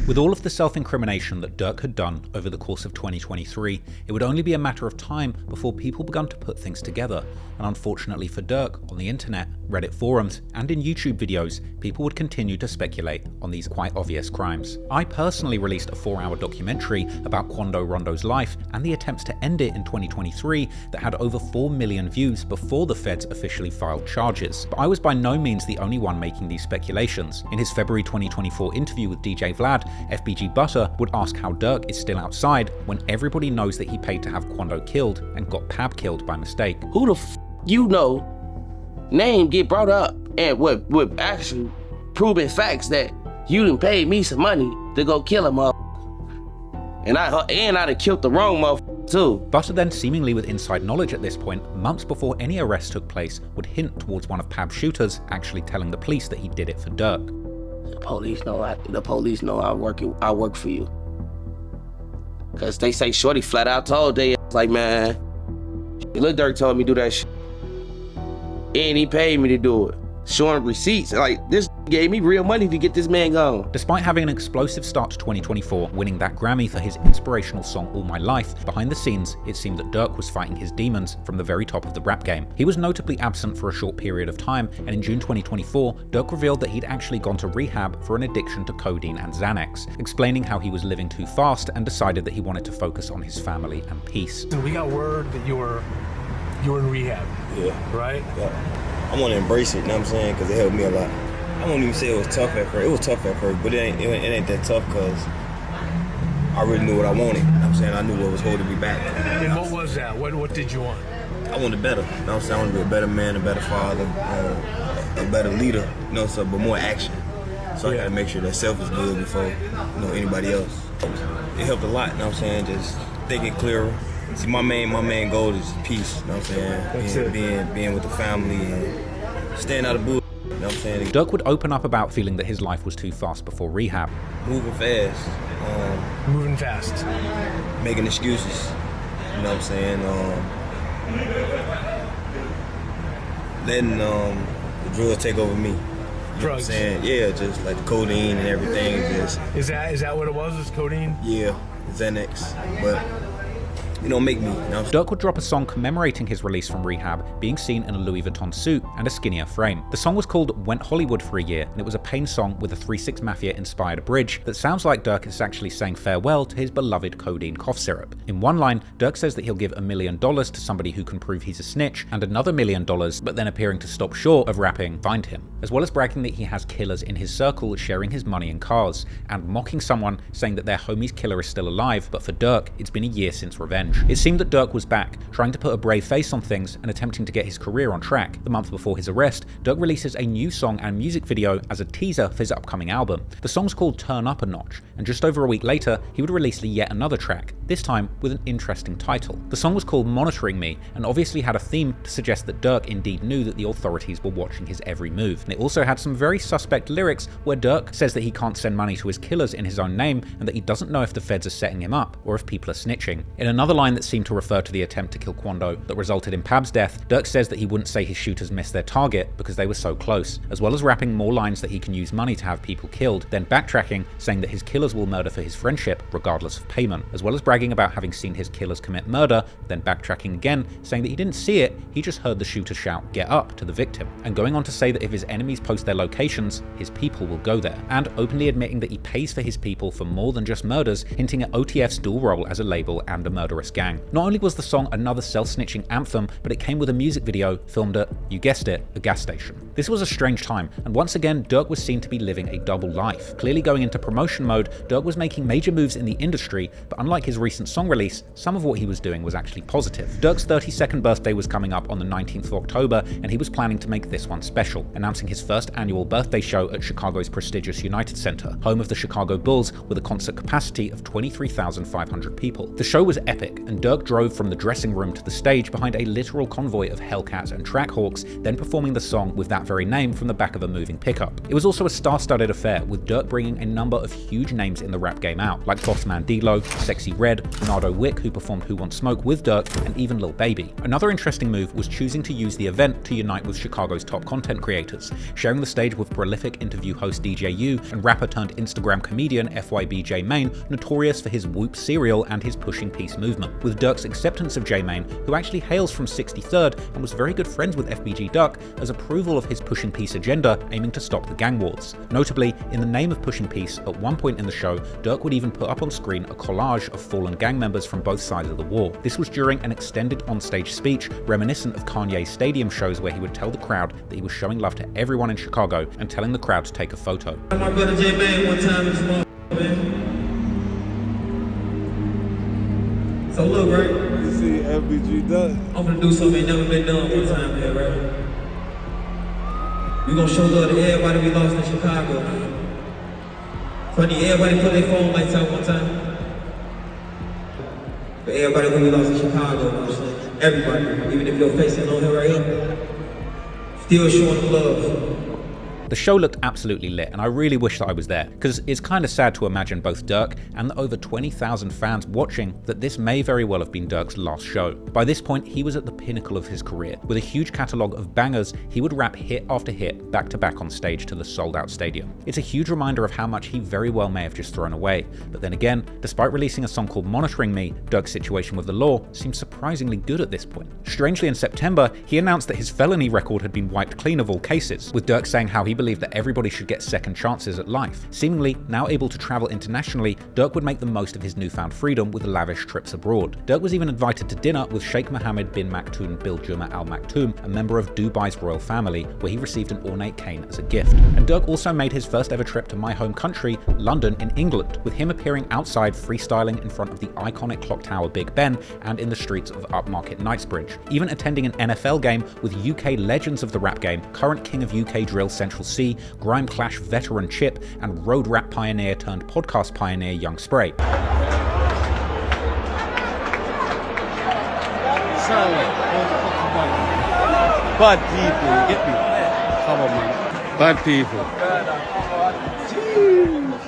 With all of the self-incrimination that Durk had done over the course of 2023, it would only be a matter of time before people began to put things together, and unfortunately for Durk, on the internet, Reddit forums, and in YouTube videos, people would continue to speculate on these quite obvious crimes. I personally released a 4-hour documentary about Quando Rondo's life and the attempts to end it in 2023 that had over 4 million views before the feds officially filed charges. But I was by no means the only one making these speculations. In his February 2024 interview with DJ Vlad, FBG Butter would ask how Durk is still outside when everybody knows that he paid to have Quando killed and got Pab killed by mistake. Who the f you know name get brought up and with actually proven facts that you done paid me some money to go kill a motherfucker. And I done killed the wrong motherfucker too. Butter then, seemingly with inside knowledge at this point, months before any arrest took place, would hint towards one of Pab's shooters actually telling the police that he did it for Durk. The police know I work for you. Cause they say Shorty flat out told they like, man, Lil Durk told me to do that shit. And he paid me to do it. Showing receipts. Like, this gave me real money to get this man gone. Despite having an explosive start to 2024, winning that Grammy for his inspirational song All My Life, behind the scenes, it seemed that Durk was fighting his demons from the very top of the rap game. He was notably absent for a short period of time, and in June 2024, Durk revealed that he'd actually gone to rehab for an addiction to codeine and Xanax, explaining how he was living too fast and decided that he wanted to focus on his family and peace. We got word that you were in rehab. Yeah. Right? Yeah. I want to embrace it, you know what I'm saying? Because it helped me a lot. I won't even say it was tough at first. It was tough at first, but it ain't that tough because I really knew what I wanted. You know what I'm saying? I knew what was holding me back. And what was that? What did you want? I wanted better. You know what I'm saying? I wanted to be a better man, a better father, a better leader, you know, so, but more action. So I got to make sure that self is good before, you know, anybody else. It helped a lot, you know what I'm saying? Just thinking clearer. See, my main goal is peace, you know what I'm saying? Being with the family and staying out of bull. You know what I'm saying? Durk would open up about feeling that his life was too fast before rehab. Moving fast. Moving fast. Making excuses. You know what I'm saying? Letting the drugs take over me. You know what I'm saying? Yeah, just like the codeine and everything. Just Is that what it was? Was codeine? Yeah, Xanax. But you know, make me. You know? Durk would drop a song commemorating his release from rehab, being seen in a Louis Vuitton suit and a skinnier frame. The song was called Went Hollywood for a Year, and it was a Pain song with a 3 6 Mafia-inspired bridge that sounds like Durk is actually saying farewell to his beloved codeine cough syrup. In one line, Durk says that he'll give $1 million to somebody who can prove he's a snitch, and another $1 million, but then appearing to stop short of rapping, find him. As well as bragging that he has killers in his circle sharing his money and cars, and mocking someone saying that their homie's killer is still alive, but for Durk, it's been a year since revenge. It seemed that Durk was back, trying to put a brave face on things and attempting to get his career on track. The month before his arrest, Durk releases a new song and music video as a teaser for his upcoming album. The song's called Turn Up a Notch, and just over a week later, he would release yet another track, this time with an interesting title. The song was called Monitoring Me, and obviously had a theme to suggest that Durk indeed knew that the authorities were watching his every move. And it also had some very suspect lyrics where Durk says that he can't send money to his killers in his own name, and that he doesn't know if the feds are setting him up, or if people are snitching. In another line that seemed to refer to the attempt to kill Quando that resulted in Pab's death, Durk says that he wouldn't say his shooters missed their target because they were so close, as well as rapping more lines that he can use money to have people killed, then backtracking, saying that his killers will murder for his friendship regardless of payment, as well as bragging about having seen his killers commit murder, then backtracking again, saying that he didn't see it, he just heard the shooter shout "get up" to the victim, and going on to say that if his enemies post their locations, his people will go there, and openly admitting that he pays for his people for more than just murders, hinting at OTF's dual role as a label and a murderous gang. Not only was the song another self-snitching anthem, but it came with a music video filmed at, you guessed it, a gas station. This was a strange time, and once again, Durk was seen to be living a double life. Clearly going into promotion mode, Durk was making major moves in the industry, but unlike his recent song release, some of what he was doing was actually positive. Durk's 32nd birthday was coming up on the 19th of October, and he was planning to make this one special, announcing his first annual birthday show at Chicago's prestigious United Center, home of the Chicago Bulls, with a concert capacity of 23,500 people. The show was epic, and Durk drove from the dressing room to the stage behind a literal convoy of Hellcats and Trackhawks, then performing the song with that very name from the back of a moving pickup. It was also a star-studded affair, with Durk bringing a number of huge names in the rap game out, like Bossman D-Lo, Sexy Red, Nardo Wick, who performed Who Wants Smoke with Durk, and even Lil Baby. Another interesting move was choosing to use the event to unite with Chicago's top content creators, sharing the stage with prolific interview host DJ U and rapper turned Instagram comedian FYB J-Mane, notorious for his Whoop cereal and his Pushing Peace movement. With Durk's acceptance of J-Mane, who actually hails from 63rd and was very good friends with FBG Duck, as approval of his Pushing Peace agenda aiming to stop the gang wars. Notably, in the name of Pushing Peace, at one point in the show, Durk would even put up on screen a collage of fallen gang members from both sides of the war. This was during an extended onstage speech reminiscent of Kanye's stadium shows, where he would tell the crowd that he was showing love to everyone in Chicago and telling the crowd to take a photo. My brother J-Mane one time in small man. So look, right? You see FBG Duck. I'm gonna do something ain't never been done one time here, right? We gonna show love to everybody we lost in Chicago. Funny, everybody put their phone lights out one time. But everybody who we lost in Chicago, you know what I'm saying? Everybody, even if your face ain't on here right here, still showing them love. The show looked absolutely lit, and I really wish that I was there, because it's kind of sad to imagine both Durk and the over 20,000 fans watching that this may very well have been Durk's last show. By this point, he was at the pinnacle of his career. With a huge catalogue of bangers, he would rap hit after hit back to back on stage to the sold-out stadium. It's a huge reminder of how much he very well may have just thrown away. But then again, despite releasing a song called Monitoring Me, Durk's situation with the law seems surprisingly good at this point. Strangely, in September, he announced that his felony record had been wiped clean of all cases, with Durk saying how he believed that everybody should get second chances at life. Seemingly now able to travel internationally, Durk would make the most of his newfound freedom with lavish trips abroad. Durk was even invited to dinner with Sheikh Mohammed bin Maktoum Bil Juma Al Maktoum, a member of Dubai's royal family, where he received an ornate cane as a gift. And Durk also made his first ever trip to my home country, London in England, with him appearing outside freestyling in front of the iconic clock tower Big Ben and in the streets of upmarket Knightsbridge, even attending an NFL game with UK legends of the rap game, current king of UK drill Central C, Grime Clash veteran Chip, and road rap pioneer turned podcast pioneer Young Spray. Bad people, you get me? Come on, man. Bad people.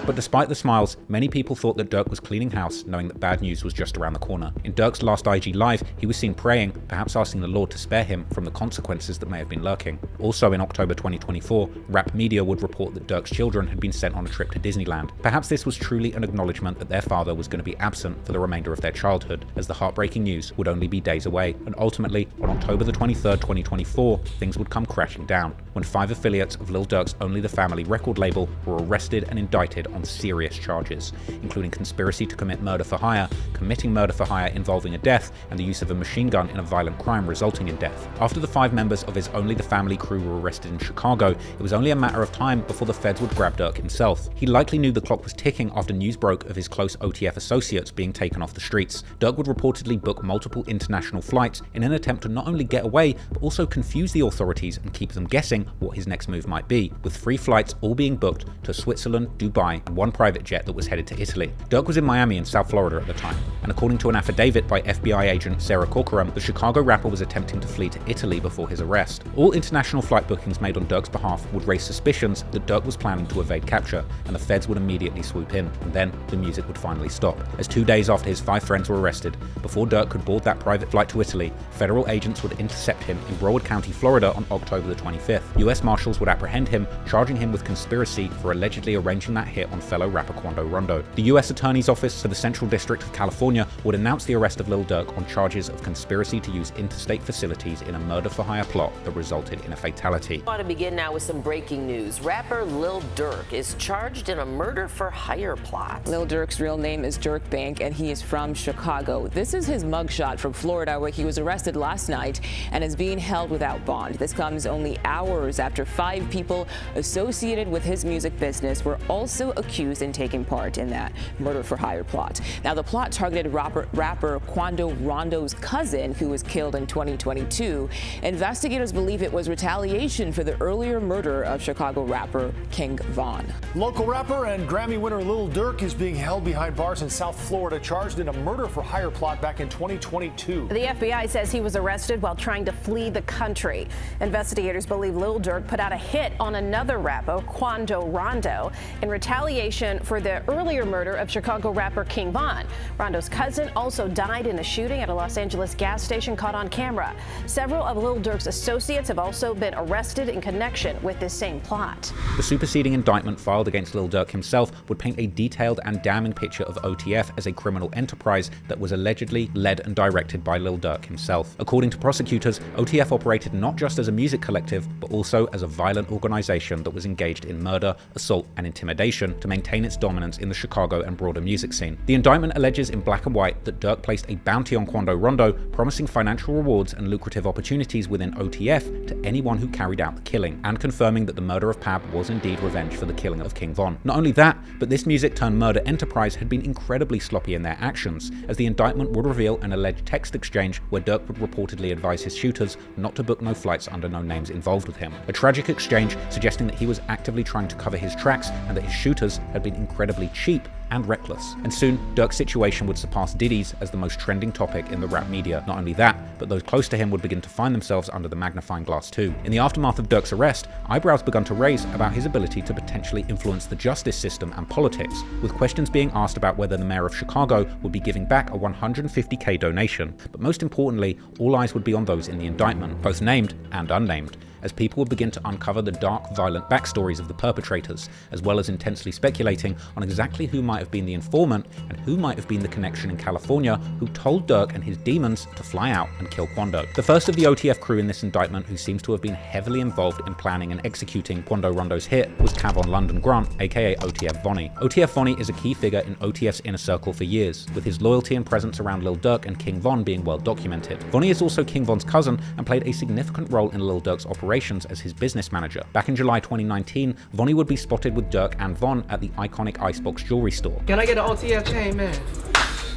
But despite the smiles, many people thought that Durk was cleaning house, knowing that bad news was just around the corner. In Durk's last IG Live, he was seen praying, perhaps asking the Lord to spare him from the consequences that may have been lurking. Also in October 2024, rap media would report that Durk's children had been sent on a trip to Disneyland. Perhaps this was truly an acknowledgement that their father was going to be absent for the remainder of their childhood, as the heartbreaking news would only be days away. And ultimately, on October the 23rd, 2024, things would come crashing down, when 5 affiliates of Lil Durk's Only the Family record label were arrested and indicted on serious charges, including conspiracy to commit murder for hire, committing murder for hire involving a death, and the use of a machine gun in a violent crime resulting in death. After the 5 members of his Only the Family crew were arrested in Chicago, it was only a matter of time before the feds would grab Durk himself. He likely knew the clock was ticking after news broke of his close OTF associates being taken off the streets. Durk would reportedly book multiple international flights in an attempt to not only get away, but also confuse the authorities and keep them guessing what his next move might be, with 3 flights all being booked to Switzerland, Dubai, and 1 private jet that was headed to Italy. Durk was in Miami in South Florida at the time, and according to an affidavit by FBI agent Sarah Corcoran, the Chicago rapper was attempting to flee to Italy before his arrest. All international flight bookings made on Durk's behalf would raise suspicions that Durk was planning to evade capture, and the feds would immediately swoop in, and then the music would finally stop. As 2 days after his 5 friends were arrested, before Durk could board that private flight to Italy, federal agents would intercept him in Broward County, Florida on October the 25th. US Marshals would apprehend him, charging him with conspiracy for allegedly arranging that hit on fellow rapper Quando Rondo. The U.S. Attorney's Office for the Central District of California would announce the arrest of Lil Durk on charges of conspiracy to use interstate facilities in a murder-for-hire plot that resulted in a fatality. I want to begin now with some breaking news. Rapper Lil Durk is charged in a murder-for-hire plot. Lil Durk's real name is Dirk Bank, and he is from Chicago. This is his mugshot from Florida, where he was arrested last night and is being held without bond. This comes only hours after 5 people associated with his music business were also accused in taking part in that murder-for-hire plot. Now, the plot targeted rapper Quando Rondo's cousin, who was killed in 2022. Investigators believe it was retaliation for the earlier murder of Chicago rapper King Von. Local rapper and Grammy winner Lil Durk is being held behind bars in South Florida, charged in a murder-for-hire plot back in 2022. The FBI says he was arrested while trying to flee the country. Investigators believe Lil Durk put out a hit on another rapper, Quando Rondo, in retaliation for the earlier murder of Chicago rapper King Von. Rondo's cousin also died in a shooting at a Los Angeles gas station caught on camera. Several of Lil Durk's associates have also been arrested in connection with this same plot. The superseding indictment filed against Lil Durk himself would paint a detailed and damning picture of OTF as a criminal enterprise that was allegedly led and directed by Lil Durk himself. According to prosecutors, OTF operated not just as a music collective, but also as a violent organization that was engaged in murder, assault, and intimidation to maintain its dominance in the Chicago and broader music scene. The indictment alleges in black and white that Durk placed a bounty on Quando Rondo, promising financial rewards and lucrative opportunities within OTF to anyone who carried out the killing, and confirming that the murder of Pab was indeed revenge for the killing of King Von. Not only that, but this music-turned-murder enterprise had been incredibly sloppy in their actions, as the indictment would reveal an alleged text exchange where Durk would reportedly advise his shooters not to book no flights under no names involved with him. A tragic exchange suggesting that he was actively trying to cover his tracks and that his shooters had been incredibly cheap and reckless. And soon, Durk's situation would surpass Diddy's as the most trending topic in the rap media. Not only that, but those close to him would begin to find themselves under the magnifying glass too. In the aftermath of Durk's arrest, eyebrows began to raise about his ability to potentially influence the justice system and politics, with questions being asked about whether the mayor of Chicago would be giving back a $150K donation. But most importantly, all eyes would be on those in the indictment, both named and unnamed, as people would begin to uncover the dark, violent backstories of the perpetrators, as well as intensely speculating on exactly who might have been the informant and who might have been the connection in California who told Durk and his demons to fly out and kill Quando. The first of the OTF crew in this indictment who seems to have been heavily involved in planning and executing Quando Rondo's hit was Tavon London Grant, aka OTF Vonnie. OTF Vonnie is a key figure in OTF's inner circle for years, with his loyalty and presence around Lil Durk and King Von being well documented. Vonnie is also King Von's cousin and played a significant role in Lil Durk's operation as his business manager. Back in July 2019, Vonnie would be spotted with Durk and Von at the iconic Icebox jewelry store. Can I get an OTF chain, man?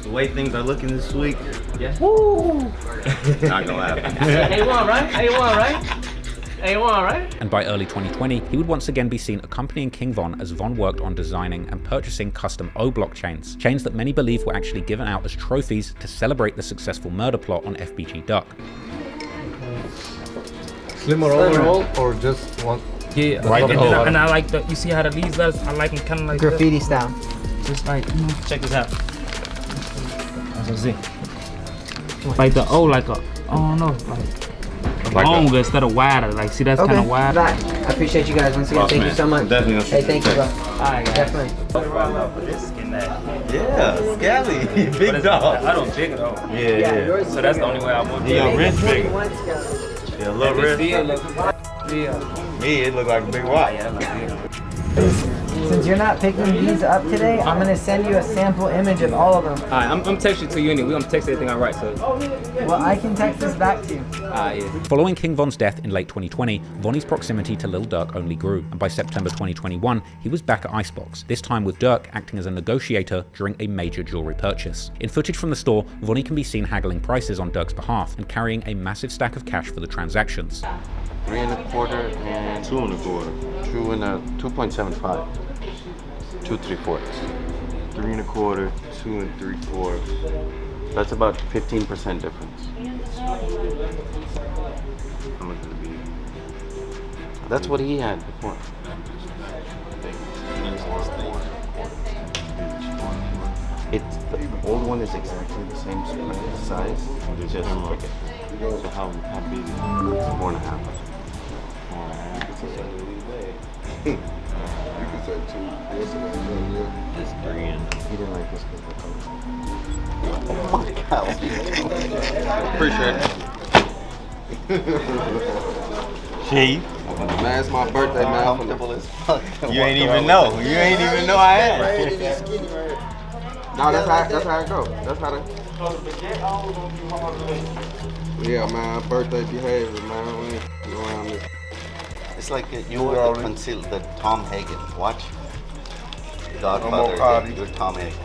The way things are looking this week, yeah. Woo! Not gonna happen. A1, right? A1, right? A1, right? And by early 2020, he would once again be seen accompanying King Von as Von worked on designing and purchasing custom O-block chains that many believe were actually given out as trophies to celebrate the successful murder plot on FBG Duck. Slim roll or just one? Yeah, right. And I like the, you see how these letters, I like them kind of like graffiti style. Just like, check this out. That's a Z. Like the O, like a, I don't know, like longer instead of wider. Like, see, that's kind of wide. I appreciate you guys once again. Thank you so much. Definitely. Hey, thank you, bro. Alright, definitely. Yeah, Scally, big dog. I don't big dog. Yeah. So that's the only way I want to. Yeah, rich big. Yeah, a little rich. Me, it look like a big rock. Since you're not picking these up today, I'm gonna send you a sample image of all of them. Alright, I'm texting to you anyway. We're gonna text everything I write, so. Well, I can text this back to you. Yeah. Following King Von's death in late 2020, Vonnie's proximity to Lil Durk only grew, and by September 2021, he was back at Icebox, this time with Durk acting as a negotiator during a major jewelry purchase. In footage from the store, Vonnie can be seen haggling prices on Durk's behalf and carrying a massive stack of cash for the transactions. 3 1/4 and 2 1/4. 2 and a 2.75. 2 3/4. 3 1/4, 2 3/4. That's about 15% difference. How much would it be? That's what he had before. The old one is exactly the same size. It's just bigger. So how big is it? It's 4.5. You can say Just 3 and he didn't like this because oh my god. Appreciate it. Chief. Man, it's my birthday, man. Comfortable as fuck. You ain't even know. You ain't even know I had it. No, that's how it go. That's how yeah, man, birthday behavior, man. We ain't around this. It's like you were the Tom Hagen. Watch. Godfather, you're Tom Hagen.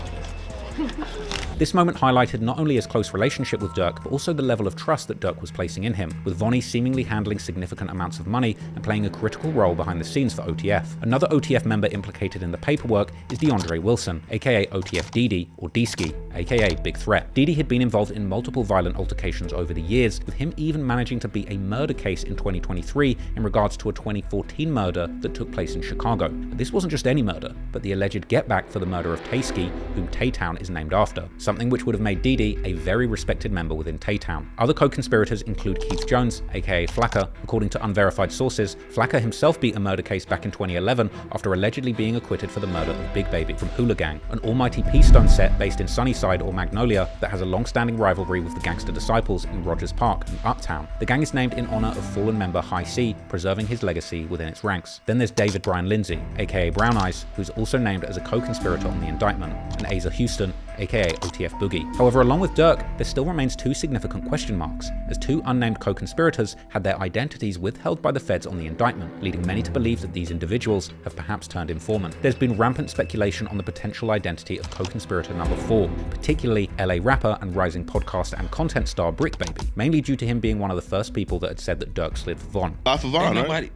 This moment highlighted not only his close relationship with Durk, but also the level of trust that Durk was placing in him, with Vonnie seemingly handling significant amounts of money and playing a critical role behind the scenes for OTF. Another OTF member implicated in the paperwork is DeAndre Wilson, aka OTF Didi, or D-Ski, aka Big Threat. Didi had been involved in multiple violent altercations over the years, with him even managing to beat a murder case in 2023 in regards to a 2014 murder that took place in Chicago. But this wasn't just any murder, but the alleged get-back for the murder of Tayski, whom Taytown is named after, something which would have made Didi a very respected member within Taytown. Other co-conspirators include Keith Jones, aka Flakka. According to unverified sources, Flakka himself beat a murder case back in 2011 after allegedly being acquitted for the murder of Big Baby from Hula Gang, an almighty P-Stone set based in Sunnyside or Magnolia that has a long-standing rivalry with the Gangster Disciples in Rogers Park and Uptown. The gang is named in honor of fallen member High C, preserving his legacy within its ranks. Then there's David Brian Lindsay, aka Brown Eyes, who's also named as a co-conspirator on the indictment, and Asa Houston, aka OTF Boogie. However, along with Durk, there still remains 2 significant question marks, as 2 unnamed co-conspirators had their identities withheld by the feds on the indictment, leading many to believe that these individuals have perhaps turned informant. There's been rampant speculation on the potential identity of co-conspirator number 4, particularly LA rapper and rising podcaster and content star Brick Baby, mainly due to him being one of the first people that had said that Durk slid for Von. For Von, right?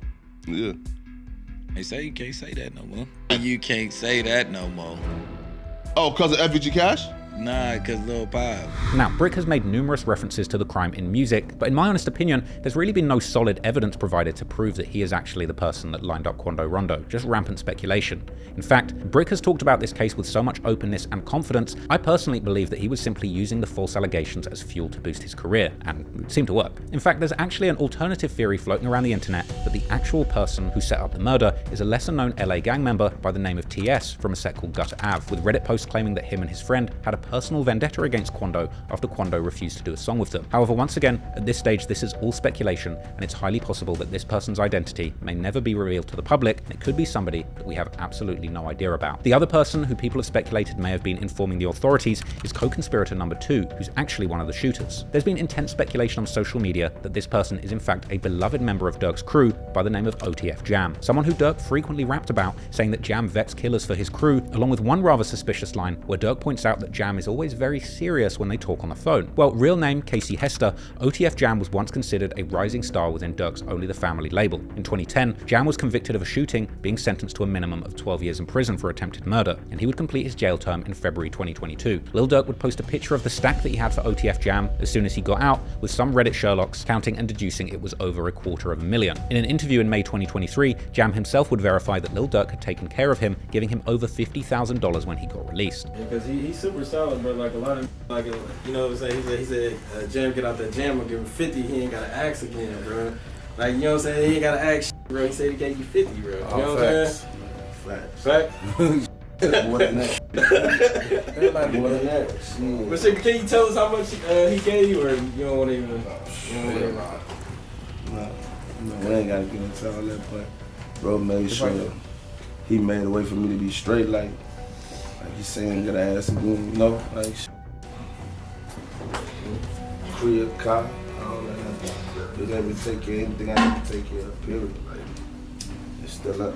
Yeah. They say you can't say that no more. You can't say that no more. Oh, because of FBG Cash? Nah, because Lul Pab. Now, Brick has made numerous references to the crime in music, but in my honest opinion, there's really been no solid evidence provided to prove that he is actually the person that lined up Quando Rondo, just rampant speculation. In fact, Brick has talked about this case with so much openness and confidence, I personally believe that he was simply using the false allegations as fuel to boost his career, and it seemed to work. In fact, there's actually an alternative theory floating around the internet that the actual person who set up the murder is a lesser-known LA gang member by the name of TS from a set called Gutter Ave, with Reddit posts claiming that him and his friend had a personal vendetta against Quando after Quando refused to do a song with them. However, once again, at this stage, this is all speculation, and it's highly possible that this person's identity may never be revealed to the public, and it could be somebody that we have absolutely no idea about. The other person who people have speculated may have been informing the authorities is co-conspirator number 2, who's actually one of the shooters. There's been intense speculation on social media that this person is in fact a beloved member of Durk's crew by the name of OTF Jam, someone who Durk frequently rapped about, saying that Jam vets killers for his crew, along with one rather suspicious line where Durk points out that Jam is always very serious when they talk on the phone. Well, real name Casey Hester, OTF Jam was once considered a rising star within Durk's Only the Family label. In 2010, Jam was convicted of a shooting, being sentenced to a minimum of 12 years in prison for attempted murder, and he would complete his jail term in February 2022. Lil Durk would post a picture of the stack that he had for OTF Jam as soon as he got out, with some Reddit Sherlocks counting and deducing it was over $250,000. In an interview in May 2023, Jam himself would verify that Lil Durk had taken care of him, giving him over $50,000 when he got released. Because he's super solid, but like a lot of like, you know what I'm saying? He said Jam get out that jam, I'll give him 50. He ain't gotta ask again, bro. Like, you know what I'm saying? He ain't gotta ask, bro. He said he gave you 50, bro. You know what I'm saying? Facts. More than that. More than that. But so, can you tell us how much he gave you, or you don't want to even? No, we ain't gotta get into all that, but bro made sure he made a way for me to be straight, like he's saying, gotta ask again, you know, like crib, car, all that. He was able to take care of anything I had to take care of, period. Like, it's still up.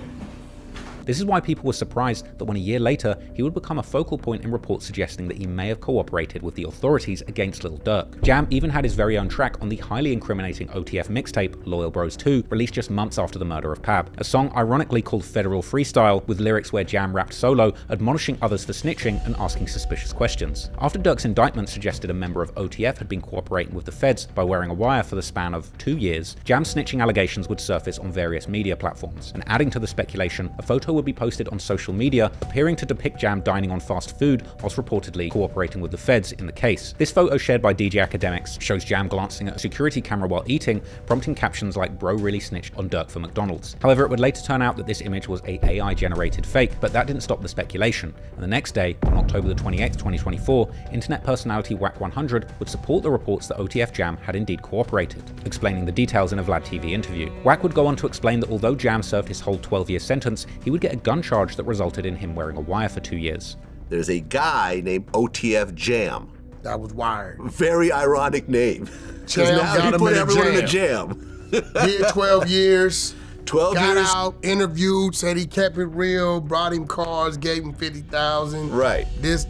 This is why people were surprised that when a year later, he would become a focal point in reports suggesting that he may have cooperated with the authorities against Lil Durk. Jam even had his very own track on the highly incriminating OTF mixtape, Loyal Bros 2, released just months after the murder of Pab, a song ironically called Federal Freestyle, with lyrics where Jam rapped solo, admonishing others for snitching and asking suspicious questions. After Durk's indictment suggested a member of OTF had been cooperating with the feds by wearing a wire for the span of 2 years, Jam's snitching allegations would surface on various media platforms, and adding to the speculation, a photo photo would be posted on social media appearing to depict Jam dining on fast food whilst reportedly cooperating with the feds in the case. This photo, shared by DJ Academics, shows Jam glancing at a security camera while eating, prompting captions like "Bro really snitched on Durk for McDonald's." However, it would later turn out that this image was a AI-generated fake, but that didn't stop the speculation. And the next day, on October the 28th, 2024, internet personality Wack100 would support the reports that OTF Jam had indeed cooperated, explaining the details in a Vlad TV interview. Wack would go on to explain that although Jam served his whole 12-year sentence, he would get a gun charge that resulted in him wearing a wire for 2 years. There's a guy named OTF Jam. That was wired. Very ironic name. Jam now got he him put in a everyone jam. in a jam. Did 12 years. 12 got years. out, interviewed, said he kept it real, brought him cars, gave him 50,000. Right. This.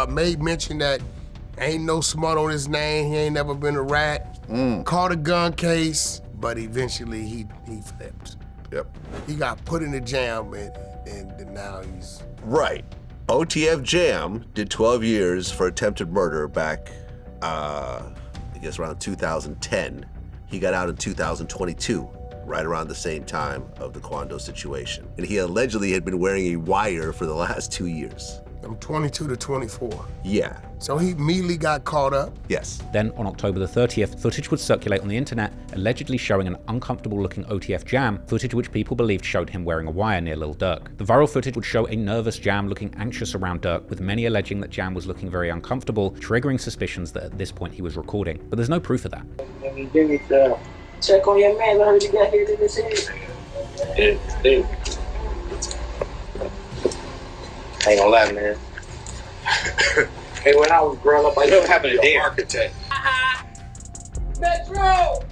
Made mention that ain't no smut on his name. He ain't never been a rat. Caught a gun case, but eventually he flipped. Yep. He got put in the jam and now he's... Right. OTF Jam did 12 years for attempted murder back, I guess around 2010. He got out in 2022, right around the same time of the Quando situation. And he allegedly had been wearing a wire for the last 2 years. From 22 to 24. Yeah. So he immediately got caught up. Yes. Then, on October the 30th, footage would circulate on the internet, allegedly showing an uncomfortable-looking OTF Jam, footage which people believed showed him wearing a wire near Lil Durk. The viral footage would show a nervous Jam looking anxious around Durk, with many alleging that Jam was looking very uncomfortable, triggering suspicions that at this point he was recording. But there's no proof of that. Give me the check on your man. I heard you got here to this area. Ain't gonna lie, man. Hey, when I was growing up, I used to be an architect. Metro!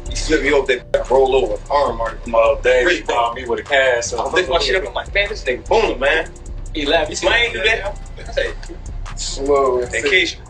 You slip me over that roll over arm mark. My dad really found me with a cast. So I lift my shit up. I'm like, man, this nigga boom, man. He laughed. You see, I ain't do that. I say, slow vacation.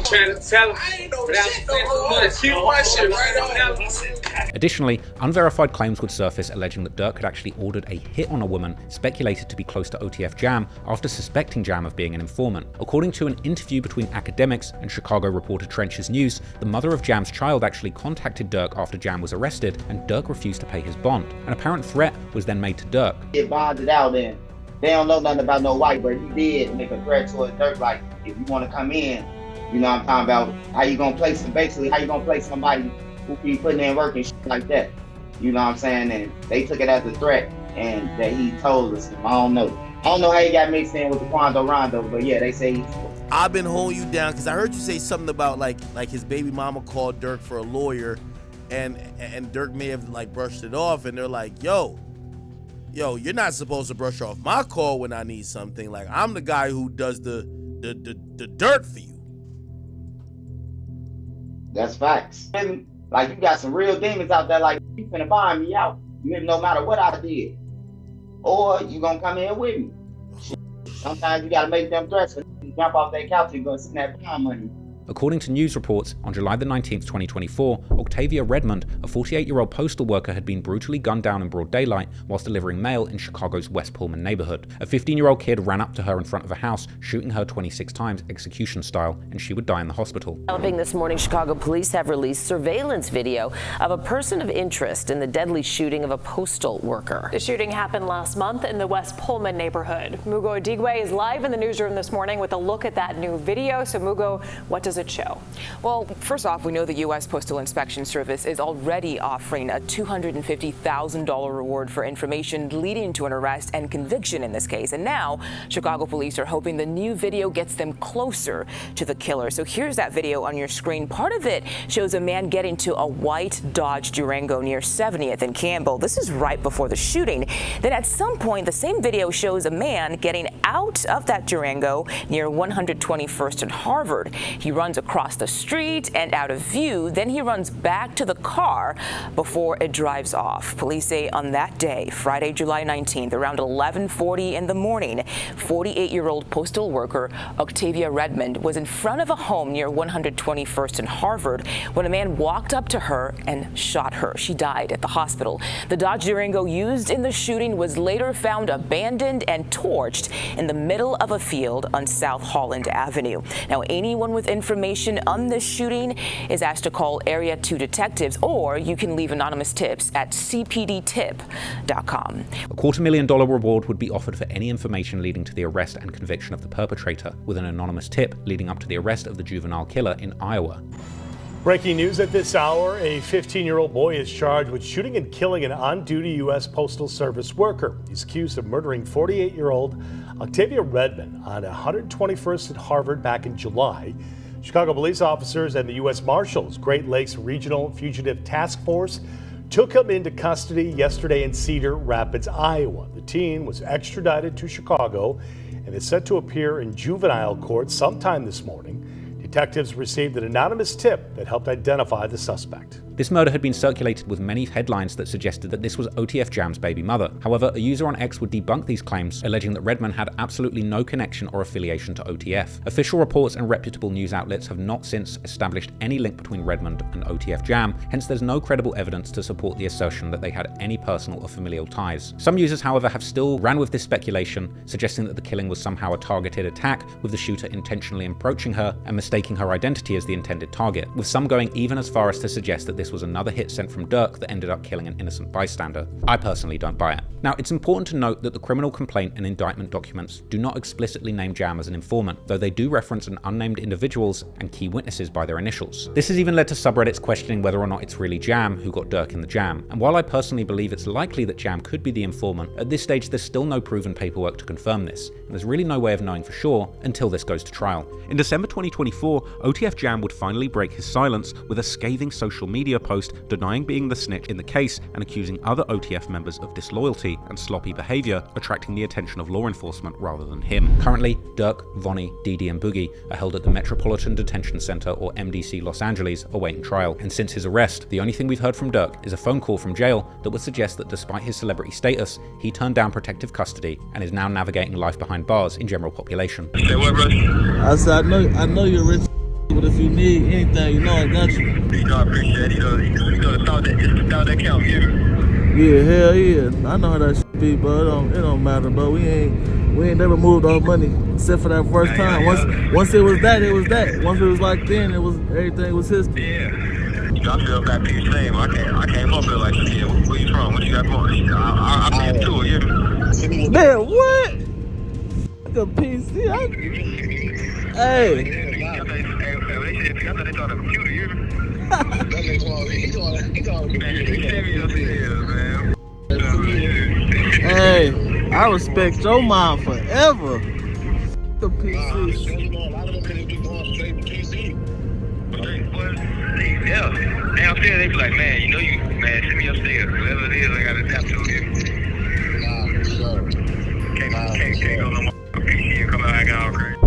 Trying to tell him. I ain't know shit no more. Keep my shit right on that. Additionally, unverified claims would surface alleging that Durk had actually ordered a hit on a woman speculated to be close to OTF Jam after suspecting Jam of being an informant. According to an interview between Academics and Chicago reporter Trench's News, the mother of Jam's child actually contacted Durk after Jam was arrested, and Durk refused to pay his bond. An apparent threat was then made to Durk. Get bonded out and they don't know nothing about no white, but he did make a threat towards Durk, like, if you want to come in, you know what I'm talking about, how you gonna play somebody who be putting in work and shit like that. You know what I'm saying? And they took it as a threat and that he told us. I don't know how he got mixed in with the Quando Rondo, but yeah, they say he's... I've been holding you down because I heard you say something about like his baby mama called Durk for a lawyer and Durk may have like brushed it off and they're like, yo, you're not supposed to brush off my call when I need something. Like, I'm the guy who does the dirt for you. That's facts. Like, you got some real demons out there, like, you finna find me out. No matter what I did. Or you gonna come in with me. Sometimes you gotta make them threats for you jump off that couch and go snap down money. According to news reports, on July the 19th, 2024, Octavia Redmond, a 48-year-old postal worker, had been brutally gunned down in broad daylight whilst delivering mail in Chicago's West Pullman neighborhood. A 15-year-old kid ran up to her in front of a house, shooting her 26 times execution style, and she would die in the hospital. Developing this morning, Chicago police have released surveillance video of a person of interest in the deadly shooting of a postal worker. The shooting happened last month in the West Pullman neighborhood. Mugo Odigwe is live in the newsroom this morning with a look at that new video. So Mugo, what does it show? Well, first off, we know the U.S. Postal Inspection Service is already offering a $250,000 reward for information leading to an arrest and conviction in this case. And now, Chicago police are hoping the new video gets them closer to the killer. So here's that video on your screen. Part of it shows a man getting to a white Dodge Durango near 70th and Campbell. This is right before the shooting. Then at some point, the same video shows a man getting out of that Durango near 121st and Harvard. He runs across the street and out of view. Then he runs back to the car before it drives off. Police say on that day, Friday, July 19th, around 11:40 in the morning, 48-year-old postal worker Octavia Redmond was in front of a home near 121st and Harvard when a man walked up to her and shot her. She died at the hospital. The Dodge Durango used in the shooting was later found abandoned and torched in the middle of a field on South Holland Avenue. Now, anyone with information information on this shooting is asked to call Area 2 detectives, or you can leave anonymous tips at cpdtip.com. A $250,000 reward would be offered for any information leading to the arrest and conviction of the perpetrator, with an anonymous tip leading up to the arrest of the juvenile killer in Iowa. Breaking news at this hour, a 15-year-old boy is charged with shooting and killing an on-duty U.S. Postal Service worker. He's accused of murdering 48-year-old Octavia Redmond on 121st at Harvard back in July. Chicago police officers and the U.S. Marshals Great Lakes Regional Fugitive Task Force took him into custody yesterday in Cedar Rapids, Iowa. The teen was extradited to Chicago and is set to appear in juvenile court sometime this morning. Detectives received an anonymous tip that helped identify the suspect. This murder had been circulated with many headlines that suggested that this was OTF Jam's baby mother. However, a user on X would debunk these claims, alleging that Redmond had absolutely no connection or affiliation to OTF. Official reports and reputable news outlets have not since established any link between Redmond and OTF Jam, hence there's no credible evidence to support the assertion that they had any personal or familial ties. Some users, however, have still ran with this speculation, suggesting that the killing was somehow a targeted attack, with the shooter intentionally approaching her and mistaking her identity as the intended target, with some going even as far as to suggest that this was another hit sent from Durk that ended up killing an innocent bystander. I personally don't buy it. Now, it's important to note that the criminal complaint and indictment documents do not explicitly name Jam as an informant, though they do reference an unnamed individuals and key witnesses by their initials. This has even led to subreddits questioning whether or not it's really Jam who got Durk in the jam, and while I personally believe it's likely that Jam could be the informant, at this stage there's still no proven paperwork to confirm this, and there's really no way of knowing for sure until this goes to trial. In December 2024, OTF Jam would finally break his silence with a scathing social media post denying being the snitch in the case and accusing other OTF members of disloyalty and sloppy behavior, attracting the attention of law enforcement rather than him. Currently, Durk, Vonnie, Didi, and Boogie are held at the Metropolitan Detention Center, or MDC, Los Angeles, awaiting trial. And since his arrest, the only thing we've heard from Durk is a phone call from jail that would suggest that despite his celebrity status, he turned down protective custody and is now navigating life behind bars in general population. Say what, bro? I said, I know you're rich, but if you need anything, you know I got you. You know I appreciate it. You know the thought that count, yeah, hell yeah. I know how that shit be, but it don't matter, but we ain't never moved our money except for that first time. Once it was that, it was that. Once it was like then, everything was history. Yeah. You know, I feel back to the same. I came up here like, yeah, where you from? What you got going? I came to it, yeah. Man, what? Like a PC. Hey. Hey, I respect your mom forever. The PC. Yeah, downstairs they be like, man, you know you, man, send me upstairs. Whatever it is, I gotta adapt to it. Nah, for sure. Can't go no more. PC and come out acting all crazy.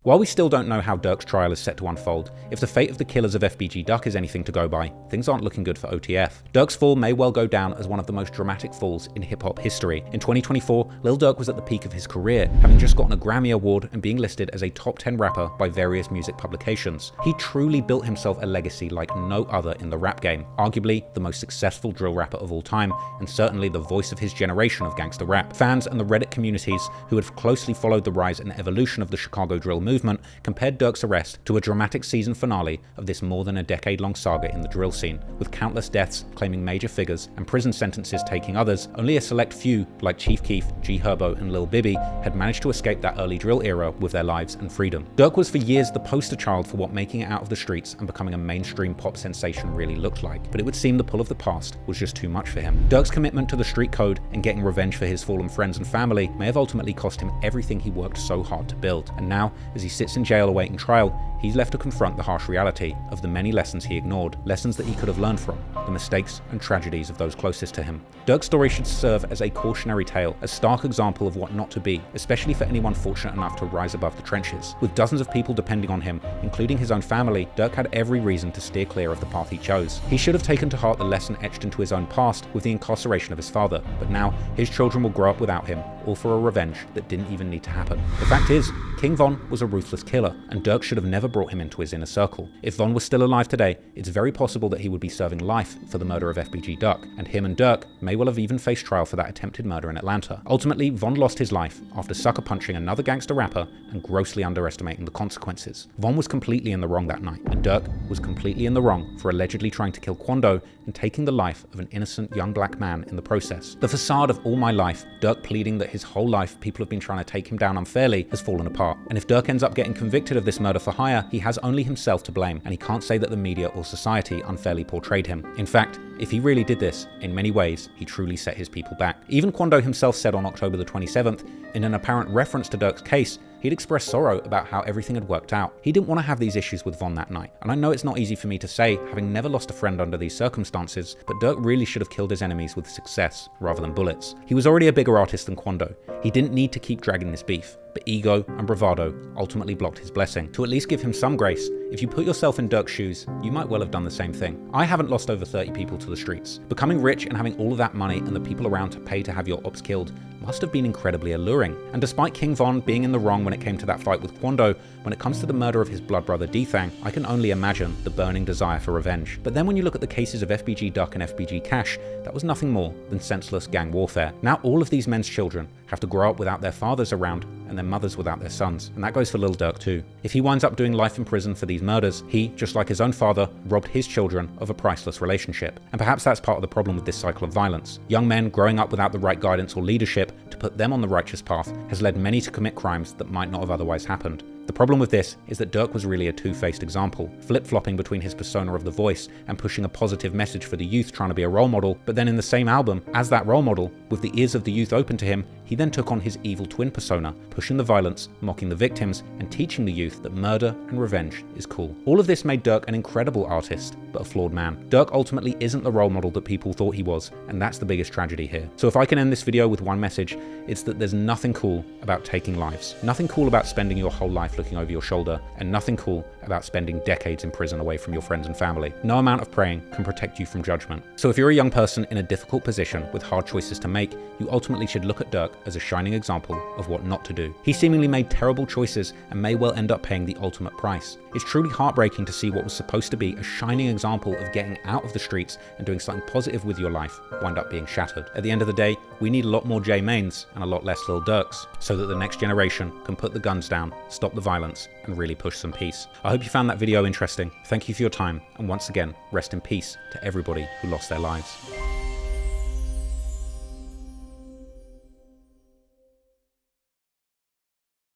While we still don't know how Durk's trial is set to unfold, if the fate of the killers of FBG Duck is anything to go by, things aren't looking good for OTF. Durk's fall may well go down as one of the most dramatic falls in hip-hop history. In 2024, Lil Durk was at the peak of his career, having just gotten a Grammy Award and being listed as a top 10 rapper by various music publications. He truly built himself a legacy like no other in the rap game, arguably the most successful drill rapper of all time, and certainly the voice of his generation of gangster rap. Fans and the Reddit communities who had closely followed the rise and evolution of the Chicago drill movement compared Durk's arrest to a dramatic season finale of this more than a decade-long saga in the drill scene, with countless deaths claiming major figures and prison sentences taking others. Only a select few, like Chief Keef, G Herbo, and Lil Bibby, had managed to escape that early drill era with their lives and freedom. Durk was for years the poster child for what making it out of the streets and becoming a mainstream pop sensation really looked like, but it would seem the pull of the past was just too much for him. Durk's commitment to the street code and getting revenge for his fallen friends and family may have ultimately cost him everything he worked so hard to build, and now, as he sits in jail awaiting trial, he's left to confront the harsh reality of the many lessons he ignored, lessons that he could have learned from, the mistakes and tragedies of those closest to him. Durk's story should serve as a cautionary tale, a stark example of what not to be, especially for anyone fortunate enough to rise above the trenches. With dozens of people depending on him, including his own family, Durk had every reason to steer clear of the path he chose. He should have taken to heart the lesson etched into his own past with the incarceration of his father, but now his children will grow up without him, all for a revenge that didn't even need to happen. The fact is, King Von was a ruthless killer, and Durk should have never never brought him into his inner circle. If Von was still alive today, it's very possible that he would be serving life for the murder of FBG Duck, and him and Durk may well have even faced trial for that attempted murder in Atlanta. Ultimately, Von lost his life after sucker punching another gangster rapper and grossly underestimating the consequences. Von was completely in the wrong that night, and Durk was completely in the wrong for allegedly trying to kill Quando and taking the life of an innocent young black man in the process. The facade of all my life, Durk pleading that his whole life people have been trying to take him down unfairly, has fallen apart. And if Durk ends up getting convicted of this murder for hire, he has only himself to blame, and he can't say that the media or society unfairly portrayed him. In fact, if he really did this, in many ways, he truly set his people back. Even Quando himself said on October the 27th, in an apparent reference to Durk's case, he'd expressed sorrow about how everything had worked out. He didn't want to have these issues with Von that night, and I know it's not easy for me to say, having never lost a friend under these circumstances, but Durk really should have killed his enemies with success rather than bullets. He was already a bigger artist than Quando. He didn't need to keep dragging this beef, but ego and bravado ultimately blocked his blessing. To at least give him some grace, if you put yourself in Durk's shoes, you might well have done the same thing. I haven't lost over 30 people to the streets. Becoming rich and having all of that money and the people around to pay to have your ops killed must have been incredibly alluring. And despite King Von being in the wrong when it came to that fight with Quando, when it comes to the murder of his blood brother Dthang, I can only imagine the burning desire for revenge. But then when you look at the cases of FBG Duck and FBG Cash, that was nothing more than senseless gang warfare. Now all of these men's children have to grow up without their fathers around and their mothers without their sons. And that goes for Lil Durk too. If he winds up doing life in prison for these murders, he, just like his own father, robbed his children of a priceless relationship. And perhaps that's part of the problem with this cycle of violence. Young men growing up without the right guidance or leadership to put them on the righteous path has led many to commit crimes that might not have otherwise happened. The problem with this is that Durk was really a two-faced example, flip-flopping between his persona of the voice and pushing a positive message for the youth trying to be a role model, but then in the same album, as that role model, with the ears of the youth open to him, he then took on his evil twin persona, pushing the violence, mocking the victims, and teaching the youth that murder and revenge is cool. All of this made Durk an incredible artist, but a flawed man. Durk ultimately isn't the role model that people thought he was, and that's the biggest tragedy here. So if I can end this video with one message, it's that there's nothing cool about taking lives. Nothing cool about spending your whole life looking over your shoulder, and nothing cool about spending decades in prison away from your friends and family. No amount of praying can protect you from judgment. So if you're a young person in a difficult position with hard choices to make, you ultimately should look at Durk as a shining example of what not to do. He seemingly made terrible choices and may well end up paying the ultimate price. It's truly heartbreaking to see what was supposed to be a shining example of getting out of the streets and doing something positive with your life wind up being shattered. At the end of the day, we need a lot more J Mains and a lot less Lil Durks so that the next generation can put the guns down, stop the violence, and really push some peace. I hope you found that video interesting. Thank you for your time, and once again, rest in peace to everybody who lost their lives.